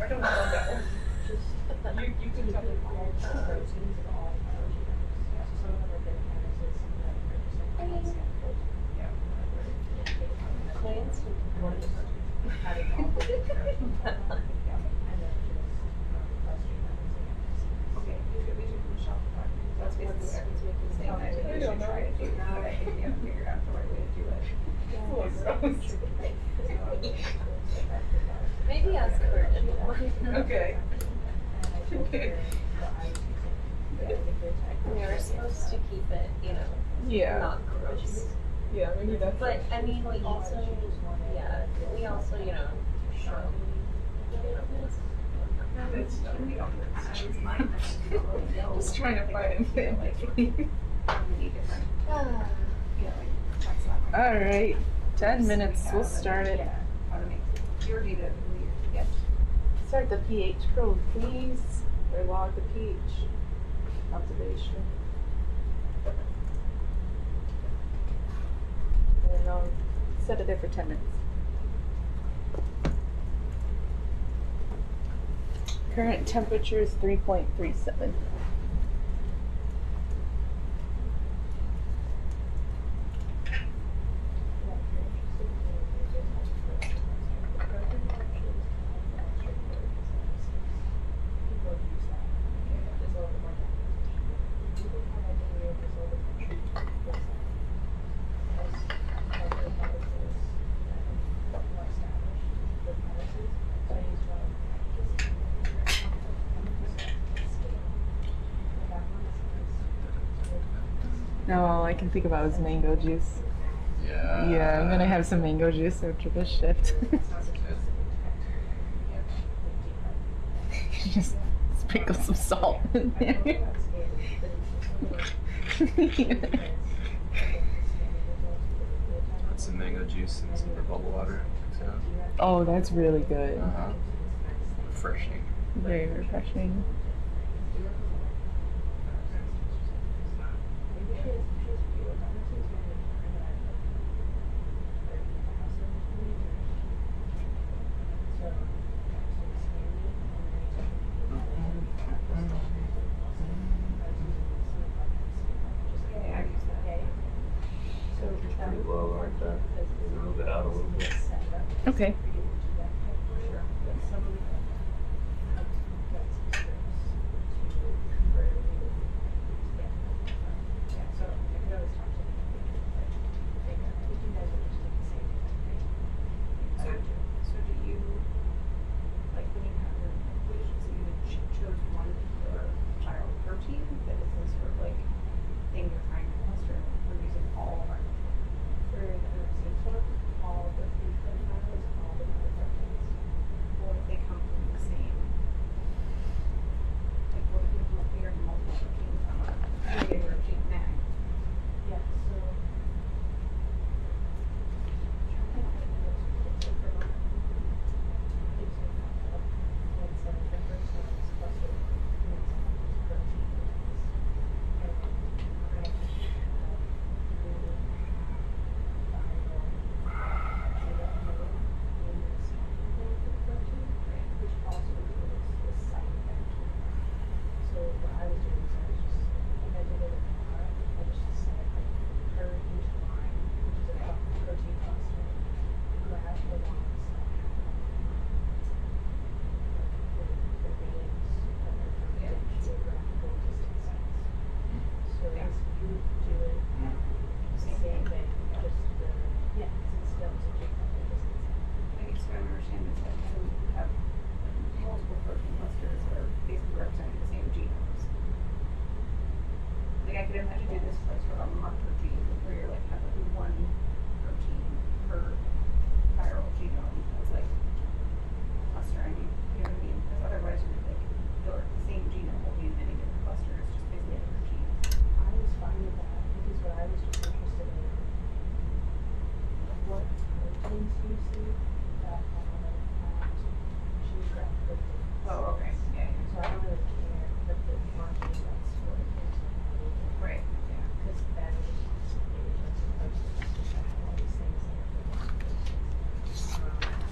I don't know about that one. You can tell me Plants. That's basically saying that you should try to do now, but I think you haven't figured out the right way to do it. Maybe ask her. Okay. Okay. We were supposed to keep it, you know, Yeah. not gross. Yeah, maybe that's. But I mean, we also, you know, show. Just trying to find it. All right, 10 minutes. We'll start it. Your data. Start the pH probe, please. Or log the pH observation. And I'll set it there for 10 minutes. Current temperature is 3.37. Now all I can think about is mango juice. Yeah. Yeah, I'm gonna have some mango juice after this shift. Just sprinkle some salt in there. Put some mango juice in some of the bubble water. So. Oh, that's really good. Refreshing. Very refreshing. Pretty low, aren't they? Move it out a little bit. Okay.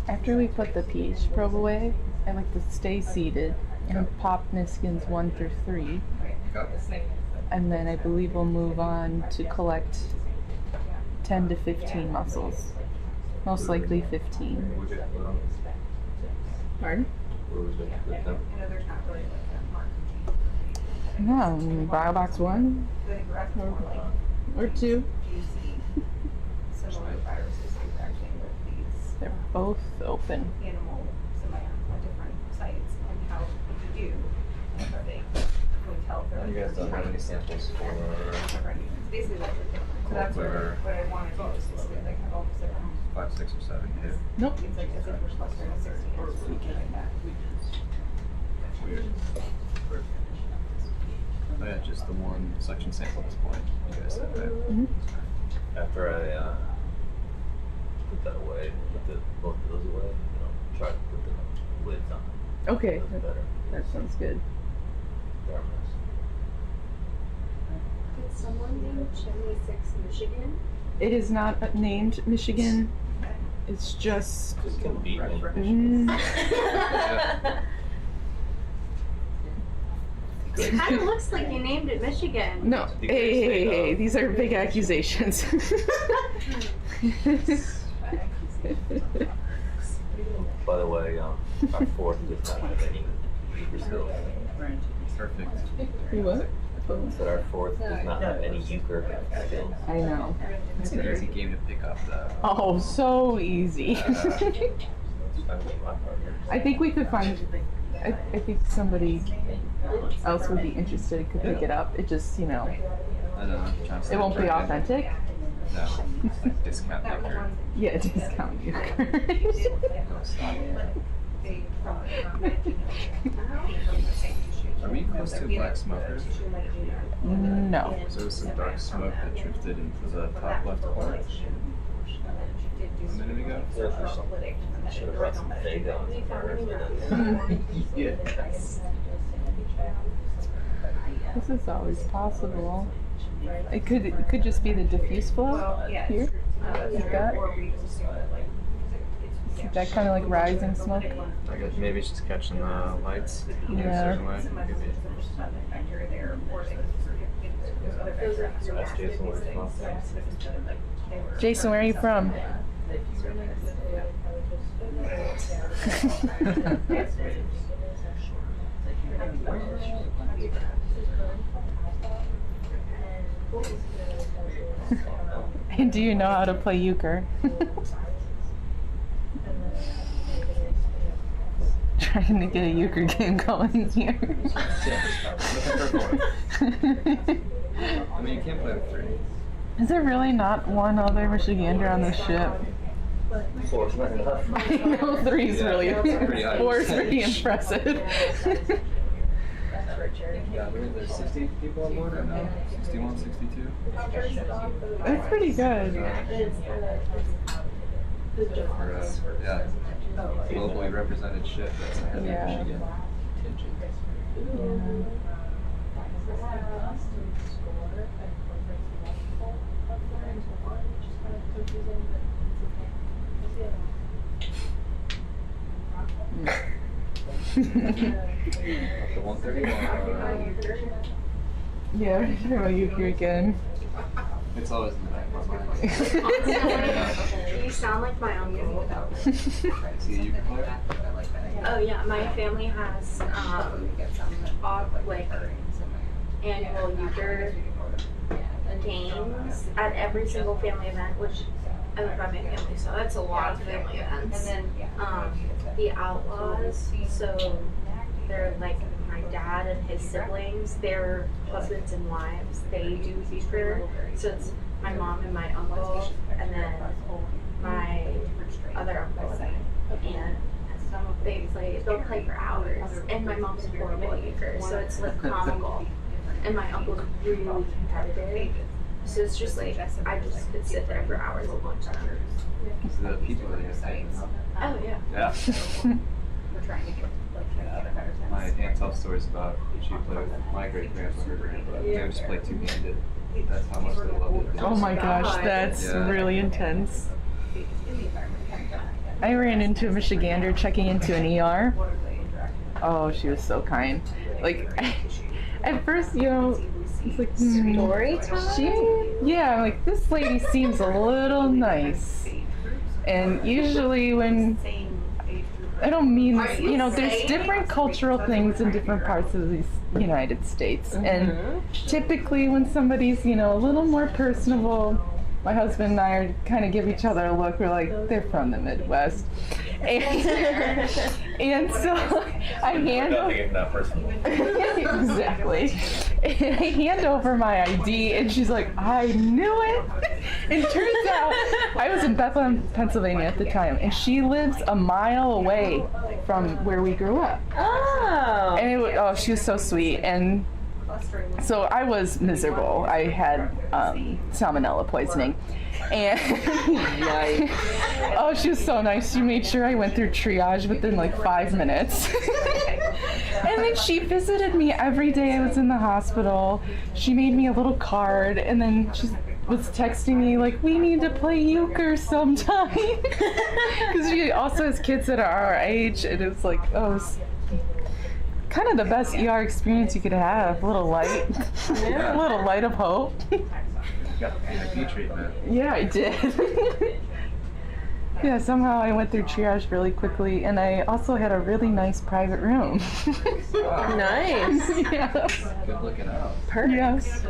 After we put the pH probe away, I like to stay seated and pop Niskins 1 through 3. And then I believe we'll move on to collect 10 to 15 mussels. Most likely 15. Pardon? No, Biobox 1 or 2. They're both open. Animal different sites and how you do. Are they? Can we tell if they're You guys don't have any samples for basically what we're doing. So that's what I wanted to do is like have all the 5, 6, or 7. Yeah. Nope. It's like as if we're clustering a 60 or something like that. Weird. Oh yeah, just the one section sample at this point. You guys said that. After I put that away, both of those away, try to put the lids on. Okay, That's better. that sounds good. They're a mess. Did someone name Chimney 6 Michigan? It is not named Michigan. It's just. It can be named Michigan. Good. It kind of looks like you named it Michigan. No. Hey, these are big accusations. By the way, our fourth does not have any euchre skills. Perfect. What? But our fourth does not have any euchre skills. I know. It's an easy game to pick up, though. Oh, so easy. I think we could find. I think somebody else would be interested could pick it up. It just, I know. it won't be authentic. No. Like discount euchre. Yeah, discount euchre. Are we close to black smoker? No. So it was some dark smoke that drifted into the top left corner a minute ago? Should have brought some fake on first. Yeah. This is always possible. It could just be the diffuse flow here. Like that. That kind of like rising smoke. I guess maybe it's just catching the lights in a Yeah. certain way. Ask Jason where he's from. Jason, where are you from? And do you know how to play euchre? Trying to get a euchre game going here. I mean, you can't play with 3. Is there really not one other Michigander on this ship? 4's not enough. I know 3's really, pretty high 4's pretty impressive. Yeah, there's 60 people on board right now? 61, 62? That's pretty good. Yeah, globally represented ship that's a heavy Michigan contingent. The 131. Yeah, we're talking about euchre again. It's always in the back of my mind. You sound like my uncle. See a euchre player? Oh yeah, my family has like annual euchre games at every single family event, which I'm from my family, so that's a lot of family events. The Outlaws, so they're like my dad and his siblings, their husbands and wives, they do euchre. So it's my mom and my uncle, and then my other uncle and they'll play for hours. And my mom's horrible at euchre, so it's like comical. And my uncle's really competitive. So it's just like, I just could sit there for hours and watch them. It's the people that get taken up. Oh, yeah. Yeah. My aunt tells stories about she played with my great grandpa, her grandpa. They would just play two-handed. That's how much they loved it. Oh my gosh, that's really intense. I ran into a Michigander checking into an ER. Oh, she was so kind. Like, at first, it's like, story time? Yeah, like, this lady seems a little nice. And usually when, I don't mean this, there's different cultural things in different parts of the United States. And typically when somebody's, a little more personable, my husband and I kind of give each other a look. We're like, they're from the Midwest. And so I hand over... Exactly. And I hand over my ID, and she's like, I knew it. And turns out, I was in Bethlehem, Pennsylvania at the time, and she lives a mile away from where we grew up. Oh. And she was so sweet. And so I was miserable. I had salmonella poisoning. And oh, she was so nice. She made sure I went through triage within like 5 minutes. And then she visited me every day I was in the hospital. She made me a little card, and then she was texting me like, we need to play euchre sometime. Because she also has kids that are our age, and it's like, kind of the best ER experience you could have. A little light, a little light of hope. Got the PIP treatment. Yeah, I did. Yeah, somehow I went through triage really quickly, and I also had a really nice private room. Nice. Yeah. Good looking out. Perfect. Yes.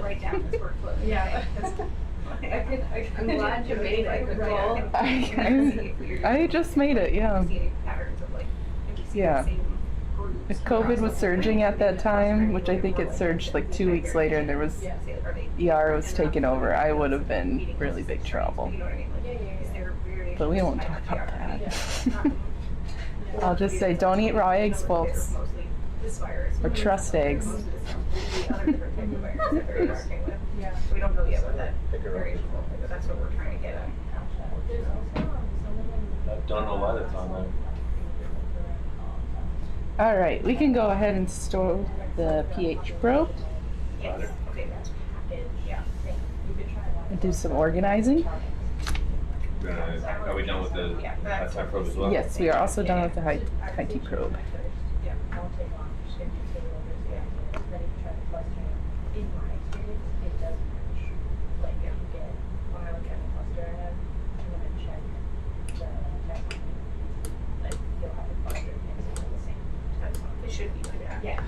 Yeah. I'm glad you made it. I just made it, yeah. Yeah. If COVID was surging at that time, which I think it surged like 2 weeks later, and there was ER was taken over, I would have been really big trouble. But we won't talk about that. I'll just say, don't eat raw eggs, folks. Or trust eggs. We don't know yet what that variation will be, but that's what we're trying to get at. I don't know why that's on there. All right, we can go ahead and store the pH probe and do some organizing. Are we done with the high probe as well? Yes, we are also done with the high T probe. It should be like that. Yeah.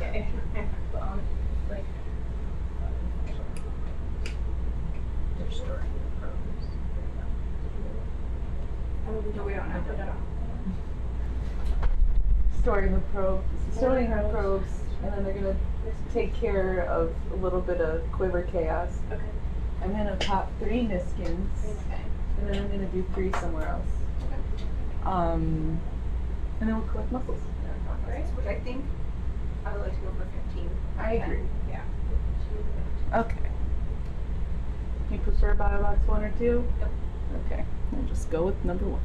No, we don't have to. Storing the probe, storing our probes, and then they're gonna take care of a little bit of quiver chaos. Okay. I'm gonna pop 3 Niskins, and then I'm gonna do 3 somewhere else. Okay. And then we'll collect mussels. Which I think I would like to go for 15. I agree. Yeah. Okay. You prefer BioBox 1 or 2? Yep. Okay, we'll just go with number 1.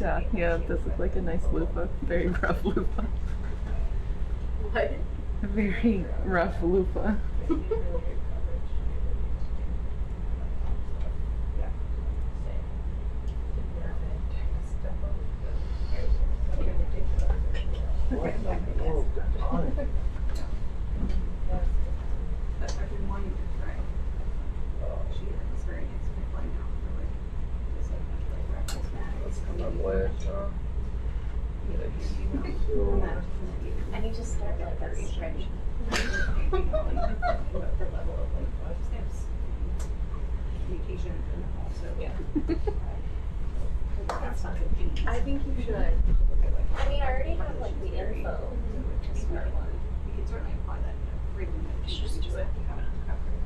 Yeah, it does look like a nice loofah. Very rough loofah. What? A very rough loofah. I've been wanting to try. She has very nice pipeline now for like this like raffles I need to start like that spreadsheet. the level of like steps, communication, and also that's not good. I think you should. I mean, I already have like the info. We can certainly apply that freedom that you just do it. You haven't uncovered.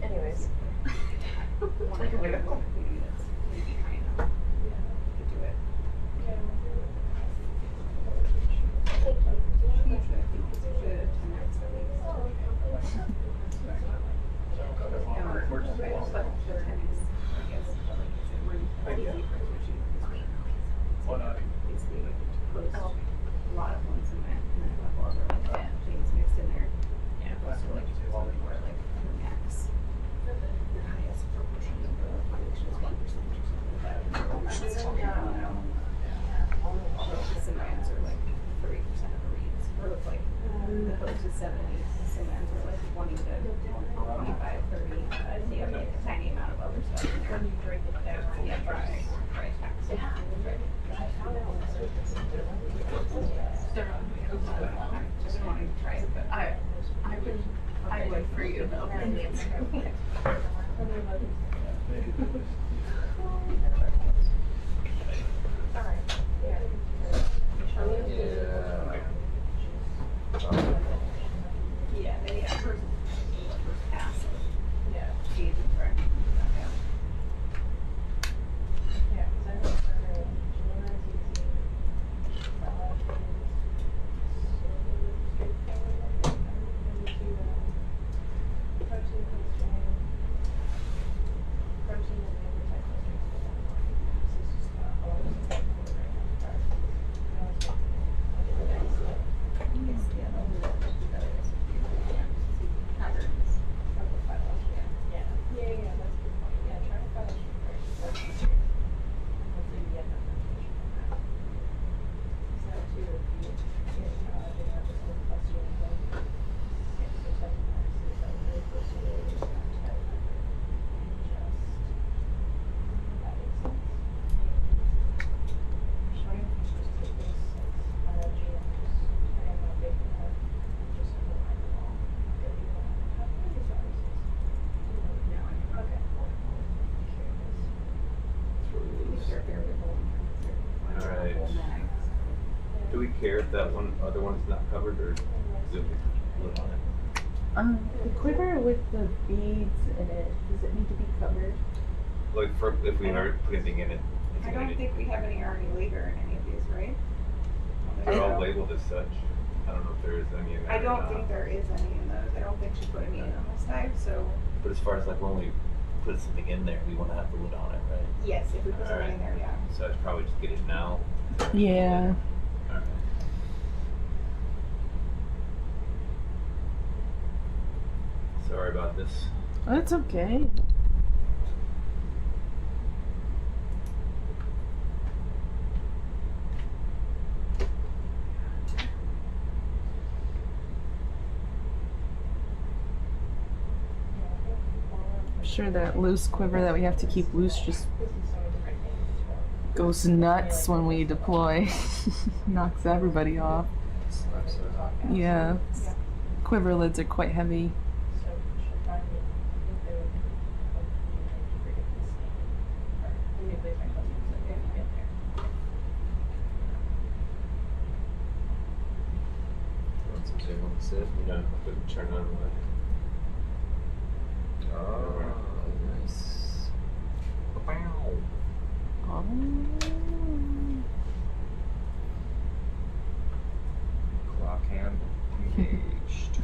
Anyways. A lot of ones in that, and then a couple other like things mixed in there. Yeah, those are like more like the max. The highest proportion of the population is 1% or something like that. The Simmons are like 30% of the reeds, or look like the host is 70. The Simmons are like 20 to 25, 30. They have like a tiny amount of other stuff in there. When you drink it down, yeah, dry. Just wanting to try it, but I would for you though. Yeah, they have first pass. Yeah, she's correct. Do we care if that one other one is not covered, or do we look on it? The quiver with the beads in it, does it need to be covered? Like for if we are put anything in it, I don't think we have any already later in any of these, right? they're all labeled as such. I don't know if there is any in there. I don't think there is any in those. I don't think she put any in on this side, so. But as far as like when we put something in there, we want to have the lid on it, right? Yes, if we put something in there, yeah. So I should probably just get it now. Yeah. Alright. Sorry about this. That's okay. I'm sure that loose quiver that we have to keep loose just goes nuts when we deploy. Knocks everybody off. Yeah. Quiver lids are quite heavy. You know, couldn't turn on light. Oh, nice. Wow. Oh. Clock hand engaged.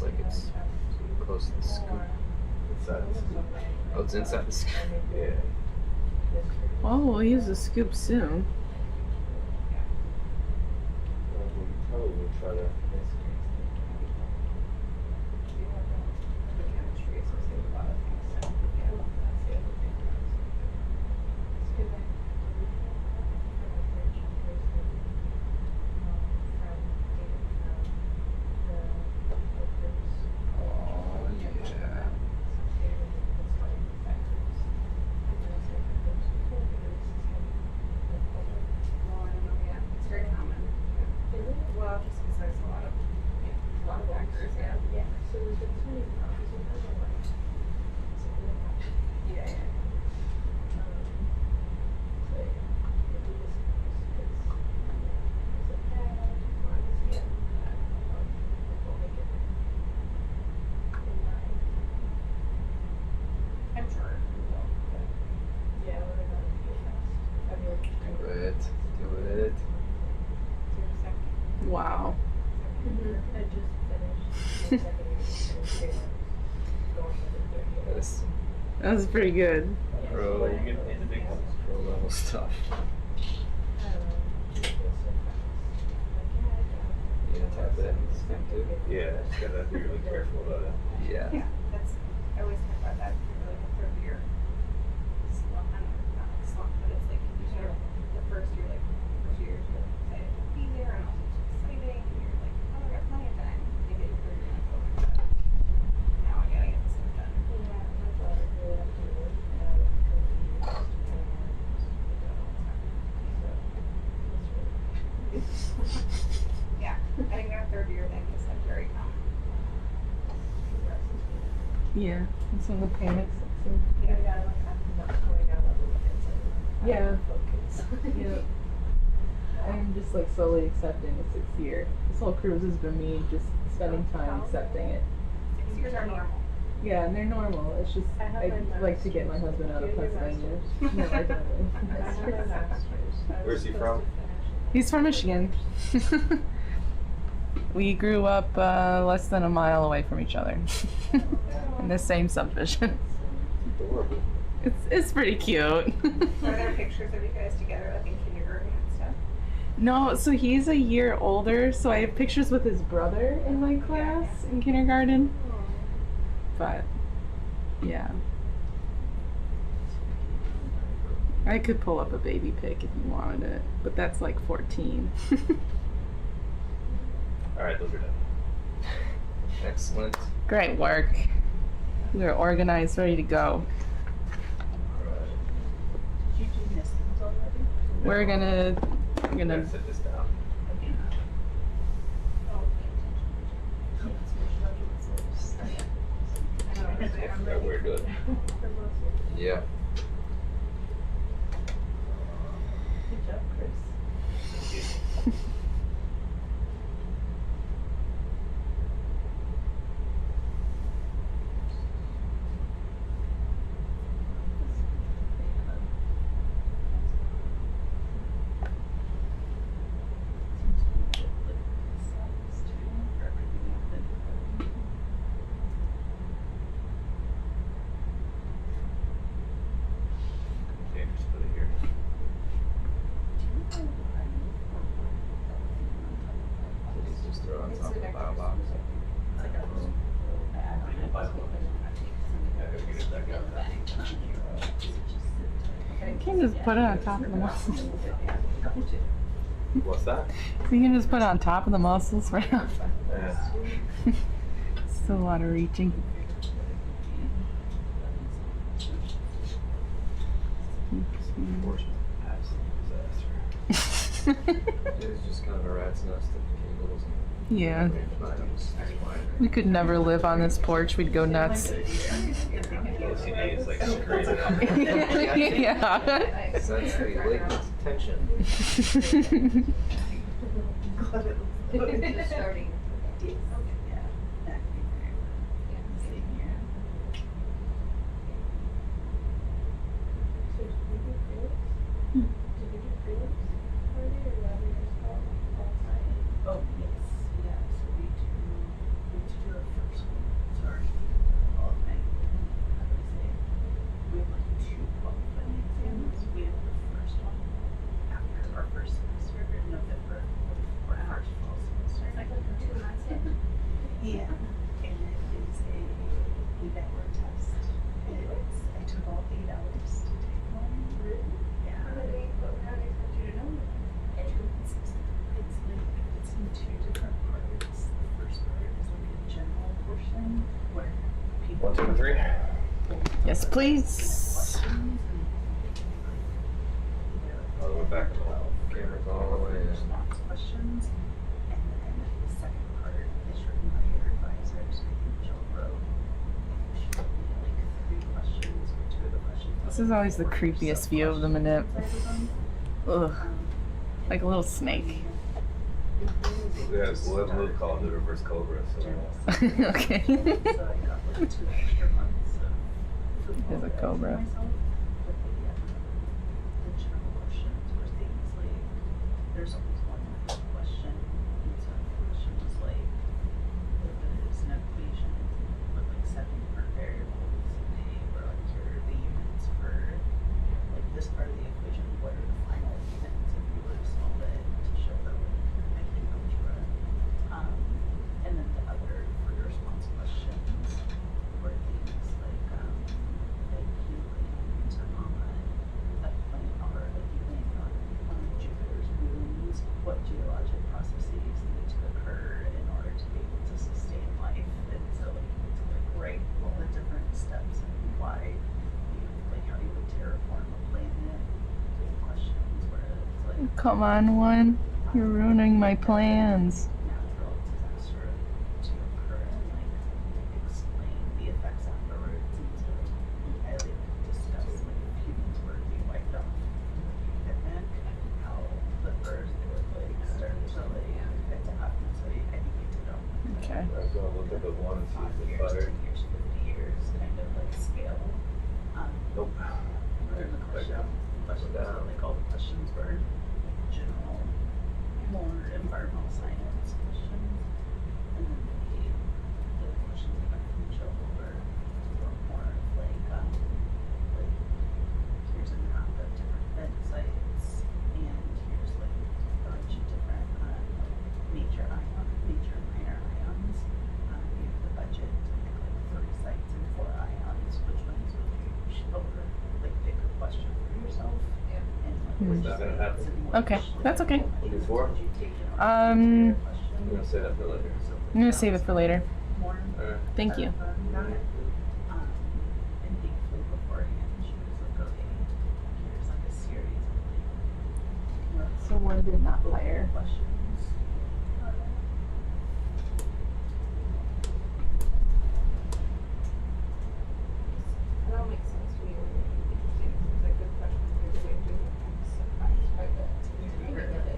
like it's close to the scoop. Inside the scoop. Oh, it's inside the scoop. Yeah. Well, we'll use the scoop soon. We'll probably try to. It's very common. Well, just because there's a lot of factors, yeah. Yeah. I'm sure. Yeah, Do it. Do it. Wow. I just finished. Yes. That was pretty good. Pro level stuff. You gonna tap that in the scoop too? Yeah, just gotta be really careful about it. Yeah. Yeah, that's, I always talk about that for like a third year slump, not like slump, but it's like, you sort of, the first year, like, first year, you're like excited to be there, and also it's exciting, and you're like, oh, I got plenty of time, you get your third year, and oh my god, now I gotta get this stuff done. Yeah, my daughter grew up here, and I was confused, Yeah, I think that third year thing is like very common. Yeah. That's when the panic sets in. Yeah, yeah, like I'm not going out on the weekends anymore. Yeah. Focus. Yeah. I'm just like slowly accepting the 6th year. This whole cruise has been me just spending time accepting it. 6 years are normal. Yeah, and they're normal. It's just I have I'd my like to get my husband out of Pennsylvania. No, I don't. I have my master's. Where's he from? He's from Michigan. We grew up less than a mile away from each other in the same subdivision. Adorable. It's pretty cute. Are there pictures of you guys together, like in kindergarten and stuff? No, so he's a year older, so I have pictures with his brother in my class in kindergarten. But yeah. I could pull up a baby pic if you wanted it, but that's like 14. Alright, those are done. Excellent. Great work. We're organized, ready to go. Did you do Missins already? We're gonna Gotta sit this down. Yeah, we're good. Yeah. Good job, Chris. Okay, just put it here. Just throw it on top of the bio box. You can just put it on top of the mussels. What's that? You can just put it on top of the mussels right now. Yeah. Still a lot of reaching. It was just kind of a rat's nest of cables and Yeah. items. We could never live on this porch. We'd go nuts. OCD is like screwing it up. Yeah. Sense the latent tension. Just starting. Oh, yes, yeah, so we do our first 1, 2, and 3. Yes, please. All the way back to the cameras all the way in. Questions, and then the second part is written by your advisors, Rhode. Like 3 questions, or 2 of the questions. This is always the creepiest view of the Minute. Ugh. Like a little snake. Yeah, we'll have Luke call it the reverse cobra. So. Okay. There's a cobra. There's always one question, and so the question was like, if it is an equation with like 7 different variables, and they were like, here are the units for like this part of the equation, what are the final units if you were to solve it to show that like making algebra. And then the other free response questions were things like you land on a planet or like you land on Jupiter's moons, what geologic processes need to occur in order to be able to sustain life, and so like you need to like write all the different steps and why you like how you would terraform a planet. There's questions where it's like Come on, one. You're ruining my plans. natural disaster to occur and like explain the effects afterwards, and so I like discuss like if humans were to be wiped off and how the birds would like start to like get to happen. So I think you did on Okay. Let's go look at the one and see if it's 5 butter. years, 50 years kind of like scale. Nope. And the questions like all the questions were like general, more environmental science questions, and then the questions I got from Joe were more of like here's a map of different vent sites, and here's like a bunch of different major minor ions. You have the budget to pick like 3 sites and 4 ions. Which ones would you over like pick a question for yourself? And like Is that gonna happen? Okay, that's okay. We'll do 4. I'm We're gonna say that for later. gonna save it for later. more Alright. Thank you. not and thankfully beforehand she was like, okay, here's like a series of like So one did not fire. questions. That'll make sense to me. Interesting. Seems like good questions. Good way to do it. I'm surprised by that.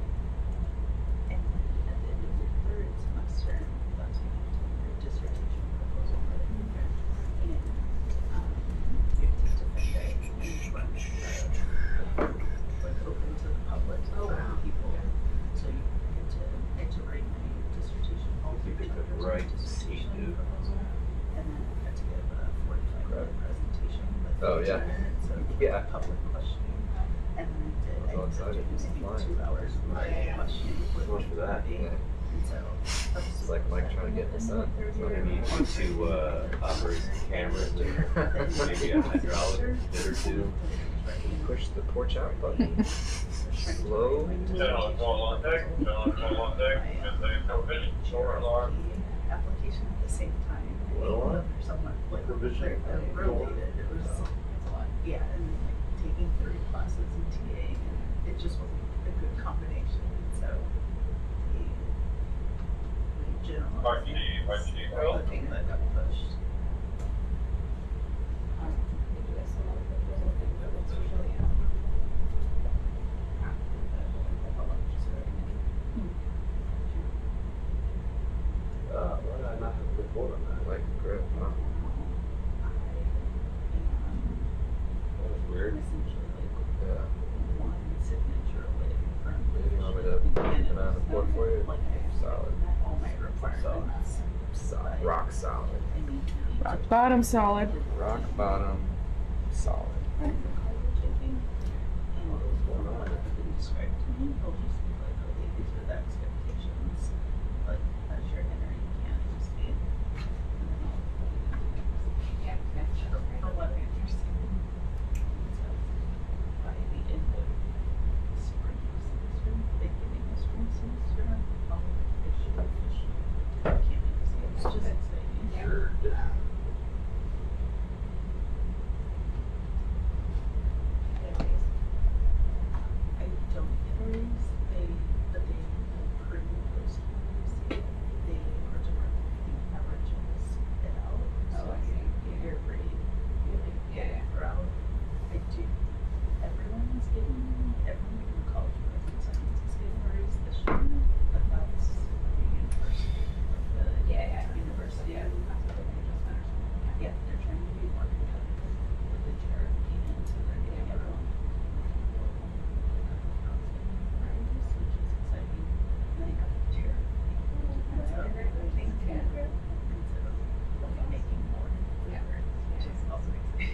And then at the end of your 3rd semester, that's when you have to do your dissertation proposal for the year. And you have to defend it in front of like open to the public, to people. So you get to write my dissertation, all 3 chapters of my dissertation proposal, and then I had to give a 45-minute presentation with Oh, yeah. 15 minutes of Yeah. public questioning. And then I So ended up excited. doing maybe 2 hours of questioning with So much for that. everybody. And so It's like Mike trying to get this done. So maybe you need to operate the cameras and maybe a hydraulic bit or 2. Push the porch out button. Slow. application at the same time. Well, Or somewhat like Provision. related. It was a lot. Yeah, and like taking 30 classes in TA, and it just wasn't a good combination. So the general the thing that got pushed. Maybe that's some other proposal thing, but it's usually Why did I not have a report on that? Like, great. Huh? That was weird. Yeah. One signature away from Maybe you want me to keep an eye on the report for you? Solid. all my requirements. Solid. Rock solid. Rock bottom solid. Rock bottom solid. What's going on? Describe to me, they'll just be like, okay, these are the expectations. Like, as you're entering Canada State. From what I understand. So, by the end of spring semester, they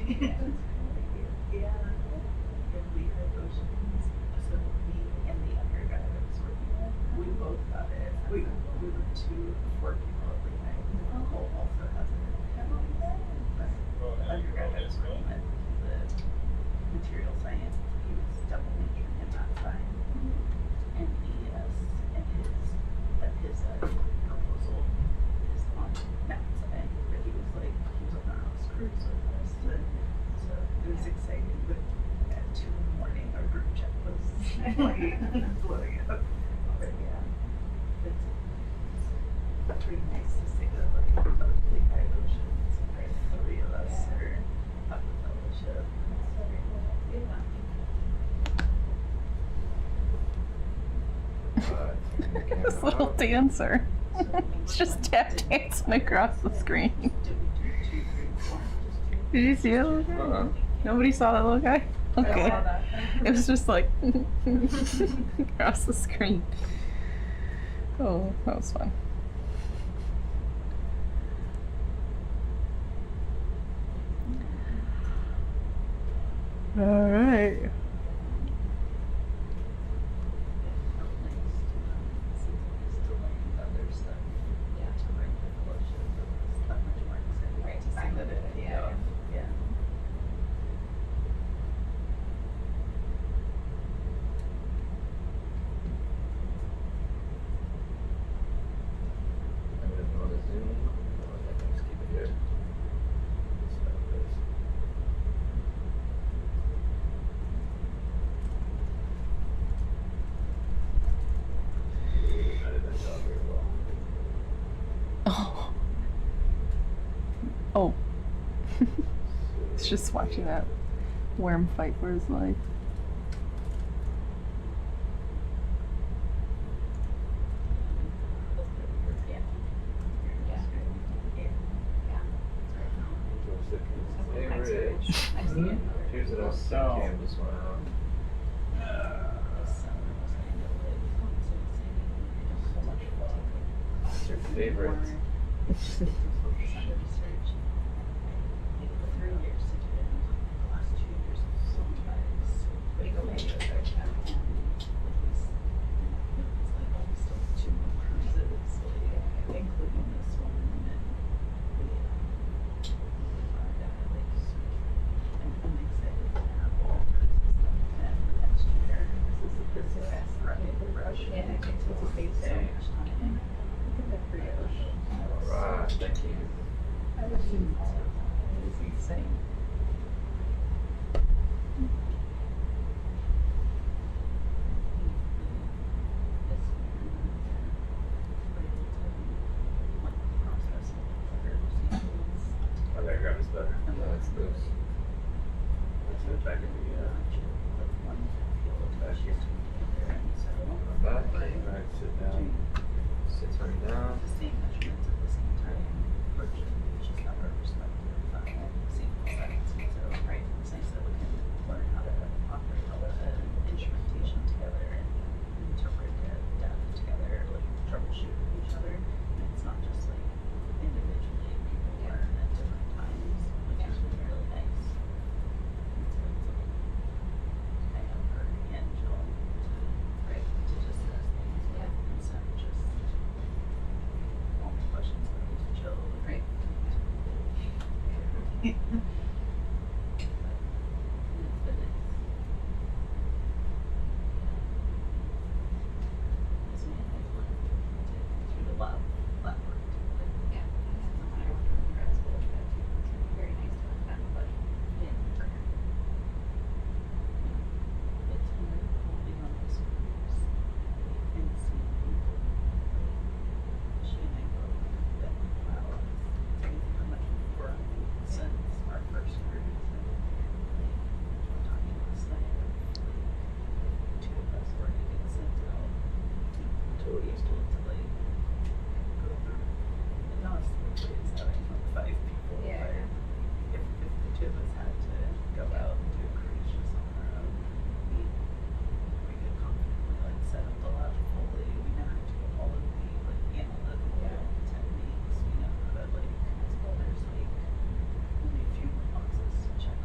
Yeah. In Lehigh Oceans, so me and the other guy that was working with, we both got it. We were two, 4 people at Lehigh. Nicole also has it. But the other guy that was working with, the material science, he was double majoring in that side. And his proposal is on that side. But he was on a house cruise with us. And so it was exciting. But at 2 in the morning, our group chat was blowing up. But yeah, it's pretty nice to see that both Lehigh Oceans, 3 of us are up with fellowship. This little dancer. It's just tap dancing across the screen. Did you see that little guy? Nobody saw that little guy? Okay. It was just like across the screen. Oh, that was fun. All right. Oh. It's just watching that worm fight for his life. Here's what I was saying, just went out. What's your favorite? Alright, thank you. It's insane. Oh, that grab is better. No, it's this. Let's get back in the back. Alright, sit down. Sit turn down. The same measurements at the same time. It's just not our perspective. Same sites. So, right, it's nice that we can learn how to operate all the instrumentation together and interpret the data together, like troubleshoot each other. And it's not just like individually, people learn at different times, which is really nice. I have her and Jill to discuss things with instead of just all my questions go to Jill. Right. Check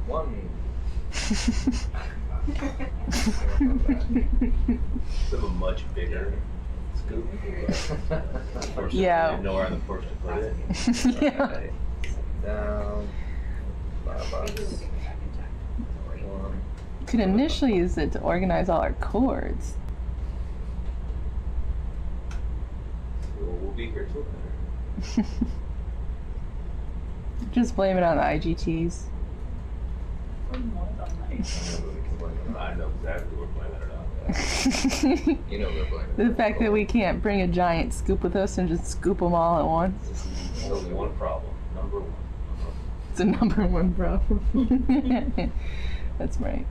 One. Some a much bigger scoop. Yeah. Nowhere on the porch to put it. Yeah. Right. Down. $5. One. Could initially use it to organize all our cords. So we'll be here till dinner. Just blame it on the IGTs. I know exactly what we're blaming it on. You know we're blaming it. The fact that we can't bring a giant scoop with us and just scoop them all at once. There's only one problem. Number one. It's a number one problem. That's right.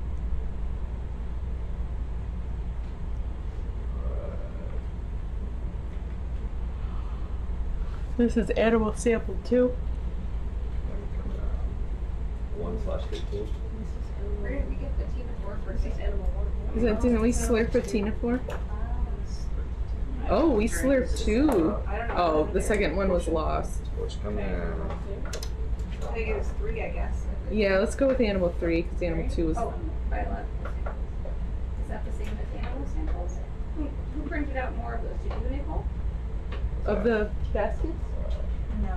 This is animal sample 2. 1/15. Where did we get the Tina for this animal one? Didn't we slurp a Tina-4? Oh, we slurped 2. Oh, the second one was lost. What's coming out? I think it was 3, I guess. Yeah, let's go with animal 3 because animal 2 was. Oh, biological samples. Is that the same as animal samples? Who printed out more of those? Did you, Nicole? Of the baskets?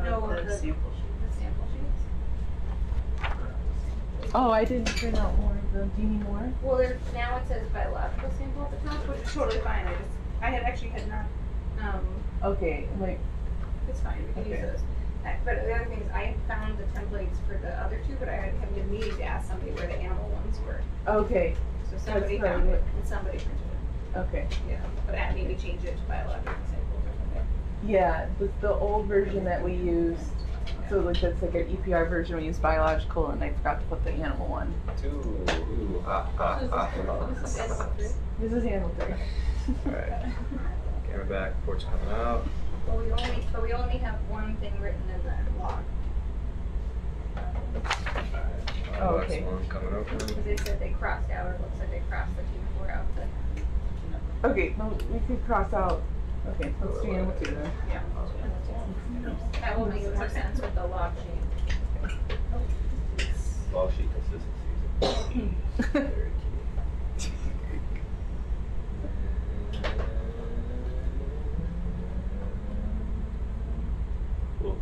No, the the sample sample sheets. Oh, I didn't print out more of them. Do you need more? Well, now it says biological sample at the top, which is totally fine. I had not. Okay, like. It's fine. We can use those. But the other thing is, I found the templates for the other 2, but I have been needing to ask somebody where the animal ones were. Okay. So somebody found it and somebody printed it. Okay. Yeah, but I maybe change it to biological samples or something. Yeah, the old version that we used. So like that's like an EPR version. We used biological, and I forgot to put the animal one. 2. This is animal 3. Alright. Camera back, porch coming out. But we only have one thing written in the log. Oh, okay. One coming open. Because they said they crossed out, or it looks like they crossed the Tina-4 out. Okay, well, we could cross out. Okay, let's do animal 2 then. Yeah. That will make more sense with the log sheet. Log sheet consistency. Very key. Don't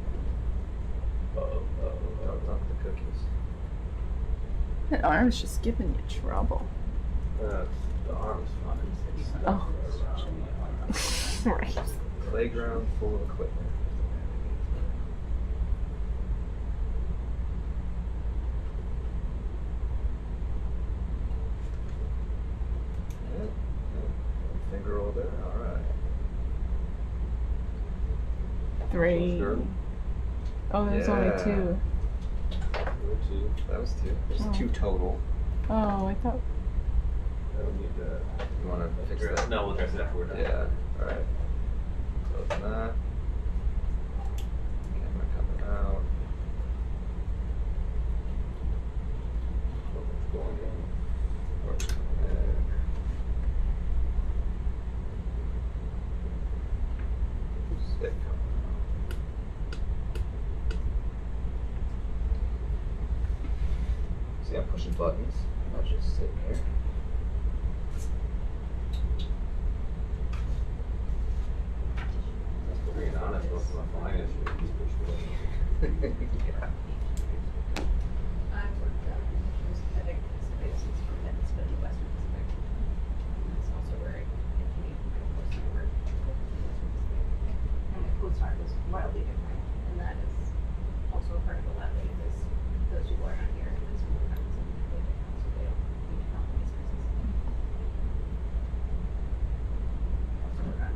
dump the cookies. That arm's just giving you trouble. The arm's fine. Oh. Right. Playground full of equipment. Finger roll there, alright. 3. Oh, there's only 2. Two. That was 2. There's Oh. 2 total. Oh, I thought. I don't need to. You want to figure it out? No, we'll address that for now. Yeah. Alright. Close that. Camera coming out. What's going in? What's coming in? Stick coming out. See, I'm pushing buttons. I'm not just sitting here. Being honest, most of my flying is push buttons. Yeah. I've worked on synthetic spaces for Mitten, but in the Western Pacific. And that's also where Canadian coast guard work. And the coast guard was wildly different, and that is also a part of the lab because those people are not here, and it's more kind of something really different, so they don't need to come in these spaces. Also work on,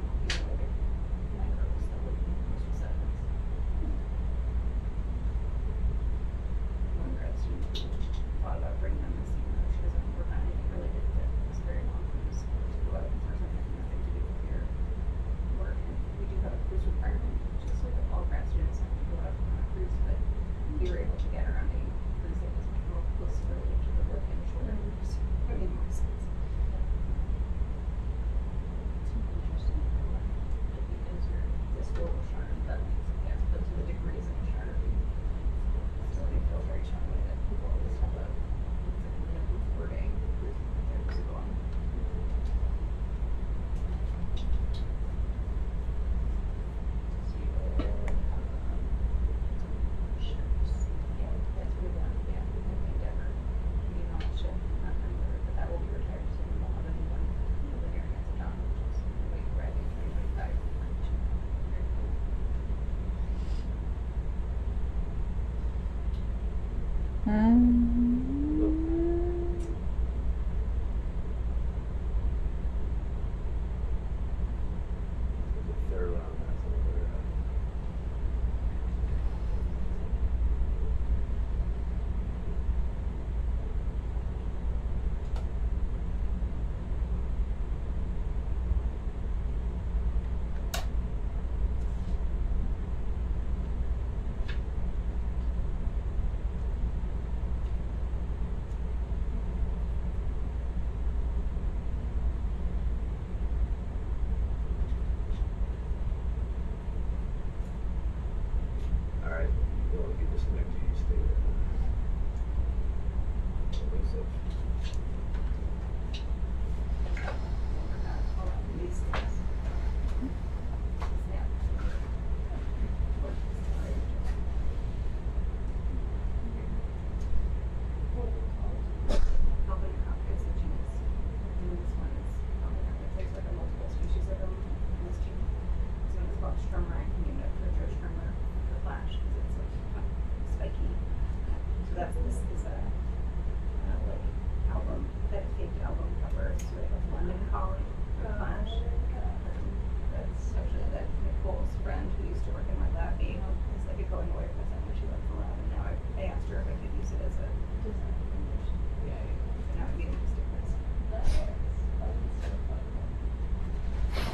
like microbes that live in coastal sediments. One grad student thought about bringing them this, even though she doesn't work on anything related to it. It's very long for us to go out for something nothing to do with your work. And we do have a cruise requirement, just like all grad students have to go out on a cruise, but we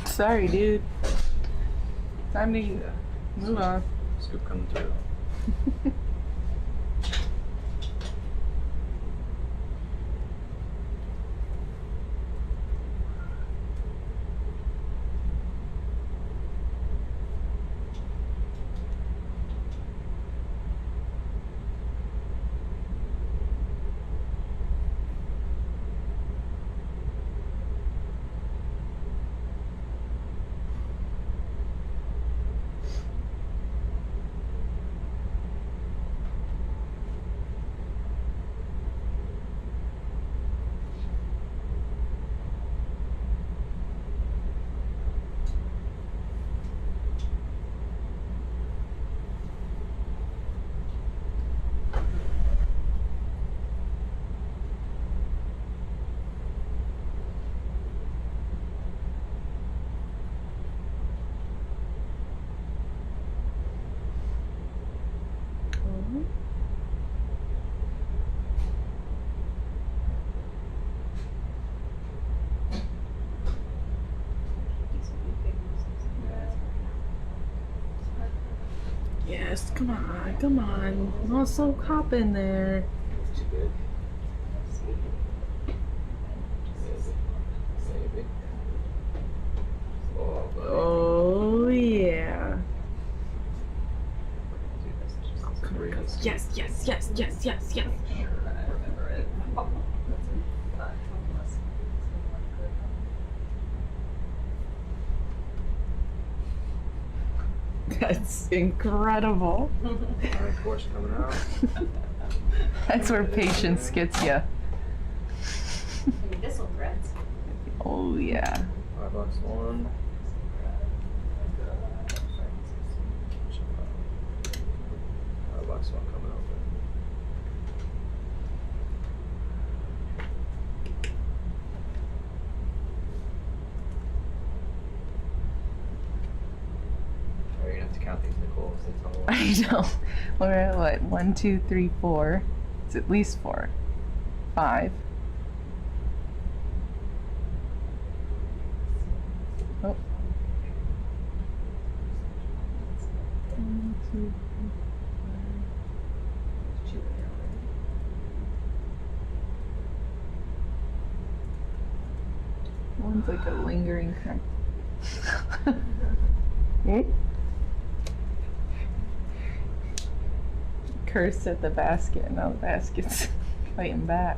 Sorry, dude. Time to move on. Scoop coming through. Yes, come on, come on. Not so cop in there. Oh yeah. Yes, yes, yes, yes, yes, yes. That's incredible. Course coming out. That's where patience gets you. Medicinal threads. Oh yeah. $5 one. $5 one coming out. You're gonna have to count these, Nicole. I know. We're at what? 1, 2, 3, 4. It's at least 4. 5. Oh. 1, 2, 3, 4. One's like a lingering crack. Cursed at the basket, and now the basket's fighting back.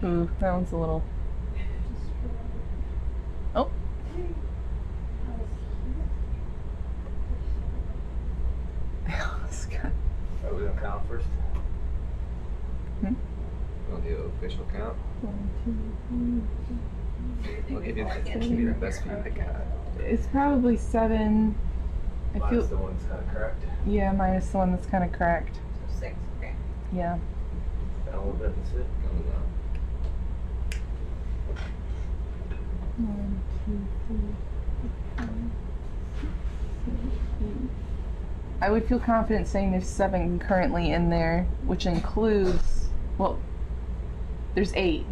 Ooh, that one's a little. Oh. Are we gonna count first? Hmm? We'll do official count. 1, 2, 3. We'll give you the best view I got. It's probably 7. I feel. Minus the one that's kind of cracked. Yeah, minus the one that's kind of cracked. So 6, okay. Yeah. Got a little bit, that's it. Going down. 1, 2, 3, 4, 5, 6, 7, 8. I would feel confident saying there's 7 currently in there, which includes, well, there's 8,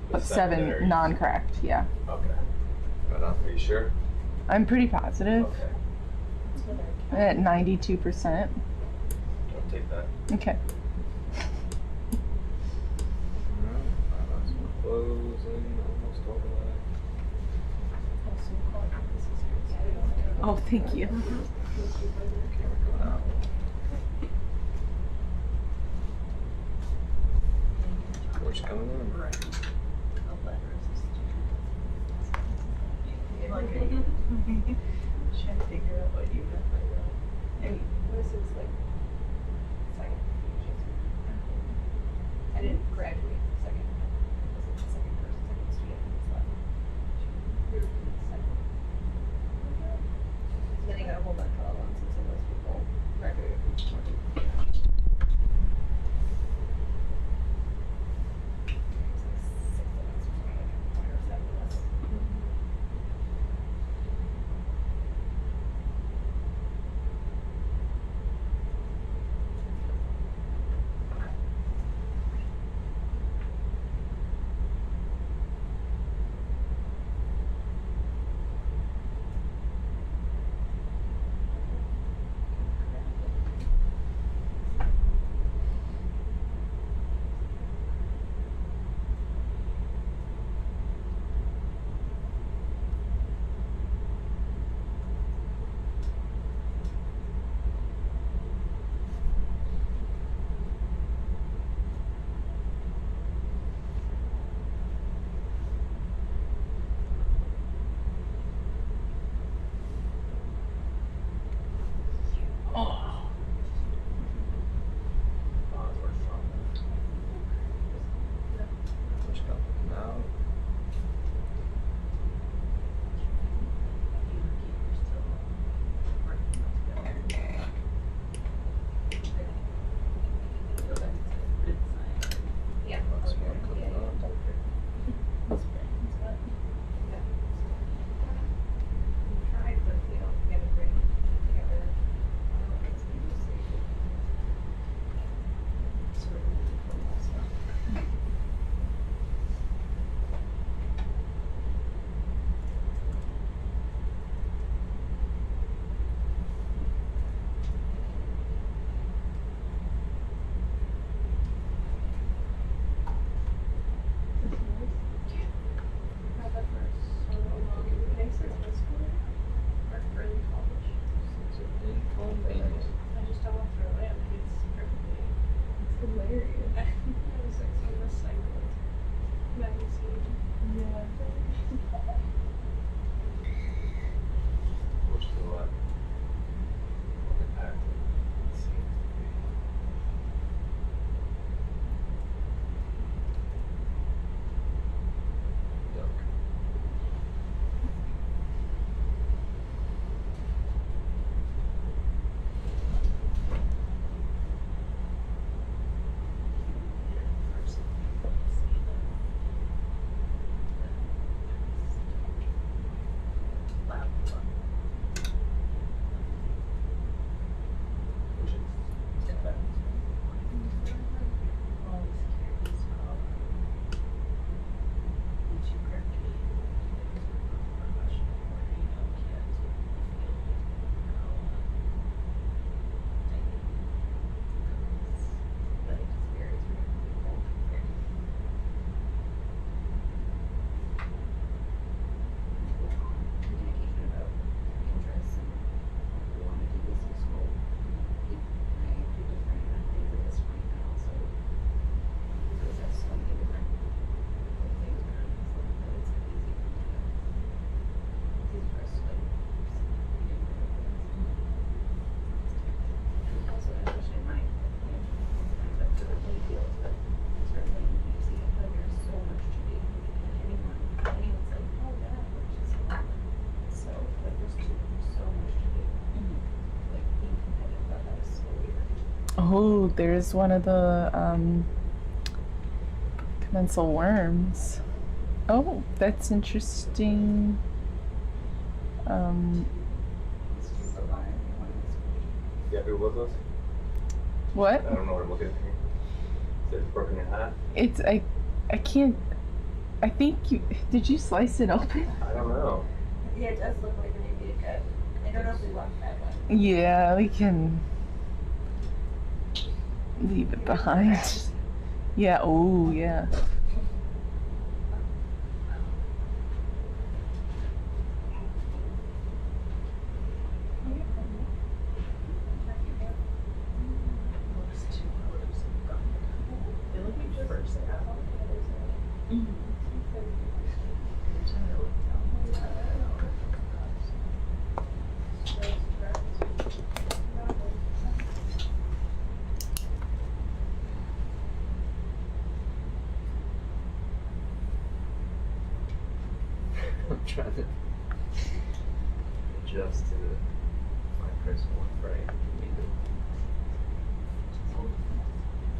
but 7 non-cracked, yeah. Okay. Right on. Are you sure? I'm pretty positive. Okay. At 92%. I'll take that. Okay. Closing almost all the way. Oh, thank you. Where's coming in? Right. Trying to figure out what you meant by that. I mean, what is this like? Second. I didn't graduate second. I was the second person, second student. Then you got a whole bunch of other ones, and some of those people graduated from Oh, there's one of the commensal worms. Oh, that's interesting. Yeah, who was this? What? I don't know what I'm looking at here. Is it broken in half? It's I can't. I think you did. You slice it open? I don't know. Yeah, it does look like maybe it could. I don't know if we want that one. Yeah, we can leave it behind. Yeah. Oh, yeah. I'm trying to adjust to my principal frame.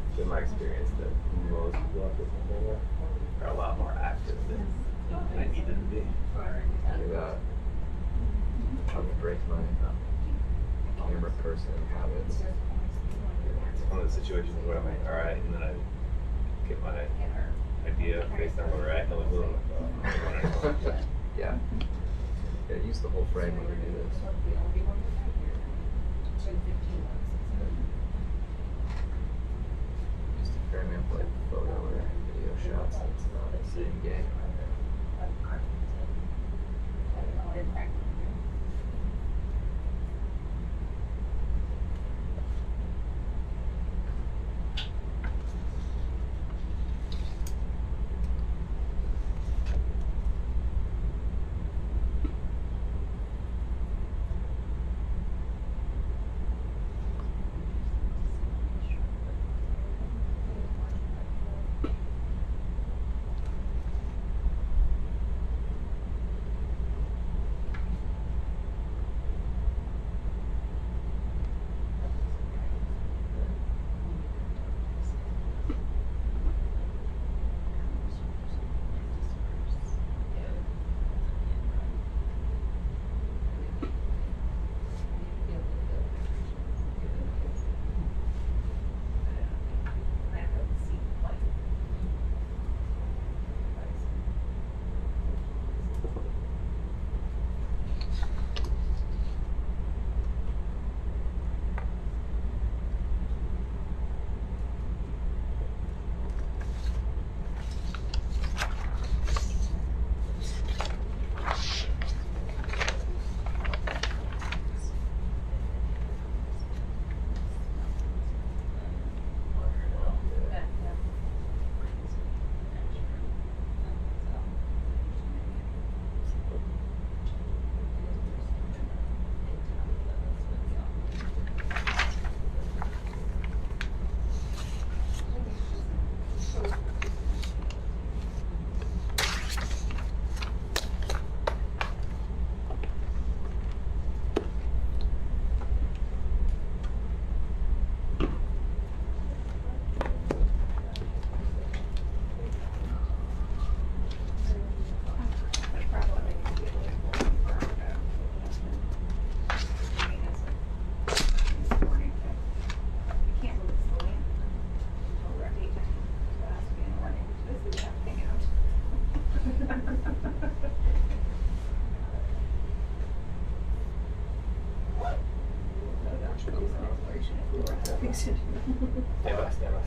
It's been my experience that most people up are a lot more active than I need them to be. I'm gonna break my camera person habits. It's one of the situations where I'm like, all right, and then I get my idea based on where we're at, and I'm like, yeah. Yeah, use the whole frame when we do this. Just to frame up like photo or video shots, that's not the same game.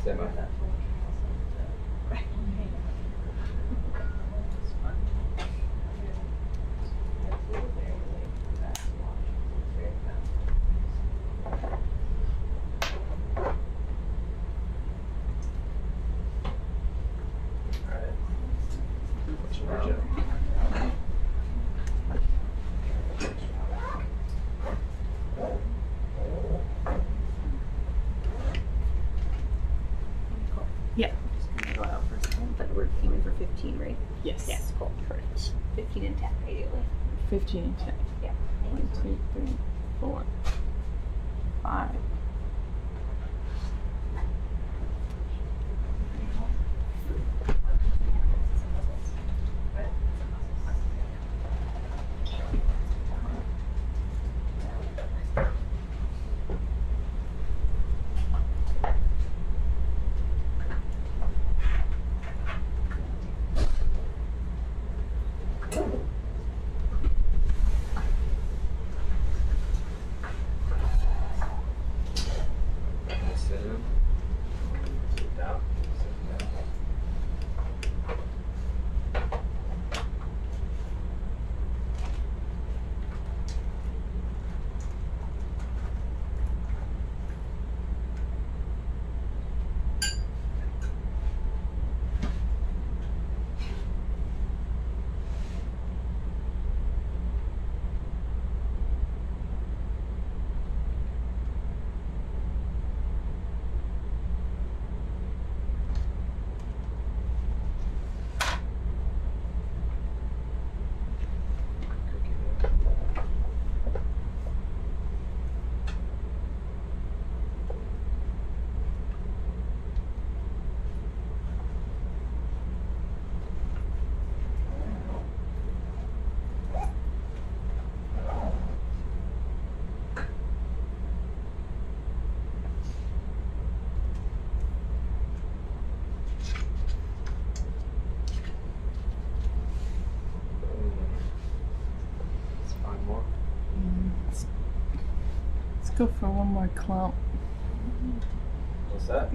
Stand by. Yeah. Go out for a second, but we're aiming for 15, right? Yes. Yes, cool. Perfect. 15 and 10, ideally. 15 and 10. Yeah. 1, 2, 3, 4, 5. go for one more clump. What's that?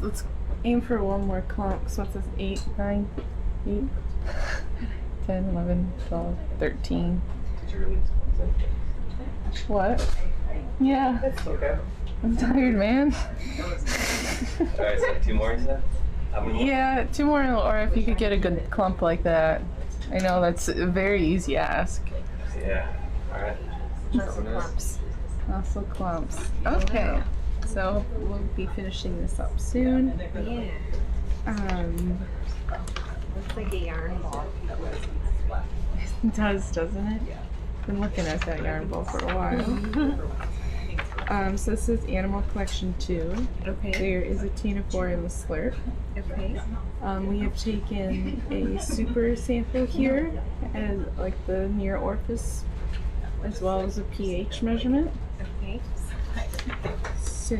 Let's aim for one more clump. So it says 8, 9, 8, 10, 11, 12, 13. Did you really What? Yeah. It's okay. I'm tired, man. Alright, so 2 more, you said? How many more? Yeah, 2 more, or if you could get a good clump like that. I know that's a very easy ask. Yeah. Alright. Muscle clumps. Muscle clumps. Okay. So we'll be finishing this up soon. Yeah. Looks like a yarn ball. It does, doesn't it? Been looking at that yarn ball for a while. So this is Animal Collection 2. Okay. There is a ctenophore in the slurp. Okay. We have taken a super sample here, and like the near orifice, as well as a pH measurement. Okay. So,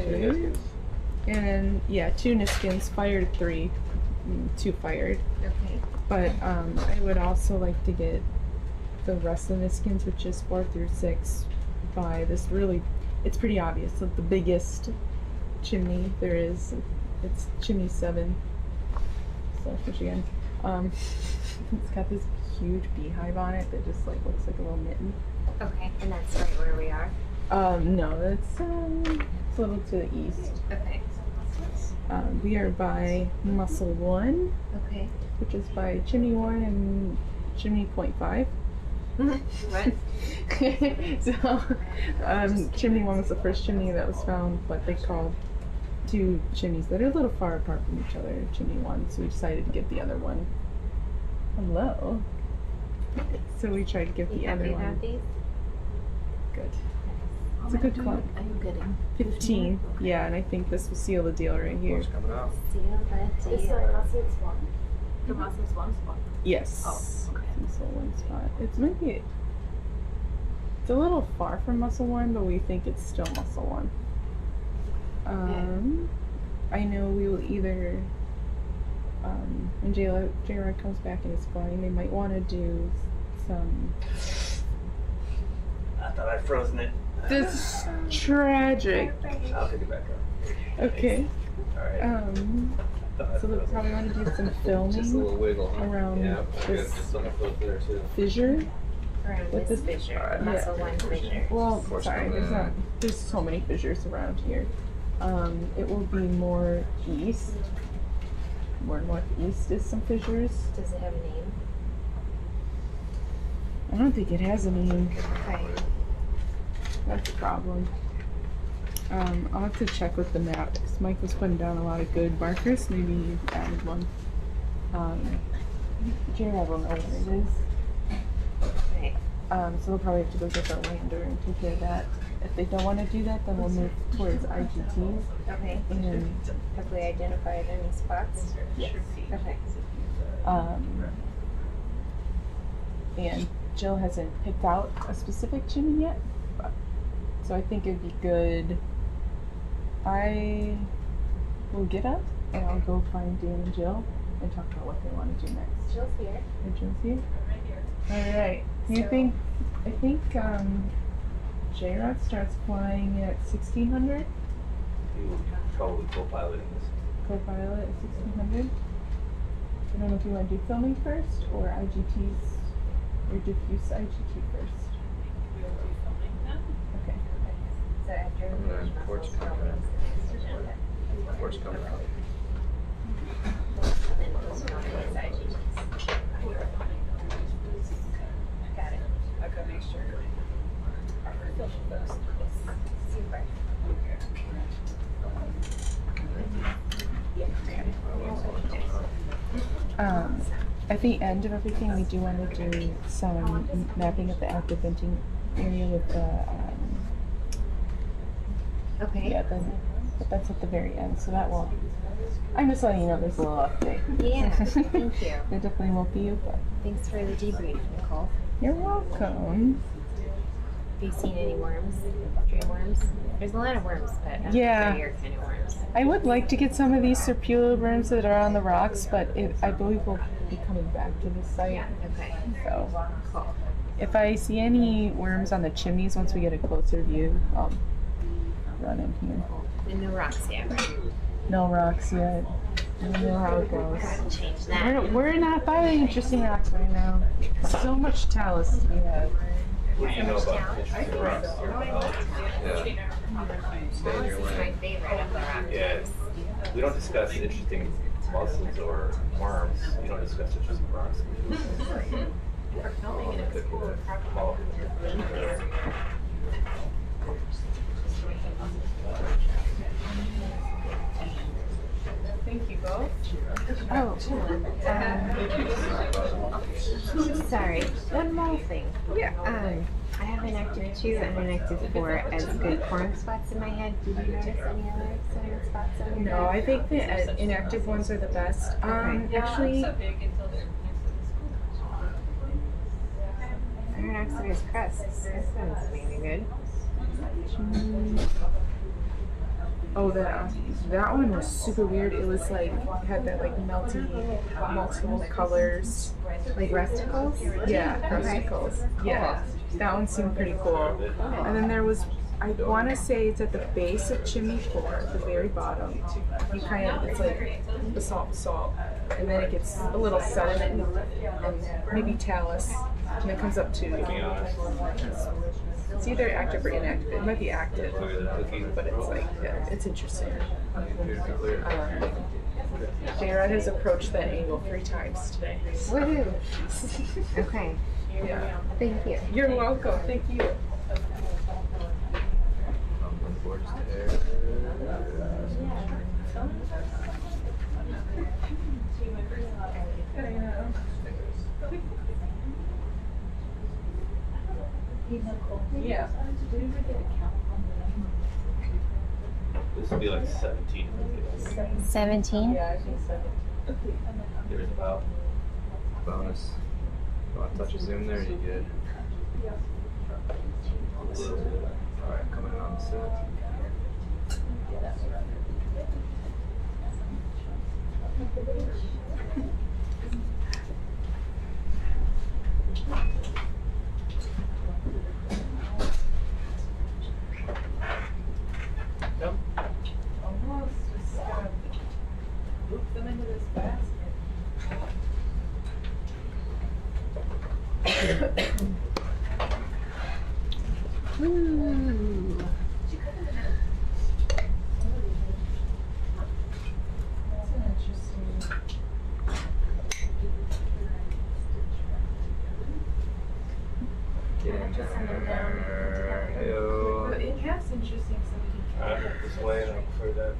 and yeah, 2 Niskins, fired 3, 2 fired. Okay. But I would also like to get the rest of the Niskins, which is 4 through 6, by this really, it's pretty obvious, like the biggest chimney there is. It's chimney 7. So, Michigan. It's got this huge beehive on it that just like looks like a little mitten. Okay. And that's right where we are? No, it's a little to the east. Okay. We are by Mussel 1. Okay. Which is by Chimney 1 and Chimney 0.5. What? So, Chimney 1 was the first chimney that was found, but they called 2 chimneys that are a little far apart from each other Chimney 1, so we decided to give the other one. Hello. So we tried to give the other one. Have these? Good. It's a good clump. Are you getting 15. Yeah, and I think this will seal the deal right here. What's coming out? Seal that This is deal. Mussel's one. The Mussel's one spot. Yes. Oh, okay. Muscle 1 spot. It's maybe. It's a little far from Muscle 1, but we think it's still Muscle 1. I know we will either. When J-Rod comes back and is flying, they might want to do some. I thought I'd frozen it. This is tragic. I'll pick it back up. Okay. Alright. So they'll probably want to do some filming Just a little wiggle, huh? around Yeah, this just on the foot there too. fissure. Around With this this- fissure. Alright. Muscle 1 fissure. Well, Of course sorry, not. there's so many fissures around here. It will be more east. More northeast is some fissures. Does it have a name? I don't think it has a name. Okay. That's a problem. I'll have to check with the map because Mike was putting down a lot of good markers. Maybe you added one. J-Rod will know what it is. Okay. So they'll probably have to go get their lander and take care of that. If they don't want to do that, then we'll move towards IGTs. Okay. And Have we identified any spots? yes. Okay. And Jill hasn't picked out a specific chimney yet, but, so I think it'd be good. I will get up and I'll go find Dan and Jill and talk about what they want to do next. Jill's here. And Jill's here? Alright. I think J-Rod starts flying at 1600. You probably co-piloting this. Co-pilot at 1600. I don't know if you want to do filming first or IGTs or diffuse IGT first. Okay. So after And porch coming out. Porch coming out. Got it. I'll go make sure. Super. At the end of everything, we do want to do some mapping of the active venting area with the. Okay. Yeah, but that's at the very end, so that will. I'm just letting you know there's a little update. Yeah, thank you. There definitely won't be you, but. Thanks for the debrief, Nicole. You're welcome. Have you seen any worms? Dream worms? There's a lot of worms, but I don't Yeah. know your kind of worms. I would like to get some of these serpulid worms that are on the rocks, but I believe we'll be coming back to this site. Okay. So, Cool. if I see any worms on the chimneys once we get a closer view, I'll running here. And no rocks yet, right? No rocks yet. I don't know how it goes. Change that. We're not finding interesting rocks right now. So much talus we have. What do you know about interesting rocks? Yeah. Talus is my favorite of the rock Yeah. types. We don't discuss interesting mussels or worms. We don't discuss interesting rocks. We're filming in a school of Thank you both. Oh, sorry. One more thing. Yeah. I have an active 2 and an active 4 as good corner spots in my head. Do you notice any other corner spots on your No, head? I think the inactive ones are the best. Actually, Iron oxidized crusts. That sounds maybe good. oh, that one was super weird. It was like had that like melty, multiple colors. Like rusticles? Yeah, Okay. rusticles. Yeah, that one seemed pretty cool. And then there was, I want to say it's at the base of chimney 4, at the very bottom. You kind of, it's like basalt, and then it gets a little sediment and maybe talus, and it comes up to. It's either active or inactive. It might be active, but it's like, yeah, it's interesting. Jared has approached that angle 3 times today. Woohoo! Okay. Yeah. Thank you. You're welcome. Thank you. Yeah. This would be like 17. 17? Yeah, I think so. There's about. Bonus. You want to touch a zoom there? You good? Alright, coming in on the set. Almost just loop them into this basket. Ooh. That's an interesting. Get in there. Heyo. But it has interesting stuff. This way, and I'm for that.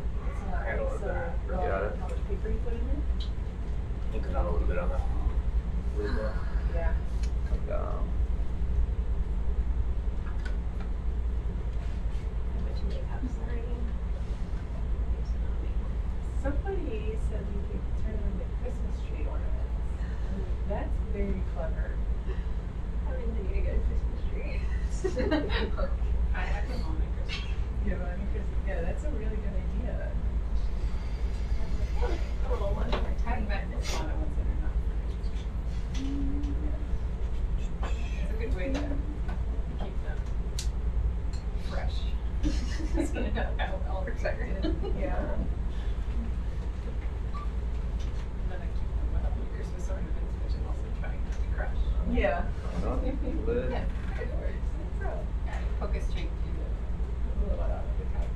Handle it there. Got it. How much paper you put in it? Ink it on a little bit on that. Yeah. Come down. Somebody said you could turn them into Christmas tree ornaments. That's very clever. I mean, they need a good Christmas tree. I have them on my Christmas. Yeah, that's a really good idea. A little one. Talking about the fauna ones that are not. It's a good way to keep them fresh. It's gonna have all protected. Yeah. And then I keep them with the Christmas ornaments, which I'm also trying not to crush. Yeah. Lid. Yeah. Focus straight to the little out of the cup.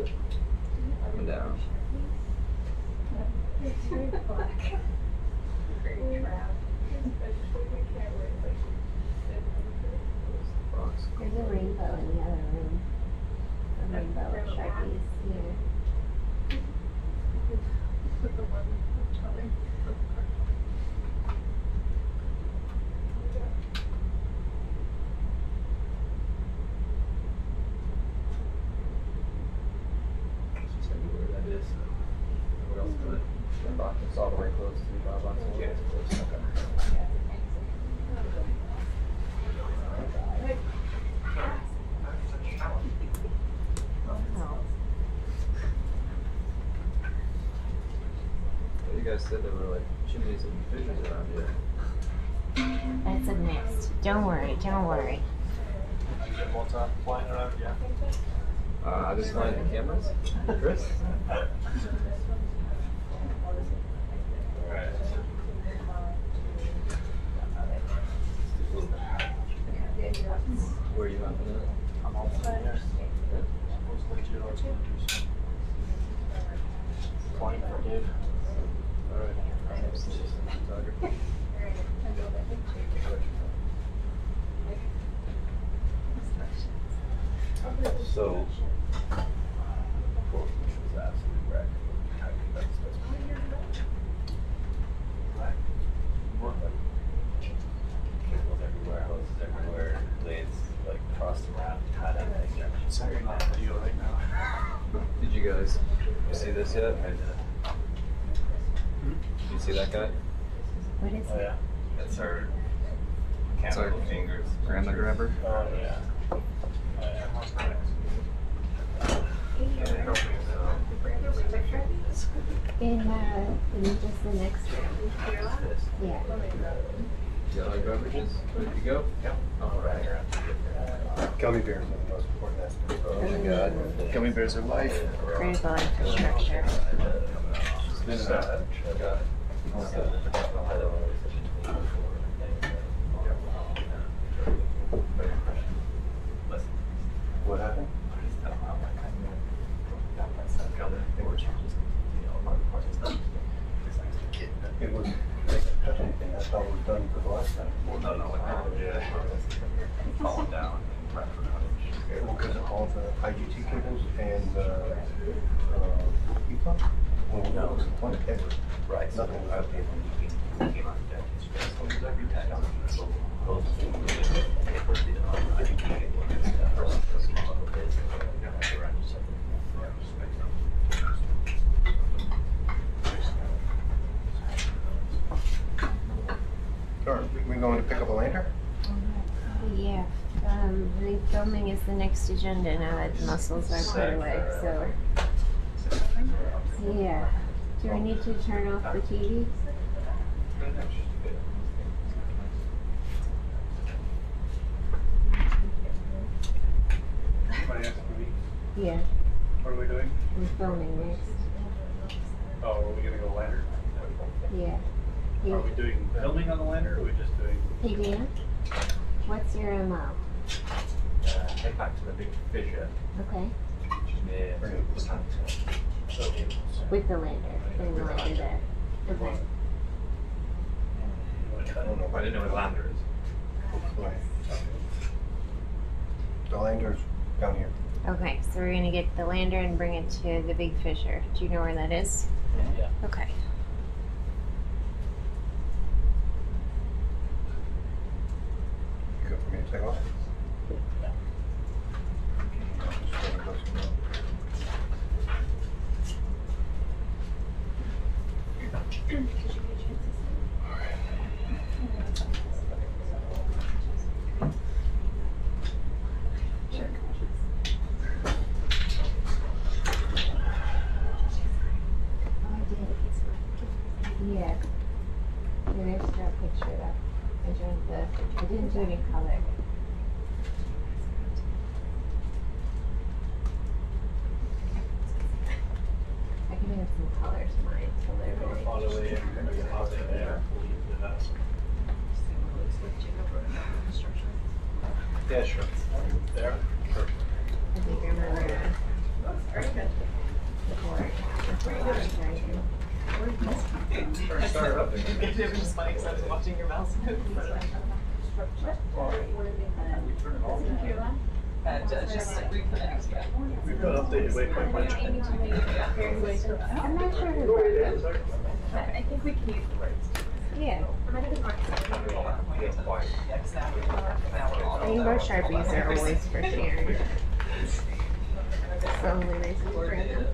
it? Up and down. It's very black. Very trapped. There's a rainbow in the other room. A rainbow of Sharpies. Yeah. It's all the way close to the box. Yeah, it's close. Okay. You guys said there were like chimneys and fissures around here. That's a mix. Don't worry, don't worry. You get more time flying around, yeah. I just flying the cameras. Chris? Where are you hopping at? I'm on the plane. Mostly geological. Flying for Dave. Alright. Photography. So, was absolutely wrecked. Cables everywhere, hoses everywhere, blades like across the ground, cut everything. Sorry, not video right now. Did you guys see this yet? Did you see that guy? What is Oh, yeah. That's our mechanical fingers. Grandma grabber? Oh, yeah. in just the next room. Yeah. Yellow beverages, ready to go? Yep. All right. Gummy bears are the most important aspect. Oh my God. Gummy bears are life. Critical infrastructure. What happened? It was, they didn't touch anything, that's all it was done for the last time. Well, no, yeah. Falling down. Well, because of all the IGT cables and heat pump? Well, no, it was one cable. Right. Nothing was up here. Are we going to pick up a lantern? Yeah. Refilming is the next agenda now that the mussels are put away, so. Yeah. Do we need to turn off the TV? Anybody ask for me? Yeah. What are we doing? We're filming next. Oh, are we gonna go lander? Yeah. Are we doing filming on the lander, or are we just doing? Hey Dan, what's your MO? Head back to the big fissure. Okay. Near With the lander. Bring the lander there. Okay. I don't know. I didn't know where the lander is. The lander's down here. Okay, so we're gonna get the lander and bring it to the big fissure. Do you know where that is? Yeah. Okay. Good for me to take off? Yeah. There's a picture that I didn't do any color. I can have some color to mine so they're really All the way in, we're gonna get out there. Yeah, sure. There? Sure. I think I'm gonna It was just funny because I was watching your mouse move. Just reconnect. We've got updated waypoint much. I'm not sure who wrote it, but I think we can use the words. Yeah. Rainbow Sharpies are always for sharing. It's the only reason for them.